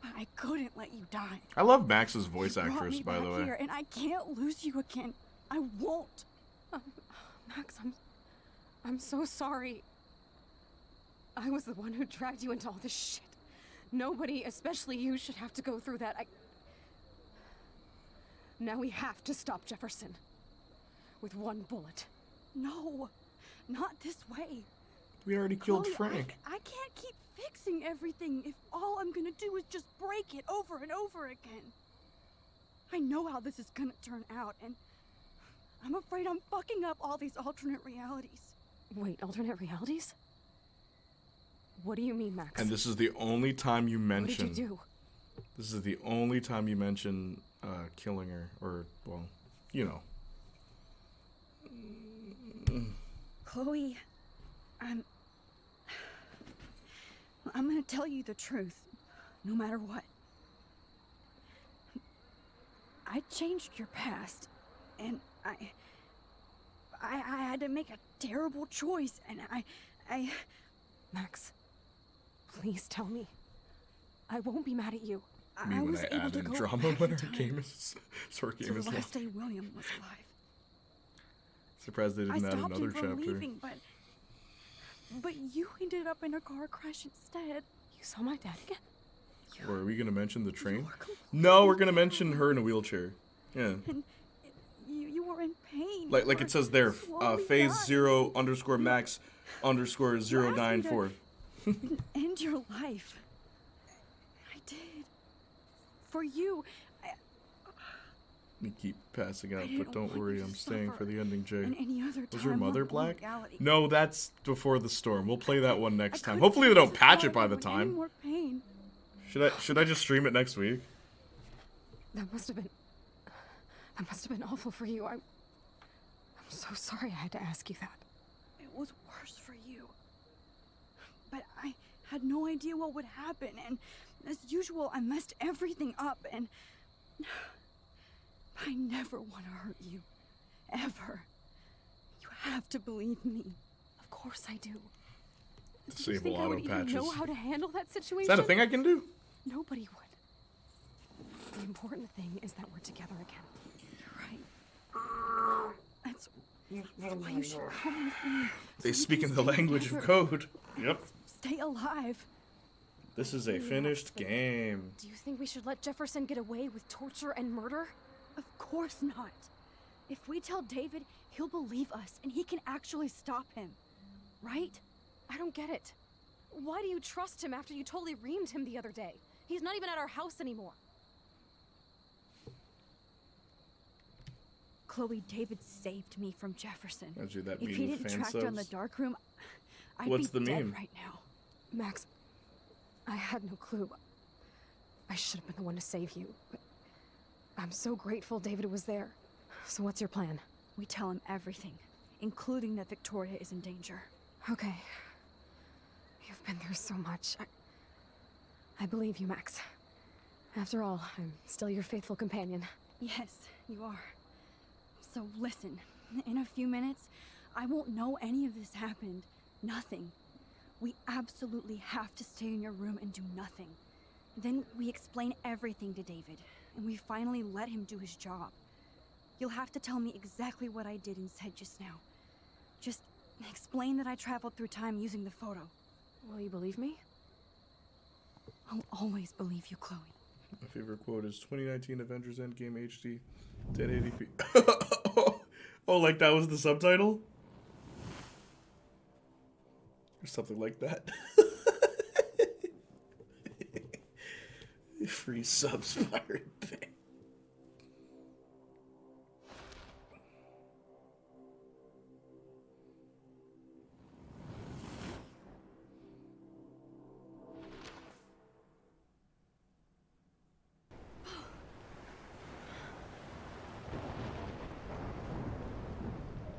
But I couldn't let you die. I love Max's voice You brought actress, me by back the way. here, and I can't lose you again. I won't. Max, I'm so sorry. I was the one who dragged you into all this shit. Nobody, especially you, should have to go through that. Now we have to stop Jefferson. With one bullet. No, not this way. We already killed Chloe, Frank. I can't keep fixing everything if all I'm gonna do is just break it over and over again. I know how this is gonna turn out, and I'm afraid I'm fucking up all these alternate realities. Wait, alternate realities? What do you mean, Max? And this is the only time you mention. What did you do? This is the only time you mention killing her, or well, you know. Chloe, I'm gonna tell you the truth, no matter what. I changed your past, and I had to make a terrible choice, and I... Max, please tell me. I won't be mad at you. I mean, when was I able add to in go drama back when in our time game is short to game the is long. last day William was alive. Surprised they I didn't add stopped another him from chapter. leaving, but you ended up in a car crash instead. You saw my dad again? Or are we gonna mention the train? No, we're gonna mention her in a wheelchair. Yeah. And you were in pain. Like You it were says there, slowly phase dying. 0_Max_094. End your life. I did. For you. You keep passing out, didn't but don't want worry, you to I'm staying suffer for the ending, Jay. in any other Was your time mother or black? reality. No, that's Before the Storm. We'll play that one next time. couldn't Hopefully they don't face patch the it by thought the of any time. more pain. Should I just stream it next week? That must have been awful for you. I'm so sorry I had to ask you that. It was worse for you. But I had no idea what would happen, and as usual, I messed everything up, and I never want to hurt you. Ever. You have to believe me. Of course I do. Do you Disable think I auto would even patches. know how to handle that situation? Is that a thing I can do? Nobody would. The important thing is that we're together again. Right. That's why you should come with me. They so we speak can in the stay language of together. code. Yep. Stay alive. This is a finished game. Do you think we should let Jefferson get away with torture and murder? Of course not. If we tell David, he'll believe us, and he can actually stop him. Right? I don't get it. Why do you trust him after you totally reamed him the other day? He's not even at our house anymore. Chloe, David saved me from Jefferson. How'd you that If mean he with didn't fan track down the subs? dark room, I'd What's be the dead meme? right now. Max, I had no clue. I should have been the one to save you, but I'm so grateful David was there. So what's your plan? We tell him everything, including that Victoria is in danger. Okay. You've been through so much. I believe you, Max. After all, I'm still your faithful companion. Yes, you are. So listen, in a few minutes, I won't know any of this happened. Nothing. We absolutely have to stay in your room and do nothing. Then we explain everything to David, and we finally let him do his job. You'll have to tell me exactly what I did and said just now. Just explain that I traveled through time using the photo. Will you believe me? I'll always believe you, Chloe. My favorite quote is 2019 Avengers Endgame HD 1080p. Oh, like that was the subtitle? Or something like that. Free subs, Pirate Bay.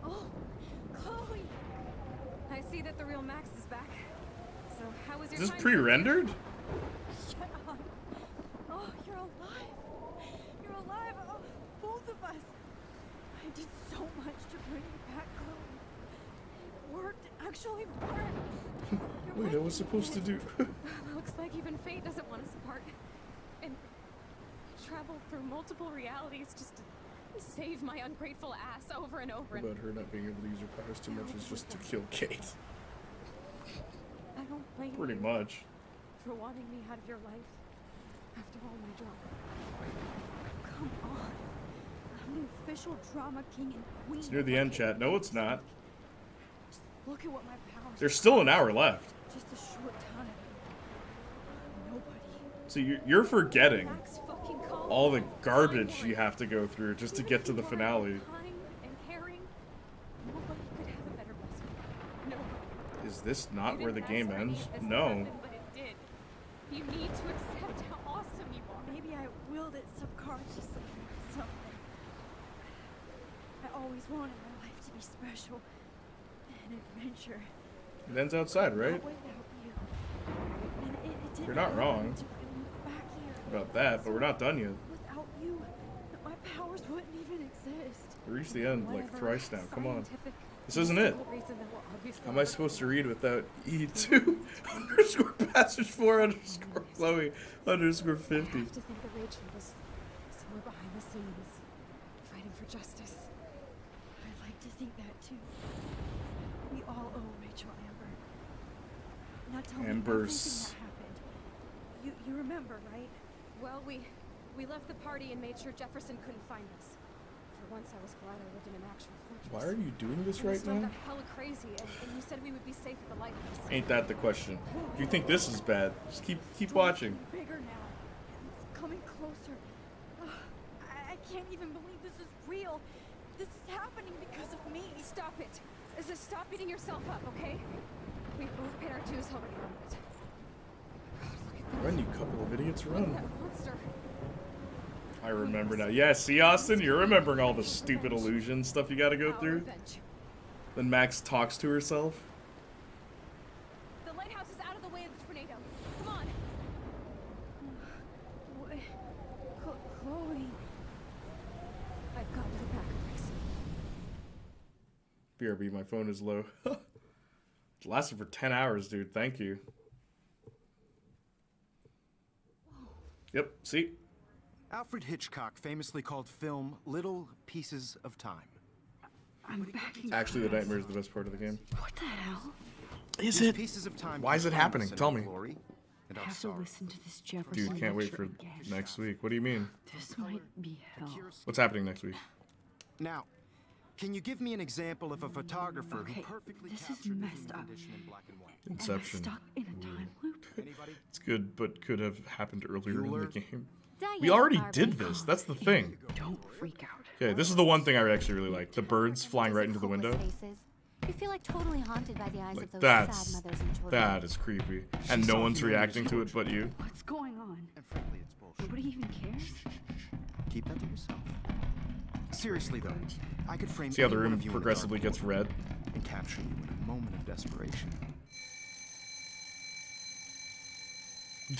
Oh, Chloe! I see that the real Max is back. So how was your Is this time? pre-rendered? Shut up. Oh, you're alive. You're alive. Oh, both of us. I did so much to bring you back, Chloe. It worked. It actually worked. Wait, I was supposed to do. Looks like even fate doesn't want us apart. And travel through multiple realities just to save my ungrateful ass over and over. About her not being able to use her powers too much is just to kill Kate. I don't blame Pretty you much. for wanting me out of your life after all my drama. Come on. I'm the official drama king and queen. It's near the end, chat. No, it's not. Look at what my powers There's still an hour left. Just a short time. Nobody. So you're forgetting Max fucking called all the garbage you have to go through just to get to the finale. kind and caring. Nobody could have a better best friend. Nobody. Is this not You where the didn't game ask for any ends? of this to No. happen, but it did. You need to accept how awesome you are. Maybe I willed it subconsciously or something. I always wanted my life to be special. An adventure. It ends outside, right? Not without you. And it didn't You're not matter wrong to move back here. about that, but we're not done yet. Without you, my powers wouldn't even exist. We reached the end like Whatever thrice now. Come on. scientific This isn't it. physical reason that will obviously How am I supposed to read without E2 underscore passage 4 underscore Chloe underscore 50? I have to think that Rachel was somewhere behind the scenes, fighting for justice. I like to think that too. We all owe Rachel Amber. Now tell me Amber's. everything that happened. You remember, right? Well, we left the party and made sure Jefferson couldn't find us. For once, I was glad I lived in an actual fortress. Why are you doing this And the right storm now? got hella crazy, and you said we would be safe at the lighthouse. Ain't that the question? If you think this is bad, just keep watching. Bigger now. It's coming closer. I can't even believe this is real. This is happening because of me. Stop it. Just stop beating yourself up, okay? We've both paid our dues already on it. Run, you couple of idiots, run. That monster. I remember now. Yeah, see, Austin, you're remembering all the stupid illusion stuff you gotta go through. Then Max talks to herself. The lighthouse is out of the way of the tornado. Come on. Chloe. I've got your back, Max. BRB, my phone is low. It lasted for 10 hours, dude. Thank you. Yep, see? Alfred Hitchcock famously called film little pieces of time. I'm back. Actually, the nightmare is the best part of the game. What the hell? Is These it? pieces of time Why is it happening? Tell me. And I have to listen to this Jefferson Dude, can't wait for lecture again. next week. What do you mean? This might be hell. What's happening next week? Now, can you give me an example of a photographer Okay, who perfectly this is captured the messed human up. condition in black and white? Inception. Stuck in a time loop. It's good, but could have happened earlier in the game. Diane, We already Barbie. did this. That's the thing. Don't freak out. Okay, this is the one thing I actually really like. The birds flying right into the window. Faces. You feel like totally haunted by the eyes of Like, those that's... sad mothers and children. That is creepy. And no one's reacting to it but you. What's going on? And frankly, it's bullshit. Nobody even cares? Keep that to yourself. Seriously though, I could frame See how the any one room of you in a progressively dark gets red? and capture you in a moment of desperation.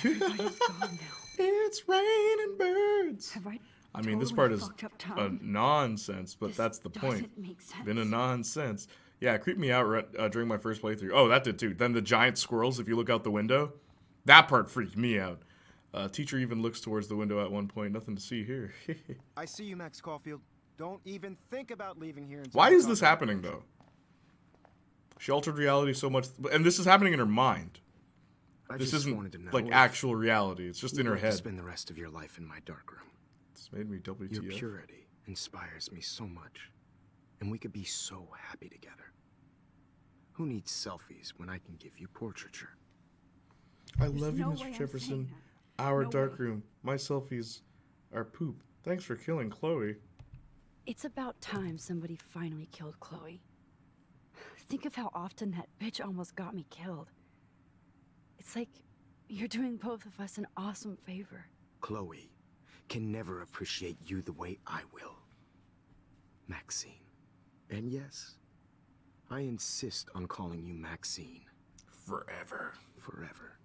Everybody's gone now. It's raining birds. Have I mean, this totally part is fucked up a time? nonsense, but This that's the point. doesn't make sense. Been a nonsense. Yeah, it creeped me out during my first playthrough. Oh, that did too. Then the giant squirrels, if you look out the window, that part freaked me out. Teacher even looks towards the window at one point. Nothing to see here. I see you, Max Caulfield. Don't even think about leaving here until Why you is talk this about happening, though? She altered reality so much, and this is happening in her mind. I This just isn't wanted to know like if actual reality. It's just in you'd her like to head. spend the rest of your life in my dark room. It's made me WTF. Your purity inspires me so much, and we could be so happy together. Who needs selfies when I can give you portraiture? I love you, no way Mr. I'm Jefferson. saying Our No dark way. room. My selfies are poop. Thanks for killing Chloe. It's about time somebody finally killed Chloe. Think of how often that bitch almost got me killed. It's like you're doing both of us an awesome favor. Chloe can never appreciate you the way I will. Maxine. And yes, I insist on calling you Maxine. Forever. Forever.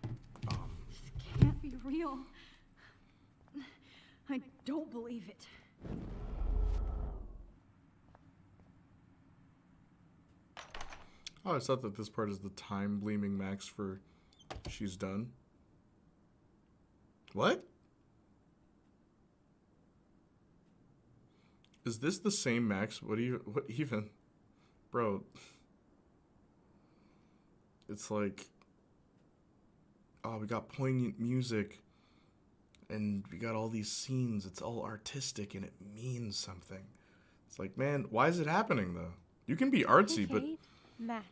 This can't be real. I don't believe it. Oh, I thought that this part is the time gleaming max for she's done. What? Is this the same max? What even? Bro. It's like, oh, we got poignant music and we got all these scenes. It's all artistic and it means something. It's like, man, why is it happening though? You can be artsy, but Max,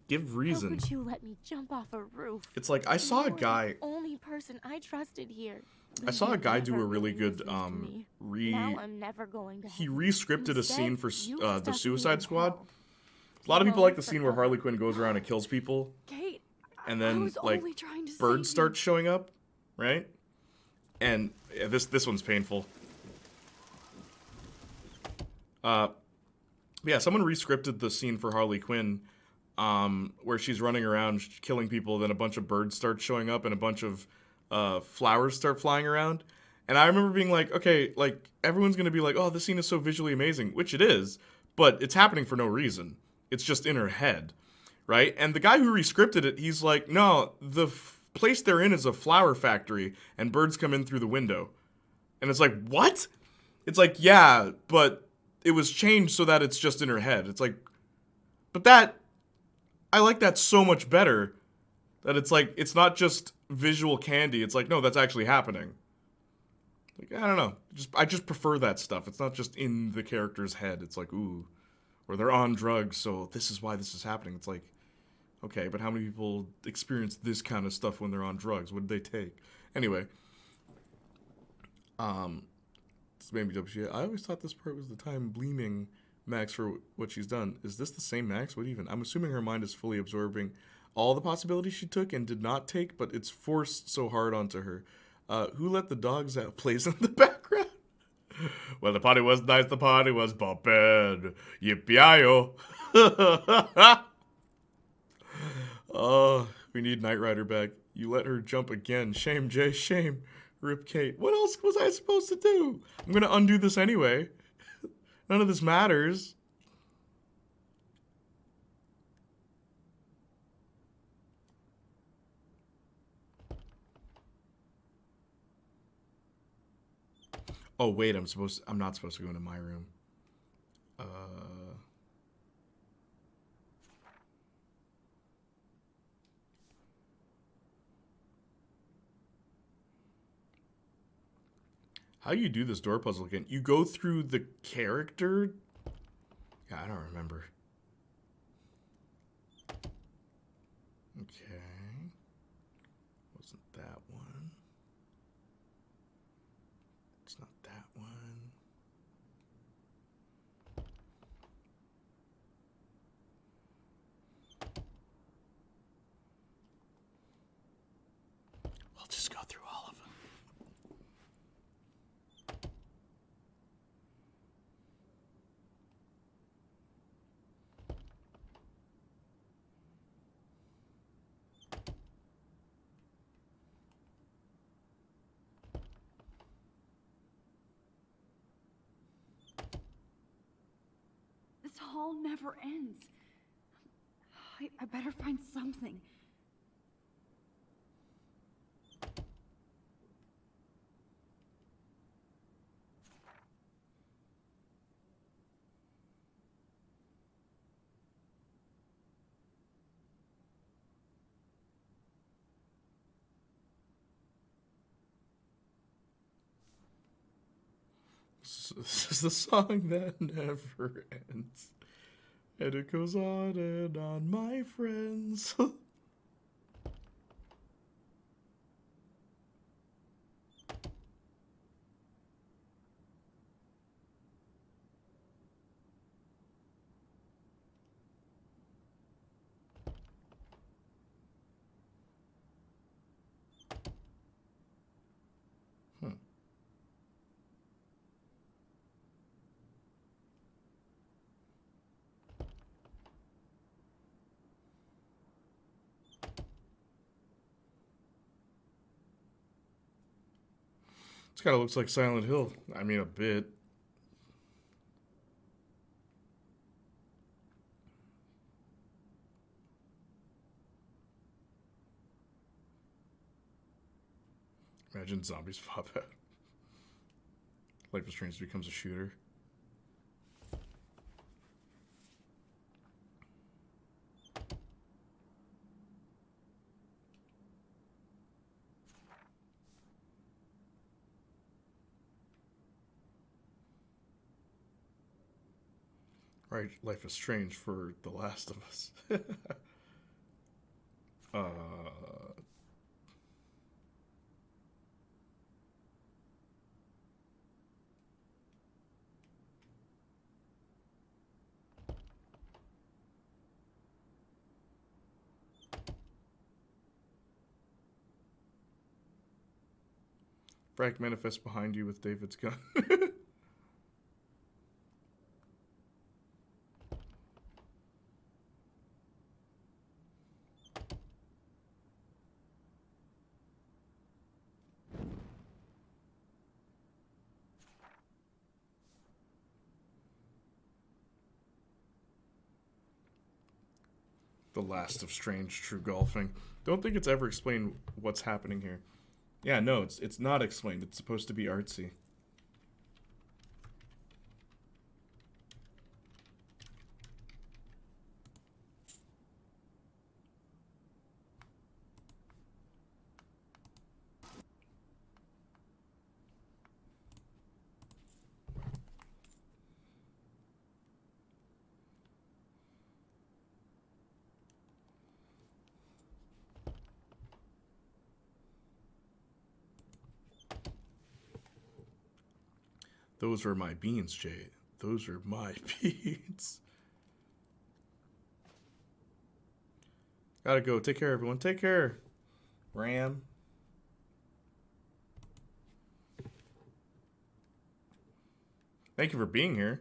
give reason. how could you let me jump off a roof? It's like, I saw a You were guy, the only person I trusted here. I saw a guy do a Never really good, listened to me. Now I'm never going to he heaven. re-scripted a Instead, scene for you the stuck me Suicide in Squad. hell. A lot of people like the Alone scene where forever. Harley Quinn goes around and kills people, Kate, and I then was like only trying to birds save start showing up, right? And yeah, this one's painful. Yeah, someone re-scripted the scene for Harley Quinn, where she's running around killing people, then a bunch of birds start showing up and a bunch of flowers start flying around. And I remember being like, okay, like everyone's gonna be like, oh, this scene is so visually amazing, which it is, but it's happening for no reason. It's just in her head, right? And the guy who re-scripted it, he's like, no, the place they're in is a flower factory, and birds come in through the window. And it's like, what? It's like, yeah, but it was changed so that it's just in her head. It's like, but that, I like that so much better, that it's like, it's not just visual candy. It's like, no, that's actually happening. Like, I don't know. I just prefer that stuff. It's not just in the character's head. It's like, ooh, or they're on drugs, so this is why this is happening. It's like, okay, but how many people experience this kind of stuff when they're on drugs? What did they take? Anyway, This made me double shit. I always thought this part was the time blaming Max for what she's done. Is this the same Max? What even? I'm assuming her mind is fully absorbing all the possibilities she took and did not take, but it's forced so hard onto her. Who let the dogs out? Plays in the background. Well, the party was nice. The party was bumpin'. Yippee-yi-yo. Oh, we need Knight Rider back. You let her jump again. Shame, Jay. Shame. Rip Kate. What else was I supposed to do? I'm gonna undo this anyway. None of this matters. Oh wait, I'm not supposed to go into my room. How do you do this door puzzle again? You go through the character? Yeah, I don't remember. Okay. Wasn't that one. It's not that one. We'll just go through all of them. This hall never ends. I better find something. This is the song that never ends. And it goes on and on, my friends. This kind of looks like Silent Hill. I mean, a bit. Imagine zombies pop out. Life is Strange becomes a shooter. Right, Life is Strange for The Last of Us. Frank manifests behind you with David's gun. The Last of Strange True Golfing. Don't think it's ever explained what's happening here. Yeah, no, it's not explained. It's supposed to be artsy. Those are my beans, Jay. Those are my beans. Gotta go. Take care, everyone. Take care. Ram. Thank you for being here.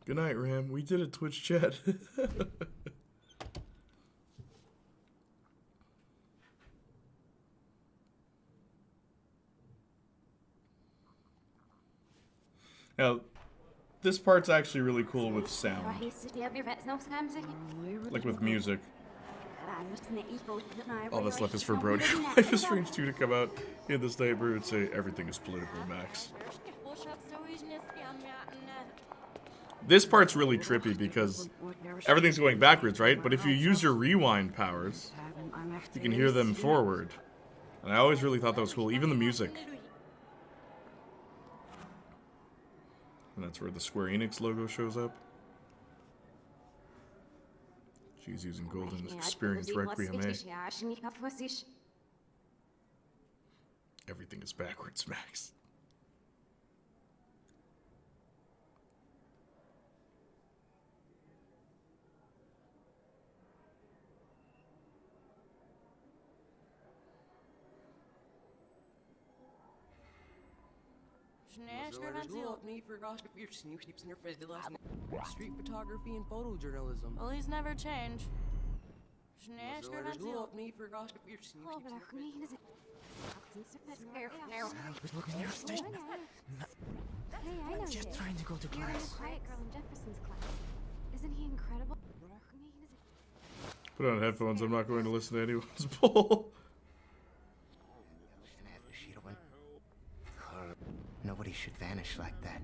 Good night, Ram. We did a Twitch chat. Now, this part's actually really cool with sound. Like with music. All that's left is for Brody Life is Strange 2 to come out in this neighborhood and say everything is political, Max. This part's really trippy because everything's going backwards, right? But if you use your rewind powers, you can hear them forward. And I always really thought that was cool, even the music. And that's where the Square Enix logo shows up. She's using Golden Experience Requiem, eh? Everything is backwards, Max. Street photography and photojournalism. Well, he's never changed. I'm just trying to go to You're the class. quiet girl in Jefferson's class. Isn't he incredible? Put on headphones, I'm not going to listen to anyone's bull. Nobody should vanish like that.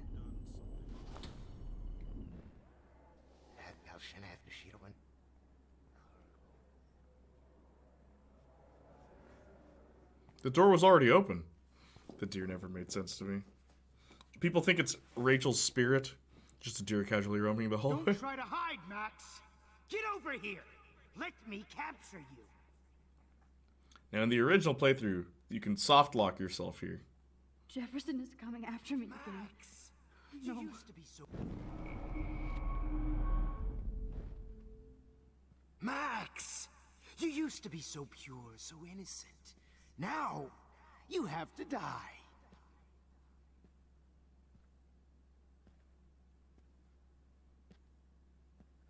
The door was already open. The deer never made sense to me. People think it's Rachel's spirit, just a deer casually roaming the hallway. Don't try to hide, Max. Get over here. Let me capture you. Now, in the original playthrough, you can soft lock yourself here. Jefferson is coming after me again. Max, you used to be so... Max, you used to be so pure, so innocent. Now, you have to die.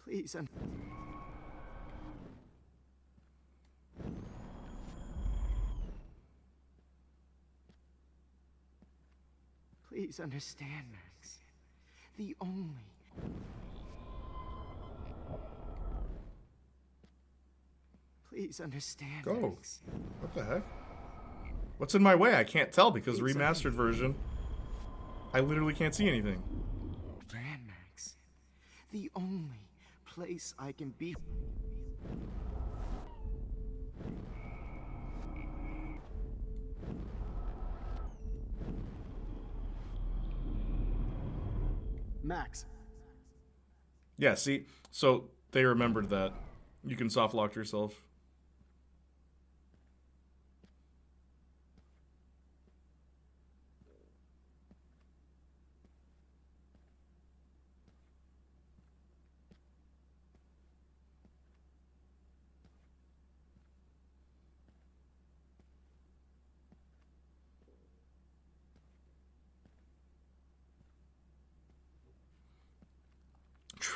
Please, Please understand, Max. The only... Please understand, Go. Max. What the heck? What's in my way? I can't tell because Please remastered version, I literally can't see anything. Understand, Max. The only place I can be... Max. Yeah, see? So they remembered that. You can soft lock yourself.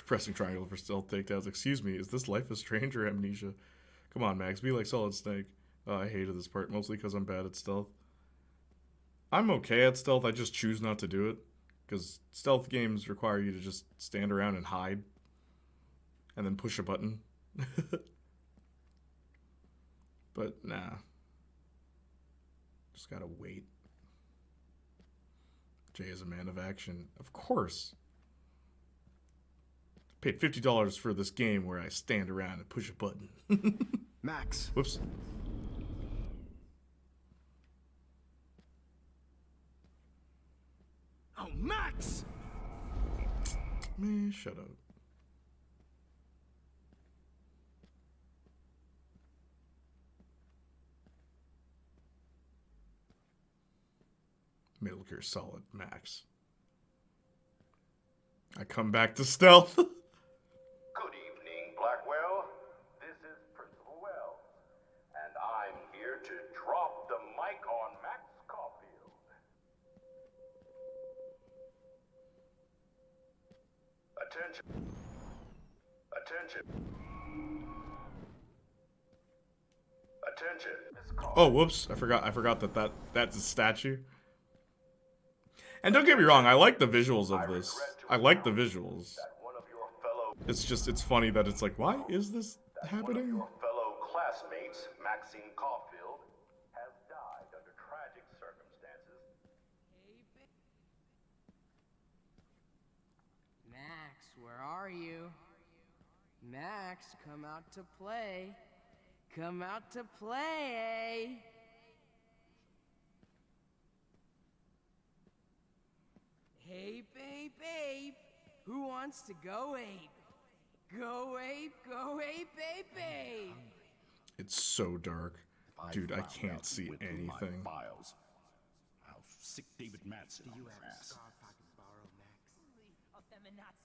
Pressing triangle for stealth takedowns. Excuse me, is this Life is Strange or Amnesia? Come on, Max, be like Solid Snake. Oh, I hated this part, mostly because I'm bad at stealth. I'm okay at stealth, I just choose not to do it. Because stealth games require you to just stand around and hide. And then push a button. But, nah. Just gotta wait. Jay is a man of action. Of course. Paid $50 for this game where I stand around and push a button. Max. Whoops. Oh, Max! Man, shut up. Metal Gear Solid Max. I come back to stealth. Good evening, Blackwell. This is Principal Wells, and I'm here to drop the mic on Max Caulfield. Attention. Attention. Attention. Miss Caulfield. Oh, whoops. I forgot that's a statue. And don't get me wrong, I like the visuals of this. I like the visuals. It's just, it's funny that it's like, why is this happening? Your fellow classmates, Maxine Caulfield, has died under tragic circumstances. Max, where are you? Max, come out to play. Come out to play, eh? Hey, babe. Who wants to go ape? Go ape, babe. It's so dark. Dude, I can't see anything. Files. I'll sick David Madsen on your ass.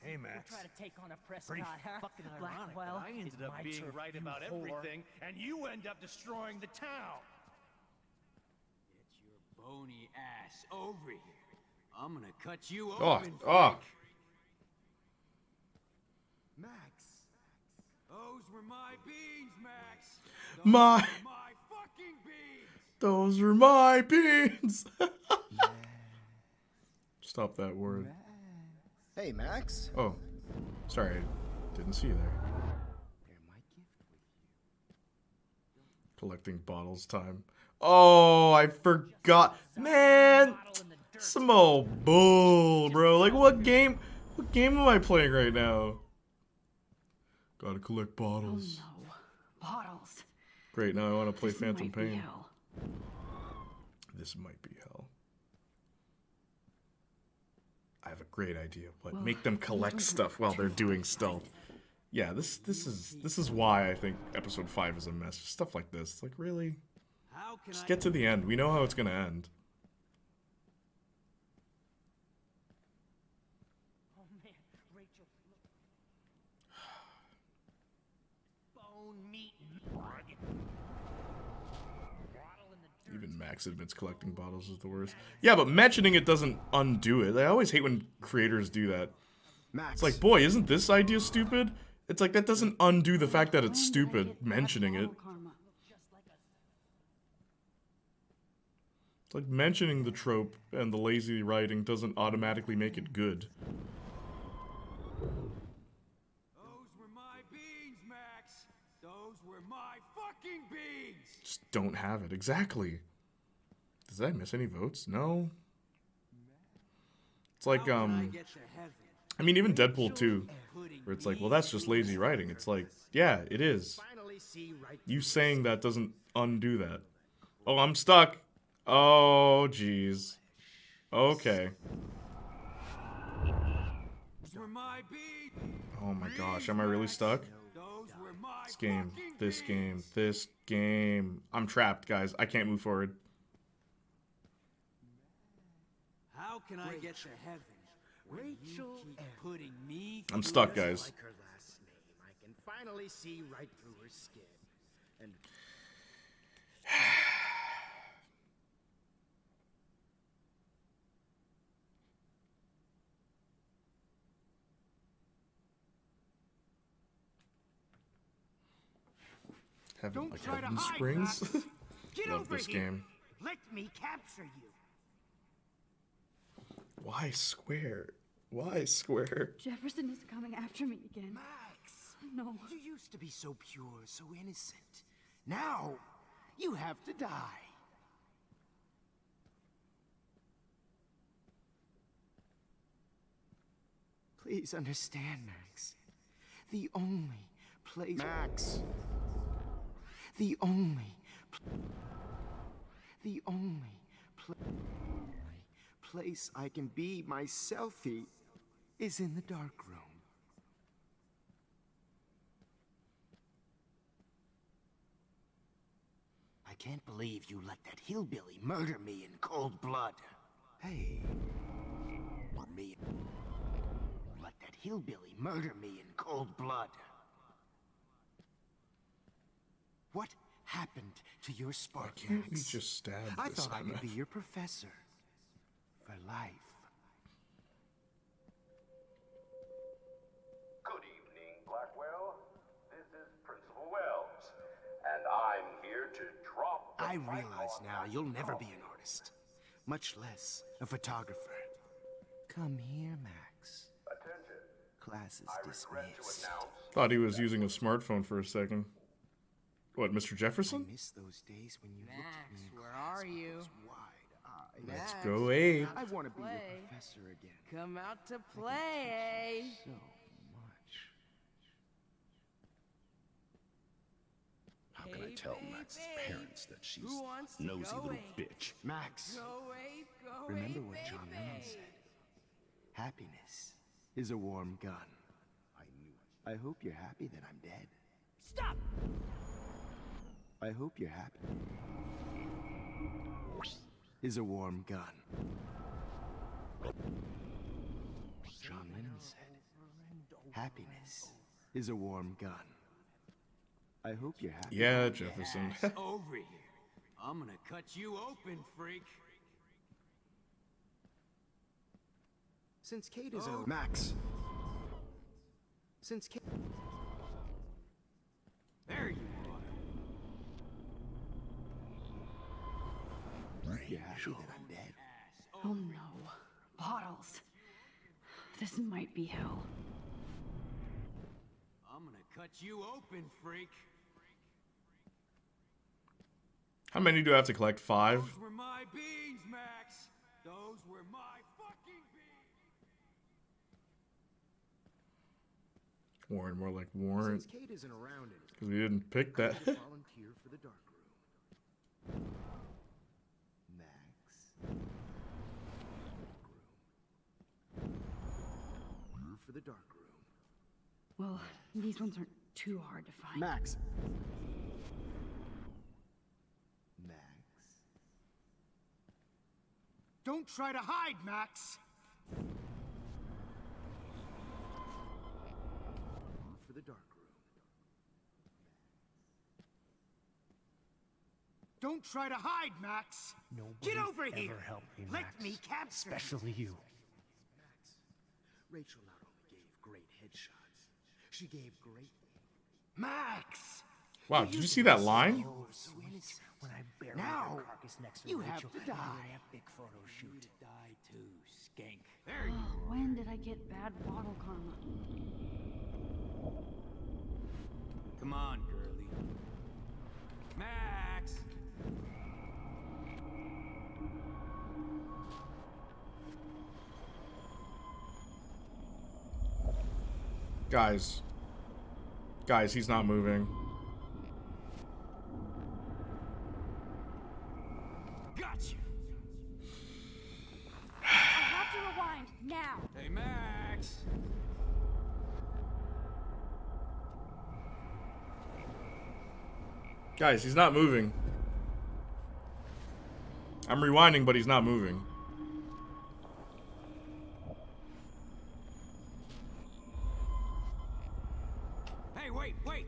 Hey, Max. Try to take on a Prescott, Pretty huh? fucking ironic Blackwell that I ended is up my being turf, right you about whore. everything, and you end up destroying the town. Get your bony ass over here. I'm gonna cut you Oh, open. oh. Max. Those were my beans, Max. My Fucking beans. Those were my beans. Stop that word. Hey, Max. Oh, sorry, I didn't see you there. Collecting bottles time. Oh, I forgot. Man, some old bull, bro. Like, what game am I playing right now? Gotta collect bottles. Oh no. Bottles. Great, now I want to play This Phantom might be Pain. hell. This might be hell. I have a great idea. What? Well, Make them collect stuff while they're doing stealth. Yeah, this is why I think episode 5 is a mess. Stuff like this. It's like, really? Just get to the end. We know how it's gonna end. Oh man, Rachel. Bone meat. Even Max admits collecting bottles is the worst. Yeah, but mentioning it doesn't undo it. I always hate when creators do that. Max. It's like, boy, isn't this idea stupid? It's like, that doesn't undo the fact that it's stupid, mentioning it. It's like mentioning the trope and the lazy writing doesn't automatically make it good. Those were my beans, Max. Those were my fucking beans. Just don't have it. Exactly. Did I miss any votes? No. It's like, I mean, even Deadpool 2, where it's like, well, that's just lazy writing. It's like, yeah, it is. You saying that doesn't undo that. Oh, I'm stuck. Oh, jeez. Okay. Oh my gosh, am I really stuck? This game. I'm trapped, guys. I can't move forward. How can I get to heaven? Rachel keep putting me. I'm stuck, guys. Like her last name, I can finally see right through her skin. And Heaven, like try to Heaven hide, Springs. Max. Get Love over this here. game. Let me capture you. Why square? Why square? Jefferson is coming after me again. Max. No. You used to be so pure, so innocent. Now, you have to die. Please understand, Max. The only place... Max! The only place I can be myself is in the dark room. I can't believe you let that hillbilly murder me in cold blood. Hey. Let that hillbilly murder me in cold blood. What happened to your spark, Why can't you Max? just stab I this thought I could be MF? your professor. For life. Good evening, Blackwell. This is Principal Wells, and I'm here to drop the I mic realize on now Max you'll never be Coffee. an artist. Much less a photographer. Come here, Max. Attention. Class is I regret to dismissed. announce Thought he was using a smartphone for a second. What, Mr. Jefferson? I miss those days when you Max, looked at me in where class are with you? those wide eyes. Let's Max, go, Abe. I want to be your play. professor again. Come out to I can play. teach you so much. How can I tell Max's parents that she's Who wants to nosy go little Ape? bitch? Max, Go Ape, go remember Ape, what Ape, John Lennon Ape. said? Happiness is a warm gun. I knew it. I hope you're happy that I'm dead. Stop! I hope you're happy. Is a warm gun. John Lennon said, happiness is a warm gun. I hope you're happy. Yeah, Jefferson. Ass over here. I'm gonna cut you open, freak. Since Kate is a... Max. Since Kate... There you You're happy that I'm dead. Oh no. Bottles. This might be hell. are. I'm gonna cut you open, freak. How many do I have to collect? 5? Those were my beans, Max. Those were my fucking beans. Warren, more like Warren. Since Kate isn't around anymore, Because we didn't pick that. I volunteer for the dark room. Max. For the dark room. Well, these ones aren't too hard to find. Max. Max. Don't try to hide, Max. For the dark room. Don't try to hide, Max. Get over here. Help me, Let Max. me capture you. Especially you. Max, Rachel not only gave great headshots, she gave great... Max! Wow, did you see that line? Oh, sweet. When I bury Now, her carcass next to you Rachel, have to we're die. gonna have a big photo shoot. Die too, skank. Oh, when did I get bad bottle karma? Come on, girlie. Max! Guys. Guys, he's not moving. Gotcha! I have to rewind now. Hey, Max! Guys, he's not moving. I'm rewinding, but he's not moving. Hey, wait, wait!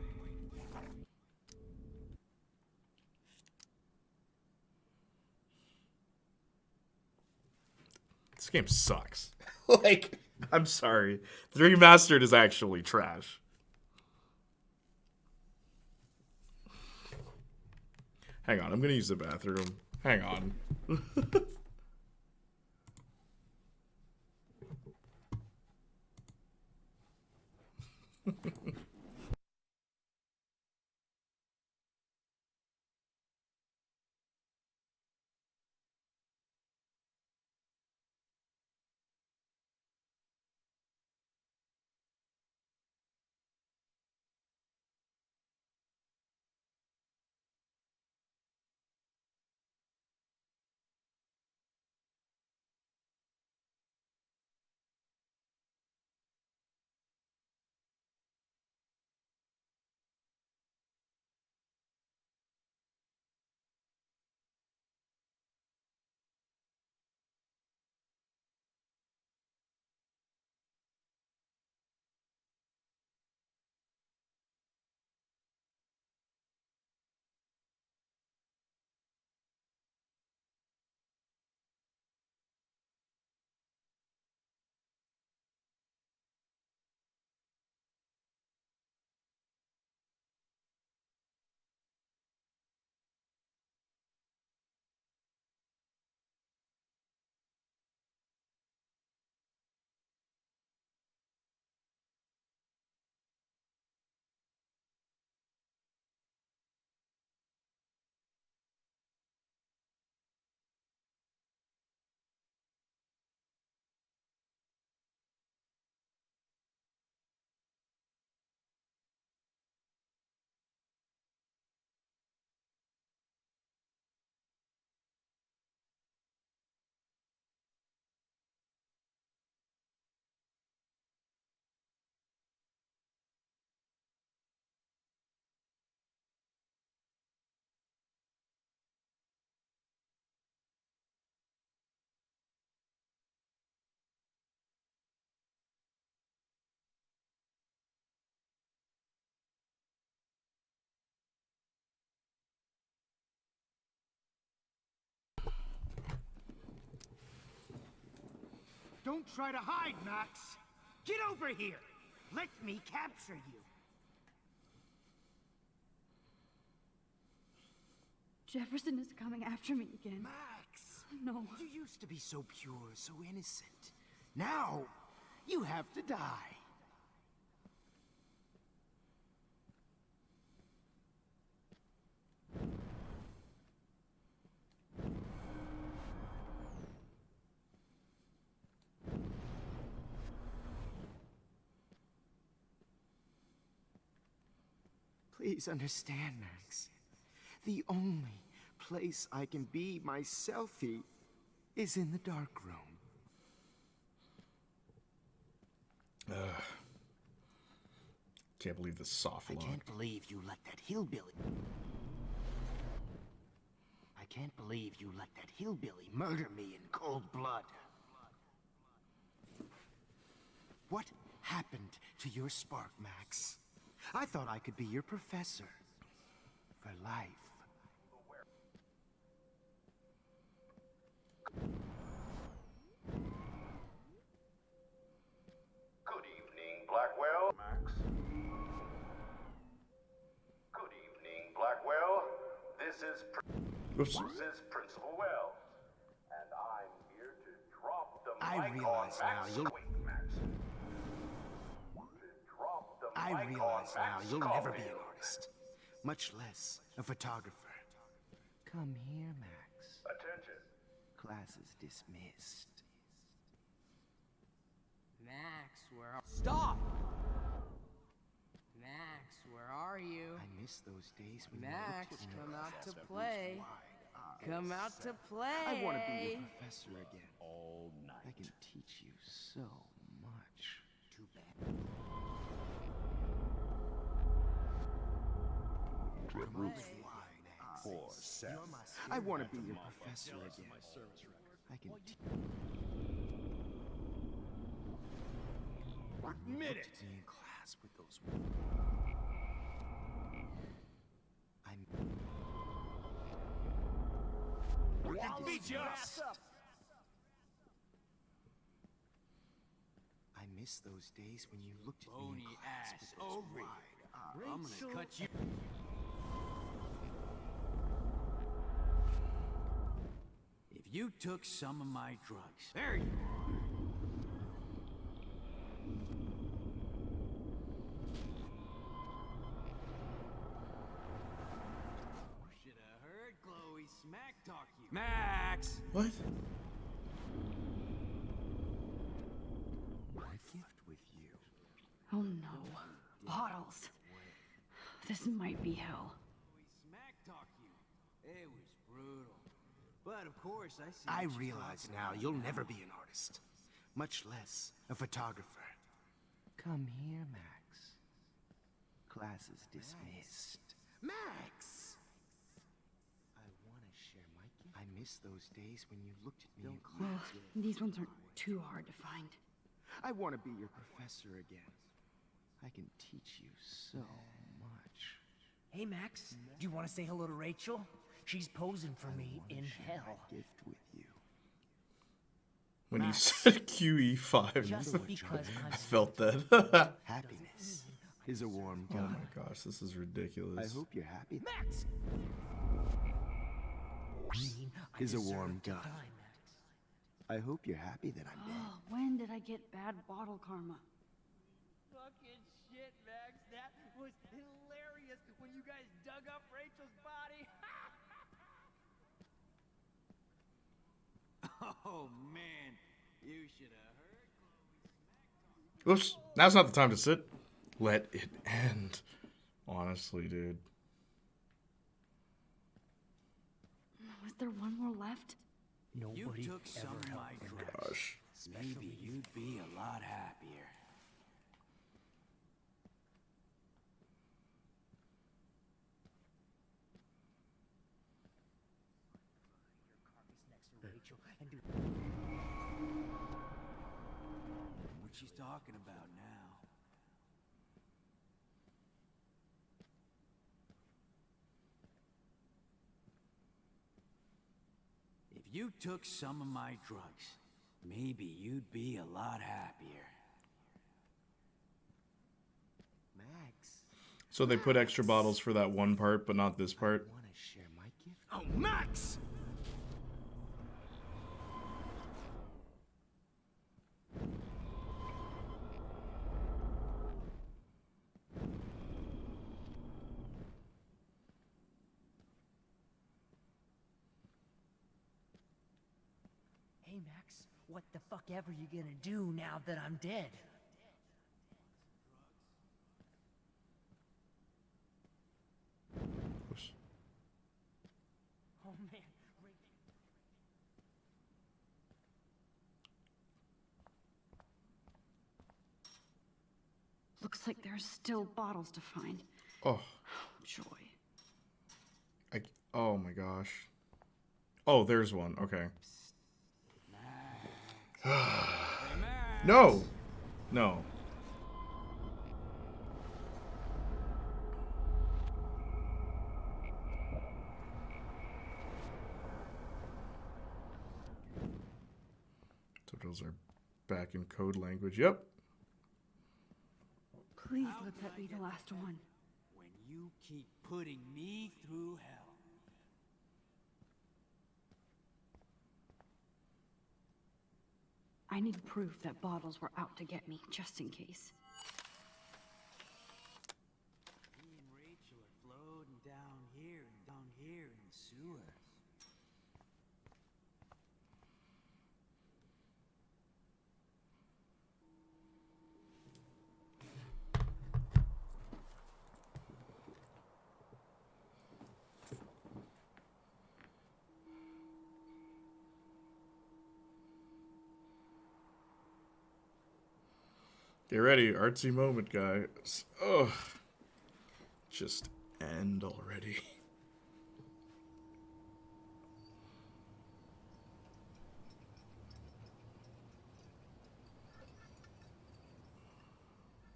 This game sucks. Like, I'm sorry. The remastered is actually trash. Hang on, I'm gonna use the bathroom. Hang on. Don't try to hide, Max! Get over here! Let me capture you! Jefferson is coming after me again. Max! No. You used to be so pure, so innocent. Now, you have to die. Please understand, Max. The only place I can be myself is in the dark room. Can't believe the soft lock. I can't believe you let that hillbilly... I can't believe you let that hillbilly murder me in cold blood. What happened to your spark, Max? I thought I could be your professor. For life. Good evening, Blackwell. Max. Good evening, Blackwell. This is Principal Wells, and I'm here to drop the I mic realize on now Max. you'll... Wait, Max. To drop the I mic realize on now Max you'll never be an Caulfield. artist. Much less a photographer. Come here, Max. Attention. Class is dismissed. Max, where are... Stop! Max, where are you? I miss those days when Max, you looked at me come out across to those play. wide Come eyes. out to play. I want to be your professor again. All night. I can teach you so much. Too bad. I want to be your professor again. I can Admit it. in class with those. I'll beat your ass up. I miss those days when you looked at me Bony in class ass with those over wide here. I'm eyes. gonna cut you. If you took some of my drugs, there you are. Should have heard Chloe smack talk you. Max! What? My gift with you. Oh no. Bottles. This might be hell. Smack talk you. It was brutal. But of course, I see. I what you're realize talking now about you'll never be an artist. Much less a photographer. Come here, Max. Class is dismissed. Max! I want to share my gift. I miss those days when you looked at me in Well, class. these ones aren't too hard to find. I want to be your professor again. I can teach you so much. Hey, Max, do you want to say hello to Rachel? She's posing for me in hell. Gift with you. When you Max. said QE5, Just because I'm I felt that. Happiness is a warm Oh gun. my gosh, this is ridiculous. I hope you're happy. Max! Is a warm gun. I hope you're happy that I'm dead. Oh, when did I get bad bottle karma? Fucking shit, Max. That was hilarious when you guys dug up Rachel's body. Oh man, you should have heard. Oops, now's not the time to sit. Let it end. Honestly, dude. Was there one more left? Nobody You took some of my drugs. Gosh. Maybe you'd be a lot happier. What she's talking about now. If you took some of my drugs, maybe you'd be a lot happier. Max. So they put extra bottles for that one part, but not this part. I want to share my gift. Oh, Max! Hey, Max, what the fuck ever you gonna do now that I'm dead? Oops. Oh, man. Looks like there's still bottles to find. Oh. Joy. Oh my gosh. Oh, there's one. Okay. No! No. Subtitles are back in code language. Yep. Please let that be the last one. When you keep putting me through hell. I need proof that bottles were out to get me, just in case. Me and Rachel are floating down here in the sewers. Get ready, artsy moment, guys. Ugh. Just end already.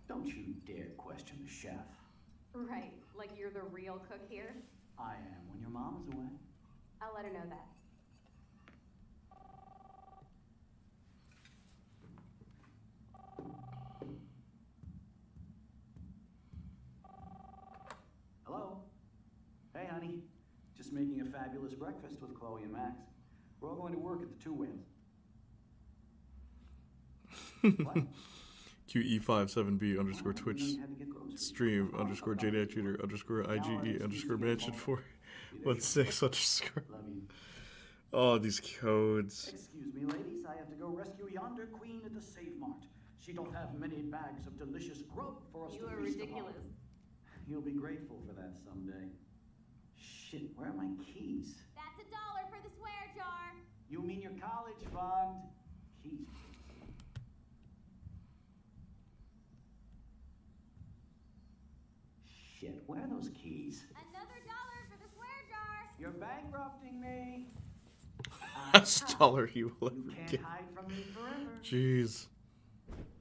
Don't you dare question the chef. Right, like you're the real cook here? I am when your mom is away. I'll let her know that. Hello? Hey, honey. Just making a fabulous breakfast with Chloe and Max. We're all going to work at the Two Whales. QE57B underscore Twitch stream underscore JDAC Cheater underscore IGE underscore mansion 416 underscore. Oh, these codes. Excuse me, ladies. I have to go rescue yonder queen at the Save Mart. She don't have many bags of delicious grub for us to feast upon. You are ridiculous. You'll be grateful for that someday. Shit, where are my keys? That's $1 for the swear jar. You mean your college fund? Keys. Shit, where are those keys? Another $1 for the swear jar. You're bankrupting me. Last dollar you will You ever can't get. hide from me forever. Jeez.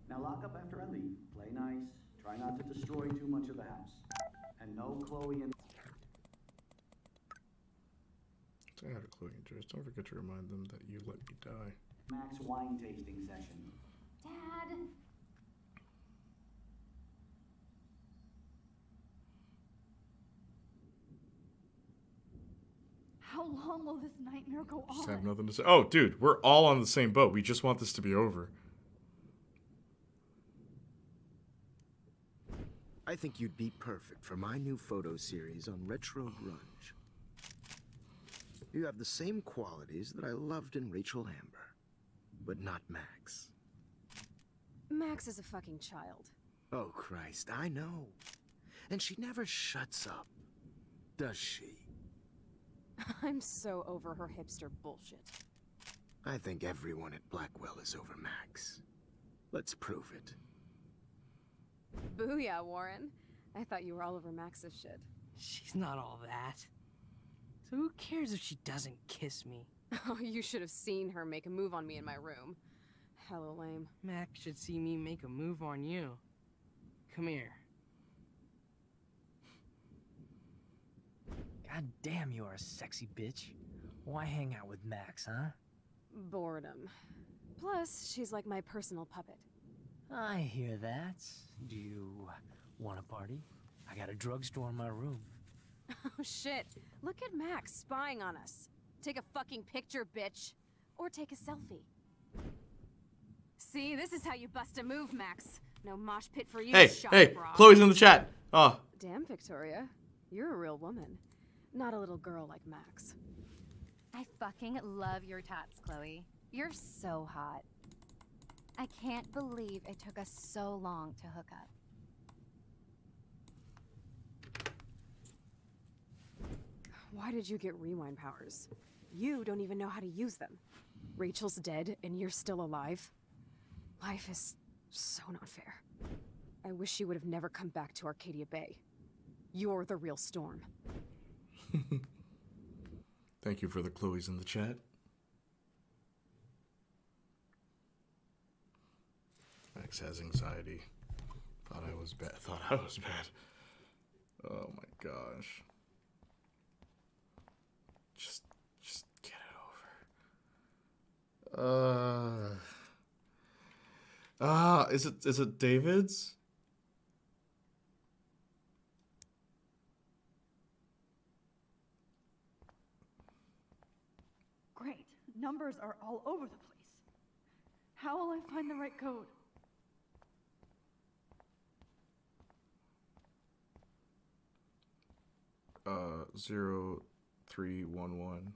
Now lock up after I leave. Play nice. Try not to destroy too much of the house. And no Chloe and... Say hi to Chloe and Joyce. Don't forget to remind them that you let me die. Max wine tasting session. Dad. How long will this nightmare go on? Just have nothing to say. Oh, dude, we're all on the same boat. We just want this to be over. I think you'd be perfect for my new photo series on retro grunge. You have the same qualities that I loved in Rachel Amber, but not Max. Max is a fucking child. Oh, Christ, I know. And she never shuts up, does she? I'm so over her hipster bullshit. I think everyone at Blackwell is over Max. Let's prove it. Booyah, Warren. I thought you were all over Max's shit. She's not all that. So who cares if she doesn't kiss me? Oh, you should have seen her make a move on me in my room. Hella lame. Max should see me make a move on you. Come here. God damn, you are a sexy bitch. Why hang out with Max, huh? Boredom. Plus, she's like my personal puppet. I hear that. Do you want a party? I got a drugstore in my room. Oh shit. Look at Max spying on us. Take a fucking picture, bitch. Or take a selfie. See, this is how you bust a move, Max. No mosh pit for you, Hey, shot hey, bra. Chloe's in the chat. Oh. Damn, Victoria. You're a real woman. Not a little girl like Max. I fucking love your tats, Chloe. You're so hot. I can't believe it took us so long to hook up. Why did you get rewind powers? You don't even know how to use them. Rachel's dead and you're still alive. Life is so not fair. I wish you would have never come back to Arcadia Bay. You're the real Storm. Thank you for the Chloe's in the chat. Max has anxiety. Thought I was bad. Oh my gosh. Just get it over. Is it David's? Great. Numbers are all over the place. How will I find the right code? Uh, 0311.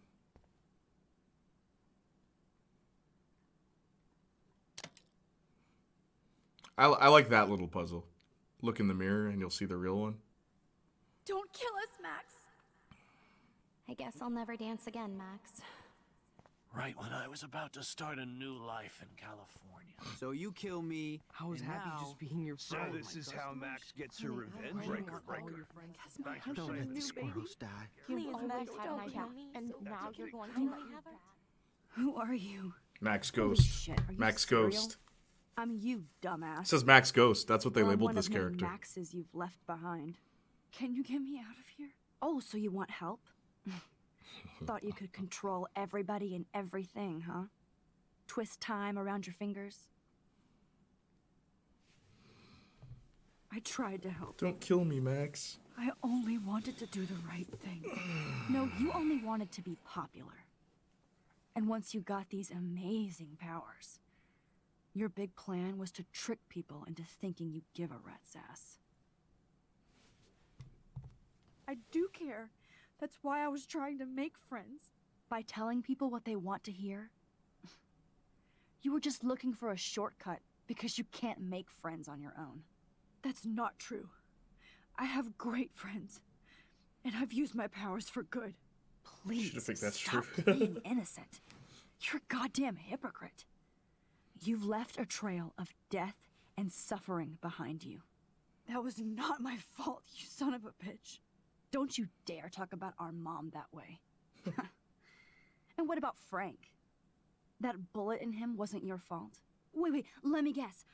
I like that little puzzle. Look in the mirror and you'll see the real one. Don't kill us, Max. I guess I'll never dance again, Max. Right when I was about to start a new life in California. So you kill me. I was happy just being your So friend. this is how Max gets her revenge. Breaker. Thank you, Don't let Sadie. this gross die. Please, Max, had my cat, and now you're going to let her. Who are you? Max Holy Ghost. shit, are you Max for real? Ghost. I'm you, dumbass. It says Max Ghost. That's what they Or I'm labeled one this of many character. Maxes you've left behind. Can you get me out of here? Oh, so you want help? Thought you could control everybody and everything, huh? Twist time around your fingers? I tried to help. Don't kill me, Max. I only wanted to do the right thing. No, you only wanted to be popular. And once you got these amazing powers, your big plan was to trick people into thinking you give a rat's ass. I do care. That's why I was trying to make friends. By telling people what they want to hear? You were just looking for a shortcut because you can't make friends on your own. That's not true. I have great friends. And I've used my powers for good. Please, Should think that's stop true. playing innocent. You're a goddamn hypocrite. You've left a trail of death and suffering behind you. That was not my fault, you son of a bitch. Don't you dare talk about our mom that way. And what about Frank? That bullet in him wasn't your fault. Wait, let me guess.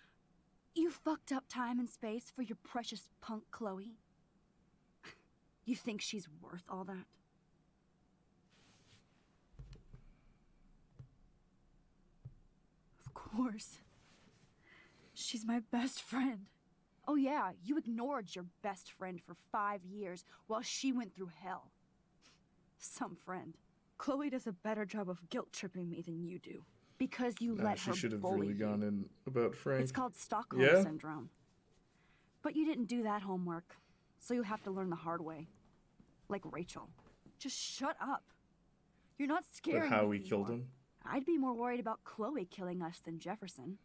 You fucked up time and space for your precious punk Chloe? You think she's worth all that? Of course. She's my best friend. Oh yeah, you ignored your best friend for 5 years while she went through hell. Some friend. Chloe does a better job of guilt-tripping me than you do. Because you Nah, let she her should have bully really you. gone in about Frank. It's called Stockholm Yeah? Syndrome. But you didn't do that homework, so you have to learn the hard way. Like Rachel. Just shut up. You're not But scaring how me we killed anymore. him? I'd be more worried about Chloe killing us than Jefferson.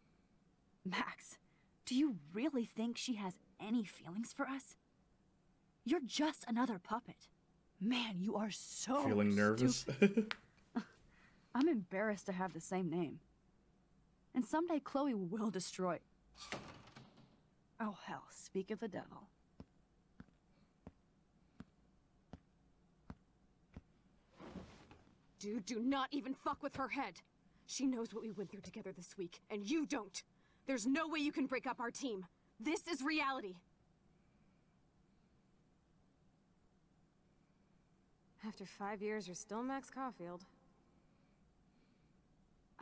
Max, do you really think she has any feelings for us? You're just another puppet. Man, you are so Feeling nervous? stupid. I'm embarrassed to have the same name. And someday Chloe will destroy... Oh hell, speak of the devil. Dude, do not even fuck with her head. She knows what we went through together this week, and you don't. There's no way you can break up our team. This is reality. After 5 years, you're still Max Caulfield.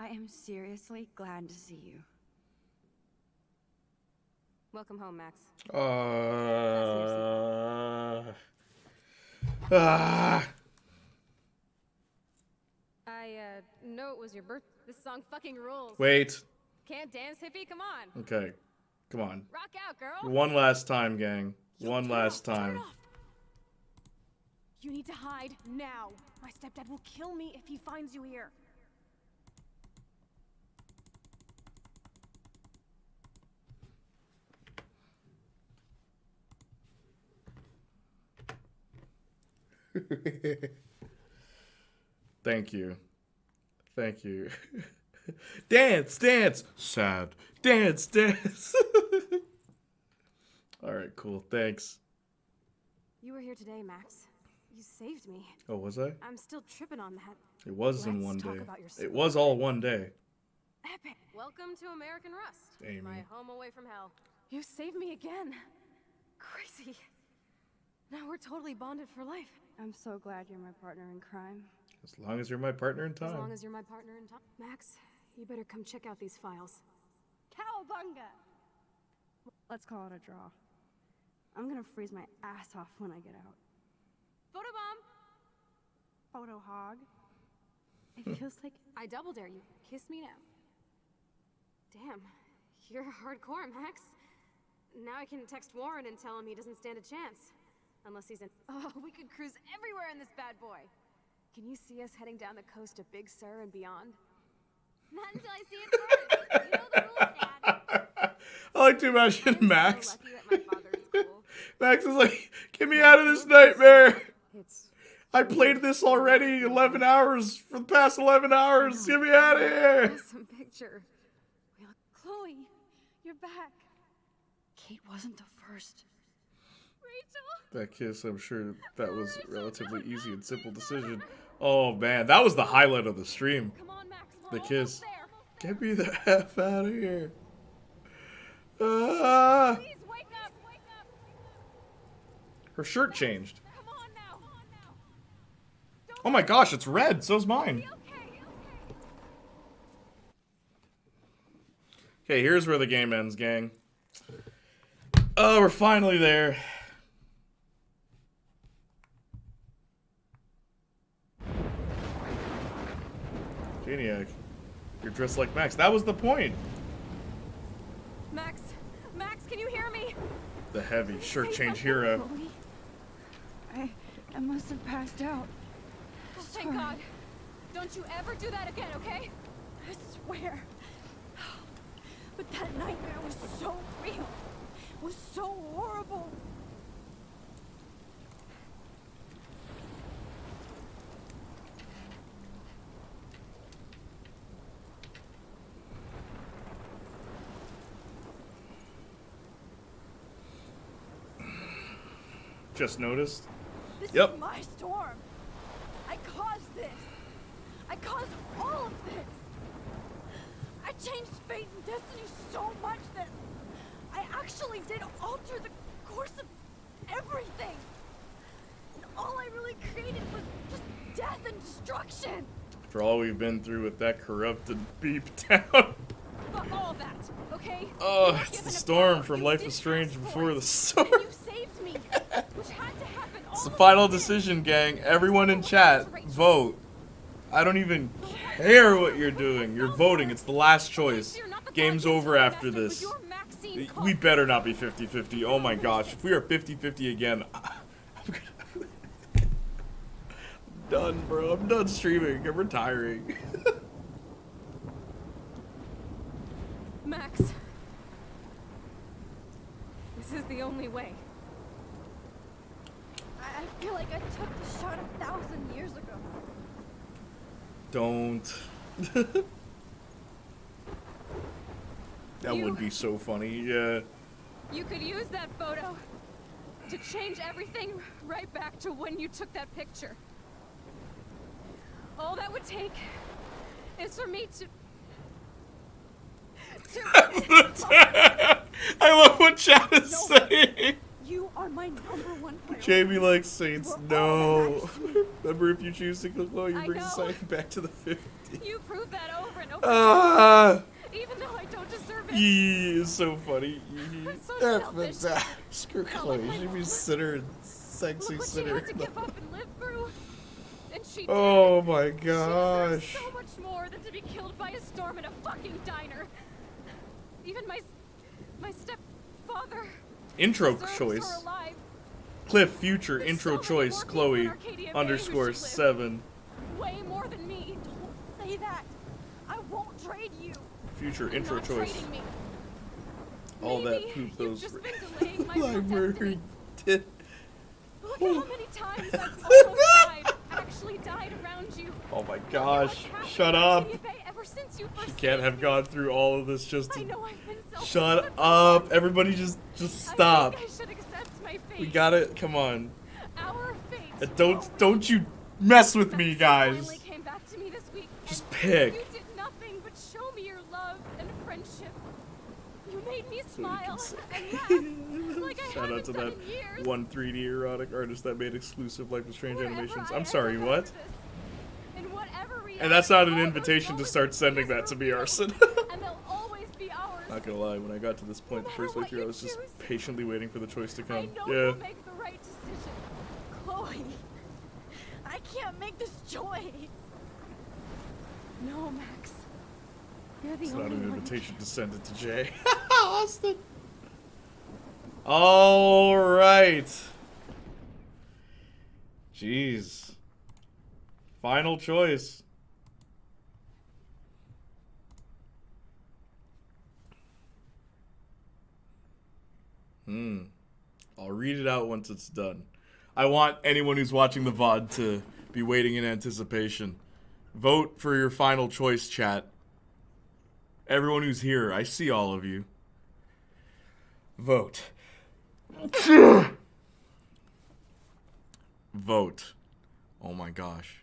I am seriously glad to see you. Welcome home, Max. I know it was your birth. This song fucking rules. Wait. Can't dance, hippie? Come on. Okay. Come on. Rock out, girl. One last time, gang. One last Turn time. it off. You need to hide now. My stepdad will kill me if he finds you here. Thank you. Thank you. Dance, dance. Sad. Dance, dance. All right, cool. Thanks. You were here today, Max. You saved me. Oh, was I? I'm still tripping on that. It was in Let's one talk day. about your It was all one day. Epic. Welcome to American Rust. Amy. My home away from hell. You saved me again. Crazy. Now we're totally bonded for life. I'm so glad you're my partner in crime. As long as you're my partner in As long time. as you're my partner in time. Max, you better come check out these files. Cowabunga! Let's call it a draw. I'm gonna freeze my ass off when I get out. Photobomb! Photo hog. It feels like I double dare you. Kiss me now. Damn, you're hardcore, Max. Now I can text Warren and tell him he doesn't stand a chance. Unless he's in. Oh, we could cruise everywhere in this bad boy. Can you see us heading down the coast to Big Sur and beyond? Not until I see it first. You know the rules, Dad. I like to imagine Max. Max is like, get me out of this nightmare. I played this already 11 hours for the past 11 hours. Get me out of here. Awesome picture. Chloe, you're back. Kate wasn't the first. Rachel. That kiss, I'm sure that was a relatively easy and simple decision. Oh man, that was the highlight of the stream. The kiss. Get me the F out of here. Ah. Please wake up, wake up. Her shirt changed. Oh my gosh, it's red. So's mine. Okay, here's where the game ends, gang. Oh, we're finally there. Playniac, you're dressed like Max. That was the point. Max, Max, can you hear me? The heavy shirt change hero. I must have passed out. Oh, thank God. Don't you ever do that again, okay? I swear. But that nightmare was so real. Was so horrible. Just noticed. This Yep. is my storm. I caused this. I caused all of this. I changed fate and destiny so much that I actually did alter the course of everything. And all I really created was just death and destruction. For all we've been through with that corrupted beep town. Fuck all of that, okay? Oh, it's the storm from Life is Strange before the storm. You saved me, which had to happen. It's the final decision, gang. Everyone in chat, vote. I don't even care what you're doing. You're voting. It's the last choice. Game's over after this. We better not be 50-50. Oh my gosh. If we are 50-50 again, I'm done, bro. I'm done streaming. I'm retiring. Max. This is the only way. I feel like I took the shot 1,000 years ago. Don't. That would be so funny, yeah. You could use that photo to change everything right back to when you took that picture. All that would take is for me to I love what chat is saying. You are my #1 priority. Jamie likes Saints. You are all No. that matters to me. Remember, if you choose to kill Chloe, you I bring know. society back to the 50s. You prove that over and over Ah. again. Even though I don't deserve it. Yee is so funny. I'm so F selfish. Screw Not Chloe. like my She'd be mom. sinner and sexy Look what she sinner. had to give up and live through. And she Oh did. my She gosh. deserves so much more than to be killed by a storm in a fucking diner. Even my stepfather Intro deserves choice. her alive. Cliff Future There's intro so many choice more people Chloe in Arcadia Bay who should live. _7. Way more than me. Don't say that. I won't trade you. Future You're intro not choice. trading me. All that Maybe poop you've those just been delaying my real library destiny. did. Look at how many times I've almost died, actually died around you. Oh my gosh. Shut up. Ever since you She first can't have gone through all of this just to... I know I've been selfish, Shut but up. Everybody just stop. I think I should accept my fate. We got it. Come on. Our fate. And don't you mess with me, guys. Finally came back to me this week. Just and pick. You did nothing but show me your love and friendship. You made me smile and laugh like I Shout out haven't to done that in years. one 3D erotic artist that made exclusive Life is Strange Wherever animations. I I'm end sorry, up what? after this, in whatever And that's not an reality, all invitation those to start moments sending will that to me, Arson. and they'll always be ours. Not gonna lie, when I got to this point, the first what playthrough, I you was just choose, patiently waiting for the choice to come. I know Yeah. you'll make the right decision. Chloe, I can't make this choice. No, Max. You're the It's not only an one. invitation to send it to Jay. Austin. All right. Jeez. Final choice. I'll read it out once it's done. I want anyone who's watching the VOD to be waiting in anticipation. Vote for your final choice, chat. Everyone who's here, I see all of you. Vote. Vote. Oh my gosh.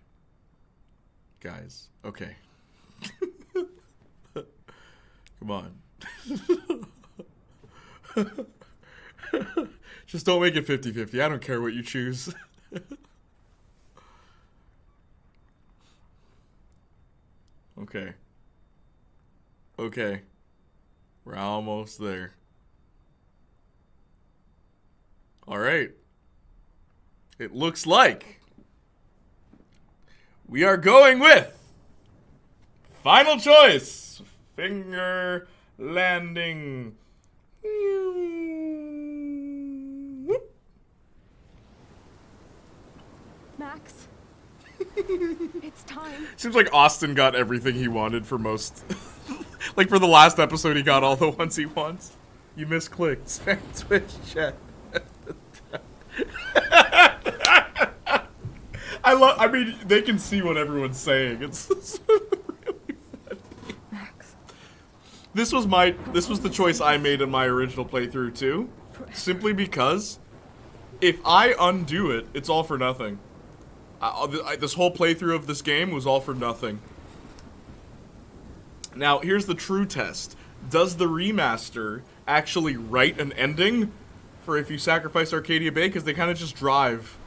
Guys, okay. Come on. Just don't make it 50-50. I don't care what you choose. Okay. Okay. We're almost there. Alright. It looks like we are going with final choice. Finger landing. Max. It's time. Seems like Austin got everything he wanted for most. Like for the last episode, he got all the ones he wants. You misclicked. Spam Twitch chat. I mean, they can see what everyone's saying. It's really funny. Max. This was the choice I made in my original playthrough too. Simply because if I undo it, it's all for nothing. This whole playthrough of this game was all for nothing. Now, here's the true test. Does the remaster actually write an ending for if you sacrifice Arcadia Bay? Because they kind of just drive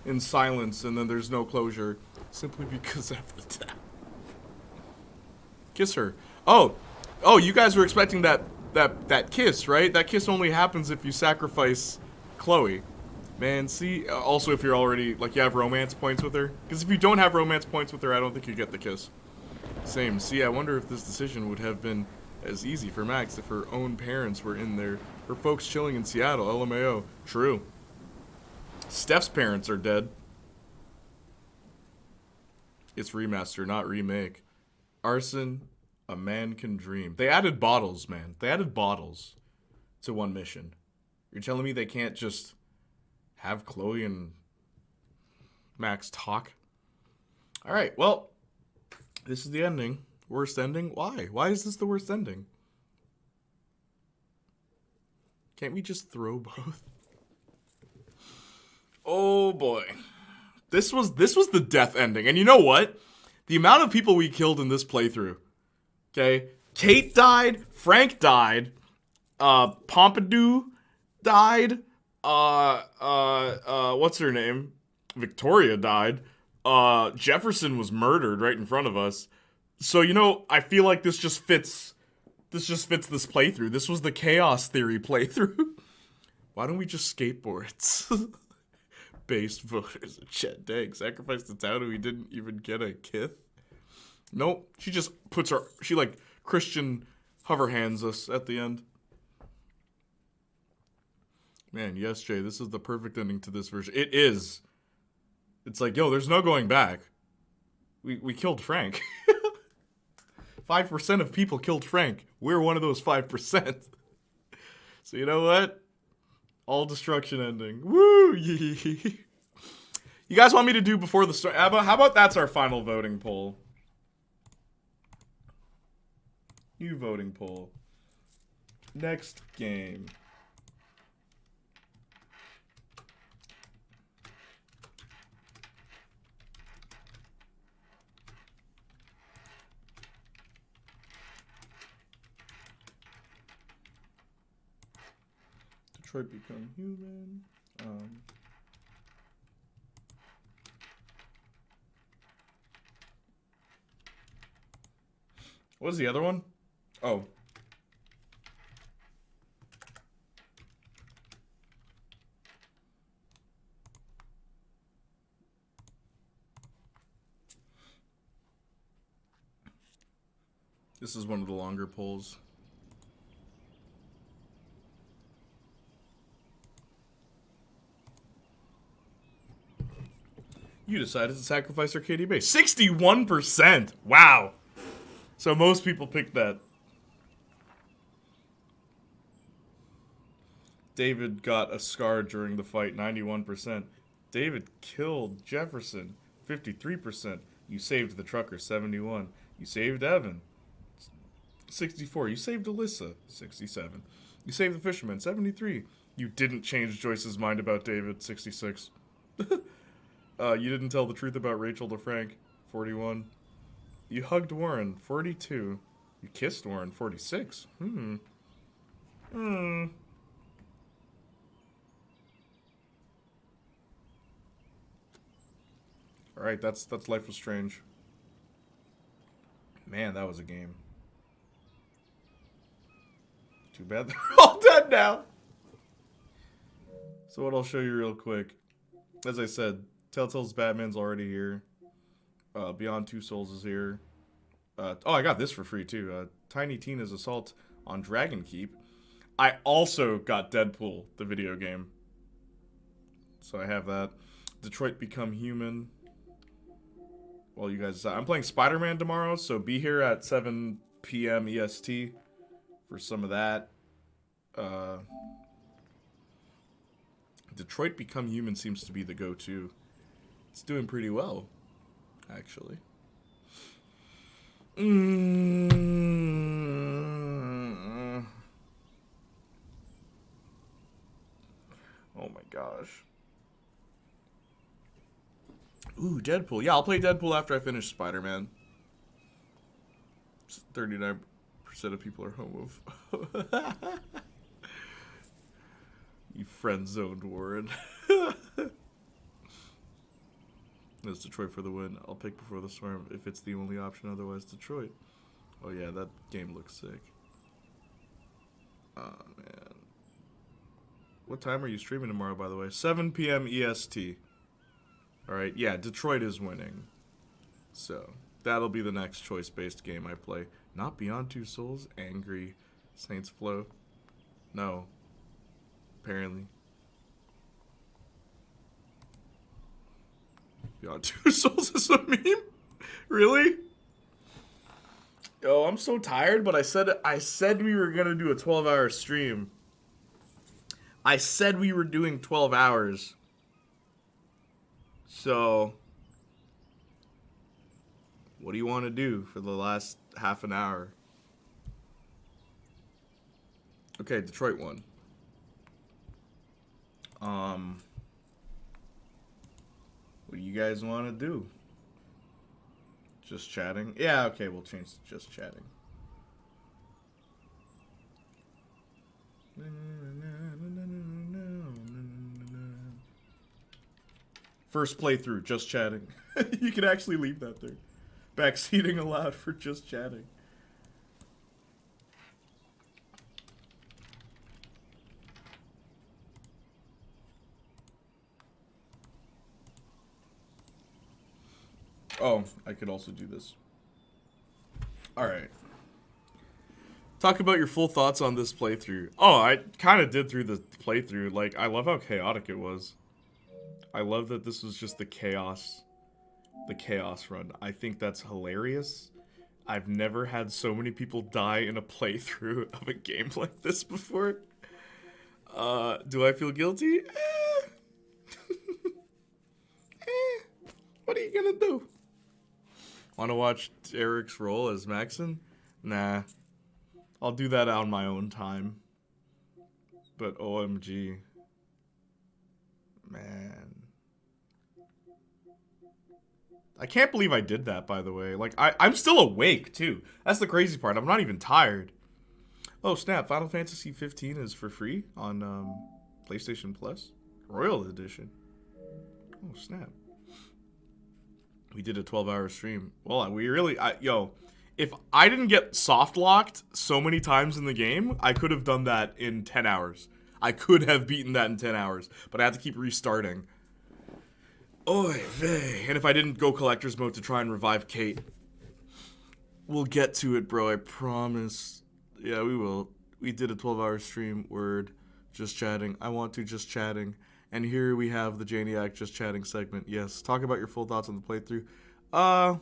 in silence and then there's no closure. Simply because of the tap. Kiss her. Oh, you guys were expecting that kiss, right? That kiss only happens if you sacrifice Chloe. Man, see, also if you're already, like, you have romance points with her. Because if you don't have romance points with her, I don't think you get the kiss. Same. See, I wonder if this decision would have been as easy for Max if her own parents were in there. Her folks chilling in Seattle, LMAO. True. Steph's parents are dead. It's remaster, not remake. Arson, a man can dream. They added bottles, man. They added bottles to one mission. You're telling me they can't just have Chloe and Max talk? Alright, well, this is the ending. Worst ending? Why? Why is this the worst ending? Can't we just throw both? Oh boy. This was the death ending. And you know what? The amount of people we killed in this playthrough. Okay? Kate died, Frank died, Pompidou died, What's her name? Victoria died. Jefferson was murdered right in front of us. So, you know, I feel like this just fits this playthrough. This was the chaos theory playthrough. Why don't we just skateboards? Based voters. Chet Dang sacrificed the town and we didn't even get a kith. Nope. She just puts she like Christian hover hands us at the end. Man, yes, Jay, this is the perfect ending to this version. It is. It's like, yo, there's no going back. We killed Frank. 5% of people killed Frank. We're one of those 5%. So you know what? All destruction ending. Woo! You guys want me to do before the start? How about that's our final voting poll? New voting poll. Next game. Detroit Become Human. What was the other one? Oh. This is one of the longer polls. You decided to sacrifice Arcadia Bay. 61%! Wow! So most people picked that. David got a scar during the fight, 91%. David killed Jefferson, 53%. You saved the trucker, 71%. You saved Evan, 64%. You saved Alyssa, 67%. You saved the fisherman, 73%. You didn't change Joyce's mind about David, 66%. You didn't tell the truth about Rachel to Frank, 41%. You hugged Warren, 42%. You kissed Warren, 46%. Alright, that's Life was Strange. Man, that was a game. Too bad they're all dead now. So what I'll show you real quick. As I said, Telltale's Batman's already here. Beyond Two Souls is here. Oh, I got this for free too. Tiny Tina's Assault on Dragon Keep. I also got Deadpool, the video game. So I have that. Detroit Become Human. Well, you guys, I'm playing Spider-Man tomorrow, so be here at 7 p.m. EST for some of that. Detroit Become Human seems to be the go-to. It's doing pretty well, actually. Oh my gosh. Ooh, Deadpool. Yeah, I'll play Deadpool after I finish Spider-Man. 39% of people are homophobic. You friend-zoned Warren. That's Detroit for the win. I'll pick Before the Storm if it's the only option, otherwise Detroit. Oh yeah, that game looks sick. Oh man. What time are you streaming tomorrow, by the way? 7 p.m. EST. Alright, yeah, Detroit is winning. So, that'll be the next choice-based game I play. Not Beyond Two Souls, Angry, Saints Flow. No. Apparently. Beyond Two Souls is a meme? Really? Yo, I'm so tired, but I said we were gonna do a 12-hour stream. I said we were doing 12 hours. So, what do you want to do for the last half an hour? Okay, Detroit won. What do you guys want to do? Just chatting? Yeah, okay, we'll change to just chatting. First playthrough, just chatting. You can actually leave that there. Backseating allowed for just chatting. Oh, I could also do this. Alright. Talk about your full thoughts on this playthrough. Oh, I kind of did through the playthrough. Like, I love how chaotic it was. I love that this was just the chaos run. I think that's hilarious. I've never had so many people die in a playthrough of a game like this before. Do I feel guilty? What are you gonna do? Wanna watch Eric's role as Maxon? Nah. I'll do that on my own time. But OMG. Man. I can't believe I did that, by the way. Like, I'm still awake, too. That's the crazy part. I'm not even tired. Oh, snap. Final Fantasy 15 is for free on PlayStation Plus. Royal Edition. Oh, snap. We did a 12-hour stream. Well, we really... yo, if I didn't get soft-locked so many times in the game, I could have done that in 10 hours. I could have beaten that in 10 hours. But I had to keep restarting. Oy vey. And if I didn't go collector's mode to try and revive Kate. We'll get to it, bro. I promise. Yeah, we will. We did a 12-hour stream. Word. Just chatting. I want to just chatting. And here we have the Janiac just chatting segment. Yes. Talk about your full thoughts on the playthrough. I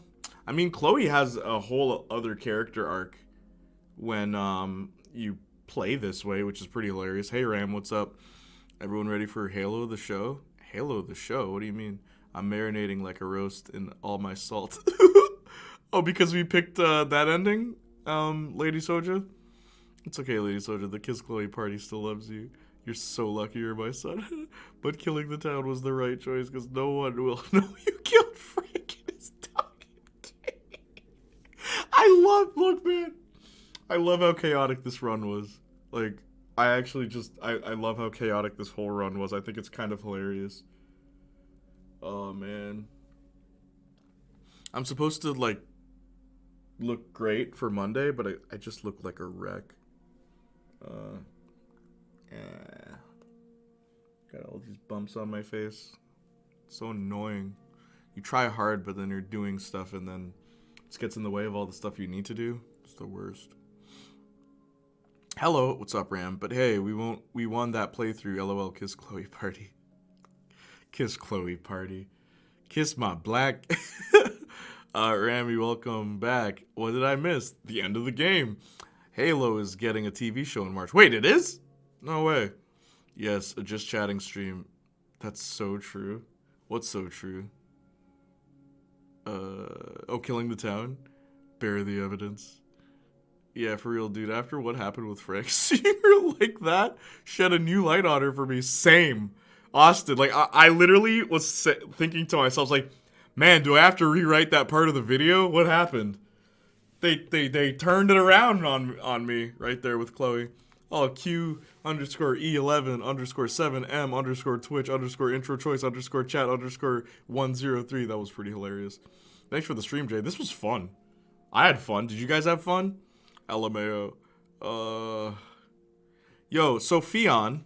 mean, Chloe has a whole other character arc when you play this way, which is pretty hilarious. Hey, Ram, what's up? Everyone ready for Halo the show? Halo the show? What do you mean? I'm marinating like a roast in all my salt. Oh, because we picked that ending, Lady Soja? It's okay, Lady Soja. The Kiss Chloe party still loves you. You're so lucky you're my son. But killing the town was the right choice because no one will know you killed Frank and his dog. Look, man. I love how chaotic this run was. Like, I actually just, I love how chaotic this whole run was. I think it's kind of hilarious. Oh, man. I'm supposed to, like, look great for Monday, but I just look like a wreck. Yeah. Got all these bumps on my face. It's so annoying. You try hard, but then you're doing stuff, and then it just gets in the way of all the stuff you need to do. It's the worst. Hello, what's up, Ram? But hey, we won that playthrough. LOL, Kiss Chloe party. Kiss Chloe party. Kiss my black. Ramy, welcome back. What did I miss? The end of the game. Halo is getting a TV show in March. Wait, it is? No way. Yes, a just chatting stream. That's so true. What's so true? Oh, killing the town? Bear the evidence. Yeah, for real, dude. After what happened with Frank, seeing her like that shed a new light on her for me. Same. Austin, like, I literally was thinking to myself, like, man, do I have to rewrite that part of the video? What happened? They turned it around on me right there with Chloe. Oh, Q_E11_7M_Twitch_intro choice_chat_103. That was pretty hilarious. Thanks for the stream, Jay. This was fun. I had fun. Did you guys have fun? LMAO. Yo, Sophion,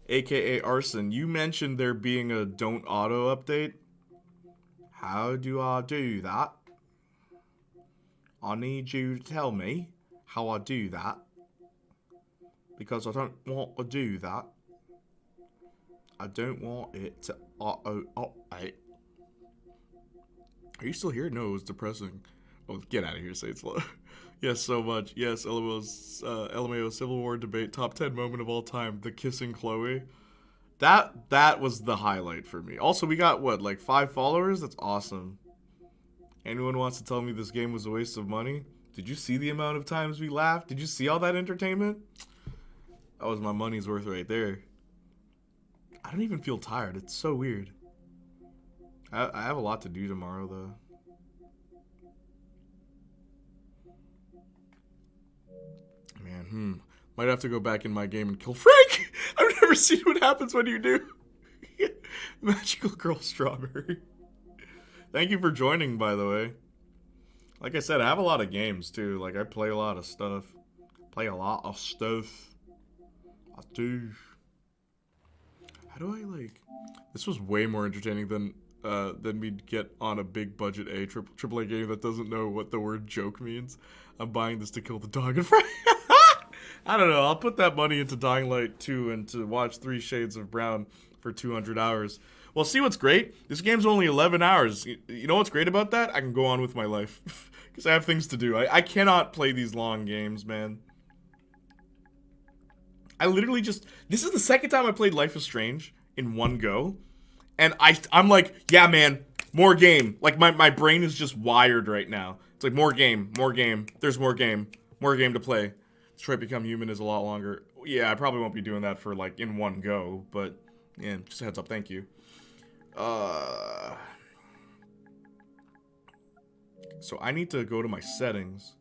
aka Arson, you mentioned there being a Don't Auto update. How do I do that? I need you to tell me how I do that. Because I don't want to do that. I don't want it to auto-update. Are you still here? No, it was depressing. Oh, get out of here, Saints Law. Yes, so much. Yes, LMAO Civil War debate, top 10 moment of all time, the kissing Chloe. That was the highlight for me. Also, we got, what, like 5 followers? That's awesome. Anyone wants to tell me this game was a waste of money? Did you see the amount of times we laughed? Did you see all that entertainment? That was my money's worth right there. I don't even feel tired. It's so weird. I have a lot to do tomorrow, though. Man, might have to go back in my game and kill Frank. I've never seen what happens when you do. Magical Girl Strawberry. Thank you for joining, by the way. Like I said, I have a lot of games, too. Like, I play a lot of stuff. I do. How do I, like... This was way more entertaining than we'd get on a big budget AAA game that doesn't know what the word joke means. I'm buying this to kill the dog and fry. I don't know. I'll put that money into Dying Light 2 and to watch 3 Shades of Brown for 200 hours. Well, see what's great? This game's only 11 hours. You know what's great about that? I can go on with my life. Because I have things to do. I cannot play these long games, man. I literally just... This is the second time I played Life is Strange in one go. And I'm like, yeah, man, more game. Like, my brain is just wired right now. It's like, more game, there's more game to play. Detroit Become Human is a lot longer. Yeah, I probably won't be doing that for, like, in one go, but, yeah, just a heads up, thank you. So I need to go to my settings,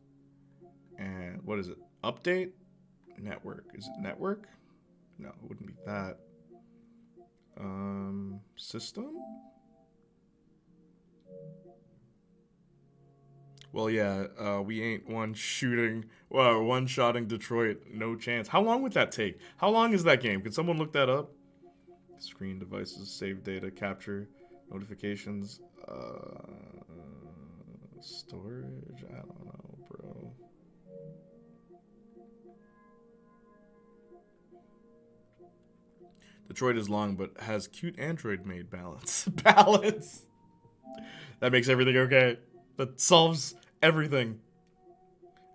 and what is it? Update? Network. Is it network? No, it wouldn't be that. System? Well, yeah, we ain't one-shotting Detroit. No chance. How long would that take? How long is that game? Can someone look that up? Screen, devices, save data, capture, notifications, storage? I don't know, bro. Detroit is long, but has cute Android made balance. Balance! That makes everything okay. That solves everything.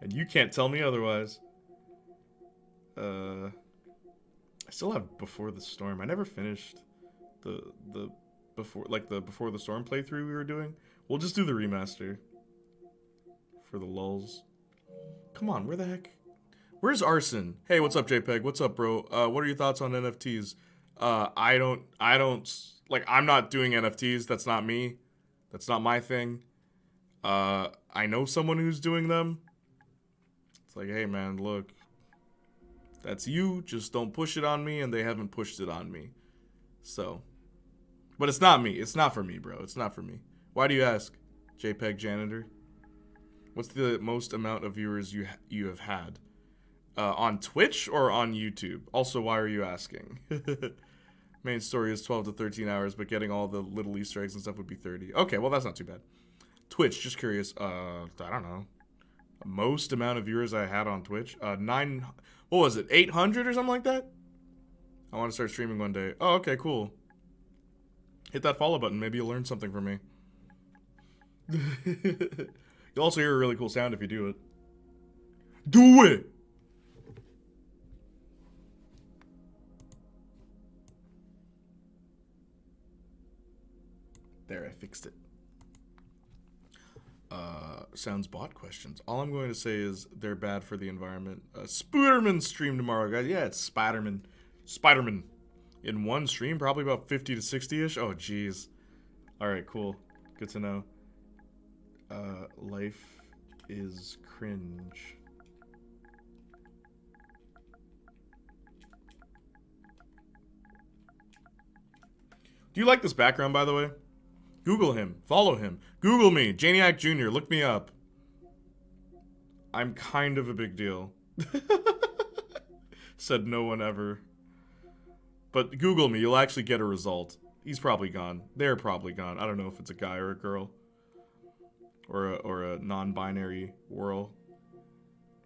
And you can't tell me otherwise. I still have Before the Storm. I never finished the Before the Storm playthrough we were doing. We'll just do the remaster. For the lulz. Come on, where the heck? Where's Arson? Hey, what's up, JPEG? What's up, bro? What are your thoughts on NFTs? I don't, like, I'm not doing NFTs. That's not me. That's not my thing. I know someone who's doing them. It's like, hey, man, look. That's you. Just don't push it on me, and they haven't pushed it on me. So. But it's not me. It's not for me, bro. It's not for me. Why do you ask, JPEG Janitor? What's the most amount of viewers you have had? On Twitch or on YouTube? Also, why are you asking? Main story is 12 to 13 hours, but getting all the little Easter eggs and stuff would be 30. Okay, well, that's not too bad. Twitch, just curious. I don't know. Most amount of viewers I had on Twitch? What was it? 800 or something like that? I want to start streaming one day. Oh, okay, cool. Hit that follow button. Maybe you'll learn something from me. You'll also hear a really cool sound if you do it. Do it! There, I fixed it. Sounds bot questions. All I'm going to say is they're bad for the environment. Spooderman stream tomorrow, guys. Yeah, it's Spiderman. Spiderman. In one stream, probably about 50 to 60-ish. Oh, jeez. Alright, cool. Good to know. Life is cringe. Do you like this background, by the way? Google him. Follow him. Google me. Janiac Jr. Look me up. I'm kind of a big deal. Said no one ever. But Google me. You'll actually get a result. He's probably gone. They're probably gone. I don't know if it's a guy or a girl. Or a non-binary world.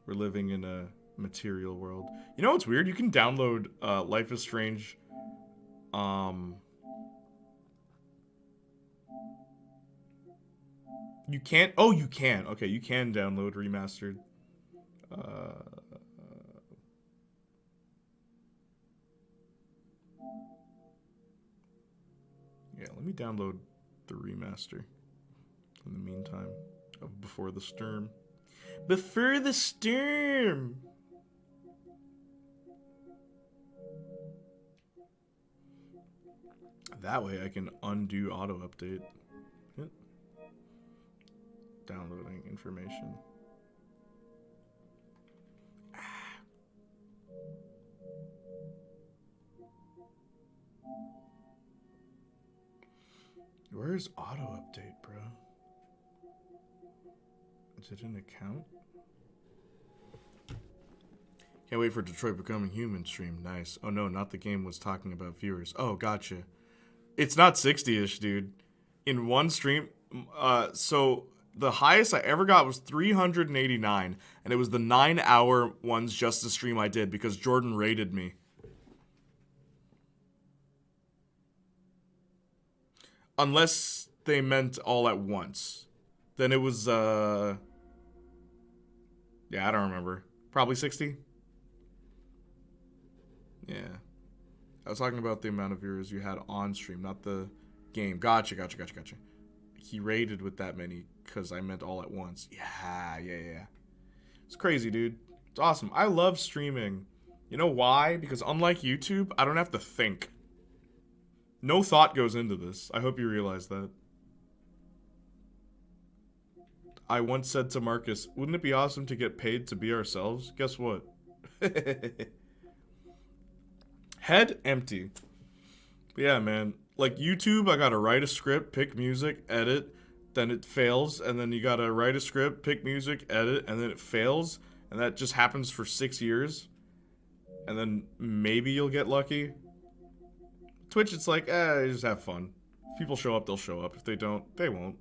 We're living in a material world. You know what's weird? You can download Life is Strange. You can't? Oh, you can. Okay, you can download Remastered. Yeah, let me download the remaster in the meantime of Before the Storm. Before the Storm! That way I can undo auto update. Yep. Downloading information. where's auto update, bro? Is it an account? Can't wait for Detroit Becoming Human stream. Nice. Oh no, not the game was talking about viewers. Oh, gotcha. It's not 60-ish, dude. In one stream, so the highest I ever got was 389, and it was the 9-hour ones just the stream I did because Jordan rated me. Unless they meant all at once. Then it was, yeah, I don't remember. Probably 60? Yeah. I was talking about the amount of viewers you had on stream, not the game. Gotcha. He rated with that many because I meant all at once. Yeah. It's crazy, dude. It's awesome. I love streaming. You know why? Because unlike YouTube, I don't have to think. No thought goes into this. I hope you realize that. I once said to Marcus, wouldn't it be awesome to get paid to be ourselves? Guess what? Head empty. But yeah, man. Like YouTube, I gotta write a script, pick music, edit, then it fails, and then you gotta write a script, pick music, edit, and then it fails, and that just happens for 6 years. And then maybe you'll get lucky. Twitch, it's like, just have fun. If people show up, they'll show up. If they don't, they won't.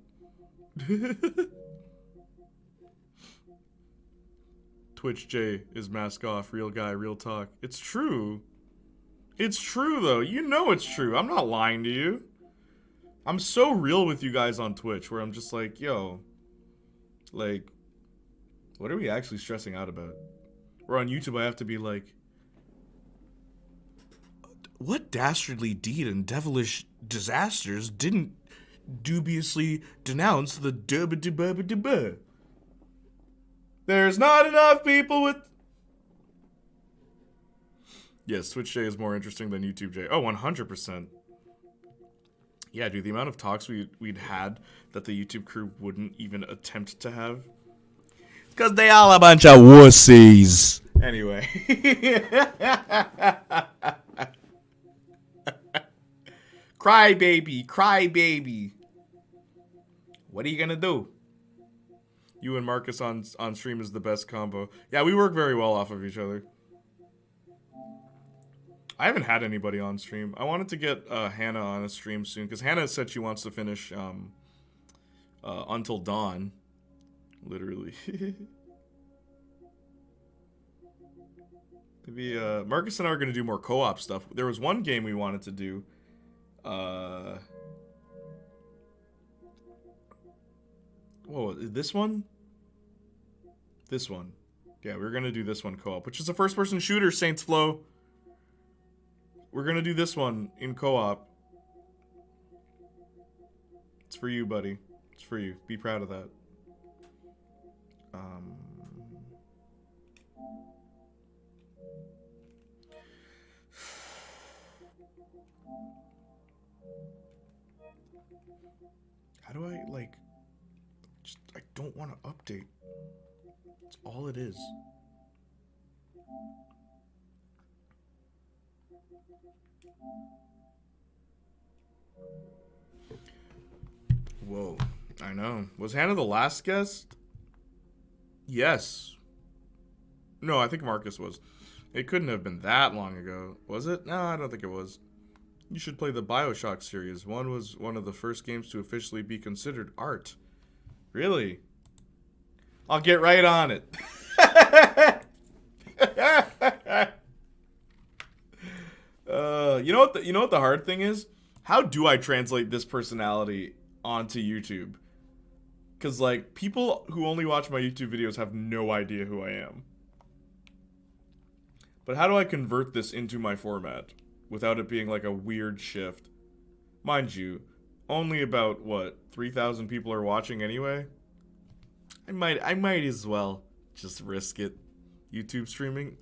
Twitch J is mask off, real guy, real talk. It's true. It's true, though. You know it's true. I'm not lying to you. I'm so real with you guys on Twitch, where I'm just like, yo, like, what are we actually stressing out about? Where on YouTube, I have to be like, what dastardly deed and devilish disasters didn't dubiously denounce the dubba-dubba-dubba? There's not enough people with... Yes, Twitch J is more interesting than YouTube J. Oh, 100%. Yeah, dude, the amount of talks we'd had that the YouTube crew wouldn't even attempt to have. Because they all a bunch of wussies. Anyway. Cry baby, cry baby. What are you gonna do? You and Marcus on stream is the best combo. Yeah, we work very well off of each other. I haven't had anybody on stream. I wanted to get Hannah on a stream soon because Hannah said she wants to finish Until Dawn. Literally. Maybe Marcus and I are gonna do more co-op stuff. There was one game we wanted to do. Whoa, this one? This one. Yeah, we're gonna do this one co-op, which is a first-person shooter, Saints Flow. We're gonna do this one in co-op. It's for you, buddy. It's for you. Be proud of that. How do I, like... Just, I don't want to update. That's all it is. Whoa, I know. Was Hannah the last guest? Yes. No, I think Marcus was. It couldn't have been that long ago, was it? No, I don't think it was. You should play the BioShock series. One was one of the first games to officially be considered art. Really? I'll get right on it. You know what the hard thing is? How do I translate this personality onto YouTube? Because, like, people who only watch my YouTube videos have no idea who I am. But how do I convert this into my format without it being like a weird shift? Mind you, only about, what, 3,000 people are watching anyway? I might as well just risk it. YouTube streaming.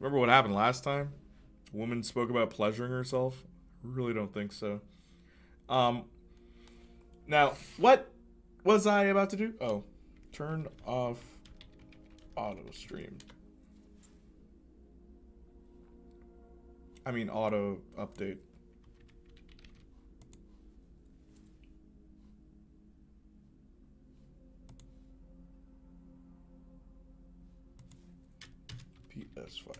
Remember what happened last time? A woman spoke about pleasuring herself? Really don't think so. Now, what was I about to do? Oh, turn off auto stream. I mean auto update. PS5.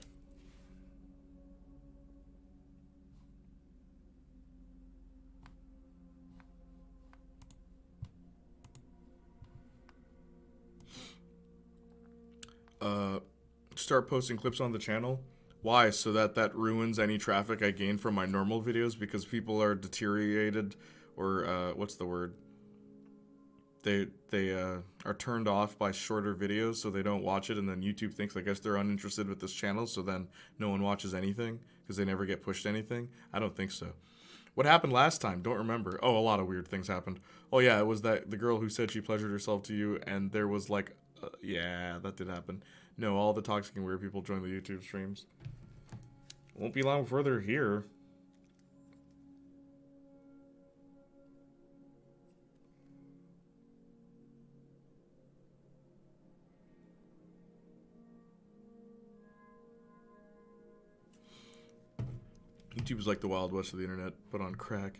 Start posting clips on the channel. Why? So that ruins any traffic I gain from my normal videos, because people are deteriorated, or what's the word? They are turned off by shorter videos, so they don't watch it, and then YouTube thinks, I guess, they're uninterested with this channel, so then no one watches anything because they never get pushed anything. I don't think so. What happened last time? Don't remember. Oh, a lot of weird things happened. Oh yeah, it was that the girl who said she pleasured herself to you, and there was like, yeah, that did happen. No, all the toxic and weird people join the YouTube streams. Won't be long before they're here. YouTube is like the Wild West of the internet, but on crack.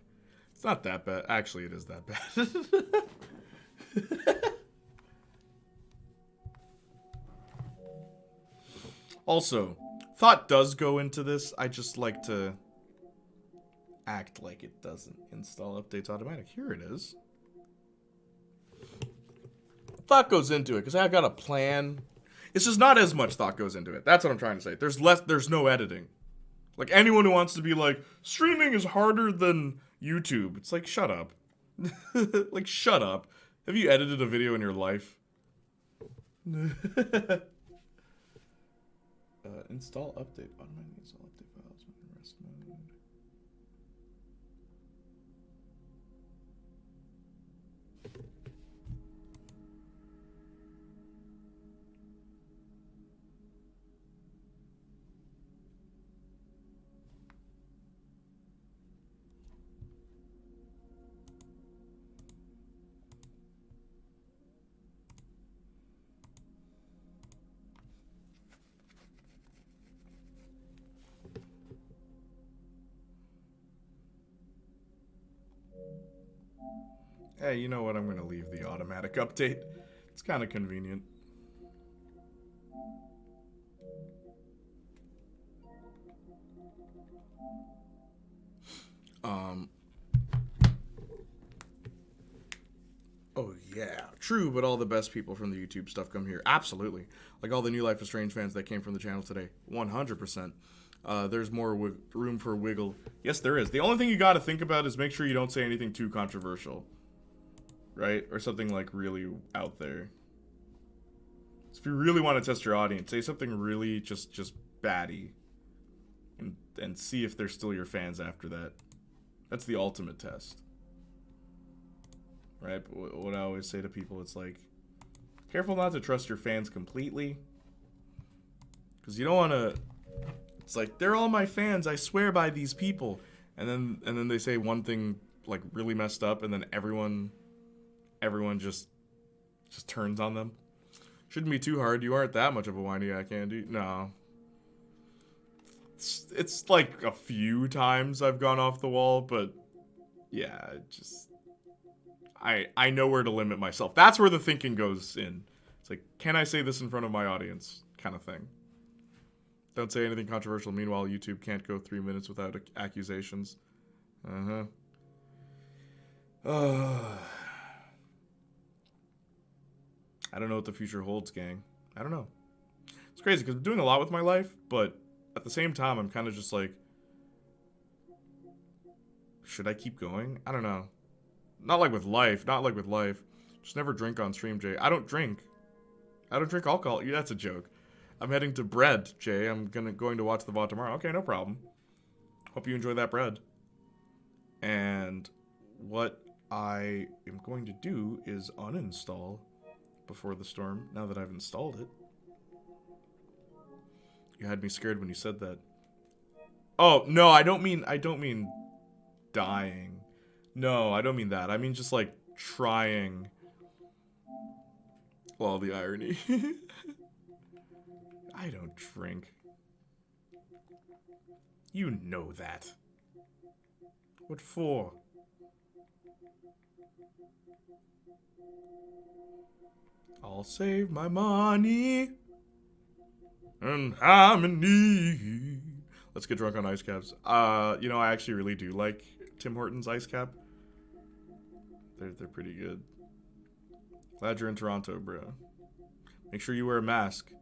It's not that bad. Actually, it is that bad. Also, thought does go into this. I just like to act like it doesn't. Install updates automatic. Here it is. Thought goes into it because I got a plan. It's just not as much thought goes into it. That's what I'm trying to say. There's no editing. Like, anyone who wants to be like, streaming is harder than YouTube. It's like, shut up. Like, shut up. Have you edited a video in your life? Install update. Automatic install update files in rest mode. Hey, you know what? I'm going to leave the automatic update. It's kind of convenient. Oh yeah, true, but all the best people from the YouTube stuff come here. Absolutely. Like all the New Life is Strange fans that came from the channel today. 100%. There's more room for wiggle. Yes, there is. The only thing you got to think about is make sure you don't say anything too controversial. Right? Or something like really out there. So if you really want to test your audience, say something really just batty. And see if they're still your fans after that. That's the ultimate test. Right? But what I always say to people, it's like, careful not to trust your fans completely. Because you don't want to... It's like, they're all my fans, I swear by these people. And then they say one thing, like, really messed up, and then everyone just turns on them. Shouldn't be too hard. You aren't that much of a Playniac, Andy. No. It's like a few times I've gone off the wall, but yeah, just... I know where to limit myself. That's where the thinking goes in. It's like, can I say this in front of my audience? Kind of thing. Don't say anything controversial. Meanwhile, YouTube can't go 3 minutes without accusations. I don't know what the future holds, gang. I don't know. It's crazy because I'm doing a lot with my life, but at the same time, I'm kind of just like, should I keep going? I don't know. Not like with life. Just never drink on stream, Jay. I don't drink alcohol. Yeah, that's a joke. I'm heading to bread, Jay. I'm going to watch the VOD tomorrow. Okay, no problem. Hope you enjoy that bread. And what I am going to do is uninstall Before the Storm, now that I've installed it. You had me scared when you said that. Oh, no, I don't mean dying. No, I don't mean that. I mean just like trying. Well, the irony. I don't drink. You know that. What for? I'll save my money. And I'm in need. Let's get drunk on ice caps. You know, I actually really do like Tim Hortons ice cap. They're pretty good. Glad you're in Toronto, bro. Make sure you wear a mask.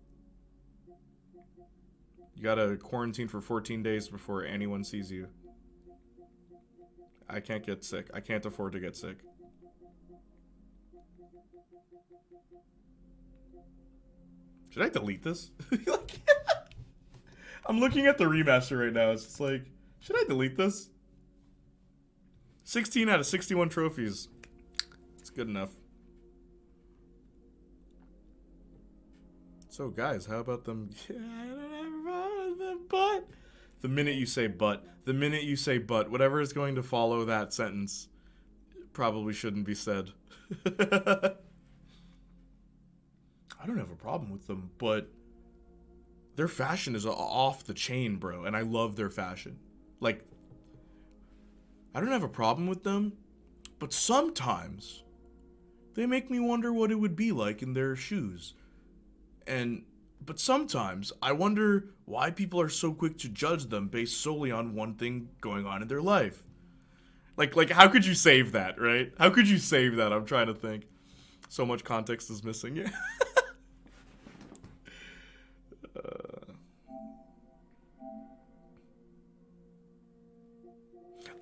You gotta quarantine for 14 days before anyone sees you. I can't get sick. I can't afford to get sick. Should I delete this? I'm looking at the remaster right now. It's just like, should I delete this? 16 out of 61 trophies. It's good enough. So guys, how about them? Yeah, I don't have a problem with them, but the minute you say but, whatever is going to follow that sentence probably shouldn't be said. I don't have a problem with them, but their fashion is off the chain, bro, and I love their fashion. Like, I don't have a problem with them, but sometimes they make me wonder what it would be like in their shoes. But sometimes I wonder why people are so quick to judge them based solely on one thing going on in their life. Like how could you save that, right? How could you save that? I'm trying to think. So much context is missing. Yeah.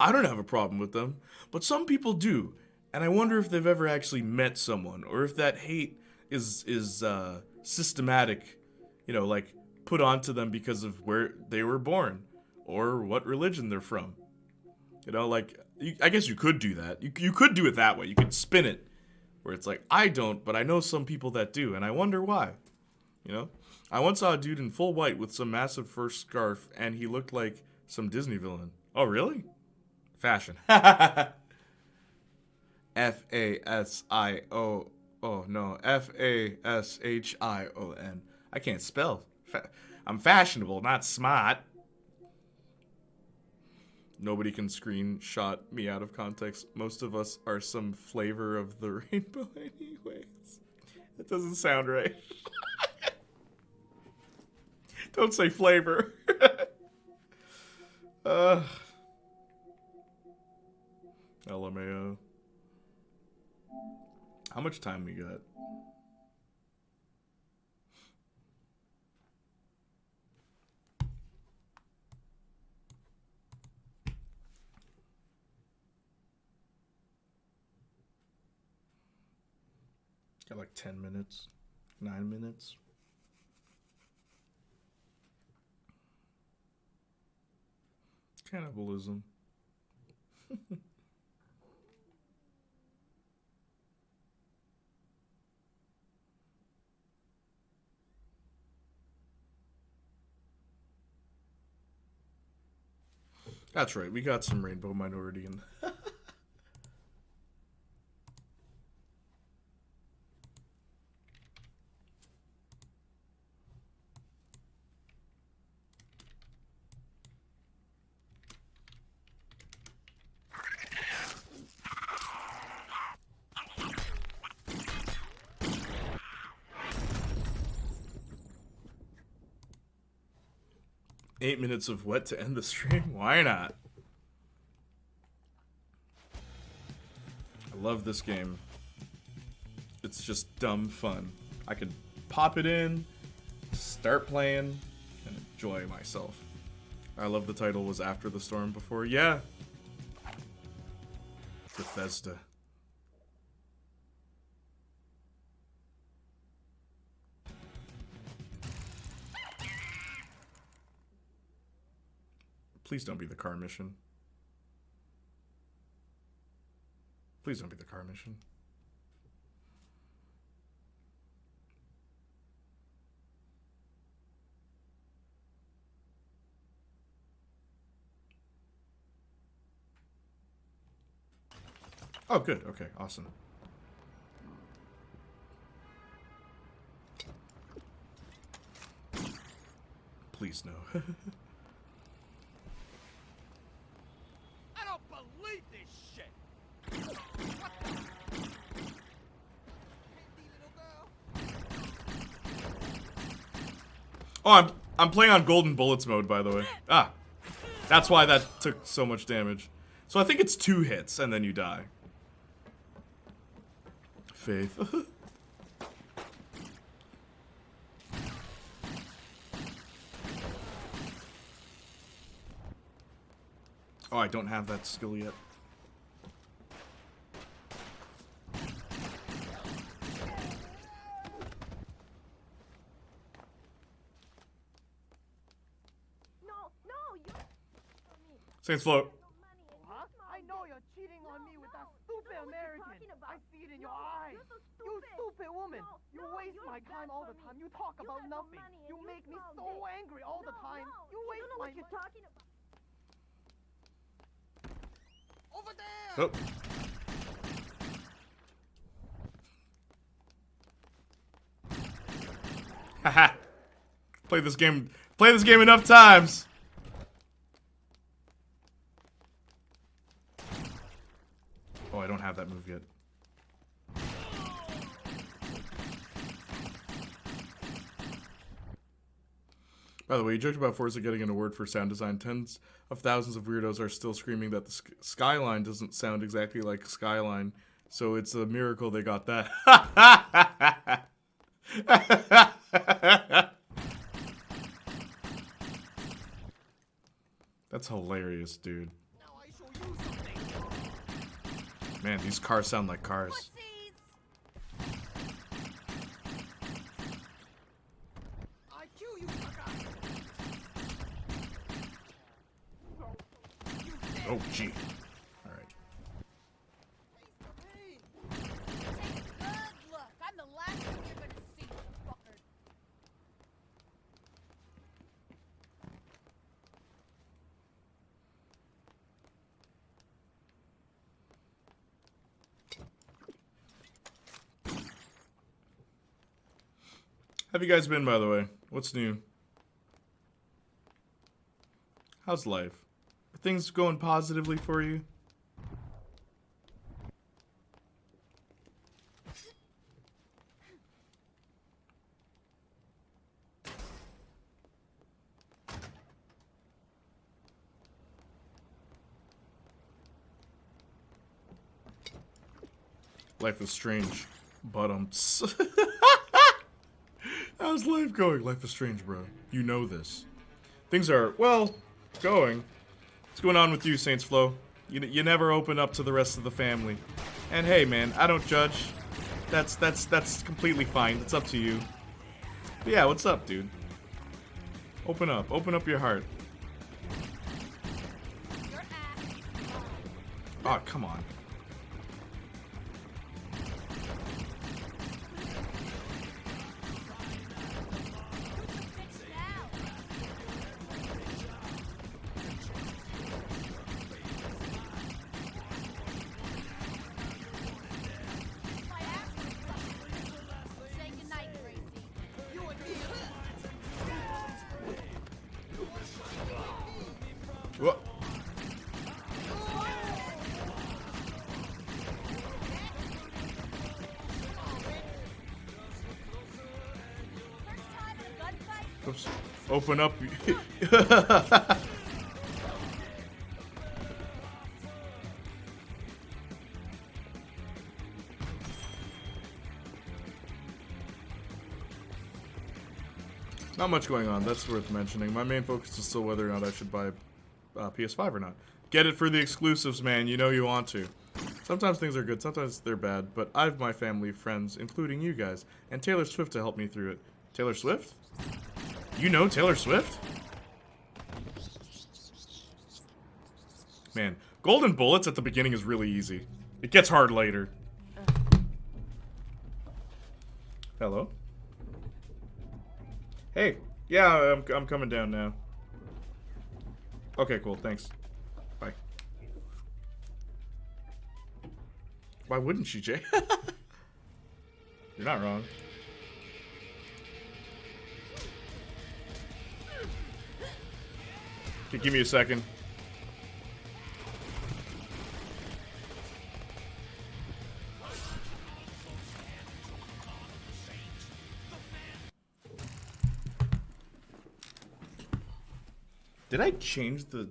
I don't have a problem with them, but some people do, and I wonder if they've ever actually met someone, or if that hate is systematic, you know, like put onto them because of where they were born, or what religion they're from. You know, like, I guess you could do that. You could do it that way. You could spin it, where it's like, I don't, but I know some people that do, and I wonder why. You know? I once saw a dude in full white with some massive fur scarf, and he looked like some Disney villain. Oh, really? Fashion. F-A-S-I-O. Oh, no. F-A-S-H-I-O-N. I can't spell. I'm fashionable, not smart. Nobody can screenshot me out of context. Most of us are some flavor of the rainbow anyways. That doesn't sound right. Don't say flavor. LMAO. How much time we got? Got like 10 minutes, 9 minutes. Cannibalism. That's right, we got some rainbow minority in. Eight minutes of what to end the stream? Why not? I love this game. It's just dumb fun. I could pop it in, start playing, and enjoy myself. I love the title was After the Storm before. Yeah. Bethesda. Please don't be the car mission. Please don't be the car mission. Oh, good. Okay, awesome. Please no. I don't believe this shit! Oh, I'm playing on Golden Bullets mode, by the way. Ah, that's why that took so much damage. So I think it's 2 hits and then you die. Faith. Oh, I don't have that skill yet. Saints float. Huh? I know you're cheating on me with that stupid American. I see it in your eyes. You stupid woman. You waste my time all the time. You talk about nothing. You make me so angry all the time. You waste my time. You're talking about. Over there. Oh. Haha. Play this game enough times. Oh, I don't have that move yet. By the way, you joked about Forza getting an award for sound design. Tens of thousands of weirdos are still screaming that the Skyline doesn't sound exactly like Skyline, so it's a miracle they got that. That's hilarious, dude. Man, these cars sound like cars. Oh, gee. Alright. I'm the last thing you're gonna see, fucker. Have you guys been, by the way? What's new? How's life? Are things going positively for you? Life is strange. How's life going? Life is strange, bro. You know this. Things are, well, going. What's going on with you, Saints Flow? You never open up to the rest of the family. And hey, man, I don't judge. That's completely fine. It's up to you. But yeah, what's up, dude? Open up. Open up your heart. Oh, come on. Whoa. Oops. Open up. Not much going on, that's worth mentioning. My main focus is still whether or not I should buy PS5 or not. Get it for the exclusives, man. You know you want to. Sometimes things are good, sometimes they're bad, but I have my family, friends, including you guys, and Taylor Swift to help me through it. Taylor Swift? You know Taylor Swift? Man, Golden Bullets at the beginning is really easy. It gets hard later. Hello? Hey, yeah, I'm coming down now. Okay, cool, thanks. Bye. Why wouldn't you, Jay? You're not wrong. Okay, give me a second. Did I change the...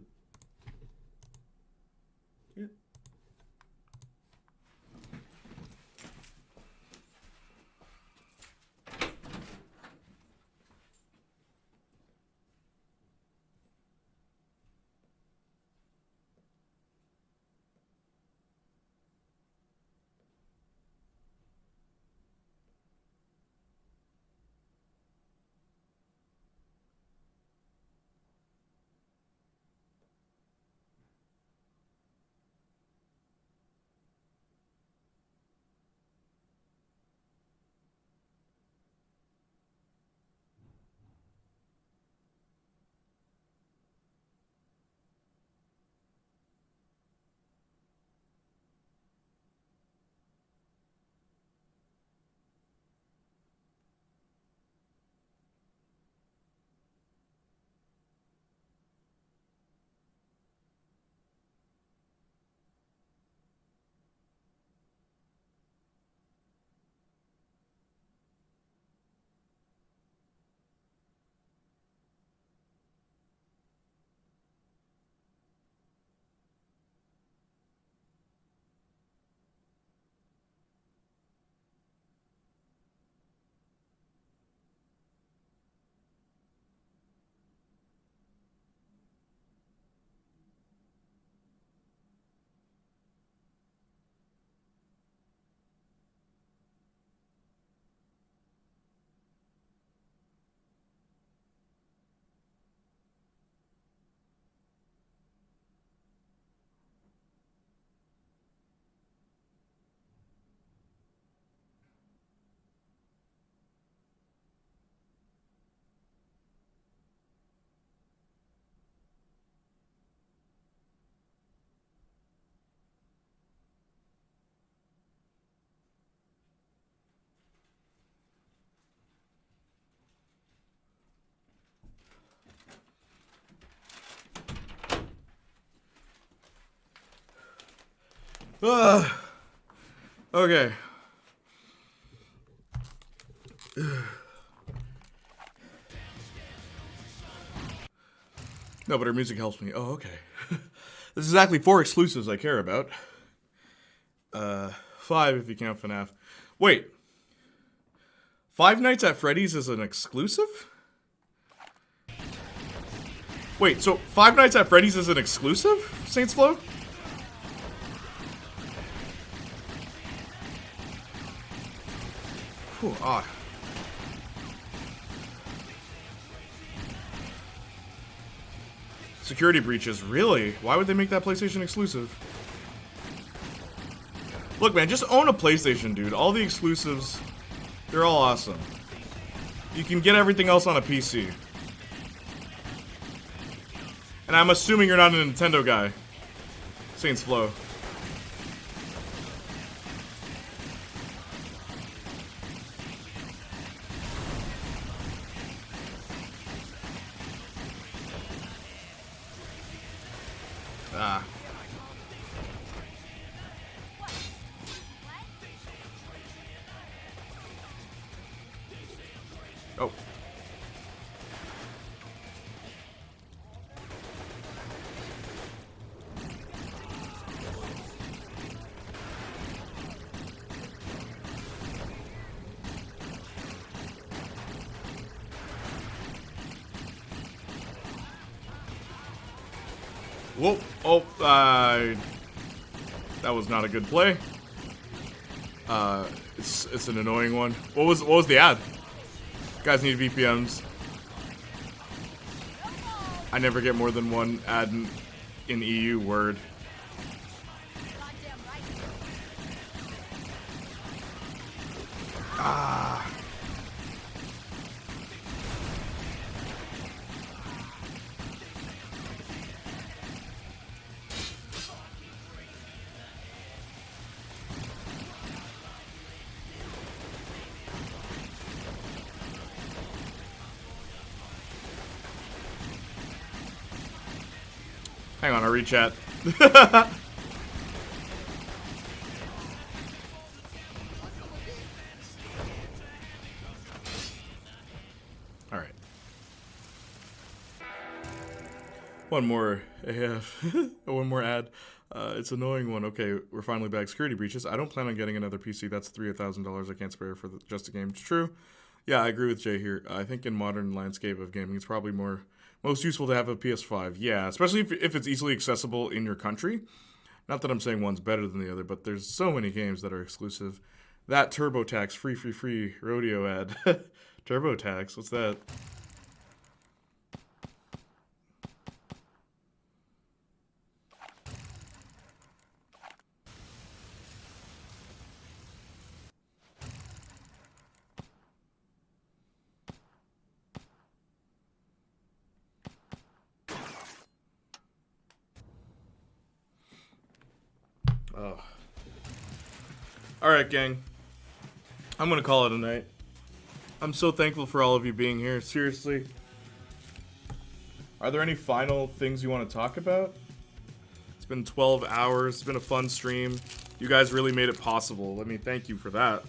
Yeah. Okay. No, but her music helps me. Oh, okay. This is exactly 4 exclusives I care about. 5 if you count FNAF. Wait. Five Nights at Freddy's is an exclusive? Wait, so Five Nights at Freddy's is an exclusive? Saints Flow? Whew, ah. Security breaches, really? Why would they make that PlayStation exclusive? Look, man, just own a PlayStation, dude. All the exclusives, they're all awesome. You can get everything else on a PC. And I'm assuming you're not a Nintendo guy. Saints Flow. Ah. Oh. Whoa! Oh, that was not a good play. It's an annoying one. What was the ad? Guys need VPNs. I never get more than one ad in EU word. Ah. Hang on, I'll rechat. Alright. One more AF. One more ad. It's an annoying one. Okay, we're finally back. Security breaches. I don't plan on getting another PC. That's $3,000 I can't spare for just a game. It's true. Yeah, I agree with Jay here. I think in modern landscape of gaming, it's probably most useful to have a PS5. Yeah, especially if it's easily accessible in your country. Not that I'm saying one's better than the other, but there's so many games that are exclusive. That TurboTax free rodeo ad. TurboTax, what's that? Oh. Alright, gang. I'm gonna call it a night. I'm so thankful for all of you being here. Seriously. Are there any final things you want to talk about? It's been 12 hours. It's been a fun stream. You guys really made it possible. Let me thank you for that.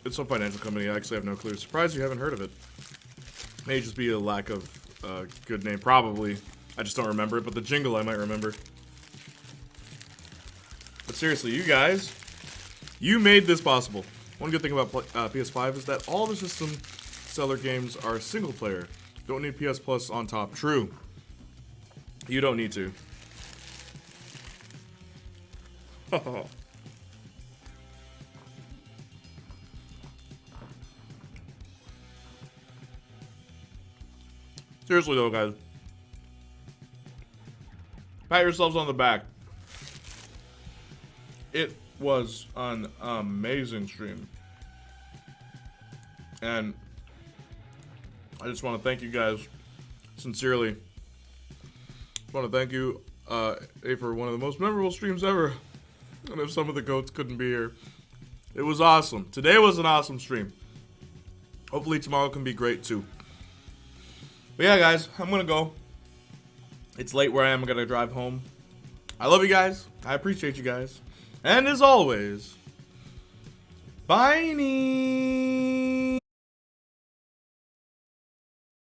It's some financial company. I actually have no clue. Surprised you haven't heard of it. May just be a lack of good name. Probably. I just don't remember it. But the jingle I might remember. But seriously, you guys, you made this possible. One good thing about PS5 is that all the system seller games are single player. Don't need PS Plus on top. True. You don't need to. Seriously though, guys. Pat yourselves on the back. It was an amazing stream. And I just want to thank you guys sincerely. I want to thank you for one of the most memorable streams ever. And if some of the goats couldn't be here, it was awesome. Today was an awesome stream. Hopefully tomorrow can be great too. But yeah, guys, I'm going to go. It's late where I am. I'm going to drive home. I love you guys. I appreciate you guys. And as always, bye-nie.